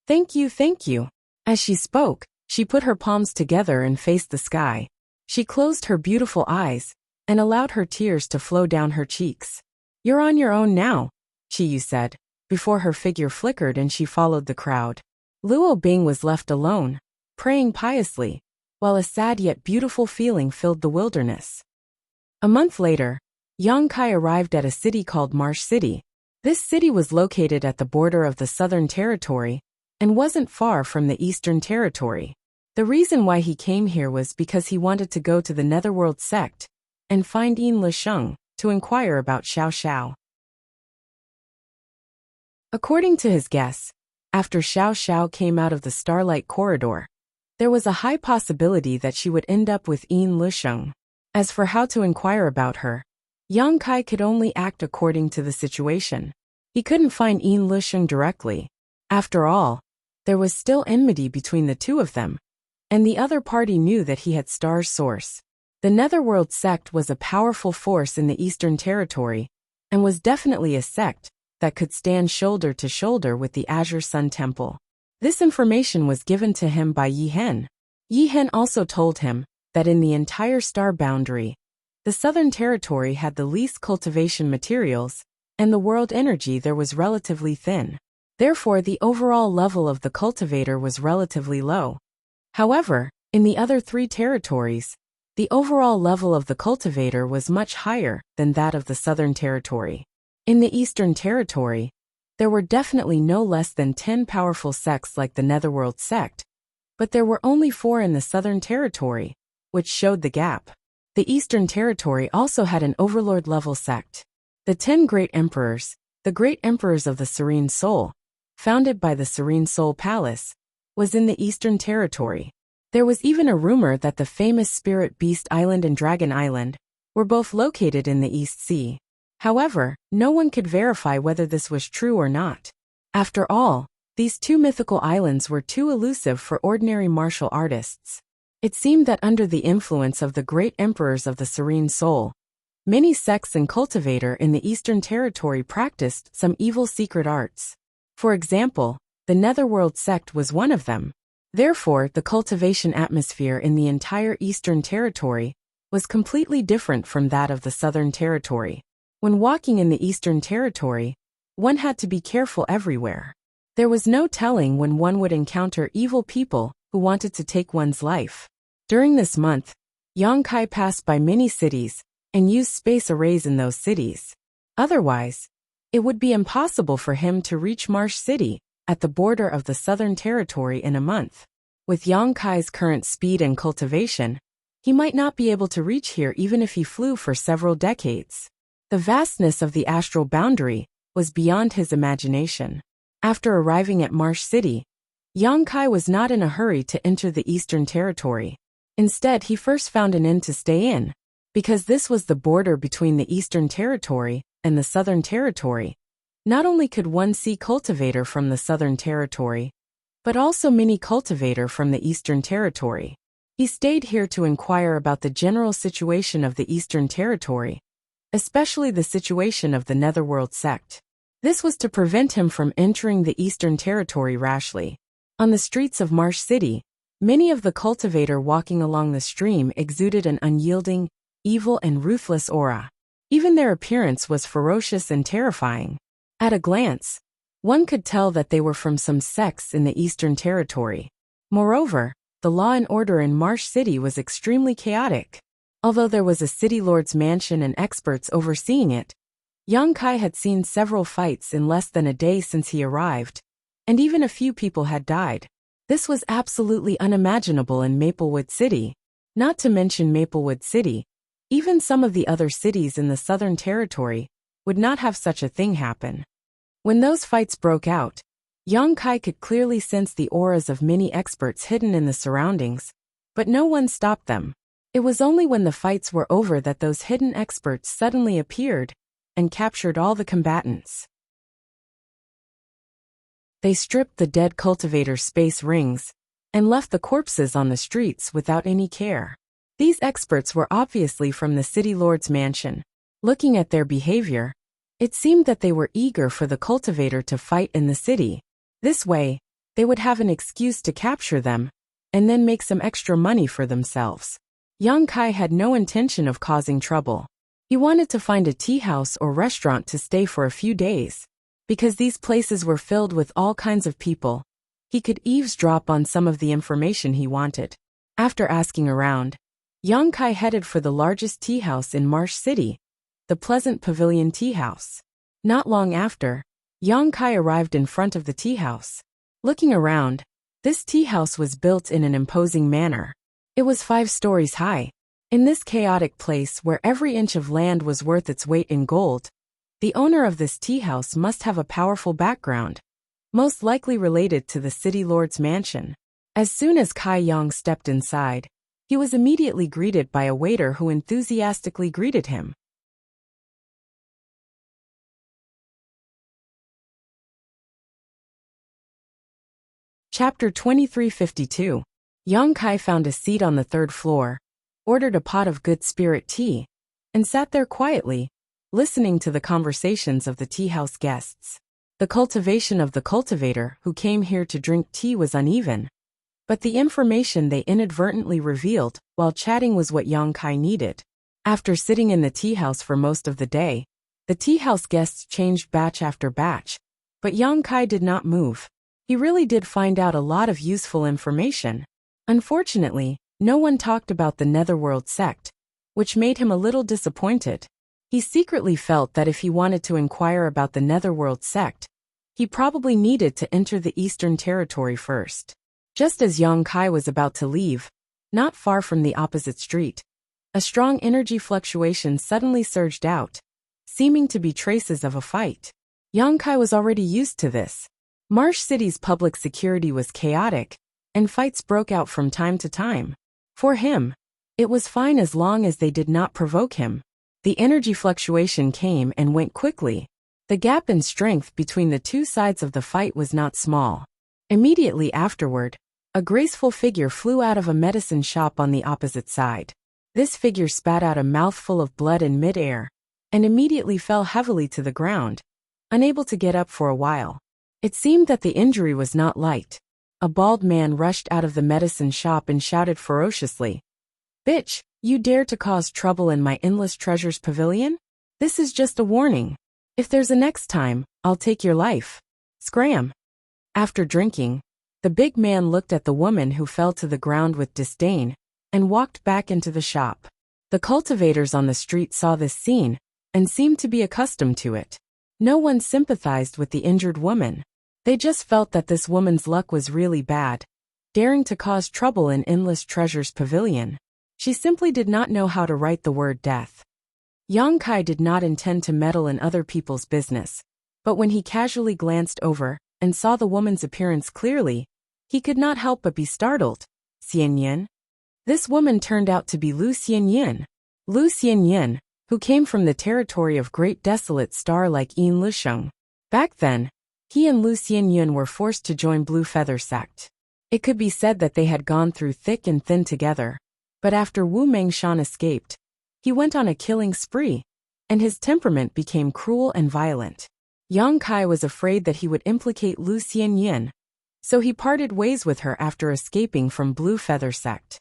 Thank you, thank you." As she spoke, she put her palms together and faced the sky. She closed her beautiful eyes and allowed her tears to flow down her cheeks. "You're on your own now," Qiyu said, before her figure flickered and she followed the crowd. Luo Bing was left alone, praying piously, while a sad yet beautiful feeling filled the wilderness. A month later, Yang Kai arrived at a city called Marsh City. This city was located at the border of the Southern Territory and wasn't far from the Eastern Territory. The reason why he came here was because he wanted to go to the Netherworld sect and find Yin Lisheng to inquire about Xiao Xiao. According to his guess, after Xiao Xiao came out of the Starlight Corridor, there was a high possibility that she would end up with Yin Lisheng. As for how to inquire about her, Yang Kai could only act according to the situation. He couldn't find Yin Lisheng directly. After all, there was still enmity between the two of them, and the other party knew that he had Star's source. The Netherworld sect was a powerful force in the Eastern Territory, and was definitely a sect that could stand shoulder to shoulder with the Azure Sun Temple. This information was given to him by Yi Hen. Yi Hen also told him that in the entire star boundary, the Southern Territory had the least cultivation materials, and the world energy there was relatively thin. Therefore, the overall level of the cultivator was relatively low. However, in the other three territories, the overall level of the cultivator was much higher than that of the Southern Territory. In the Eastern Territory, there were definitely no less than 10 powerful sects like the Netherworld sect, but there were only 4 in the Southern Territory, which showed the gap. The Eastern Territory also had an overlord-level sect. The 10 Great Emperors, the Great Emperors of the Serene Soul, founded by the Serene Soul Palace, was in the Eastern Territory. There was even a rumor that the famous Spirit Beast Island and Dragon Island were both located in the East Sea. However, no one could verify whether this was true or not. After all, these two mythical islands were too elusive for ordinary martial artists. It seemed that under the influence of the Great Emperors of the Serene Soul, many sects and cultivator in the Eastern Territory practiced some evil secret arts. For example, The Netherworld sect was one of them. Therefore, the cultivation atmosphere in the entire Eastern Territory was completely different from that of the Southern Territory. When walking in the Eastern Territory, one had to be careful everywhere. There was no telling when one would encounter evil people who wanted to take one's life. During this month, Yang Kai passed by many cities and used space arrays in those cities. Otherwise, it would be impossible for him to reach Marsh City at the border of the Southern Territory in a month. With Yang Kai's current speed and cultivation, he might not be able to reach here even if he flew for several decades. The vastness of the astral boundary was beyond his imagination. After arriving at Marsh City, Yang Kai was not in a hurry to enter the Eastern Territory. Instead, he first found an inn to stay in. Because this was the border between the Eastern Territory and the Southern Territory, not only could one see cultivator from the Southern Territory, but also many cultivator from the Eastern Territory. He stayed here to inquire about the general situation of the Eastern Territory, especially the situation of the Netherworld sect. This was to prevent him from entering the Eastern Territory rashly. On the streets of Marsh City, many of the cultivator walking along the stream exuded an unyielding, evil and ruthless aura. Even their appearance was ferocious and terrifying. At a glance, one could tell that they were from some sects in the Eastern Territory. Moreover, the law and order in Marsh City was extremely chaotic. Although there was a city lord's mansion and experts overseeing it, Yang Kai had seen several fights in less than a day since he arrived, and even a few people had died. This was absolutely unimaginable in Maplewood City. Not to mention Maplewood City, even some of the other cities in the Southern Territory would not have such a thing happen. When those fights broke out, Yang Kai could clearly sense the auras of many experts hidden in the surroundings, but no one stopped them. It was only when the fights were over that those hidden experts suddenly appeared and captured all the combatants. They stripped the dead cultivators' space rings and left the corpses on the streets without any care. These experts were obviously from the city lord's mansion. Looking at their behavior, it seemed that they were eager for the cultivator to fight in the city. This way, they would have an excuse to capture them and then make some extra money for themselves. Yang Kai had no intention of causing trouble. He wanted to find a tea house or restaurant to stay for a few days. Because these places were filled with all kinds of people, he could eavesdrop on some of the information he wanted. After asking around, Yang Kai headed for the largest tea house in Marsh City, the Pleasant Pavilion Tea House. Not long after, Yang Kai arrived in front of the tea house. Looking around, this tea house was built in an imposing manner. It was 5 stories high. In this chaotic place where every inch of land was worth its weight in gold, the owner of this tea house must have a powerful background, most likely related to the city lord's mansion. As soon as Kai Yang stepped inside, he was immediately greeted by a waiter who enthusiastically greeted him. Chapter 2352. Yang Kai found a seat on the 3rd floor, ordered a pot of good spirit tea, and sat there quietly, listening to the conversations of the tea house guests. The cultivation of the cultivator who came here to drink tea was uneven, but the information they inadvertently revealed while chatting was what Yang Kai needed. After sitting in the tea house for most of the day, the tea house guests changed batch after batch, but Yang Kai did not move. He really did find out a lot of useful information. Unfortunately, no one talked about the Netherworld sect, which made him a little disappointed. He secretly felt that if he wanted to inquire about the Netherworld sect, he probably needed to enter the Eastern Territory first. Just as Yang Kai was about to leave, not far from the opposite street, a strong energy fluctuation suddenly surged out, seeming to be traces of a fight. Yang Kai was already used to this. Marsh City's public security was chaotic, and fights broke out from time to time. For him, it was fine as long as they did not provoke him. The energy fluctuation came and went quickly. The gap in strength between the two sides of the fight was not small. Immediately afterward, a graceful figure flew out of a medicine shop on the opposite side. This figure spat out a mouthful of blood in midair, and immediately fell heavily to the ground, unable to get up for a while. It seemed that the injury was not light. A bald man rushed out of the medicine shop and shouted ferociously, "Bitch, you dare to cause trouble in my endless treasures pavilion? This is just a warning. If there's a next time, I'll take your life." Scram! After drinking, the big man looked at the woman who fell to the ground with disdain and walked back into the shop. The cultivators on the street saw this scene and seemed to be accustomed to it. No one sympathized with the injured woman. They just felt that this woman's luck was really bad, daring to cause trouble in Endless Treasures Pavilion. She simply did not know how to write the word death. Yang Kai did not intend to meddle in other people's business, but when he casually glanced over and saw the woman's appearance clearly, he could not help but be startled. Xianyin? This woman turned out to be Lu Xianyin. Lu Xianyin, who came from the territory of great desolate star like Yin Lusheng. Back then, he and Lu Xianyin were forced to join Blue Feather sect. It could be said that they had gone through thick and thin together, but after Wu Mengshan escaped, he went on a killing spree, and his temperament became cruel and violent. Yang Kai was afraid that he would implicate Lu Xianyin, so he parted ways with her after escaping from Blue Feather sect.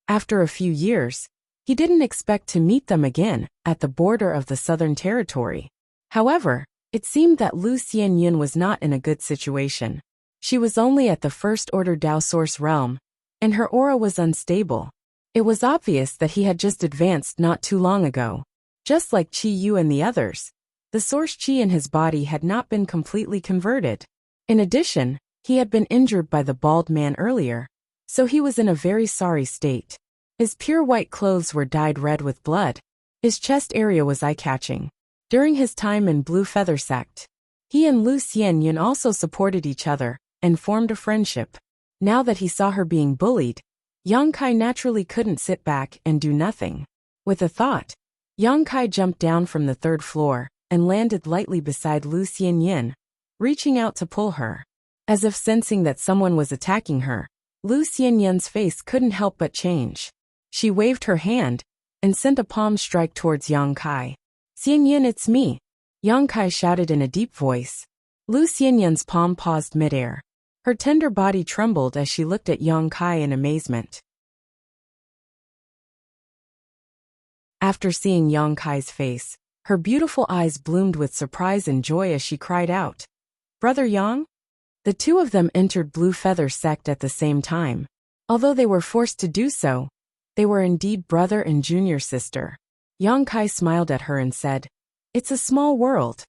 After a few years, he didn't expect to meet them again at the border of the Southern Territory. However, it seemed that Lu Xianyin was not in a good situation. She was only at the First Order Dao Source realm, and her aura was unstable. It was obvious that he had just advanced not too long ago. Just like Qi Yu and the others, the source Qi in his body had not been completely converted. In addition, he had been injured by the bald man earlier, so he was in a very sorry state. His pure white clothes were dyed red with blood. His chest area was eye-catching. During his time in Blue Feather sect, he and Lu Xianyin also supported each other and formed a friendship. Now that he saw her being bullied, Yang Kai naturally couldn't sit back and do nothing. With a thought, Yang Kai jumped down from the third floor and landed lightly beside Lu Xianyin, reaching out to pull her. As if sensing that someone was attacking her, Lu Xianyin's face couldn't help but change. She waved her hand and sent a palm strike towards Yang Kai. "Xianyin, it's me," Yang Kai shouted in a deep voice. Lu Xianyin's palm paused midair. Her tender body trembled as she looked at Yang Kai in amazement. After seeing Yang Kai's face, her beautiful eyes bloomed with surprise and joy as she cried out, "Brother Yang?" The two of them entered Blue Feather sect at the same time. Although they were forced to do so, they were indeed brother and junior sister. Yang Kai smiled at her and said, "It's a small world.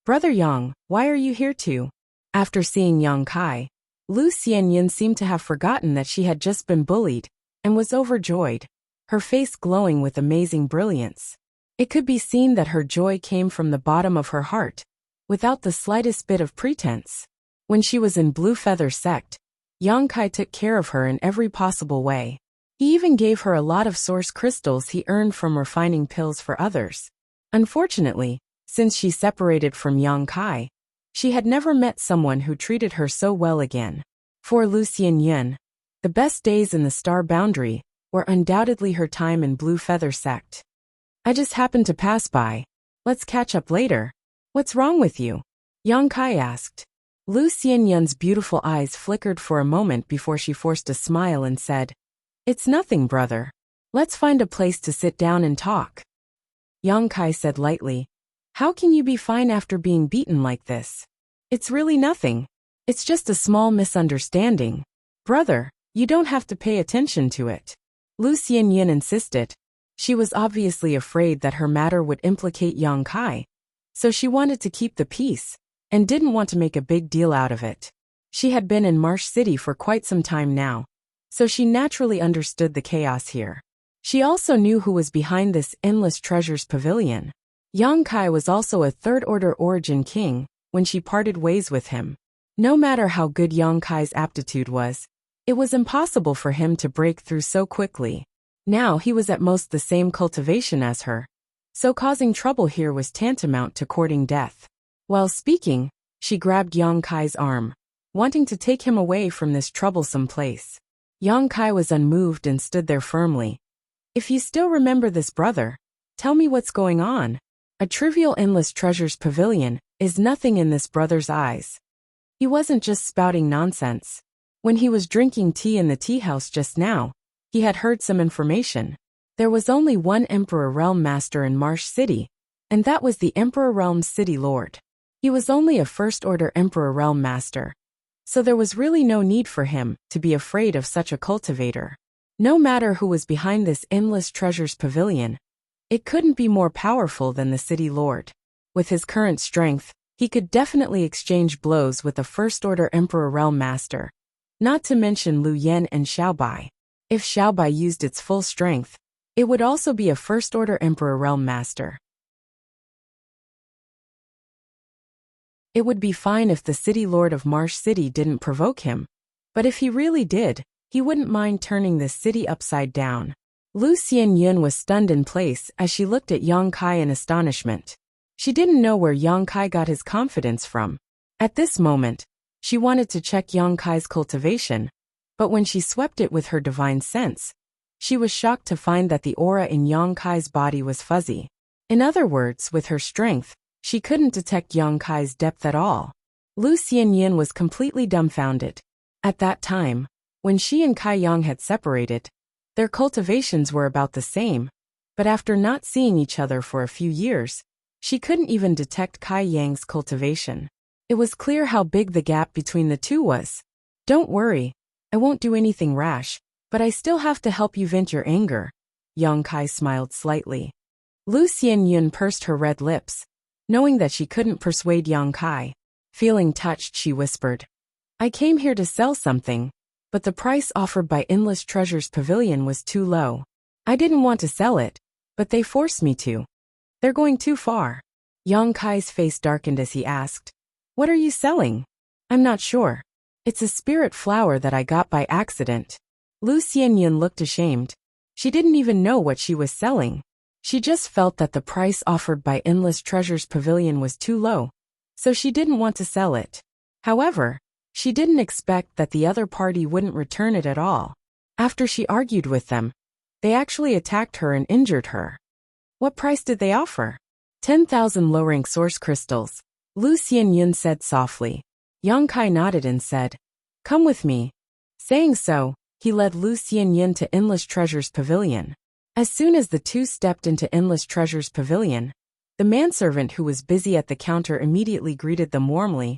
Brother Yang, why are you here too?" After seeing Yang Kai, Lu Xianyin seemed to have forgotten that she had just been bullied and was overjoyed, her face glowing with amazing brilliance. It could be seen that her joy came from the bottom of her heart, without the slightest bit of pretense. When she was in Blue Feather sect, Yang Kai took care of her in every possible way. He even gave her a lot of source crystals he earned from refining pills for others. Unfortunately, since she separated from Yang Kai, she had never met someone who treated her so well again. For Lu Xianyin, the best days in the star boundary were undoubtedly her time in Blue Feather sect. "I just happened to pass by. Let's catch up later. What's wrong with you?" Yang Kai asked. Lu Xianyin's beautiful eyes flickered for a moment before she forced a smile and said, "It's nothing, brother. Let's find a place to sit down and talk." Yang Kai said lightly, "How can you be fine after being beaten like this? It's really nothing. It's just a small misunderstanding. Brother, you don't have to pay attention to it." Lu Xianyin insisted. She was obviously afraid that her matter would implicate Yang Kai, so she wanted to keep the peace and didn't want to make a big deal out of it. She had been in Marsh City for quite some time now, so she naturally understood the chaos here. She also knew who was behind this Endless Treasures Pavilion. Yang Kai was also a Third Order Origin King when she parted ways with him. No matter how good Yang Kai's aptitude was, it was impossible for him to break through so quickly. Now he was at most the same cultivation as her, so causing trouble here was tantamount to courting death. While speaking, she grabbed Yang Kai's arm, wanting to take him away from this troublesome place. Yang Kai was unmoved and stood there firmly. "If you still remember this, brother, tell me what's going on. A trivial Endless Treasures Pavilion is nothing in this brother's eyes." He wasn't just spouting nonsense. When he was drinking tea in the tea house just now, he had heard some information. There was only one Emperor Realm Master in Marsh City, and that was the Emperor Realm City Lord. He was only a First-Order Emperor Realm Master, so there was really no need for him to be afraid of such a cultivator. No matter who was behind this endless treasures pavilion, it couldn't be more powerful than the City Lord. With his current strength, he could definitely exchange blows with a First-Order Emperor Realm Master, not to mention Lu Yen and Xiaobai. If Xiaobai used its full strength, it would also be a First-Order Emperor Realm Master. It would be fine if the City Lord of Marsh City didn't provoke him, but if he really did, he wouldn't mind turning this city upside down. Lu Xianyun was stunned in place as she looked at Yang Kai in astonishment. She didn't know where Yang Kai got his confidence from. At this moment, she wanted to check Yang Kai's cultivation, but when she swept it with her divine sense, she was shocked to find that the aura in Yang Kai's body was fuzzy. In other words, with her strength, she couldn't detect Yang Kai's depth at all. Lu Xianyun was completely dumbfounded. At that time, when she and Kai Yang had separated, their cultivations were about the same, but after not seeing each other for a few years, she couldn't even detect Kai Yang's cultivation. It was clear how big the gap between the two was. "Don't worry, I won't do anything rash, but I still have to help you vent your anger." Yang Kai smiled slightly. Lu Xianyun pursed her red lips, knowing that she couldn't persuade Yang Kai. Feeling touched, she whispered, "I came here to sell something, but the price offered by Endless Treasures Pavilion was too low. I didn't want to sell it, but they forced me to." "They're going too far." Yang Kai's face darkened as he asked, "What are you selling?" "I'm not sure. It's a spirit flower that I got by accident." Lu Xianyun looked ashamed. She didn't even know what she was selling. She just felt that the price offered by Endless Treasures Pavilion was too low, so she didn't want to sell it. However, she didn't expect that the other party wouldn't return it at all. After she argued with them, they actually attacked her and injured her. "What price did they offer?" 10,000 low-rank source crystals, Lu Xianyun said softly. Yang Kai nodded and said, "Come with me." Saying so, he led Lu Xianyun to Endless Treasures Pavilion. As soon as the two stepped into Endless Treasures Pavilion, the manservant who was busy at the counter immediately greeted them warmly,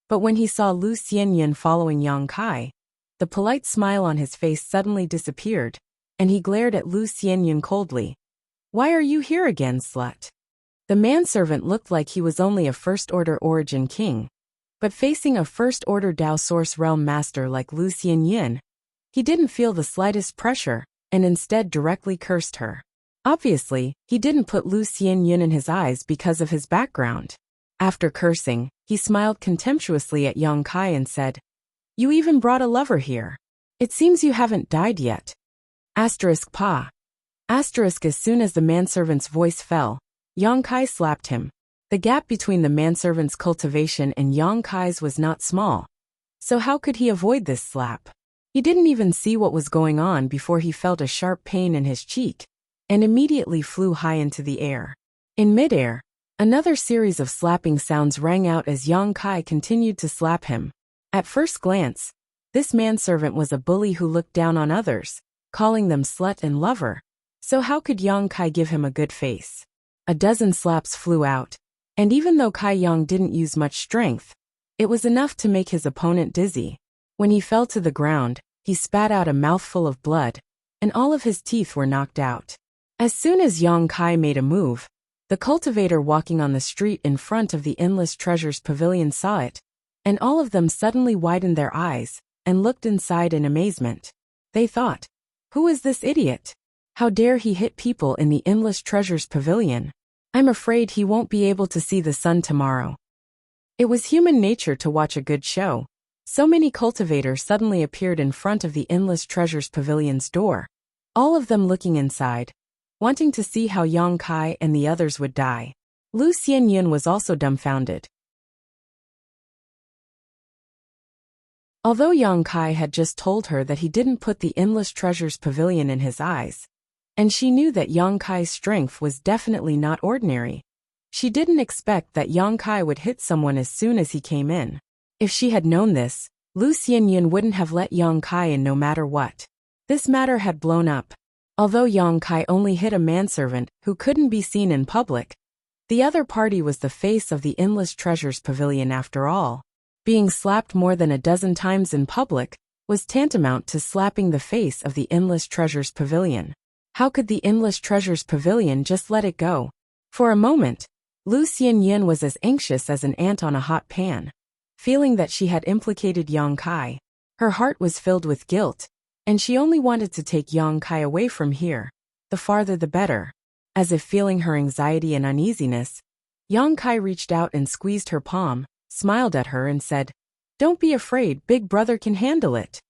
but when he saw Lu Xianyun following Yang Kai, the polite smile on his face suddenly disappeared, and he glared at Lu Xianyun coldly. "Why are you here again, slut?" The manservant looked like he was only a First-Order Origin King, but facing a First-Order Dao Source Realm Master like Lu Xianyun, he didn't feel the slightest pressure, and instead directly cursed her. Obviously, he didn't put Lu Xianyun in his eyes because of his background. After cursing, he smiled contemptuously at Yang Kai and said, "You even brought a lover here. It seems you haven't died yet." Asterisk pa. Asterisk. As soon as the manservant's voice fell, Yang Kai slapped him. The gap between the manservant's cultivation and Yang Kai's was not small, so how could he avoid this slap? He didn't even see what was going on before he felt a sharp pain in his cheek, and immediately flew high into the air. In midair, another series of slapping sounds rang out as Yang Kai continued to slap him. At first glance, this manservant was a bully who looked down on others, calling them slut and lover, so how could Yang Kai give him a good face? A dozen slaps flew out, and even though Kai Yang didn't use much strength, it was enough to make his opponent dizzy. When he fell to the ground, he spat out a mouthful of blood, and all of his teeth were knocked out. As soon as Yang Kai made a move, the cultivator walking on the street in front of the Endless Treasures Pavilion saw it, and all of them suddenly widened their eyes and looked inside in amazement. They thought, "Who is this idiot? How dare he hit people in the Endless Treasures Pavilion? I'm afraid he won't be able to see the sun tomorrow." It was human nature to watch a good show. So many cultivators suddenly appeared in front of the Endless Treasures Pavilion's door, all of them looking inside, wanting to see how Yang Kai and the others would die. Lu Xianyun was also dumbfounded. Although Yang Kai had just told her that he didn't put the Endless Treasures Pavilion in his eyes, and she knew that Yang Kai's strength was definitely not ordinary, she didn't expect that Yang Kai would hit someone as soon as he came in. If she had known this, Lu Xianyun wouldn't have let Yang Kai in no matter what. This matter had blown up. Although Yang Kai only hit a manservant who couldn't be seen in public, the other party was the face of the Endless Treasures Pavilion after all. Being slapped more than a dozen times in public was tantamount to slapping the face of the Endless Treasures Pavilion. How could the Endless Treasures Pavilion just let it go? For a moment, Lu Xianyun was as anxious as an ant on a hot pan. Feeling that she had implicated Yang Kai, her heart was filled with guilt, and she only wanted to take Yang Kai away from here. The farther the better. As if feeling her anxiety and uneasiness, Yang Kai reached out and squeezed her palm, smiled at her and said, "Don't be afraid, big brother can handle it."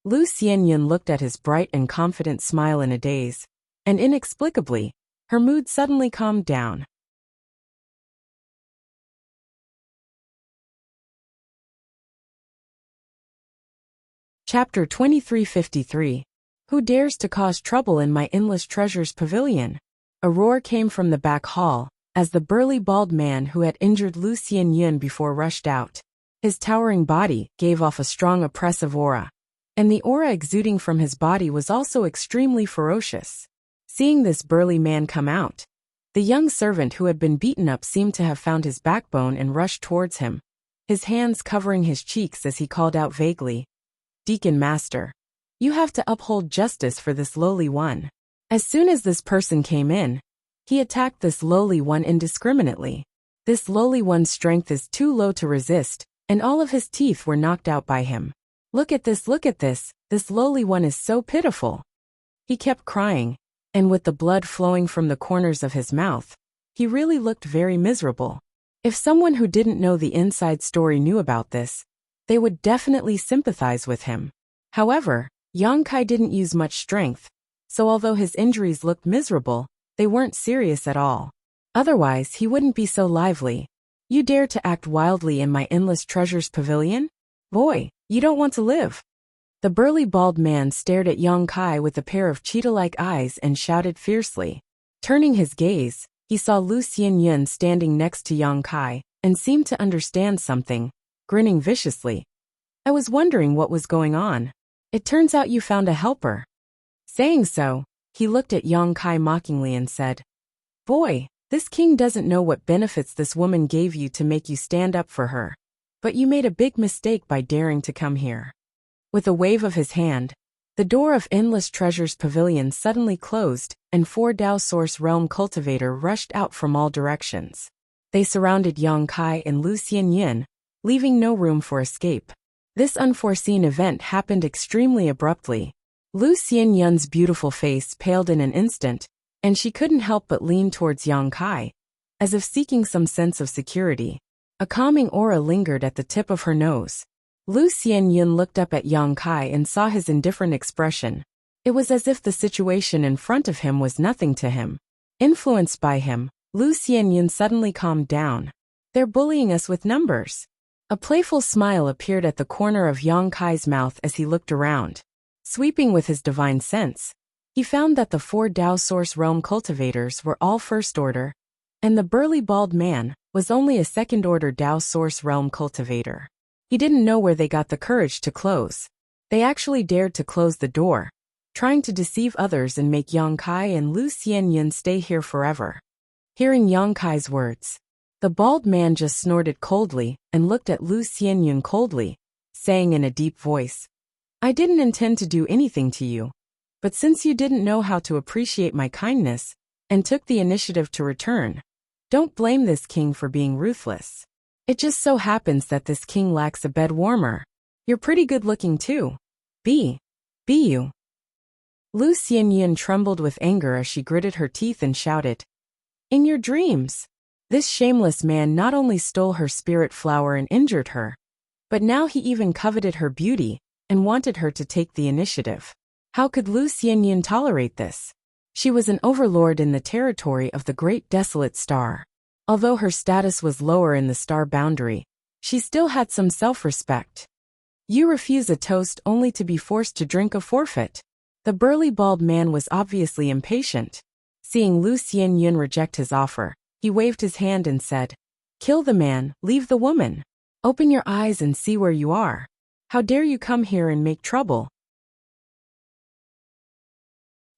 Lu Xianyun looked at his bright and confident smile in a daze, and inexplicably, her mood suddenly calmed down. Chapter 2353. Who dares to cause trouble in my Endless Treasures Pavilion? A roar came from the back hall, as the burly bald man who had injured Lu Xianyun before rushed out. His towering body gave off a strong oppressive aura, and the aura exuding from his body was also extremely ferocious. Seeing this burly man come out, the young servant who had been beaten up seemed to have found his backbone and rushed towards him, his hands covering his cheeks as he called out vaguely, "Deacon Master, you have to uphold justice for this lowly one." As soon as this person came in, he attacked this lowly one indiscriminately. This lowly one's strength is too low to resist, and all of his teeth were knocked out by him. Look at this, this lowly one is so pitiful." He kept crying, and with the blood flowing from the corners of his mouth, he really looked very miserable. If someone who didn't know the inside story knew about this, they would definitely sympathize with him. However, Yang Kai didn't use much strength, so although his injuries looked miserable, they weren't serious at all. Otherwise, he wouldn't be so lively. "You dare to act wildly in my Endless Treasures Pavilion? Boy, you don't want to live." The burly bald man stared at Yang Kai with a pair of cheetah-like eyes and shouted fiercely. Turning his gaze, he saw Lu Xianyun standing next to Yang Kai, and seemed to understand something, grinning viciously. "I was wondering what was going on. It turns out you found a helper." Saying so, he looked at Yang Kai mockingly and said, "Boy, this king doesn't know what benefits this woman gave you to make you stand up for her. But you made a big mistake by daring to come here." With a wave of his hand, the door of Endless Treasures Pavilion suddenly closed, and 4 Dao Source Realm Cultivator rushed out from all directions. They surrounded Yang Kai and Lu Xianyun, leaving no room for escape. This unforeseen event happened extremely abruptly. Lu Xianyun's beautiful face paled in an instant, and she couldn't help but lean towards Yang Kai, as if seeking some sense of security. A calming aura lingered at the tip of her nose. Lu Xianyun looked up at Yang Kai and saw his indifferent expression. It was as if the situation in front of him was nothing to him. Influenced by him, Lu Xianyun suddenly calmed down. "They're bullying us with numbers." A playful smile appeared at the corner of Yang Kai's mouth as he looked around. Sweeping with his divine sense, he found that the 4 Dao Source Realm Cultivators were all first order, and the burly bald man was only a second-order Dao Source Realm Cultivator. He didn't know where they got the courage to close. They actually dared to close the door, trying to deceive others and make Yang Kai and Lu Xianyun stay here forever. Hearing Yang Kai's words, the bald man just snorted coldly and looked at Lu Xianyun coldly, saying in a deep voice, "I didn't intend to do anything to you, but since you didn't know how to appreciate my kindness and took the initiative to return, don't blame this king for being ruthless. It just so happens that this king lacks a bed warmer. You're pretty good looking too. Be you." Lu Xianyun trembled with anger as she gritted her teeth and shouted, "In your dreams!" This shameless man not only stole her spirit flower and injured her, but now he even coveted her beauty and wanted her to take the initiative. How could Lu Xianyun tolerate this? She was an overlord in the territory of the Great Desolate Star. Although her status was lower in the star boundary, she still had some self-respect. "You refuse a toast only to be forced to drink a forfeit." The burly bald man was obviously impatient. Seeing Lu Xianyun reject his offer, he waved his hand and said, "Kill the man, leave the woman." Open your eyes and see where you are. How dare you come here and make trouble?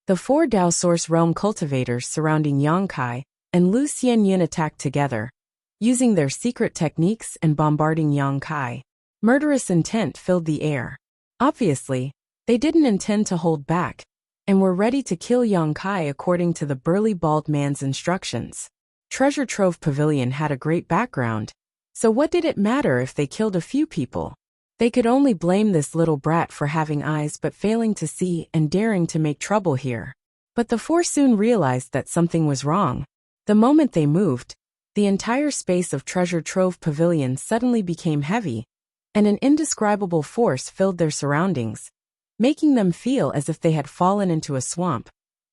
The four Dao Source Realm cultivators surrounding Yang Kai and Lu Xianyun attacked together, using their secret techniques and bombarding Yang Kai. Murderous intent filled the air. Obviously, they didn't intend to hold back, and were ready to kill Yang Kai according to the burly bald man's instructions. Treasure Trove Pavilion had a great background, so what did it matter if they killed a few people? They could only blame this little brat for having eyes but failing to see and daring to make trouble here. But the four soon realized that something was wrong. The moment they moved, the entire space of Treasure Trove Pavilion suddenly became heavy, and an indescribable force filled their surroundings, making them feel as if they had fallen into a swamp,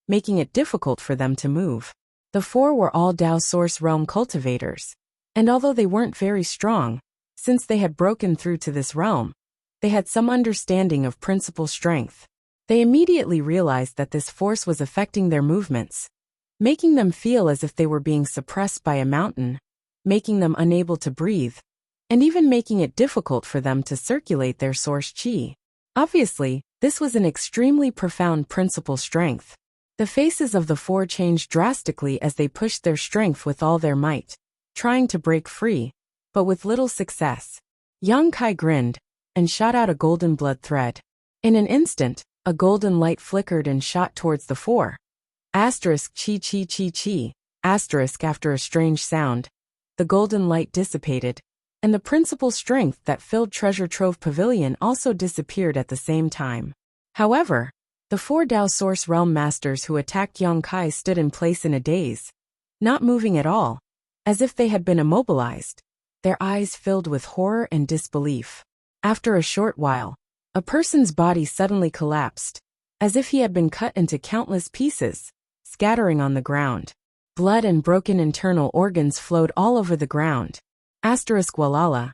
making it difficult for them to move. The four were all Dao Source Realm cultivators, and although they weren't very strong, since they had broken through to this realm, they had some understanding of principal strength. They immediately realized that this force was affecting their movements, making them feel as if they were being suppressed by a mountain, making them unable to breathe, and even making it difficult for them to circulate their source qi. Obviously, this was an extremely profound principal strength. The faces of the four changed drastically as they pushed their strength with all their might, trying to break free, but with little success. Yang Kai grinned and shot out a golden blood thread. In an instant, a golden light flickered and shot towards the four. Asterisk chi chi chi chi, asterisk after a strange sound. The golden light dissipated, and the principal strength that filled Treasure Trove Pavilion also disappeared at the same time. However, the four Dao Source Realm Masters who attacked Yang Kai stood in place in a daze, not moving at all, as if they had been immobilized, their eyes filled with horror and disbelief. After a short while, a person's body suddenly collapsed, as if he had been cut into countless pieces, scattering on the ground. Blood and broken internal organs flowed all over the ground. Asterisk walala.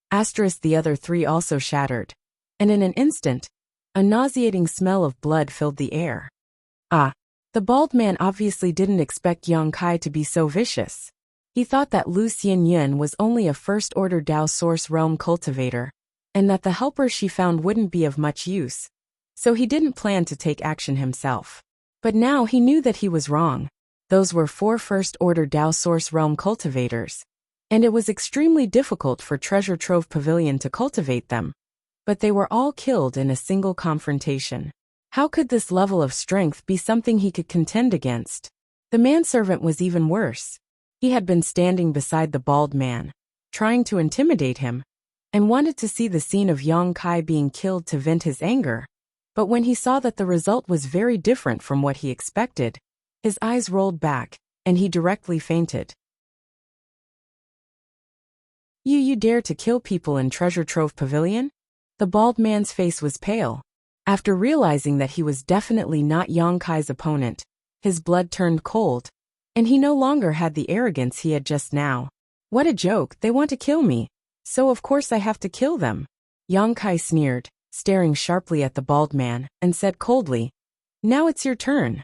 Asterisk the other three also shattered. And in an instant, a nauseating smell of blood filled the air. Ah! The bald man obviously didn't expect Yang Kai to be so vicious. He thought that Lu Xianyun was only a first-order Dao Source Realm cultivator, and that the helper she found wouldn't be of much use, so he didn't plan to take action himself. But now he knew that he was wrong. Those were four first-order Dao Source Realm cultivators, and it was extremely difficult for Treasure Trove Pavilion to cultivate them. But they were all killed in a single confrontation. How could this level of strength be something he could contend against? The manservant was even worse. He had been standing beside the bald man, trying to intimidate him, and wanted to see the scene of Yang Kai being killed to vent his anger. But when he saw that the result was very different from what he expected, his eyes rolled back, and he directly fainted. You dare to kill people in Treasure Trove Pavilion? The bald man's face was pale. After realizing that he was definitely not Yang Kai's opponent, his blood turned cold, and he no longer had the arrogance he had just now. What a joke, they want to kill me, so of course I have to kill them. Yang Kai sneered, staring sharply at the bald man, and said coldly, "Now it's your turn."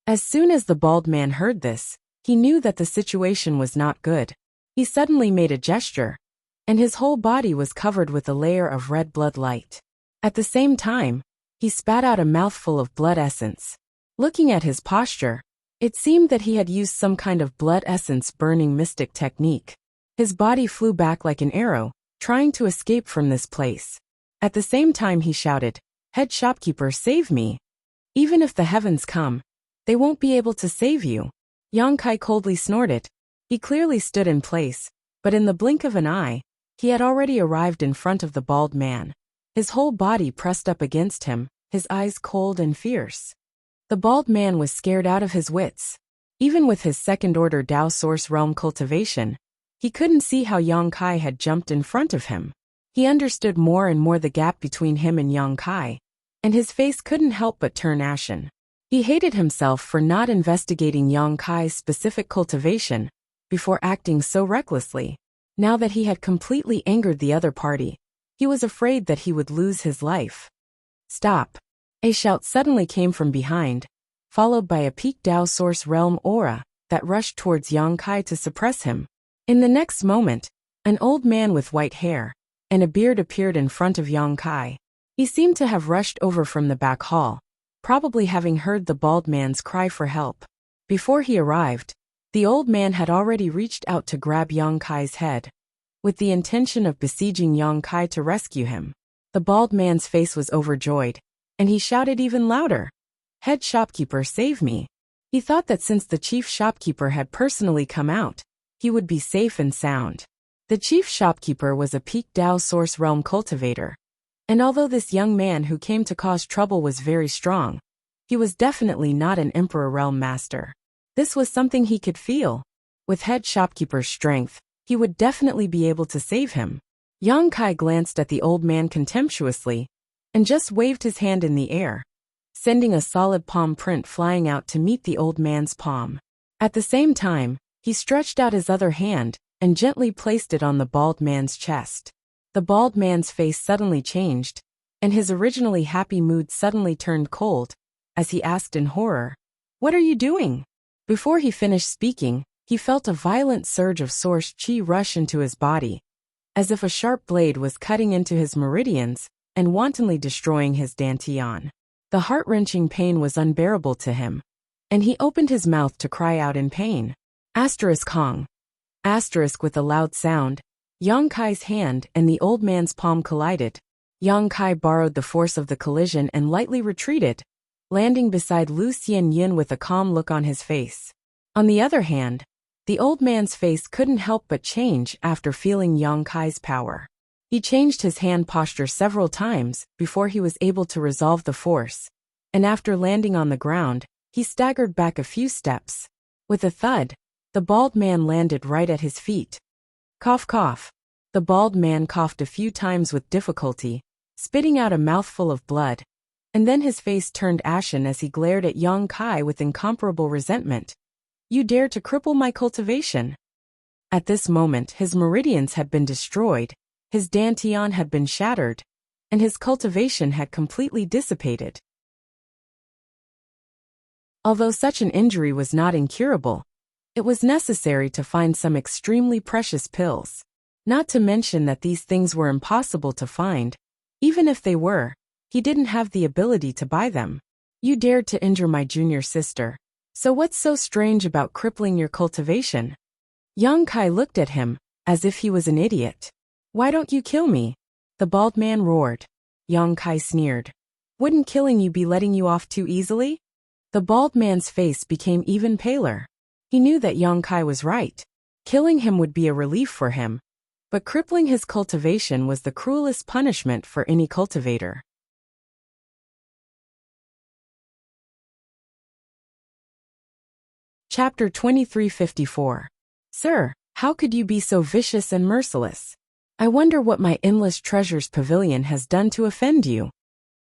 As soon as the bald man heard this, he knew that the situation was not good. He suddenly made a gesture, and his whole body was covered with a layer of red blood light. At the same time, he spat out a mouthful of blood essence. Looking at his posture, it seemed that he had used some kind of blood essence burning mystic technique. His body flew back like an arrow, trying to escape from this place. At the same time he shouted, "Head shopkeeper, save me! Even if the heavens come, they won't be able to save you." Yang Kai coldly snorted. He clearly stood in place, but in the blink of an eye, he had already arrived in front of the bald man. His whole body pressed up against him, his eyes cold and fierce. The bald man was scared out of his wits. Even with his second-order Dao Source Realm cultivation, he couldn't see how Yang Kai had jumped in front of him. He understood more and more the gap between him and Yang Kai, and his face couldn't help but turn ashen. He hated himself for not investigating Yang Kai's specific cultivation before acting so recklessly. Now that he had completely angered the other party, he was afraid that he would lose his life. "Stop!" A shout suddenly came from behind, followed by a peak Dao Source Realm aura that rushed towards Yang Kai to suppress him. In the next moment, an old man with white hair, and a beard appeared in front of Yang Kai. He seemed to have rushed over from the back hall, probably having heard the bald man's cry for help. Before he arrived, the old man had already reached out to grab Yang Kai's head, with the intention of besieging Yang Kai to rescue him. The bald man's face was overjoyed, and he shouted even louder, "Head shopkeeper, save me!" He thought that since the chief shopkeeper had personally come out, he would be safe and sound. The chief shopkeeper was a peak Dao Source Realm cultivator, and although this young man who came to cause trouble was very strong, he was definitely not an Emperor Realm master. This was something he could feel. With head shopkeeper's strength, he would definitely be able to save him. Yang Kai glanced at the old man contemptuously, and just waved his hand in the air, sending a solid palm print flying out to meet the old man's palm. At the same time, he stretched out his other hand, and gently placed it on the bald man's chest. The bald man's face suddenly changed, and his originally happy mood suddenly turned cold, as he asked in horror, "What are you doing?" Before he finished speaking, he felt a violent surge of source chi rush into his body, as if a sharp blade was cutting into his meridians and wantonly destroying his dantian. The heart-wrenching pain was unbearable to him, and he opened his mouth to cry out in pain. Asterisk Hong. Asterisk with a loud sound, Yang Kai's hand and the old man's palm collided. Yang Kai borrowed the force of the collision and lightly retreated, landing beside Lu Xianyin with a calm look on his face. On the other hand, the old man's face couldn't help but change after feeling Yang Kai's power. He changed his hand posture several times before he was able to resolve the force, and after landing on the ground, he staggered back a few steps. With a thud, the bald man landed right at his feet. Cough cough. The bald man coughed a few times with difficulty, spitting out a mouthful of blood, and then his face turned ashen as he glared at Yang Kai with incomparable resentment. "You dare to cripple my cultivation?" At this moment his meridians had been destroyed, his dantian had been shattered, and his cultivation had completely dissipated. Although such an injury was not incurable, it was necessary to find some extremely precious pills. Not to mention that these things were impossible to find. Even if they were, he didn't have the ability to buy them. "You dared to injure my junior sister. So what's so strange about crippling your cultivation?" Yang Kai looked at him, as if he was an idiot. "Why don't you kill me?" the bald man roared. Yang Kai sneered. "Wouldn't killing you be letting you off too easily?" The bald man's face became even paler. He knew that Yang Kai was right. Killing him would be a relief for him, but crippling his cultivation was the cruelest punishment for any cultivator. Chapter 2354. Sir, how could you be so vicious and merciless? I wonder what my Endless Treasures Pavilion has done to offend you.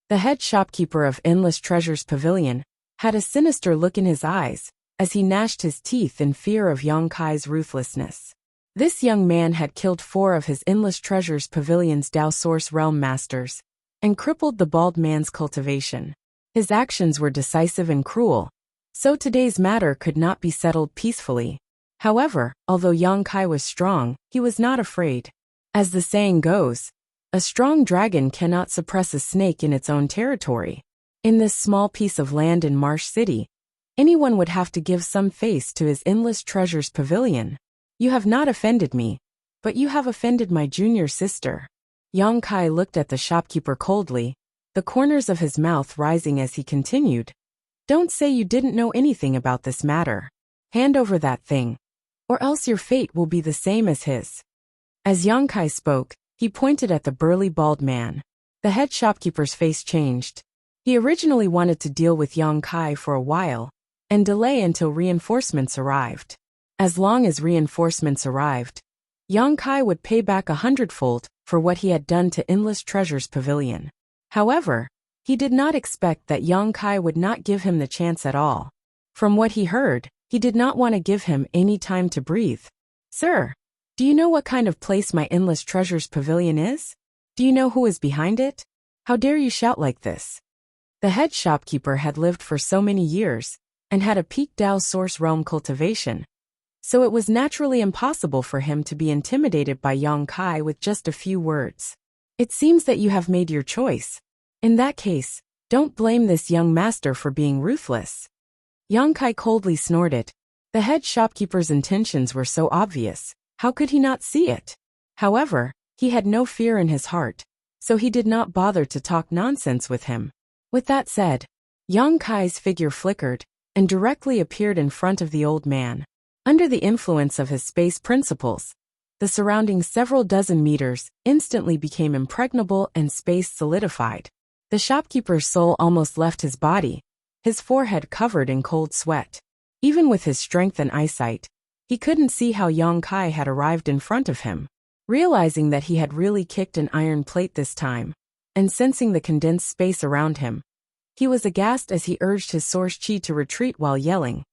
The head shopkeeper of Endless Treasures Pavilion had a sinister look in his eyes, as he gnashed his teeth in fear of Yang Kai's ruthlessness. This young man had killed 4 of his Endless Treasures Pavilion's Dao Source Realm masters, and crippled the bald man's cultivation. His actions were decisive and cruel, so today's matter could not be settled peacefully. However, although Yang Kai was strong, he was not afraid. As the saying goes, a strong dragon cannot suppress a snake in its own territory. In this small piece of land in Marsh City, anyone would have to give some face to his Endless Treasures Pavilion. You have not offended me, but you have offended my junior sister. Yang Kai looked at the shopkeeper coldly, the corners of his mouth rising as he continued. Don't say you didn't know anything about this matter. Hand over that thing, or else your fate will be the same as his. As Yang Kai spoke, he pointed at the burly bald man. The head shopkeeper's face changed. He originally wanted to deal with Yang Kai for a while, and delay until reinforcements arrived. As long as reinforcements arrived, Yang Kai would pay back 100-fold for what he had done to Endless Treasures Pavilion. However, he did not expect that Yang Kai would not give him the chance at all. From what he heard, he did not want to give him any time to breathe. Sir, do you know what kind of place my Endless Treasures Pavilion is? Do you know who is behind it? How dare you shout like this? The head shopkeeper had lived for so many years, and had a peak Dao Source Realm cultivation, so it was naturally impossible for him to be intimidated by Yang Kai with just a few words. It seems that you have made your choice. In that case, don't blame this young master for being ruthless. Yang Kai coldly snorted. The head shopkeeper's intentions were so obvious, how could he not see it? However, he had no fear in his heart, so he did not bother to talk nonsense with him. With that said, Yang Kai's figure flickered and directly appeared in front of the old man. Under the influence of his space principles, the surrounding several dozen meters instantly became impregnable and space solidified. The shopkeeper's soul almost left his body, his forehead covered in cold sweat. Even with his strength and eyesight, he couldn't see how Yang Kai had arrived in front of him. Realizing that he had really kicked an iron plate this time, and sensing the condensed space around him, he was aghast as he urged his source chi to retreat while yelling.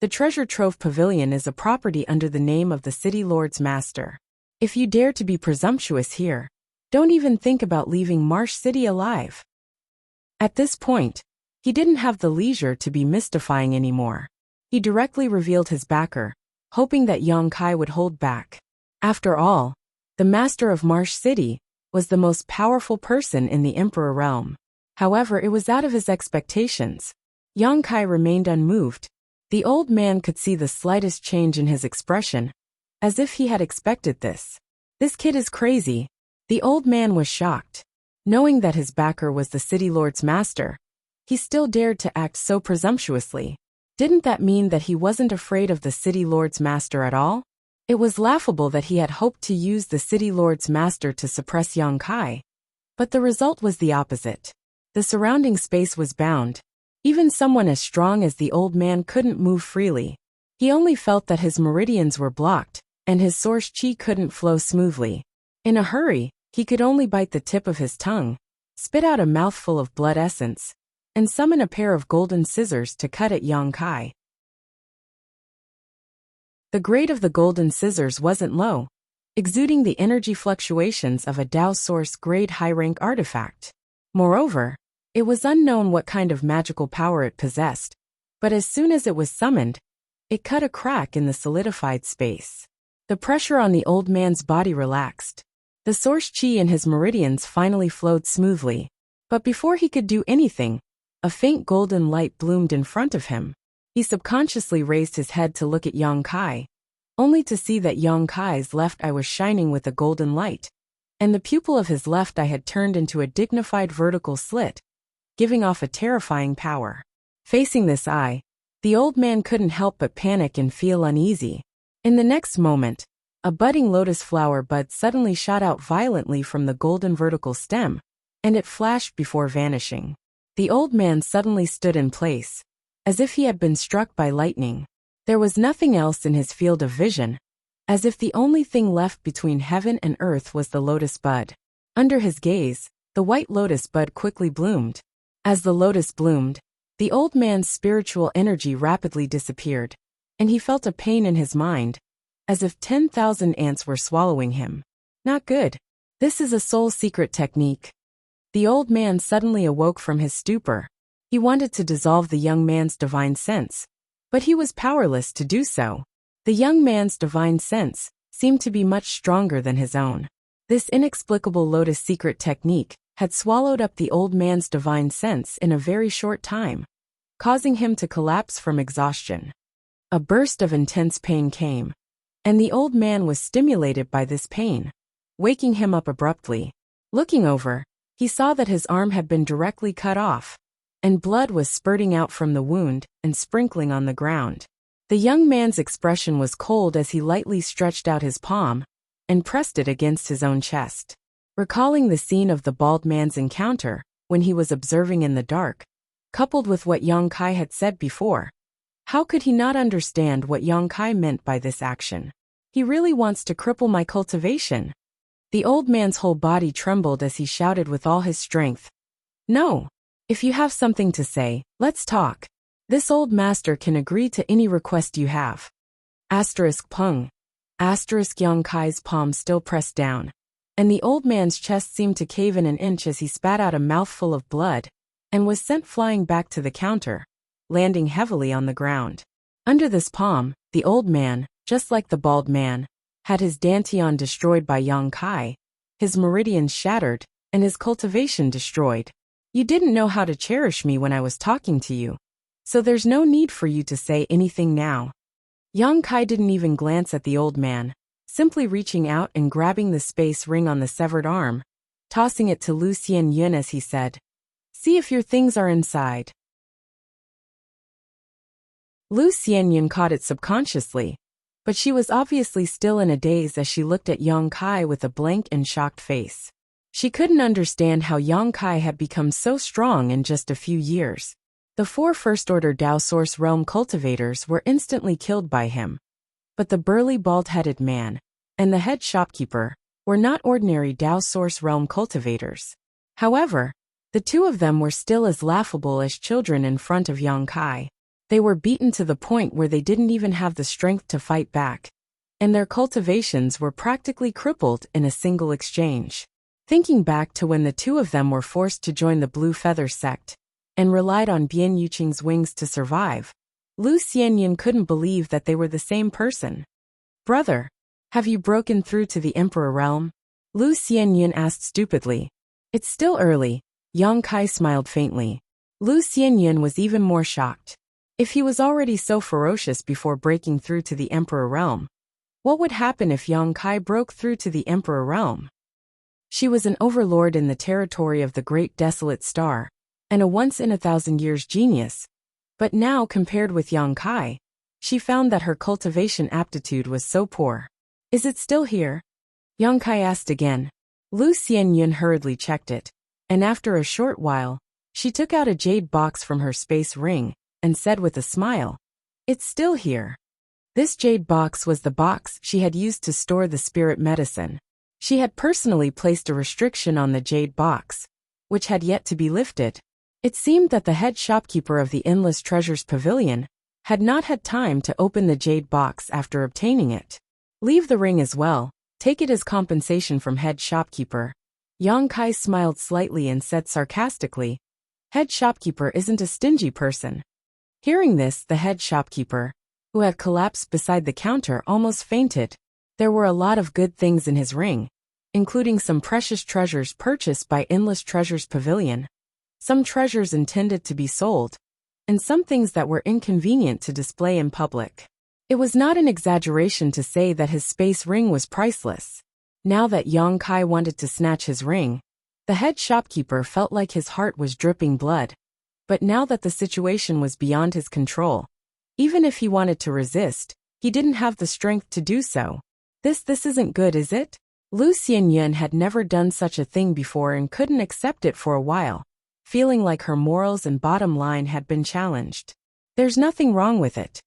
The treasure trove pavilion is a property under the name of the city lord's master. If you dare to be presumptuous here, don't even think about leaving Marsh City alive. At this point, he didn't have the leisure to be mystifying anymore. He directly revealed his backer, hoping that Yang Kai would hold back. After all, the master of Marsh City was the most powerful person in the Emperor realm. However, it was out of his expectations. Yang Kai remained unmoved. The old man could see the slightest change in his expression, as if he had expected this. This kid is crazy. The old man was shocked. Knowing that his backer was the city lord's master, he still dared to act so presumptuously. Didn't that mean that he wasn't afraid of the city lord's master at all? It was laughable that he had hoped to use the city lord's master to suppress Yang Kai. But the result was the opposite. The surrounding space was bound. Even someone as strong as the old man couldn't move freely. He only felt that his meridians were blocked, and his source chi couldn't flow smoothly. In a hurry, he could only bite the tip of his tongue, spit out a mouthful of blood essence, and summon a pair of golden scissors to cut at Yang Kai. The grade of the golden scissors wasn't low, exuding the energy fluctuations of a Dao Source grade high-rank artifact. Moreover, it was unknown what kind of magical power it possessed, but as soon as it was summoned, it cut a crack in the solidified space. The pressure on the old man's body relaxed. The source chi in his meridians finally flowed smoothly. But before he could do anything, a faint golden light bloomed in front of him. He subconsciously raised his head to look at Yang Kai, only to see that Yang Kai's left eye was shining with a golden light, and the pupil of his left eye had turned into a dignified vertical slit, giving off a terrifying power. Facing this eye, the old man couldn't help but panic and feel uneasy. In the next moment, a budding lotus flower bud suddenly shot out violently from the golden vertical stem, and it flashed before vanishing. The old man suddenly stood in place, as if he had been struck by lightning. There was nothing else in his field of vision, as if the only thing left between heaven and earth was the lotus bud. Under his gaze, the white lotus bud quickly bloomed. As the lotus bloomed, the old man's spiritual energy rapidly disappeared, and he felt a pain in his mind, as if 10,000 ants were swallowing him. Not good. This is a soul secret technique. The old man suddenly awoke from his stupor. He wanted to dissolve the young man's divine sense, but he was powerless to do so. The young man's divine sense seemed to be much stronger than his own. This inexplicable lotus secret technique had swallowed up the old man's divine sense in a very short time, causing him to collapse from exhaustion. A burst of intense pain came, and the old man was stimulated by this pain, waking him up abruptly. Looking over, he saw that his arm had been directly cut off, and blood was spurting out from the wound and sprinkling on the ground. The young man's expression was cold as he lightly stretched out his palm and pressed it against his own chest. Recalling the scene of the bald man's encounter when he was observing in the dark, coupled with what Yang Kai had said before, how could he not understand what Yang Kai meant by this action? He really wants to cripple my cultivation. The old man's whole body trembled as he shouted with all his strength. No. If you have something to say, let's talk. This old master can agree to any request you have. Pung. Yang Kai's palm still pressed down, and the old man's chest seemed to cave in an inch as he spat out a mouthful of blood, and was sent flying back to the counter, landing heavily on the ground. Under this palm, the old man, Just like the bald man, had his dantian destroyed by Yang Kai, his meridians shattered, and his cultivation destroyed. You didn't know how to cherish me when I was talking to you, so there's no need for you to say anything now. Yang Kai didn't even glance at the old man, simply reaching out and grabbing the space ring on the severed arm, tossing it to Lu Xianyun as he said, "See if your things are inside." Lu Xianyun caught it subconsciously, but she was obviously still in a daze as she looked at Yang Kai with a blank and shocked face. She couldn't understand how Yang Kai had become so strong in just a few years. The 4 First-Order Dao Source Realm cultivators were instantly killed by him. But the burly bald-headed man and the head shopkeeper were not ordinary Dao Source Realm cultivators. However, the two of them were still as laughable as children in front of Yang Kai. They were beaten to the point where they didn't even have the strength to fight back, and their cultivations were practically crippled in a single exchange. Thinking back to when the two of them were forced to join the Blue Feather sect and relied on Bian Yuqing's wings to survive, Lu Xianyun couldn't believe that they were the same person. "Brother, have you broken through to the Emperor Realm?" Lu Xianyun asked stupidly. "It's still early." Yang Kai smiled faintly. Lu Xianyun was even more shocked. If he was already so ferocious before breaking through to the Emperor Realm, what would happen if Yang Kai broke through to the Emperor Realm? She was an overlord in the territory of the Great Desolate Star, and a once-in-a-thousand-years genius. But now, compared with Yang Kai, she found that her cultivation aptitude was so poor. "Is it still here?" Yang Kai asked again. Lu Xianyun hurriedly checked it, and after a short while, she took out a jade box from her space ring and said with a smile, "It's still here." This jade box was the box she had used to store the spirit medicine. She had personally placed a restriction on the jade box, which had yet to be lifted. It seemed that the head shopkeeper of the Endless Treasures Pavilion had not had time to open the jade box after obtaining it. "Leave the ring as well, take it as compensation from head shopkeeper." Yang Kai smiled slightly and said sarcastically, "Head shopkeeper isn't a stingy person." Hearing this, the head shopkeeper, who had collapsed beside the counter, almost fainted. There were a lot of good things in his ring, including some precious treasures purchased by Endless Treasures Pavilion, some treasures intended to be sold, and some things that were inconvenient to display in public. It was not an exaggeration to say that his space ring was priceless. Now that Yang Kai wanted to snatch his ring, the head shopkeeper felt like his heart was dripping blood. But now that the situation was beyond his control, even if he wanted to resist, he didn't have the strength to do so. This isn't good, is it?" Lu Xianyun had never done such a thing before and couldn't accept it for a while, feeling like her morals and bottom line had been challenged. "There's nothing wrong with it."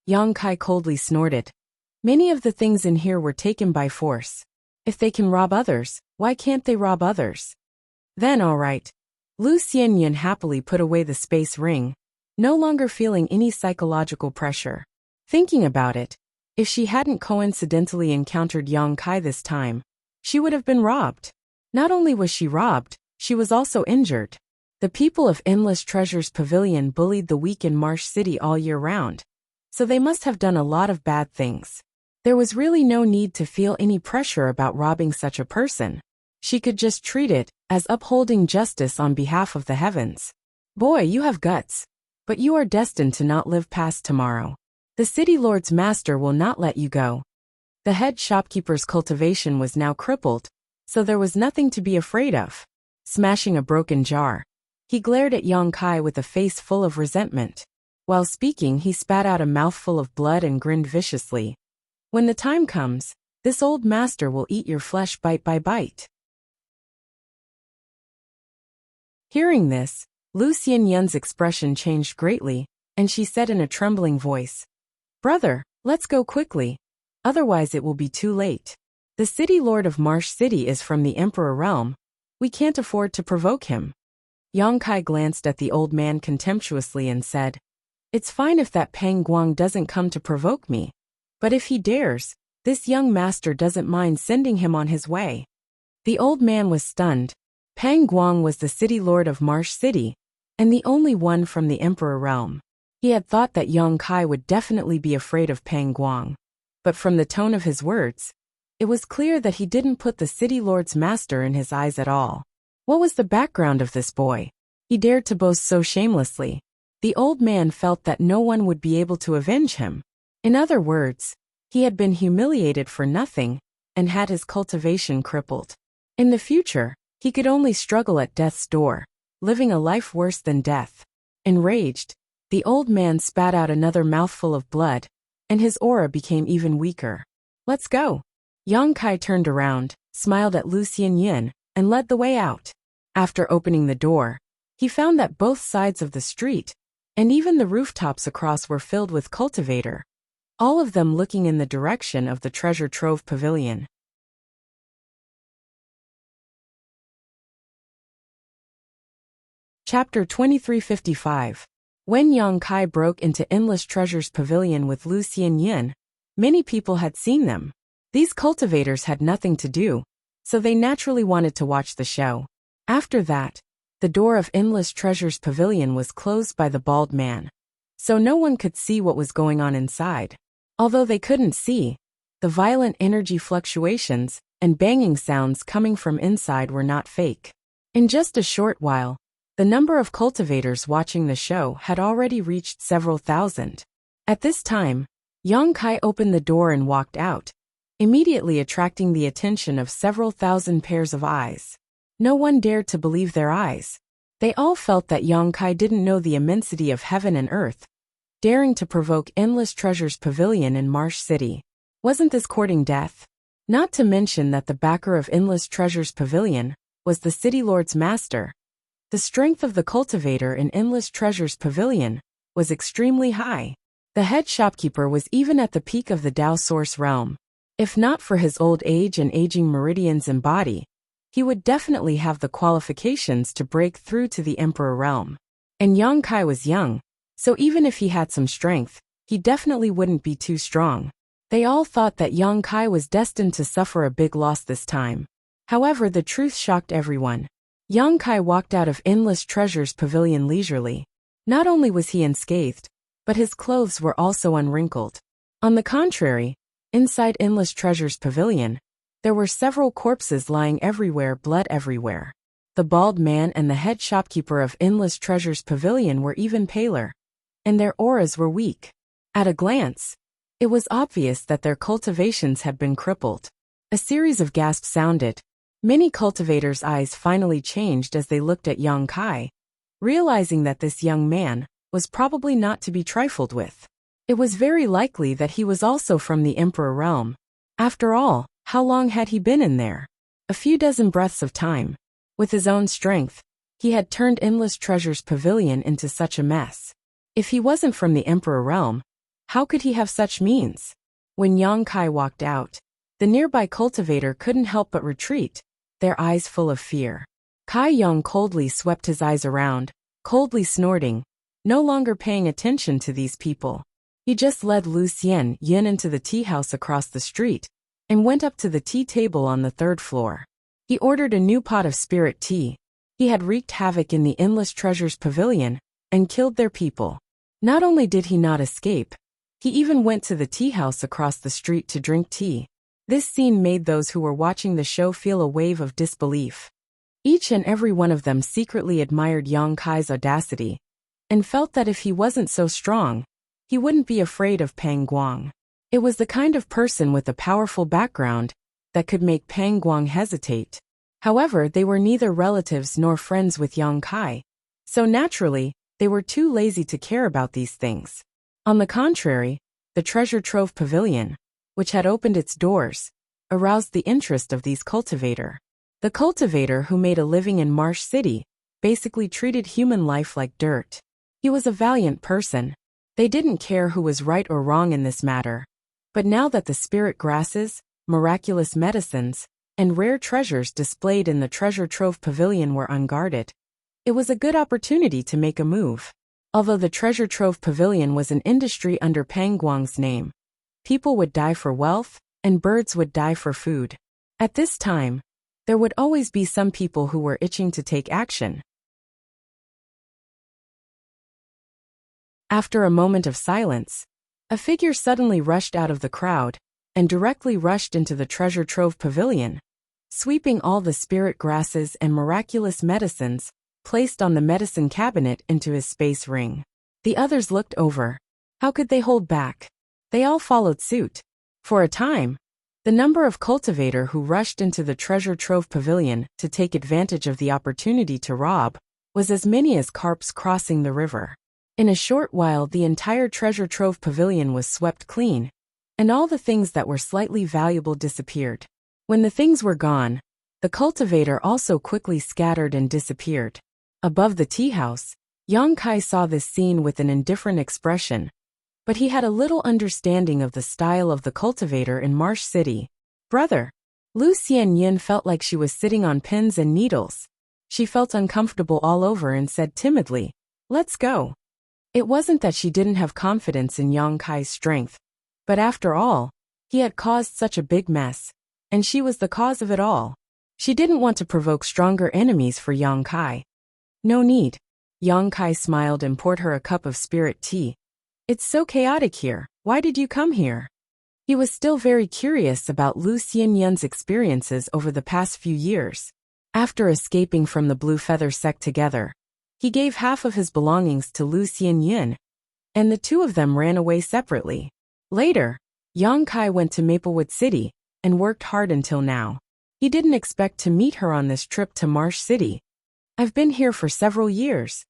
Yang Kai coldly snorted. "Many of the things in here were taken by force. If they can rob others, why can't they rob others? Then all right." Lu Xianyun happily put away the space ring, no longer feeling any psychological pressure. Thinking about it, if she hadn't coincidentally encountered Yang Kai this time, she would have been robbed. Not only was she robbed, she was also injured. The people of Endless Treasures Pavilion bullied the weak in Marsh City all year round, so they must have done a lot of bad things. There was really no need to feel any pressure about robbing such a person. She could just treat it as upholding justice on behalf of the heavens. "Boy, you have guts. But you are destined to not live past tomorrow. The city lord's master will not let you go." The head shopkeeper's cultivation was now crippled, so there was nothing to be afraid of. Smashing a broken jar, he glared at Yang Kai with a face full of resentment. While speaking, he spat out a mouthful of blood and grinned viciously. "When the time comes, this old master will eat your flesh bite by bite." Hearing this, Lu Xianyun's expression changed greatly, and she said in a trembling voice, "Brother, let's go quickly. Otherwise it will be too late. The city lord of Marsh City is from the Emperor Realm. We can't afford to provoke him." Yang Kai glanced at the old man contemptuously and said, "It's fine if that Pang Guang doesn't come to provoke me. But if he dares, this young master doesn't mind sending him on his way." The old man was stunned. Pang Guang was the city lord of Marsh City, and the only one from the Emperor Realm. He had thought that Yang Kai would definitely be afraid of Pang Guang. but from the tone of his words, it was clear that he didn't put the city lord's master in his eyes at all. What was the background of this boy? He dared to boast so shamelessly. The old man felt that no one would be able to avenge him. In other words, he had been humiliated for nothing and had his cultivation crippled. In the future, he could only struggle at death's door, living a life worse than death. Enraged, the old man spat out another mouthful of blood, and his aura became even weaker. Let's go. Yang Kai turned around, smiled at Lucien Yin, and led the way out. After opening the door, he found that both sides of the street, and even the rooftops across were filled with cultivator, all of them looking in the direction of the treasure trove pavilion. Chapter 2355. When Yang Kai broke into Endless Treasures Pavilion with Lucien Yin, many people had seen them. These cultivators had nothing to do, so they naturally wanted to watch the show. After that, the door of Endless Treasures Pavilion was closed by the bald man, so no one could see what was going on inside. Although they couldn't see, the violent energy fluctuations and banging sounds coming from inside were not fake. In just a short while, the number of cultivators watching the show had already reached several thousand. At this time, Yang Kai opened the door and walked out, immediately attracting the attention of several thousand pairs of eyes. No one dared to believe their eyes. They all felt that Yang Kai didn't know the immensity of heaven and earth, daring to provoke Endless Treasures Pavilion in Marsh City. Wasn't this courting death? Not to mention that the backer of Endless Treasures Pavilion was the city lord's master. The strength of the cultivator in Endless Treasures Pavilion was extremely high. The head shopkeeper was even at the peak of the Dao Source realm. If not for his old age and aging meridians in body, he would definitely have the qualifications to break through to the Emperor realm. And Yang Kai was young, so even if he had some strength, he definitely wouldn't be too strong. They all thought that Yang Kai was destined to suffer a big loss this time. However, the truth shocked everyone. Yang Kai walked out of Endless Treasures Pavilion leisurely. Not only was he unscathed, but his clothes were also unwrinkled. On the contrary, inside Endless Treasures Pavilion, there were several corpses lying everywhere, blood everywhere. The bald man and the head shopkeeper of Endless Treasures Pavilion were even paler, and their auras were weak. At a glance, it was obvious that their cultivations had been crippled. A series of gasps sounded. Many cultivators' eyes finally changed as they looked at Yang Kai, realizing that this young man was probably not to be trifled with. It was very likely that he was also from the Emperor realm. After all, how long had he been in there? A few dozen breaths of time. With his own strength, he had turned Endless Treasures Pavilion into such a mess. If he wasn't from the Emperor realm, how could he have such means? When Yang Kai walked out, the nearby cultivator couldn't help but retreat, their eyes full of fear. Kai Yang coldly swept his eyes around, coldly snorting, no longer paying attention to these people. He just led Lucien Yin into the tea house across the street and went up to the tea table on the third floor. He ordered a new pot of spirit tea. He had wreaked havoc in the Endless Treasures Pavilion and killed their people. Not only did he not escape, he even went to the tea house across the street to drink tea. This scene made those who were watching the show feel a wave of disbelief. Each and every one of them secretly admired Yang Kai's audacity, and felt that if he wasn't so strong, he wouldn't be afraid of Pang Guang. It was the kind of person with a powerful background that could make Pang Guang hesitate. However, they were neither relatives nor friends with Yang Kai, so naturally, they were too lazy to care about these things. On the contrary, the Treasure Trove Pavilion, which had opened its doors, aroused the interest of these cultivator. The cultivator who made a living in Marsh City basically treated human life like dirt. He was a valiant person. They didn't care who was right or wrong in this matter. But now that the spirit grasses, miraculous medicines, and rare treasures displayed in the Treasure Trove Pavilion were unguarded, it was a good opportunity to make a move. Although the Treasure Trove Pavilion was an industry under Pang Guang's name, people would die for wealth, and birds would die for food. At this time, there would always be some people who were itching to take action. After a moment of silence, a figure suddenly rushed out of the crowd, and directly rushed into the treasure trove pavilion, sweeping all the spirit grasses and miraculous medicines placed on the medicine cabinet into his space ring. The others looked over. How could they hold back? They all followed suit. For a time, the number of cultivator who rushed into the treasure trove pavilion to take advantage of the opportunity to rob was as many as carps crossing the river. In a short while, the entire treasure trove pavilion was swept clean, and all the things that were slightly valuable disappeared. When the things were gone, the cultivator also quickly scattered and disappeared. Above the tea house, Yang Kai saw this scene with an indifferent expression, but he had a little understanding of the style of the cultivator in Marsh City. Brother, Lu Xianyin felt like she was sitting on pins and needles. She felt uncomfortable all over and said timidly, "Let's go." It wasn't that she didn't have confidence in Yang Kai's strength, but after all, he had caused such a big mess, and she was the cause of it all. She didn't want to provoke stronger enemies for Yang Kai. No need. Yang Kai smiled and poured her a cup of spirit tea. "It's so chaotic here. Why did you come here?" He was still very curious about Lu Xianyun's experiences over the past few years. After escaping from the Blue Feather sect together, he gave half of his belongings to Lu Xianyun, and the two of them ran away separately. Later, Yang Kai went to Maplewood City and worked hard until now. He didn't expect to meet her on this trip to Marsh City. "I've been here for several years."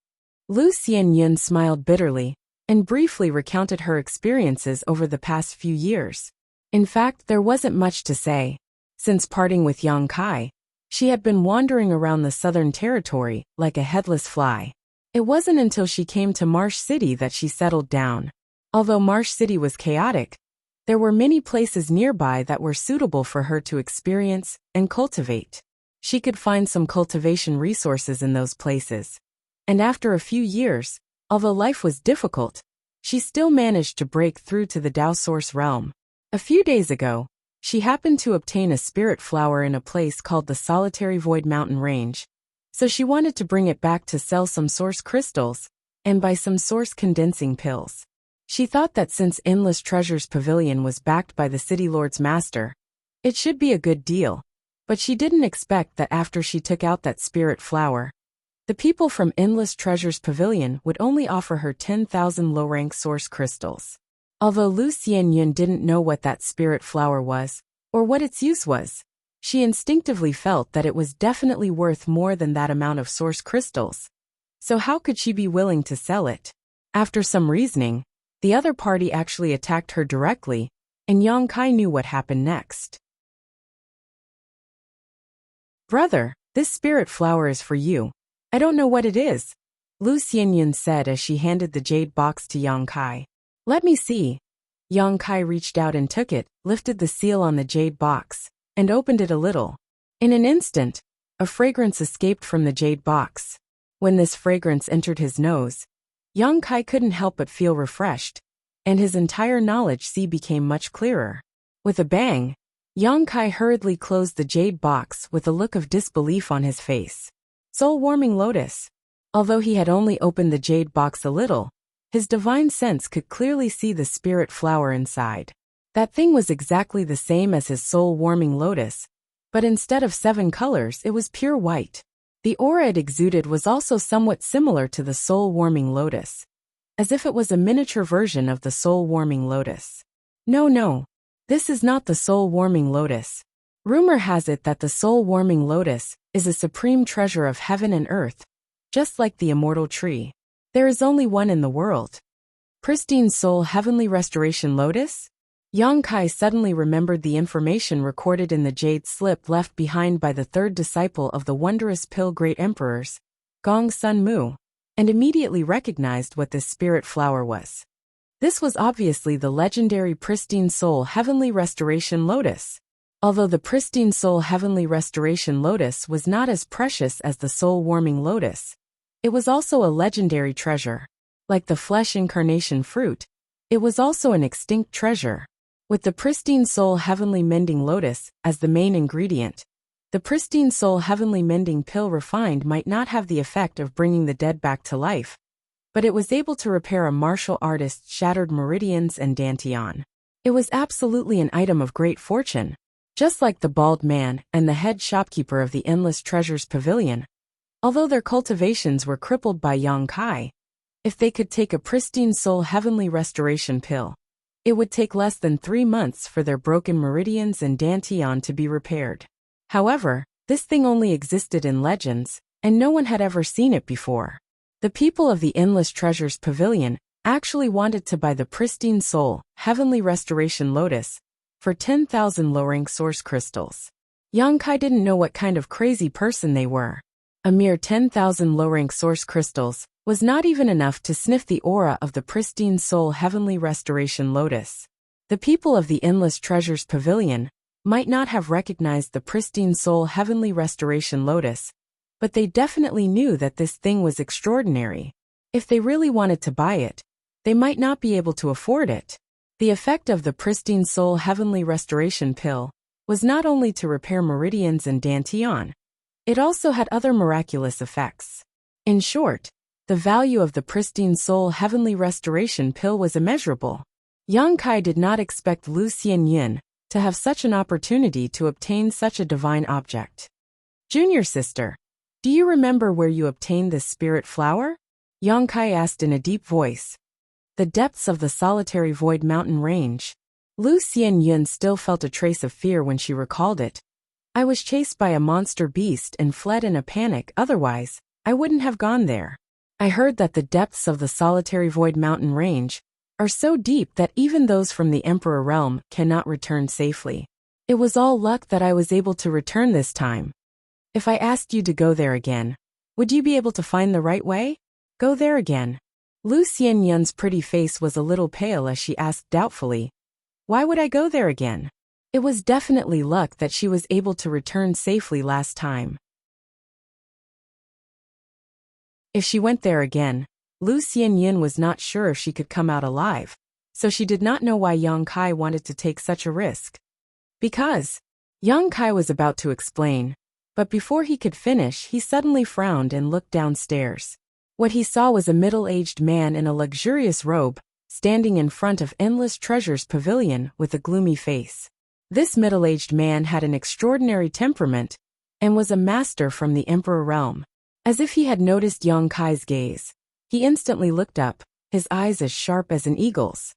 Lu Xianyun smiled bitterly and briefly recounted her experiences over the past few years. In fact, there wasn't much to say. Since parting with Yang Kai, she had been wandering around the Southern Territory like a headless fly. It wasn't until she came to Marsh City that she settled down. Although Marsh City was chaotic, there were many places nearby that were suitable for her to experience and cultivate. She could find some cultivation resources in those places. And after a few years, although life was difficult, she still managed to break through to the Dao Source realm. A few days ago, she happened to obtain a spirit flower in a place called the Solitary Void Mountain Range, so she wanted to bring it back to sell some source crystals and buy some source condensing pills. She thought that since Endless Treasures Pavilion was backed by the City Lord's master, it should be a good deal, but she didn't expect that after she took out that spirit flower, the people from Endless Treasures Pavilion would only offer her 10,000 low-rank source crystals. Although Lu Xianyun didn't know what that spirit flower was, or what its use was, she instinctively felt that it was definitely worth more than that amount of source crystals. So how could she be willing to sell it? After some reasoning, the other party actually attacked her directly, and Yang Kai knew what happened next. "Brother, this spirit flower is for you. I don't know what it is," Lu Xianyun said as she handed the jade box to Yang Kai. "Let me see." Yang Kai reached out and took it, lifted the seal on the jade box, and opened it a little. In an instant, a fragrance escaped from the jade box. When this fragrance entered his nose, Yang Kai couldn't help but feel refreshed, and his entire knowledge sea became much clearer. With a bang, Yang Kai hurriedly closed the jade box with a look of disbelief on his face. Soul-warming lotus. Although he had only opened the jade box a little, his divine sense could clearly see the spirit flower inside. That thing was exactly the same as his soul-warming lotus, but instead of 7 colors, it was pure white. The aura it exuded was also somewhat similar to the soul-warming lotus, as if it was a miniature version of the soul-warming lotus. No, this is not the soul-warming lotus. Rumor has it that the soul-warming lotus is a supreme treasure of heaven and earth, just like the immortal tree. There is only one in the world. Pristine soul heavenly restoration lotus? Yang Kai suddenly remembered the information recorded in the jade slip left behind by the third disciple of the wondrous pill great emperors, Gong Sun Mu, and immediately recognized what this spirit flower was. This was obviously the legendary Pristine Soul Heavenly Restoration Lotus. Although the Pristine Soul Heavenly Restoration Lotus was not as precious as the soul-warming lotus, it was also a legendary treasure. Like the flesh incarnation fruit, it was also an extinct treasure. With the Pristine Soul Heavenly Mending Lotus as the main ingredient, the Pristine Soul Heavenly Mending Pill refined might not have the effect of bringing the dead back to life, but it was able to repair a martial artist's shattered meridians and dantian. It was absolutely an item of great fortune. Just like the bald man and the head shopkeeper of the Endless Treasures Pavilion, although their cultivations were crippled by Yang Kai, if they could take a pristine soul heavenly restoration pill, it would take less than 3 months for their broken meridians and dantian to be repaired. However, this thing only existed in legends, and no one had ever seen it before. The people of the Endless Treasures Pavilion actually wanted to buy the pristine soul heavenly restoration lotus for 10,000 low-rank source crystals. Yang Kai didn't know what kind of crazy person they were. A mere 10,000 low-rank source crystals was not even enough to sniff the aura of the pristine soul heavenly restoration lotus. The people of the Endless Treasures Pavilion might not have recognized the pristine soul heavenly restoration lotus, but they definitely knew that this thing was extraordinary. If they really wanted to buy it, they might not be able to afford it. The effect of the pristine soul heavenly restoration pill was not only to repair meridians and dantian, it also had other miraculous effects. In short, the value of the pristine soul heavenly restoration pill was immeasurable. Yang Kai did not expect Lu Xianyin to have such an opportunity to obtain such a divine object. Junior sister, do you remember where you obtained this spirit flower? Yang Kai asked in a deep voice. The depths of the solitary void mountain range. Lu Xianyin still felt a trace of fear when she recalled it. I was chased by a monster beast and fled in a panic, otherwise, I wouldn't have gone there. I heard that the depths of the solitary void mountain range are so deep that even those from the Emperor realm cannot return safely. It was all luck that I was able to return this time. If I asked you to go there again, would you be able to find the right way? Go there again. Lu Xianyun's pretty face was a little pale as she asked doubtfully, why would I go there again? It was definitely luck that she was able to return safely last time. If she went there again, Lu Xianyin was not sure if she could come out alive, so she did not know why Yang Kai wanted to take such a risk. Because Yang Kai was about to explain, but before he could finish, he suddenly frowned and looked downstairs. What he saw was a middle-aged man in a luxurious robe, standing in front of Endless Treasures Pavilion with a gloomy face. This middle-aged man had an extraordinary temperament and was a master from the Emperor realm. As if he had noticed Yang Kai's gaze, he instantly looked up, his eyes as sharp as an eagle's.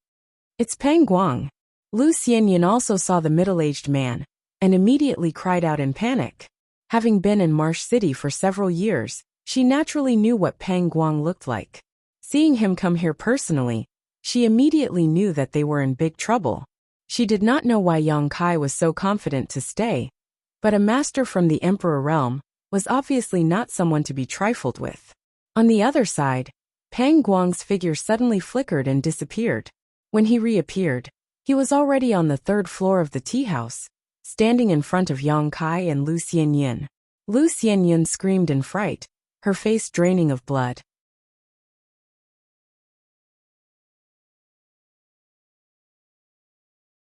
It's Peng Guang. Lu Xianyin also saw the middle-aged man and immediately cried out in panic. Having been in Marsh City for several years, she naturally knew what Peng Guang looked like. Seeing him come here personally, she immediately knew that they were in big trouble. She did not know why Yang Kai was so confident to stay, but a master from the Emperor realm was obviously not someone to be trifled with. On the other side, Peng Guang's figure suddenly flickered and disappeared. When he reappeared, he was already on the 3rd floor of the tea house, standing in front of Yang Kai and Lu Xianyin. Lu Xianyin screamed in fright, her face draining of blood.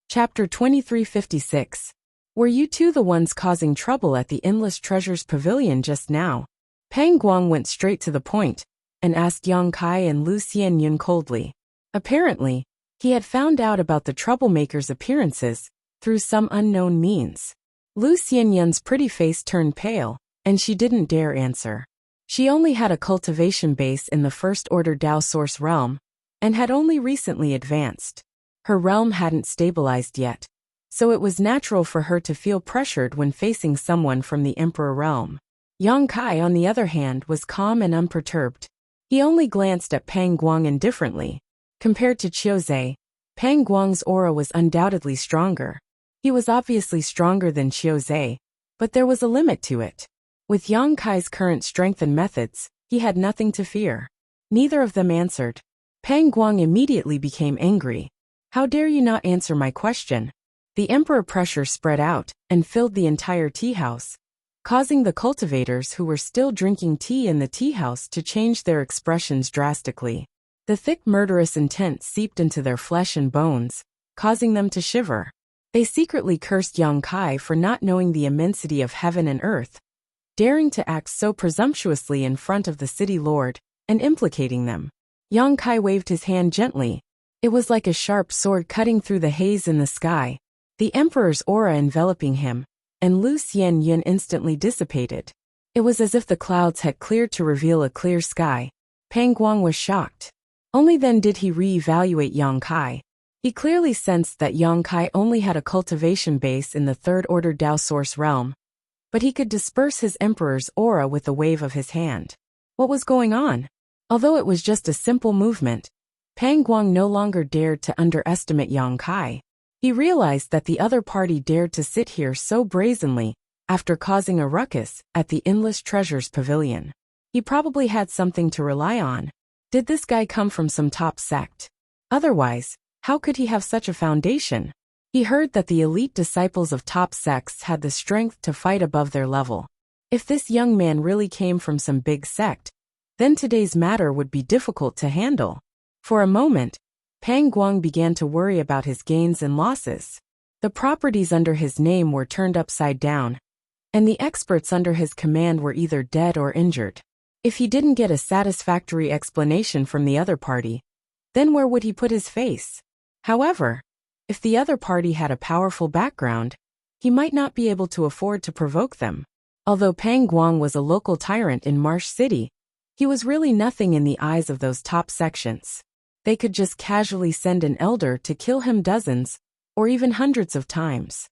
Chapter 2356. Were you two the ones causing trouble at the Endless Treasures Pavilion just now? Peng Guang went straight to the point and asked Yang Kai and Lu Xianyin coldly. Apparently, he had found out about the troublemaker's appearances through some unknown means. Lu Xianyun's pretty face turned pale, and she didn't dare answer. She only had a cultivation base in the First Order Dao Source realm, and had only recently advanced. Her realm hadn't stabilized yet, so it was natural for her to feel pressured when facing someone from the Emperor realm. Yang Kai, on the other hand, was calm and unperturbed. He only glanced at Peng Guang indifferently. Compared to Qiuzhe, Peng Guang's aura was undoubtedly stronger. He was obviously stronger than Qiuzhe, but there was a limit to it. With Yang Kai's current strength and methods, he had nothing to fear. Neither of them answered. Peng Guang immediately became angry. How dare you not answer my question? The emperor pressure spread out and filled the entire tea house, causing the cultivators who were still drinking tea in the tea house to change their expressions drastically. The thick murderous intent seeped into their flesh and bones, causing them to shiver. They secretly cursed Yang Kai for not knowing the immensity of heaven and earth, daring to act so presumptuously in front of the city lord, and implicating them. Yang Kai waved his hand gently. It was like a sharp sword cutting through the haze in the sky, the emperor's aura enveloping him, and Lu Xianyin instantly dissipated. It was as if the clouds had cleared to reveal a clear sky. Pang Guang was shocked. Only then did he re-evaluate Yang Kai. He clearly sensed that Yang Kai only had a cultivation base in the third-order Dao Source realm, but he could disperse his emperor's aura with a wave of his hand. What was going on? Although it was just a simple movement, Pang Guang no longer dared to underestimate Yang Kai. He realized that the other party dared to sit here so brazenly, after causing a ruckus at the Endless Treasures Pavilion. He probably had something to rely on. Did this guy come from some top sect? Otherwise, how could he have such a foundation? He heard that the elite disciples of top sects had the strength to fight above their level. If this young man really came from some big sect, then today's matter would be difficult to handle. For a moment, Pang Guang began to worry about his gains and losses. The properties under his name were turned upside down, and the experts under his command were either dead or injured. If he didn't get a satisfactory explanation from the other party, then where would he put his face? However, if the other party had a powerful background, he might not be able to afford to provoke them. Although Pang Guang was a local tyrant in Marsh City, he was really nothing in the eyes of those top sections. They could just casually send an elder to kill him dozens, or even hundreds of times.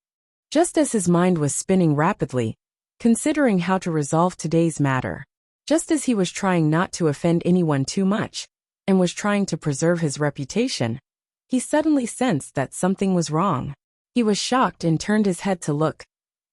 Just as his mind was spinning rapidly, considering how to resolve today's matter, just as he was trying not to offend anyone too much, and was trying to preserve his reputation, he suddenly sensed that something was wrong. He was shocked and turned his head to look,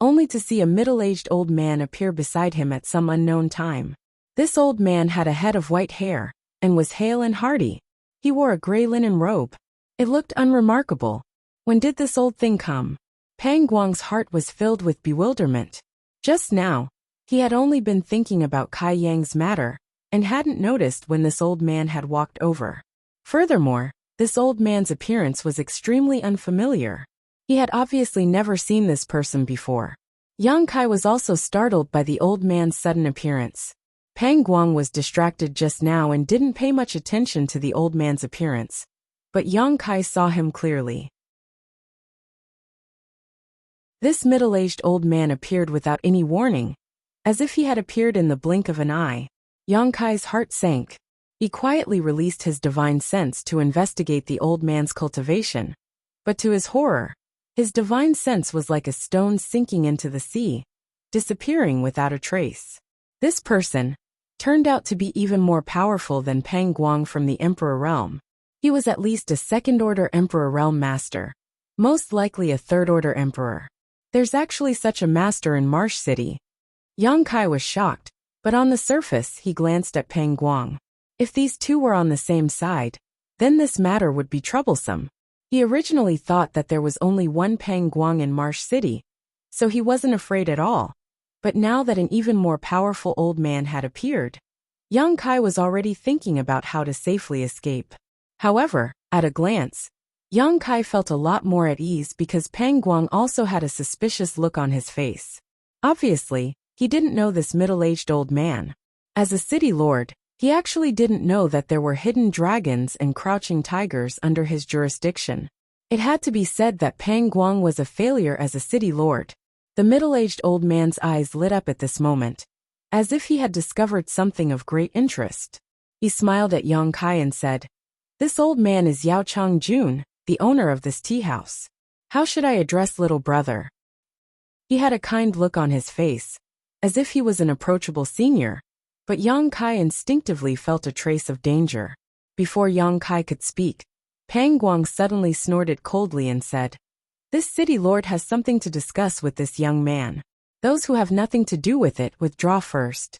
only to see a middle-aged old man appear beside him at some unknown time. This old man had a head of white hair, and was hale and hearty. He wore a gray linen robe. It looked unremarkable. When did this old thing come? Pang Guang's heart was filled with bewilderment. Just now, he had only been thinking about Kai Yang's matter, and hadn't noticed when this old man had walked over. Furthermore, this old man's appearance was extremely unfamiliar. He had obviously never seen this person before. Yang Kai was also startled by the old man's sudden appearance. Pang Guang was distracted just now and didn't pay much attention to the old man's appearance, but Yang Kai saw him clearly. This middle-aged old man appeared without any warning, as if he had appeared in the blink of an eye. Yang Kai's heart sank. He quietly released his divine sense to investigate the old man's cultivation, but to his horror, his divine sense was like a stone sinking into the sea, disappearing without a trace. This person turned out to be even more powerful than Pang Guang from the Emperor Realm. He was at least a second-order Emperor Realm master, most likely a third-order Emperor. There's actually such a master in Marsh City. Yang Kai was shocked, but on the surface he glanced at Pang Guang. If these two were on the same side, then this matter would be troublesome. He originally thought that there was only one Pang Guang in Marsh City, so he wasn't afraid at all. But now that an even more powerful old man had appeared, Yang Kai was already thinking about how to safely escape. However, at a glance, Yang Kai felt a lot more at ease because Pang Guang also had a suspicious look on his face. Obviously, he didn't know this middle-aged old man. As a city lord, he actually didn't know that there were hidden dragons and crouching tigers under his jurisdiction. It had to be said that Pang Guang was a failure as a city lord. The middle-aged old man's eyes lit up at this moment, as if he had discovered something of great interest. He smiled at Yang Kai and said, "This old man is Yao Chang-jun, the owner of this tea house. How should I address little brother?" He had a kind look on his face, as if he was an approachable senior, but Yang Kai instinctively felt a trace of danger. Before Yang Kai could speak, Pang Guang suddenly snorted coldly and said, "This city lord has something to discuss with this young man. Those who have nothing to do with it withdraw first."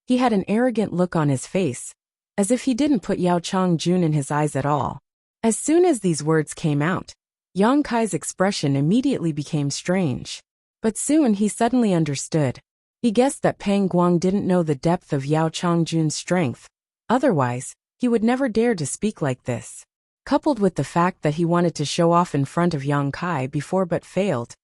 He had an arrogant look on his face, as if he didn't put Yao Chang-jun in his eyes at all. As soon as these words came out, Yang Kai's expression immediately became strange. But soon he suddenly understood. He guessed that Pang Guang didn't know the depth of Yao Chang-jun's strength. Otherwise, he would never dare to speak like this. Coupled with the fact that he wanted to show off in front of Yang Kai before but failed,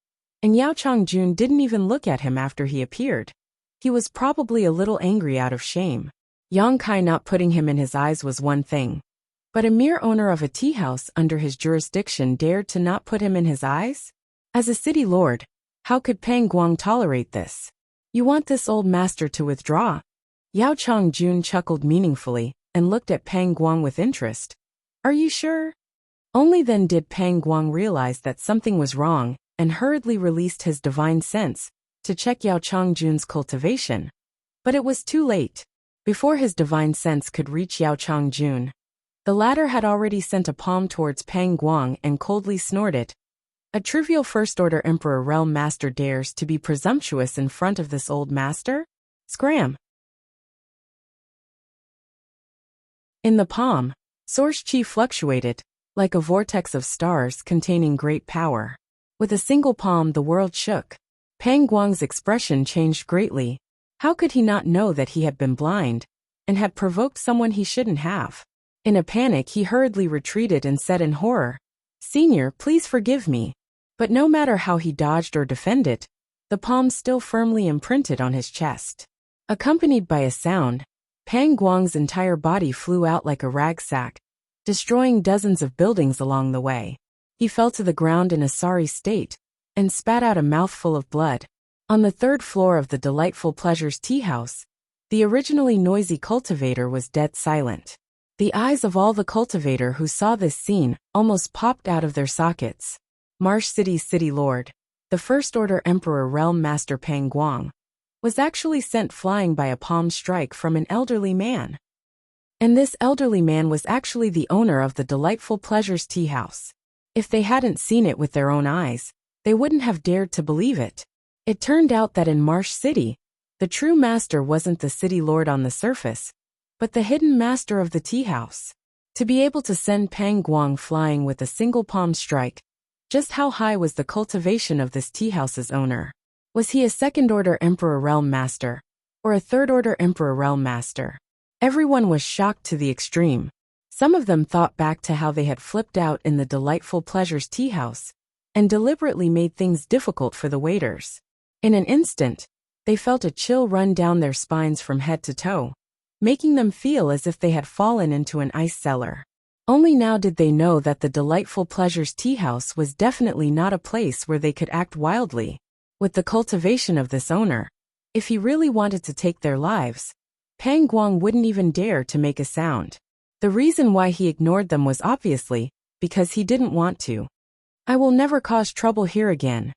and Yao Chang-jun didn't even look at him after he appeared. He was probably a little angry out of shame. Yang Kai not putting him in his eyes was one thing, But a mere owner of a tea house under his jurisdiction dared to not put him in his eyes? As a city lord, how could Pang Guang tolerate this? You want this old master to withdraw? Yao Changjun chuckled meaningfully and looked at Pang Guang with interest. Are you sure? Only then did Pang Guang realize that something was wrong and hurriedly released his divine sense to check Yao Changjun's cultivation. But it was too late. Before his divine sense could reach Yao Changjun, the latter had already sent a palm towards Pang Guang and coldly snorted. A trivial first-order Emperor Realm Master dares to be presumptuous in front of this old master? Scram! In the palm, source chi fluctuated, like a vortex of stars containing great power. With a single palm the world shook. Pang Guang's expression changed greatly. How could he not know that he had been blind and had provoked someone he shouldn't have? In a panic he hurriedly retreated and said in horror, "Senior, please forgive me." But no matter how he dodged or defended, the palm still firmly imprinted on his chest. Accompanied by a sound, Pang Guang's entire body flew out like a rag sack, destroying dozens of buildings along the way. He fell to the ground in a sorry state and spat out a mouthful of blood. On the third floor of the Delightful Pleasures tea house, the originally noisy cultivator was dead silent. The eyes of all the cultivator who saw this scene almost popped out of their sockets. Marsh City's city lord, the first-order Emperor Realm Master Pang Guang, was actually sent flying by a palm strike from an elderly man. And this elderly man was actually the owner of the Delightful Pleasures tea house. If they hadn't seen it with their own eyes, they wouldn't have dared to believe it. It turned out that in Marsh City, the true master wasn't the city lord on the surface, but the hidden master of the tea house. To be able to send Pang Guang flying with a single palm strike, just how high was the cultivation of this tea house's owner? Was he a second-order Emperor Realm Master, or a third-order Emperor Realm Master? Everyone was shocked to the extreme. Some of them thought back to how they had flipped out in the Delightful Pleasures tea house, and deliberately made things difficult for the waiters. In an instant, they felt a chill run down their spines from head to toe, making them feel as if they had fallen into an ice cellar. Only now did they know that the Delightful Pleasures tea house was definitely not a place where they could act wildly. With the cultivation of this owner, if he really wanted to take their lives, Pang Guang wouldn't even dare to make a sound. The reason why he ignored them was obviously because he didn't want to. I will never cause trouble here again.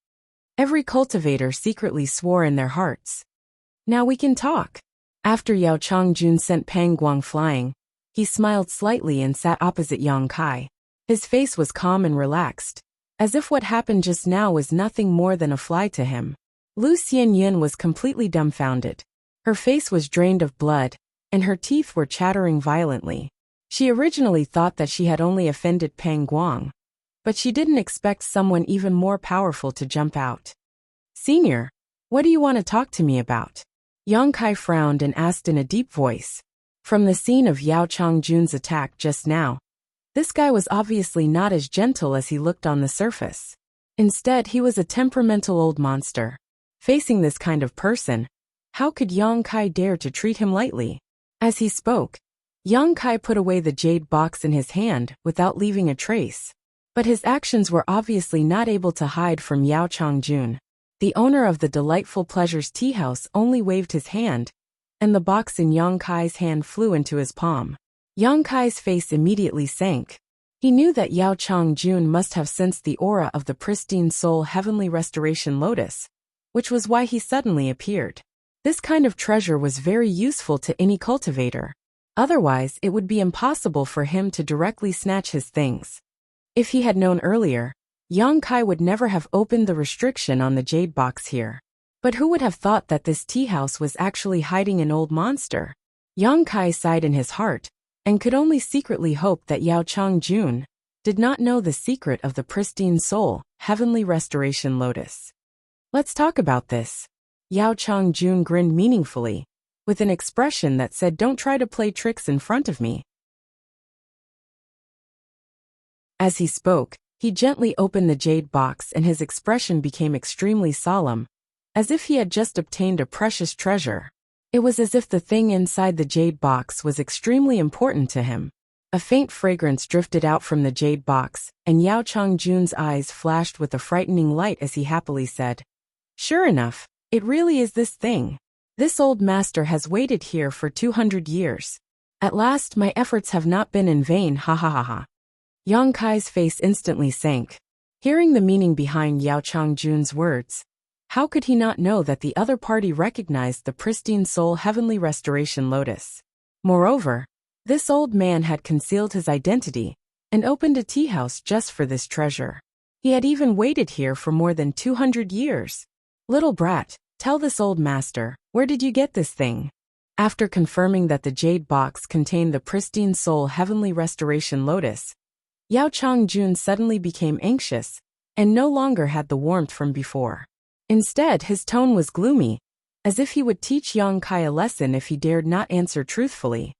Every cultivator secretly swore in their hearts. Now we can talk. After Yao Changjun sent Pang Guang flying, he smiled slightly and sat opposite Yang Kai. His face was calm and relaxed, as if what happened just now was nothing more than a fly to him. Lu Xianyin was completely dumbfounded. Her face was drained of blood, and her teeth were chattering violently. She originally thought that she had only offended Pang Guang, but she didn't expect someone even more powerful to jump out. "Senior, what do you want to talk to me about?" Yang Kai frowned and asked in a deep voice. From the scene of Yao Changjun's attack just now, this guy was obviously not as gentle as he looked on the surface. Instead, he was a temperamental old monster. Facing this kind of person, how could Yang Kai dare to treat him lightly? As he spoke, Yang Kai put away the jade box in his hand without leaving a trace. But his actions were obviously not able to hide from Yao Changjun. The owner of the Delightful Pleasures tea house only waved his hand, and the box in Yang Kai's hand flew into his palm. Yang Kai's face immediately sank. He knew that Yao Changjun must have sensed the aura of the pristine soul heavenly restoration lotus, which was why he suddenly appeared. This kind of treasure was very useful to any cultivator. Otherwise, it would be impossible for him to directly snatch his things. If he had known earlier, Yang Kai would never have opened the restriction on the jade box here. But who would have thought that this tea house was actually hiding an old monster? Yang Kai sighed in his heart, and could only secretly hope that Yao Changjun did not know the secret of the pristine soul, heavenly restoration lotus. "Let's talk about this." Yao Changjun grinned meaningfully, with an expression that said, "Don't try to play tricks in front of me." As he spoke, he gently opened the jade box and his expression became extremely solemn, as if he had just obtained a precious treasure. It was as if the thing inside the jade box was extremely important to him. A faint fragrance drifted out from the jade box, and Yao Changjun's eyes flashed with a frightening light as he happily said, "Sure enough, it really is this thing. This old master has waited here for 200 years. At last my efforts have not been in vain, ha ha ha ha." Yang Kai's face instantly sank. Hearing the meaning behind Yao Changjun's words, how could he not know that the other party recognized the pristine soul heavenly restoration lotus? Moreover, this old man had concealed his identity and opened a tea house just for this treasure. He had even waited here for more than 200 years. "Little brat, tell this old master, where did you get this thing?" After confirming that the jade box contained the pristine soul heavenly restoration lotus, Yao Changjun suddenly became anxious and no longer had the warmth from before. Instead, his tone was gloomy, as if he would teach Yang Kai a lesson if he dared not answer truthfully.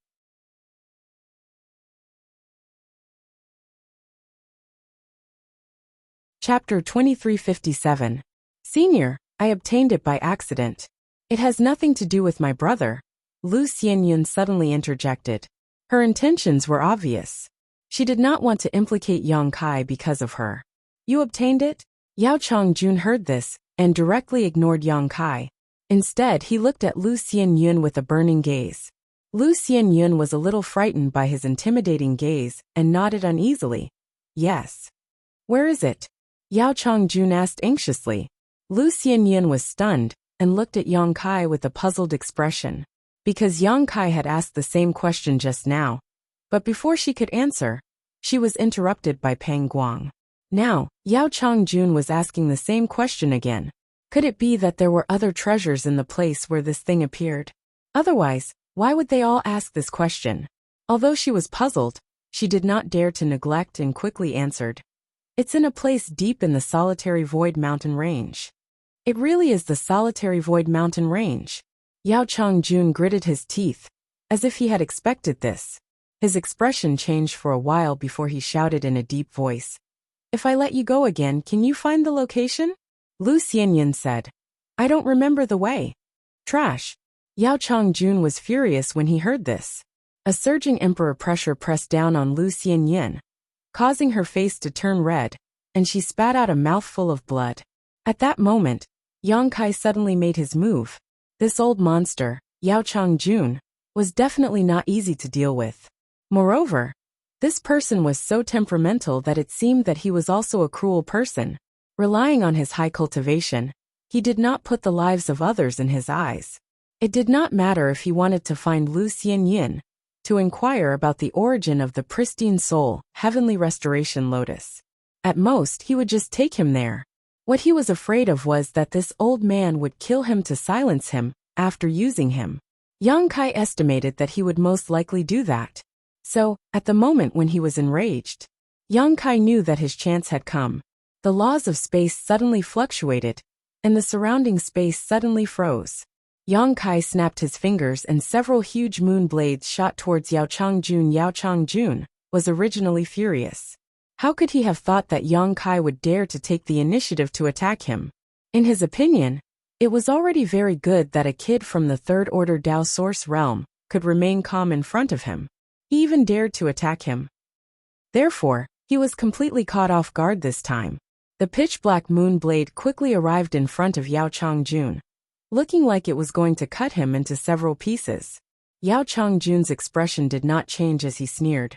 Chapter 2357. Senior, I obtained it by accident. It has nothing to do with my brother, Lu Xianyun suddenly interjected. Her intentions were obvious. She did not want to implicate Yang Kai because of her. "You obtained it?" Yao Changjun heard this and directly ignored Yang Kai. Instead, he looked at Lu Xianyun with a burning gaze. Lu Xianyun was a little frightened by his intimidating gaze and nodded uneasily. "Yes." "Where is it?" Yao Changjun asked anxiously. Lu Xianyun was stunned and looked at Yang Kai with a puzzled expression. Because Yang Kai had asked the same question just now. But before she could answer, she was interrupted by Peng Guang. Now, Yao Changjun was asking the same question again. Could it be that there were other treasures in the place where this thing appeared? Otherwise, why would they all ask this question? Although she was puzzled, she did not dare to neglect and quickly answered. "It's in a place deep in the Solitary Void Mountain Range." "It really is the Solitary Void Mountain Range." Yao Changjun gritted his teeth, as if he had expected this. His expression changed for a while before he shouted in a deep voice. "If I let you go again, can you find the location?" Lu Xianyun said. "I don't remember the way." "Trash." Yao Changjun was furious when he heard this. A surging emperor pressure pressed down on Lu Xianyun, causing her face to turn red, and she spat out a mouthful of blood. At that moment, Yang Kai suddenly made his move. This old monster, Yao Changjun, was definitely not easy to deal with. Moreover, this person was so temperamental that it seemed that he was also a cruel person. Relying on his high cultivation, he did not put the lives of others in his eyes. It did not matter if he wanted to find Lu Xianyun to inquire about the origin of the pristine soul, heavenly restoration lotus. At most, he would just take him there. What he was afraid of was that this old man would kill him to silence him after using him. Yang Kai estimated that he would most likely do that. So, at the moment when he was enraged, Yang Kai knew that his chance had come. The laws of space suddenly fluctuated, and the surrounding space suddenly froze. Yang Kai snapped his fingers and several huge moon blades shot towards Yao Changjun. Yao Changjun was originally furious. How could he have thought that Yang Kai would dare to take the initiative to attack him? In his opinion, it was already very good that a kid from the Third Order Dao Source realm could remain calm in front of him. He even dared to attack him. Therefore, he was completely caught off guard this time. The pitch-black moon blade quickly arrived in front of Yao Changjun, looking like it was going to cut him into several pieces. Yao Changjun's expression did not change as he sneered.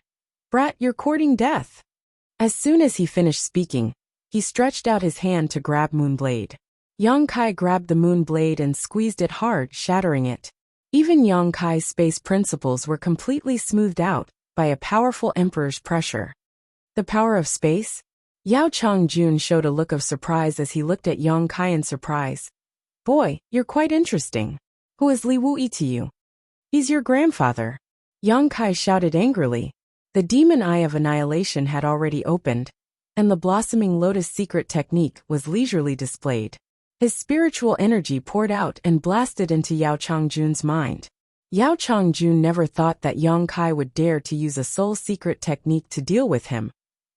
"Brat, you're courting death." As soon as he finished speaking, he stretched out his hand to grab Moonblade. Yang Kai grabbed the Moonblade and squeezed it hard, shattering it. Even Yang Kai's space principles were completely smoothed out by a powerful emperor's pressure. The power of space? Yao Changjun showed a look of surprise as he looked at Yang Kai in surprise. "Boy, you're quite interesting. Who is Li Wuyi to you?" "He's your grandfather." Yang Kai shouted angrily. The demon eye of annihilation had already opened, and the blossoming lotus secret technique was leisurely displayed. His spiritual energy poured out and blasted into Yao Changjun's mind. Yao Changjun never thought that Yang Kai would dare to use a soul secret technique to deal with him.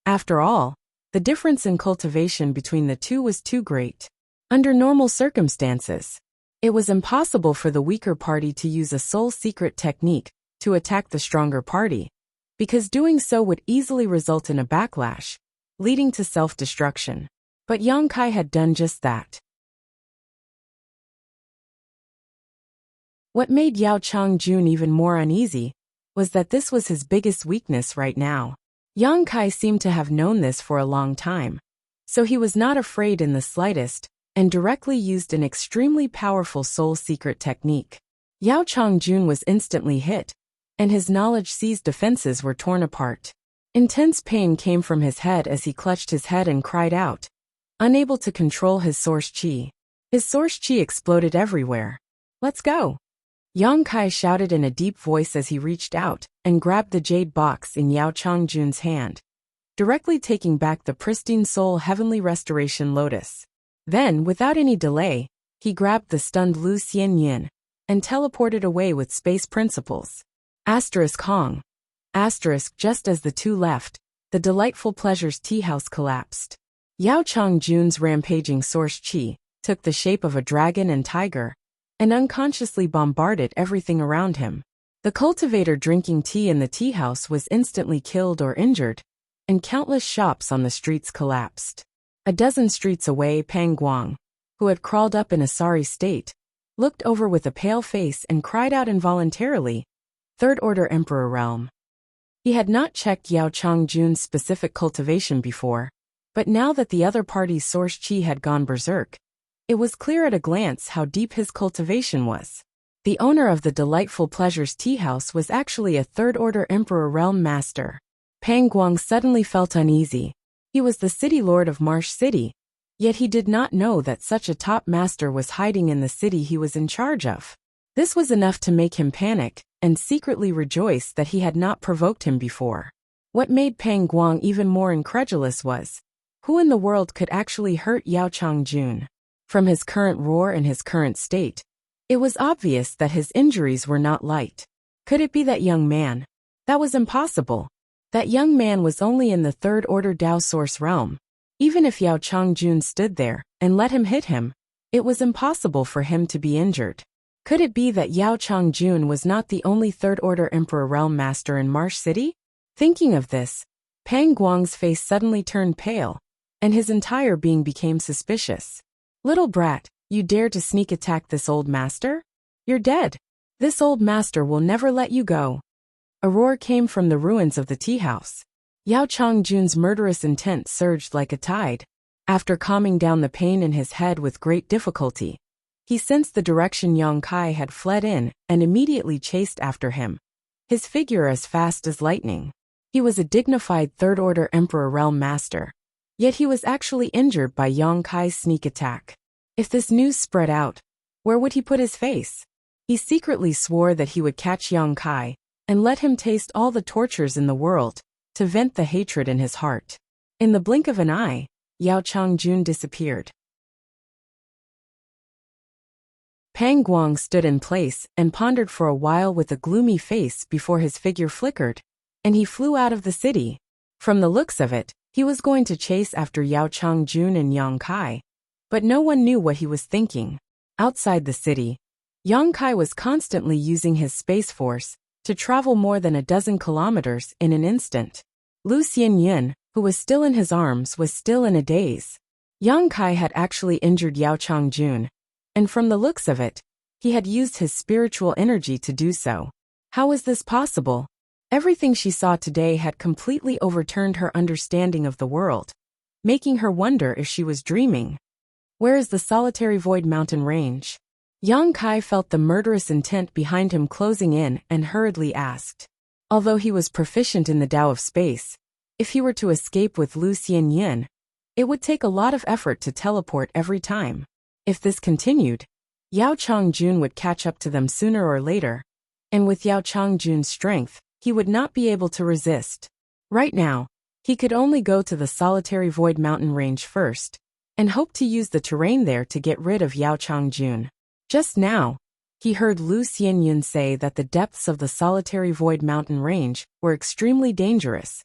After all, the difference in cultivation between the two was too great. Under normal circumstances, it was impossible for the weaker party to use a soul secret technique to attack the stronger party. because doing so would easily result in a backlash, leading to self-destruction. But Yang Kai had done just that. What made Yao Changjun even more uneasy was that this was his biggest weakness right now. Yang Kai seemed to have known this for a long time, so he was not afraid in the slightest, and directly used an extremely powerful soul secret technique. Yao Changjun was instantly hit, and his knowledge-seized defenses were torn apart. Intense pain came from his head as he clutched his head and cried out, unable to control his source chi. His source chi exploded everywhere. "Let's go!" Yang Kai shouted in a deep voice as he reached out and grabbed the jade box in Yao Changjun's hand, directly taking back the pristine soul heavenly restoration lotus. Then, without any delay, he grabbed the stunned Lu Xianyin and teleported away with space principles. Hong. Just as the two left, the Delightful Pleasures tea house collapsed. Yao Changjun's rampaging source chi took the shape of a dragon and tiger, and unconsciously bombarded everything around him. The cultivator drinking tea in the tea house was instantly killed or injured, and countless shops on the streets collapsed. A dozen streets away, Pang Guang, who had crawled up in a sorry state, looked over with a pale face and cried out involuntarily, "Third Order Emperor Realm." He had not checked Yao Changjun's specific cultivation before, but now that the other party's source chi had gone berserk, it was clear at a glance how deep his cultivation was. The owner of the Delightful Pleasures tea house was actually a Third Order Emperor Realm Master. Pang Guang suddenly felt uneasy. He was the city lord of Marsh City, yet he did not know that such a top master was hiding in the city he was in charge of. This was enough to make him panic, and secretly rejoice that he had not provoked him before. What made Pang Guang even more incredulous was, who in the world could actually hurt Yao Changjun? From his current roar and his current state, it was obvious that his injuries were not light. Could it be that young man? That was impossible. That young man was only in the Third Order Dao Source realm. Even if Yao Changjun stood there and let him hit him, it was impossible for him to be injured. Could it be that Yao Changjun was not the only Third Order Emperor Realm Master in Marsh City? Thinking of this, Pang Guang's face suddenly turned pale, and his entire being became suspicious. "Little brat, you dare to sneak attack this old master? You're dead. This old master will never let you go." A roar came from the ruins of the tea house. Yao Changjun's murderous intent surged like a tide. After calming down the pain in his head with great difficulty, he sensed the direction Yang Kai had fled in and immediately chased after him, his figure as fast as lightning. He was a dignified Third Order Emperor Realm Master, yet he was actually injured by Yang Kai's sneak attack. If this news spread out, where would he put his face? He secretly swore that he would catch Yang Kai and let him taste all the tortures in the world to vent the hatred in his heart. In the blink of an eye, Yao Changjun disappeared. Pang Guang stood in place and pondered for a while with a gloomy face before his figure flickered, and he flew out of the city. From the looks of it, he was going to chase after Yao Changjun and Yang Kai, but no one knew what he was thinking. Outside the city, Yang Kai was constantly using his space force to travel more than a dozen kilometers in an instant. Lu Xianyin, who was still in his arms, was still in a daze. Yang Kai had actually injured Yao Changjun, and from the looks of it, he had used his spiritual energy to do so. How was this possible? Everything she saw today had completely overturned her understanding of the world, making her wonder if she was dreaming. Where is the solitary void mountain range? Yang Kai felt the murderous intent behind him closing in and hurriedly asked. Although he was proficient in the Tao of space, if he were to escape with Lu Xianyin, it would take a lot of effort to teleport every time. If this continued, Yao Changjun would catch up to them sooner or later, and with Yao Changjun's strength, he would not be able to resist. Right now, he could only go to the solitary void mountain range first, and hope to use the terrain there to get rid of Yao Changjun. Just now, he heard Lu Xianyin say that the depths of the solitary void mountain range were extremely dangerous,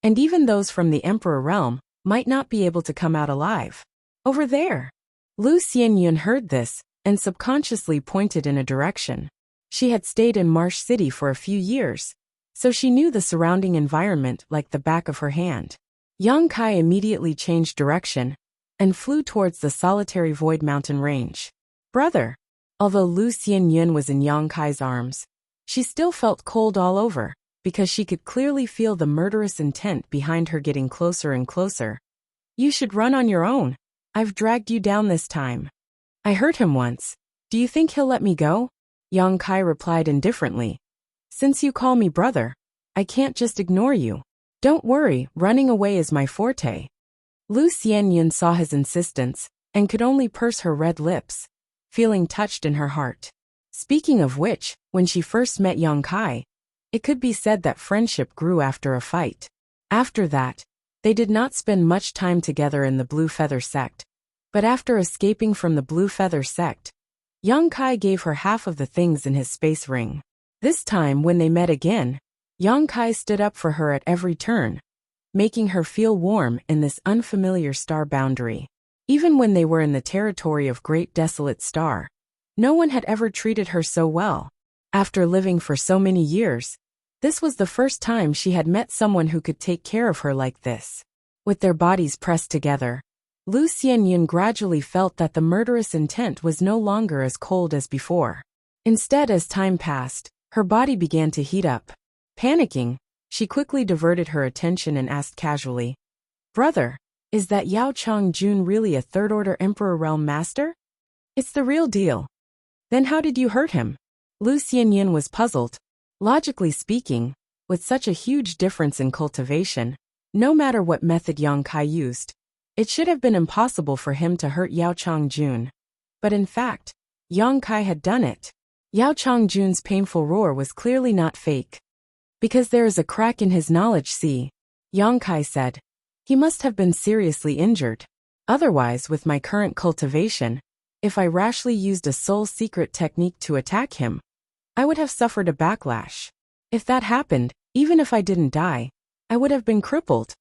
and even those from the Emperor realm might not be able to come out alive. Over there. Lu Xianyin heard this and subconsciously pointed in a direction. She had stayed in Marsh City for a few years, so she knew the surrounding environment like the back of her hand. Yang Kai immediately changed direction and flew towards the solitary void mountain range. Brother! Although Lu Xianyun was in Yang Kai's arms, she still felt cold all over, because she could clearly feel the murderous intent behind her getting closer and closer. You should run on your own. I've dragged you down this time. I hurt him once. Do you think he'll let me go? Yang Kai replied indifferently. Since you call me brother, I can't just ignore you. Don't worry, running away is my forte. Lu Xianyun saw his insistence and could only purse her red lips, feeling touched in her heart. Speaking of which, when she first met Yang Kai, it could be said that friendship grew after a fight. After that, they did not spend much time together in the Blue Feather sect, but after escaping from the Blue Feather sect, Yang Kai gave her half of the things in his space ring. This time when they met again, Yang Kai stood up for her at every turn, making her feel warm in this unfamiliar star boundary. Even when they were in the territory of Great Desolate Star, no one had ever treated her so well. After living for so many years, this was the first time she had met someone who could take care of her like this. With their bodies pressed together, Lu Xianyun gradually felt that the murderous intent was no longer as cold as before. Instead, as time passed, her body began to heat up. Panicking, she quickly diverted her attention and asked casually, Brother, is that Yao Chongjun really a third-order Emperor Realm Master? It's the real deal. Then how did you hurt him? Lu Xianyun was puzzled. Logically speaking, with such a huge difference in cultivation, no matter what method Yang Kai used, it should have been impossible for him to hurt Yao Chongjun. But in fact, Yang Kai had done it. Yao Chongjun's painful roar was clearly not fake. Because there is a crack in his knowledge, see, Yang Kai said. He must have been seriously injured. Otherwise, with my current cultivation, if I rashly used a soul secret technique to attack him, I would have suffered a backlash. If that happened, even if I didn't die, I would have been crippled.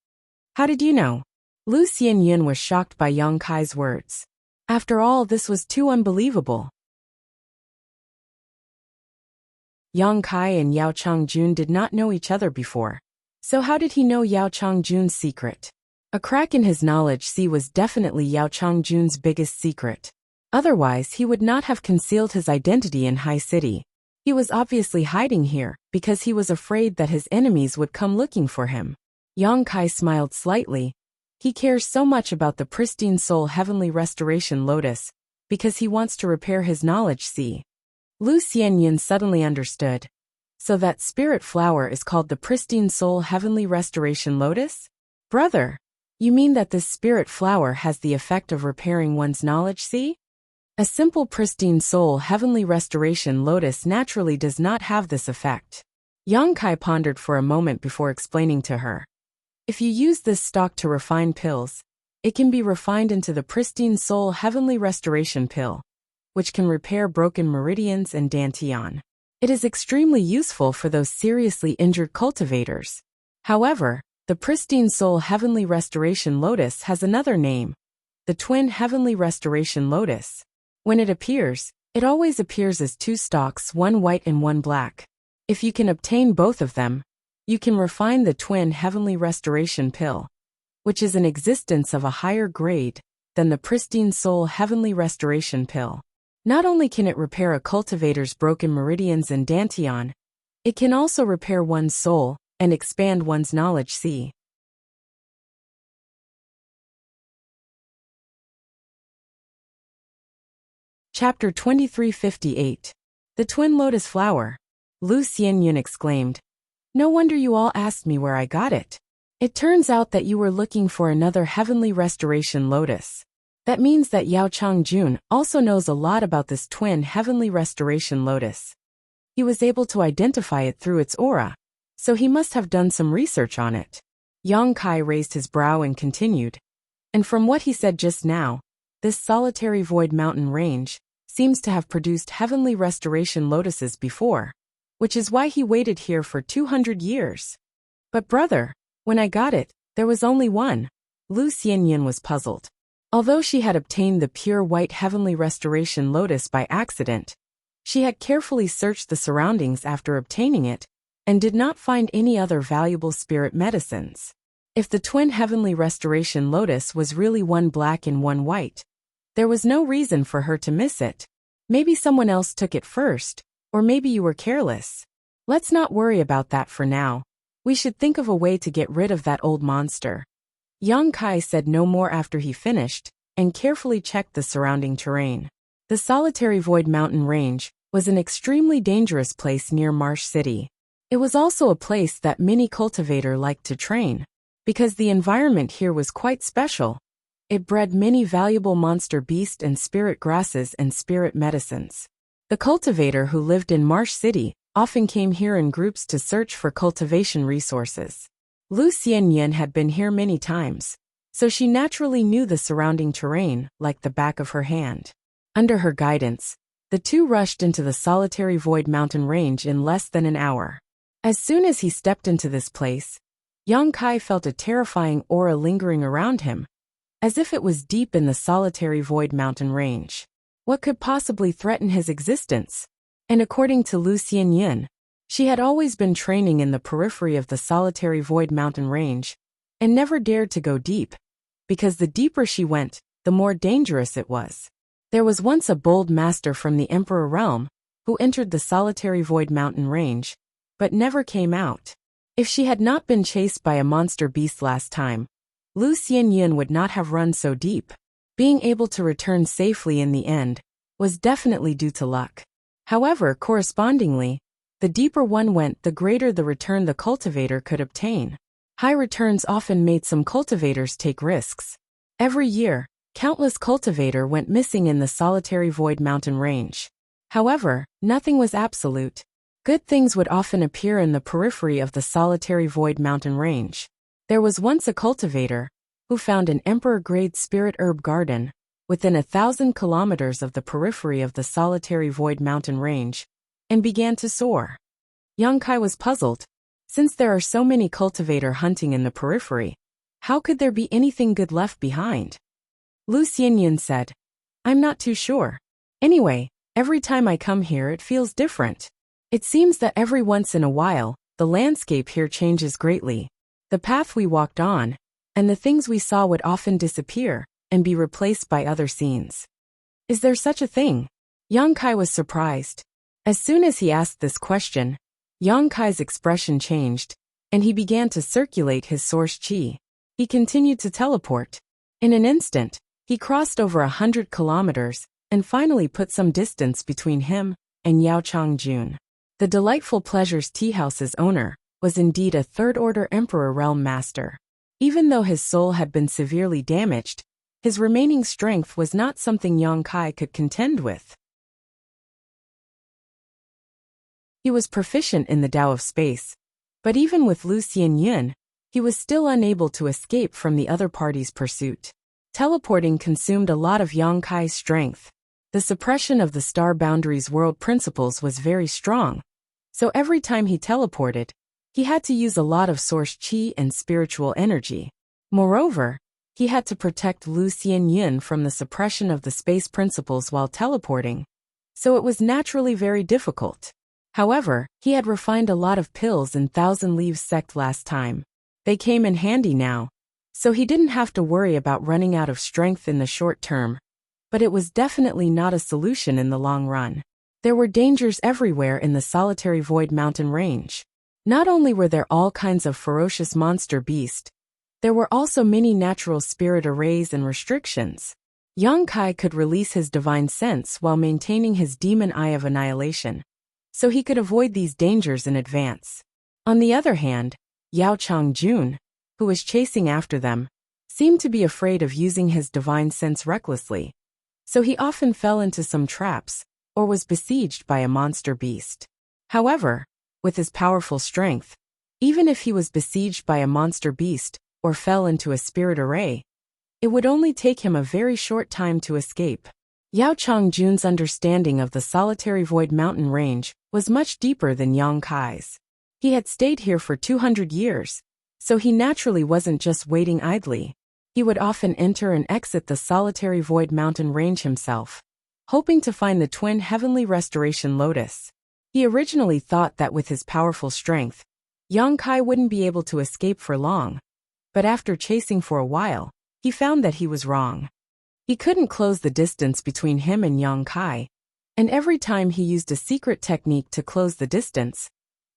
How did you know? Lu Xianyun was shocked by Yang Kai's words. After all, this was too unbelievable. Yang Kai and Yao Chongjun did not know each other before. So how did he know Yao Chongjun's secret? A crack in his knowledge was definitely Yao Chongjun's biggest secret. Otherwise, he would not have concealed his identity in High City. He was obviously hiding here because he was afraid that his enemies would come looking for him. Yang Kai smiled slightly. He cares so much about the pristine soul heavenly restoration lotus because he wants to repair his knowledge. Lu Xianyun suddenly understood. So that spirit flower is called the pristine soul heavenly restoration lotus? Brother, you mean that this spirit flower has the effect of repairing one's knowledge? A simple pristine soul heavenly restoration lotus naturally does not have this effect. Yang Kai pondered for a moment before explaining to her. If you use this stock to refine pills, it can be refined into the pristine soul heavenly restoration pill, which can repair broken meridians and dantian. It is extremely useful for those seriously injured cultivators. However, the pristine soul heavenly restoration lotus has another name, the twin heavenly restoration lotus. When it appears, it always appears as two stalks, one white and one black. If you can obtain both of them, you can refine the twin heavenly restoration pill, which is an existence of a higher grade than the pristine soul heavenly restoration pill. Not only can it repair a cultivator's broken meridians and dantian, it can also repair one's soul and expand one's knowledge. Chapter 2358. The Twin Lotus Flower. Lu Xianyun exclaimed. No wonder you all asked me where I got it. It turns out that you were looking for another heavenly restoration lotus. That means that Yao Chongjun also knows a lot about this twin heavenly restoration lotus. He was able to identify it through its aura, so he must have done some research on it. Yang Kai raised his brow and continued. And from what he said just now, this solitary void mountain range seems to have produced heavenly restoration lotuses before, which is why he waited here for 200 years. But brother, when I got it, there was only one. Lu Xianyun was puzzled. Although she had obtained the pure white heavenly restoration lotus by accident, she had carefully searched the surroundings after obtaining it and did not find any other valuable spirit medicines. If the twin heavenly restoration lotus was really one black and one white, there was no reason for her to miss it. Maybe someone else took it first, or maybe you were careless. Let's not worry about that for now. We should think of a way to get rid of that old monster. Yang Kai said no more after he finished, and carefully checked the surrounding terrain. The solitary void mountain range was an extremely dangerous place near Marsh City. It was also a place that many cultivators liked to train, because the environment here was quite special. It bred many valuable monster beast and spirit grasses and spirit medicines. The cultivator who lived in Marsh City often came here in groups to search for cultivation resources. Lu Xianyan had been here many times, so she naturally knew the surrounding terrain like the back of her hand. Under her guidance, the two rushed into the solitary void mountain range in less than an hour. As soon as he stepped into this place, Yang Kai felt a terrifying aura lingering around him, as if it was deep in the solitary void mountain range. What could possibly threaten his existence? And according to Lu Xianyan, she had always been training in the periphery of the solitary void mountain range, and never dared to go deep, because the deeper she went, the more dangerous it was. There was once a bold master from the Emperor realm, who entered the solitary void mountain range, but never came out. If she had not been chased by a monster beast last time, Lu Xianyan would not have run so deep. Being able to return safely in the end was definitely due to luck. However, correspondingly, the deeper one went, the greater the return the cultivator could obtain. High returns often made some cultivators take risks. Every year, countless cultivators went missing in the solitary void mountain range. However, nothing was absolute. Good things would often appear in the periphery of the solitary void mountain range. There was once a cultivator who found an emperor-grade spirit herb garden within 1,000 kilometers of the periphery of the solitary void mountain range, and began to soar. Yang Kai was puzzled. Since there are so many cultivators hunting in the periphery, how could there be anything good left behind? Lu Xianyan said, "I'm not too sure. Anyway, every time I come here it feels different. It seems that every once in a while, the landscape here changes greatly. The path we walked on, and the things we saw would often disappear and be replaced by other scenes." Is there such a thing? Yang Kai was surprised. As soon as he asked this question, Yang Kai's expression changed, and he began to circulate his source qi. He continued to teleport. In an instant, he crossed over 100 kilometers, and finally put some distance between him and Yao Changjun. The Delightful Pleasures Teahouse's owner was indeed a third-order Emperor Realm Master. Even though his soul had been severely damaged, his remaining strength was not something Yang Kai could contend with. He was proficient in the Tao of Space, but even with Lu Xianyan, he was still unable to escape from the other party's pursuit. Teleporting consumed a lot of Yang Kai's strength. The suppression of the Star Boundaries world principles was very strong, so every time he teleported, he had to use a lot of source qi and spiritual energy. Moreover, he had to protect Lu Xianyan from the suppression of the space principles while teleporting, so it was naturally very difficult. However, he had refined a lot of pills in Thousand Leaves sect last time. They came in handy now, so he didn't have to worry about running out of strength in the short term. But it was definitely not a solution in the long run. There were dangers everywhere in the solitary void mountain range. Not only were there all kinds of ferocious monster beasts, there were also many natural spirit arrays and restrictions. Yang Kai could release his divine sense while maintaining his demon eye of annihilation, so he could avoid these dangers in advance. On the other hand, Yao Changjun, who was chasing after them, seemed to be afraid of using his divine sense recklessly, so he often fell into some traps, or was besieged by a monster beast. However, with his powerful strength, even if he was besieged by a monster beast, or fell into a spirit array, it would only take him a very short time to escape. Yao Changjun's understanding of the solitary void mountain range was much deeper than Yang Kai's. He had stayed here for 200 years, so he naturally wasn't just waiting idly. He would often enter and exit the solitary void mountain range himself, hoping to find the twin heavenly restoration lotus. He originally thought that with his powerful strength, Yang Kai wouldn't be able to escape for long, but after chasing for a while, he found that he was wrong. He couldn't close the distance between him and Yang Kai, and every time he used a secret technique to close the distance,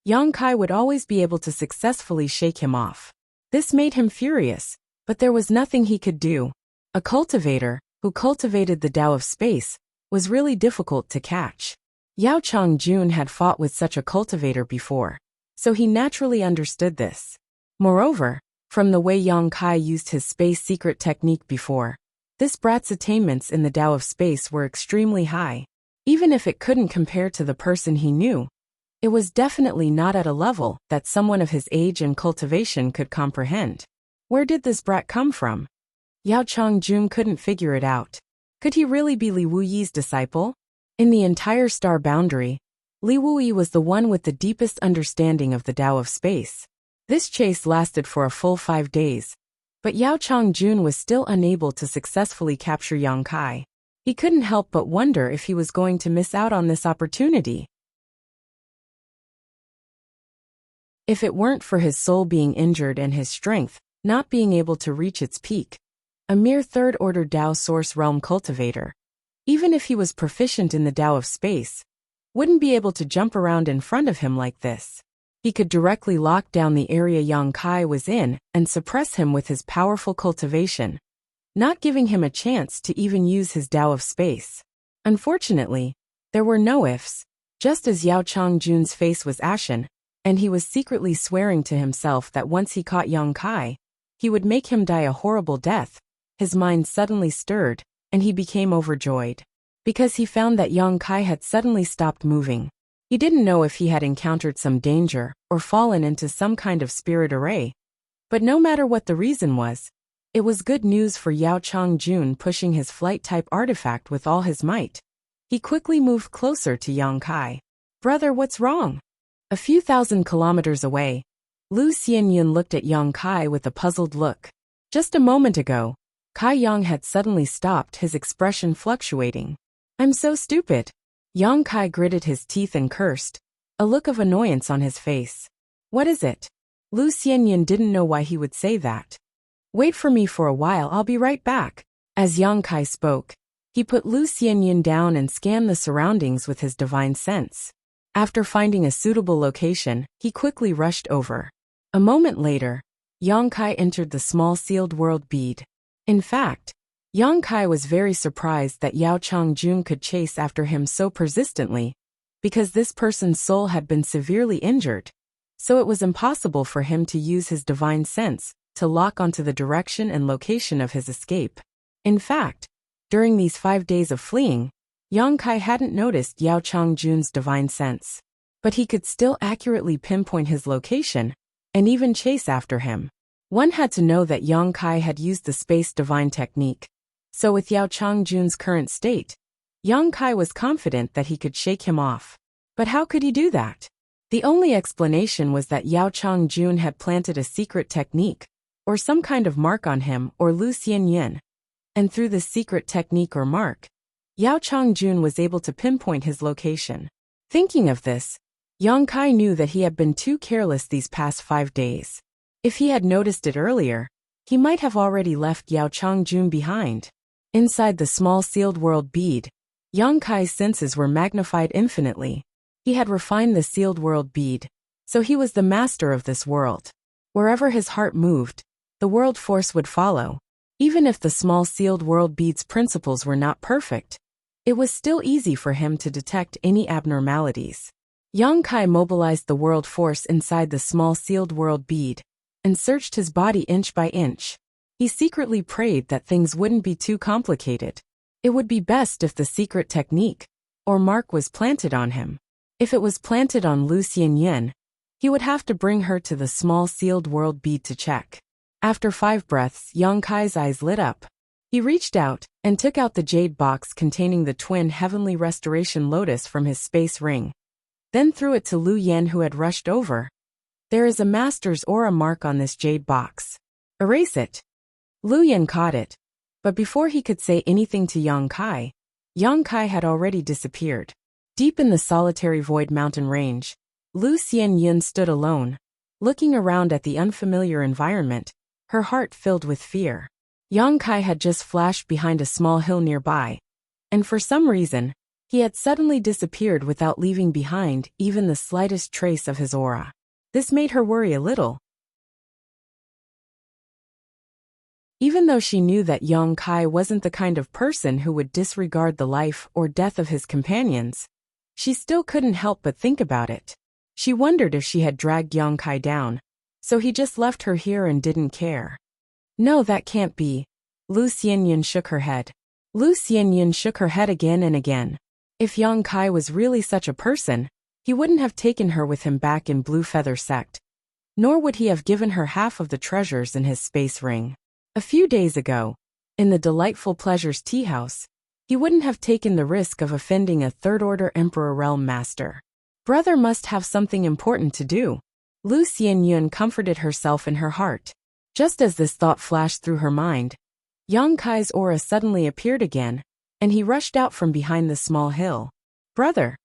Yang Kai would always be able to successfully shake him off. This made him furious, but there was nothing he could do. A cultivator, who cultivated the Tao of space, was really difficult to catch. Yao Chongjun had fought with such a cultivator before, so he naturally understood this. Moreover, from the way Yang Kai used his space secret technique before, this brat's attainments in the Tao of space were extremely high. Even if it couldn't compare to the person he knew, it was definitely not at a level that someone of his age and cultivation could comprehend. Where did this brat come from? Yao Chongjun couldn't figure it out. Could he really be Li Wuyi's disciple? In the entire star boundary, Li Wuyi was the one with the deepest understanding of the Tao of space. This chase lasted for a full 5 days, but Yao Chongjun was still unable to successfully capture Yang Kai. He couldn't help but wonder if he was going to miss out on this opportunity. If it weren't for his soul being injured and his strength not being able to reach its peak, a mere third-order Tao source realm cultivator, even if he was proficient in the Tao of space, wouldn't be able to jump around in front of him like this. He could directly lock down the area Yang Kai was in and suppress him with his powerful cultivation, not giving him a chance to even use his Tao of space. Unfortunately, there were no ifs. Just as Yao Chongjun's face was ashen, and he was secretly swearing to himself that once he caught Yang Kai, he would make him die a horrible death, his mind suddenly stirred, and he became overjoyed. Because he found that Yang Kai had suddenly stopped moving. He didn't know if he had encountered some danger or fallen into some kind of spirit array. But no matter what the reason was, it was good news for Yao Chongjun pushing his flight-type artifact with all his might. He quickly moved closer to Yang Kai. "Brother, what's wrong?" A few thousand kilometers away, Lu Xianyun looked at Yang Kai with a puzzled look. Just a moment ago, Kai Yang had suddenly stopped, his expression fluctuating. "I'm so stupid." Yang Kai gritted his teeth and cursed, a look of annoyance on his face. "What is it?" Lu Xianyun didn't know why he would say that. "Wait for me for a while, I'll be right back." As Yang Kai spoke, he put Lu Xianyun down and scanned the surroundings with his divine sense. After finding a suitable location, he quickly rushed over. A moment later, Yang Kai entered the small sealed world bead. In fact, Yang Kai was very surprised that Yao Chongjun could chase after him so persistently, because this person's soul had been severely injured, so it was impossible for him to use his divine sense to lock onto the direction and location of his escape. In fact, during these 5 days of fleeing, Yang Kai hadn't noticed Yao Chongjun's divine sense, but he could still accurately pinpoint his location and even chase after him. One had to know that Yang Kai had used the space divine technique, so with Yao Chongjun's current state, Yang Kai was confident that he could shake him off. But how could he do that? The only explanation was that Yao Chongjun had planted a secret technique, or some kind of mark on him or Lu Xianyun, and through this secret technique or mark, Yao Chongjun was able to pinpoint his location. Thinking of this, Yang Kai knew that he had been too careless these past 5 days. If he had noticed it earlier, he might have already left Yao Chongjun behind. Inside the small sealed world bead, Yang Kai's senses were magnified infinitely. He had refined the sealed world bead, so he was the master of this world. Wherever his heart moved, the world force would follow. Even if the small sealed world bead's principles were not perfect, it was still easy for him to detect any abnormalities. Yang Kai mobilized the world force inside the small sealed world bead and searched his body inch by inch. He secretly prayed that things wouldn't be too complicated. It would be best if the secret technique or mark was planted on him. If it was planted on Lu Xianyun, he would have to bring her to the small sealed world bead to check. After 5 breaths, Yang Kai's eyes lit up. He reached out and took out the jade box containing the twin heavenly restoration lotus from his space ring, then threw it to Lu Yan, who had rushed over. "There is a master's aura mark on this jade box. Erase it." Lu Yan caught it, but before he could say anything to Yang Kai had already disappeared. Deep in the solitary void mountain range, Lu Xianyun stood alone, looking around at the unfamiliar environment, her heart filled with fear. Yang Kai had just flashed behind a small hill nearby, and for some reason, he had suddenly disappeared without leaving behind even the slightest trace of his aura. This made her worry a little. Even though she knew that Yang Kai wasn't the kind of person who would disregard the life or death of his companions, she still couldn't help but think about it. She wondered if she had dragged Yang Kai down, so he just left her here and didn't care. No, that can't be. Lu Xianyun shook her head. Lu Xianyun shook her head again and again. If Yang Kai was really such a person, he wouldn't have taken her with him back in Blue Feather Sect. Nor would he have given her half of the treasures in his space ring. A few days ago, in the Delightful Pleasures tea house, he wouldn't have taken the risk of offending a third-order Emperor Realm Master. Brother must have something important to do. Lu Xianyun comforted herself in her heart. Just as this thought flashed through her mind, Yang Kai's aura suddenly appeared again, and he rushed out from behind the small hill. Brother!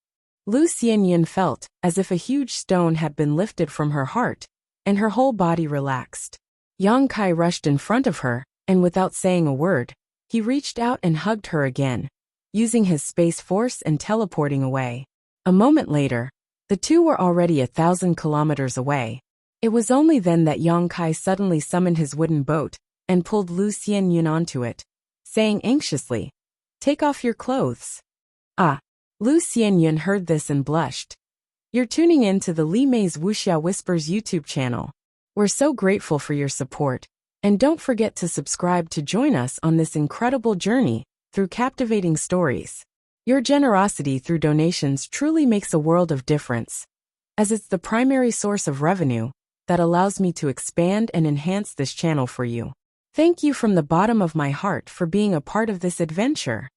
Lu Xianyun felt as if a huge stone had been lifted from her heart, and her whole body relaxed. Yang Kai rushed in front of her, and without saying a word, he reached out and hugged her again, using his space force and teleporting away. A moment later, the two were already 1,000 kilometers away. It was only then that Yang Kai suddenly summoned his wooden boat and pulled Lu Xianyun onto it, saying anxiously, "Take off your clothes." Ah! Lu Xianyun heard this and blushed. You're tuning in to the Li Mei's Wuxia Whispers YouTube channel. We're so grateful for your support, and don't forget to subscribe to join us on this incredible journey through captivating stories. Your generosity through donations truly makes a world of difference, as it's the primary source of revenue that allows me to expand and enhance this channel for you. Thank you from the bottom of my heart for being a part of this adventure.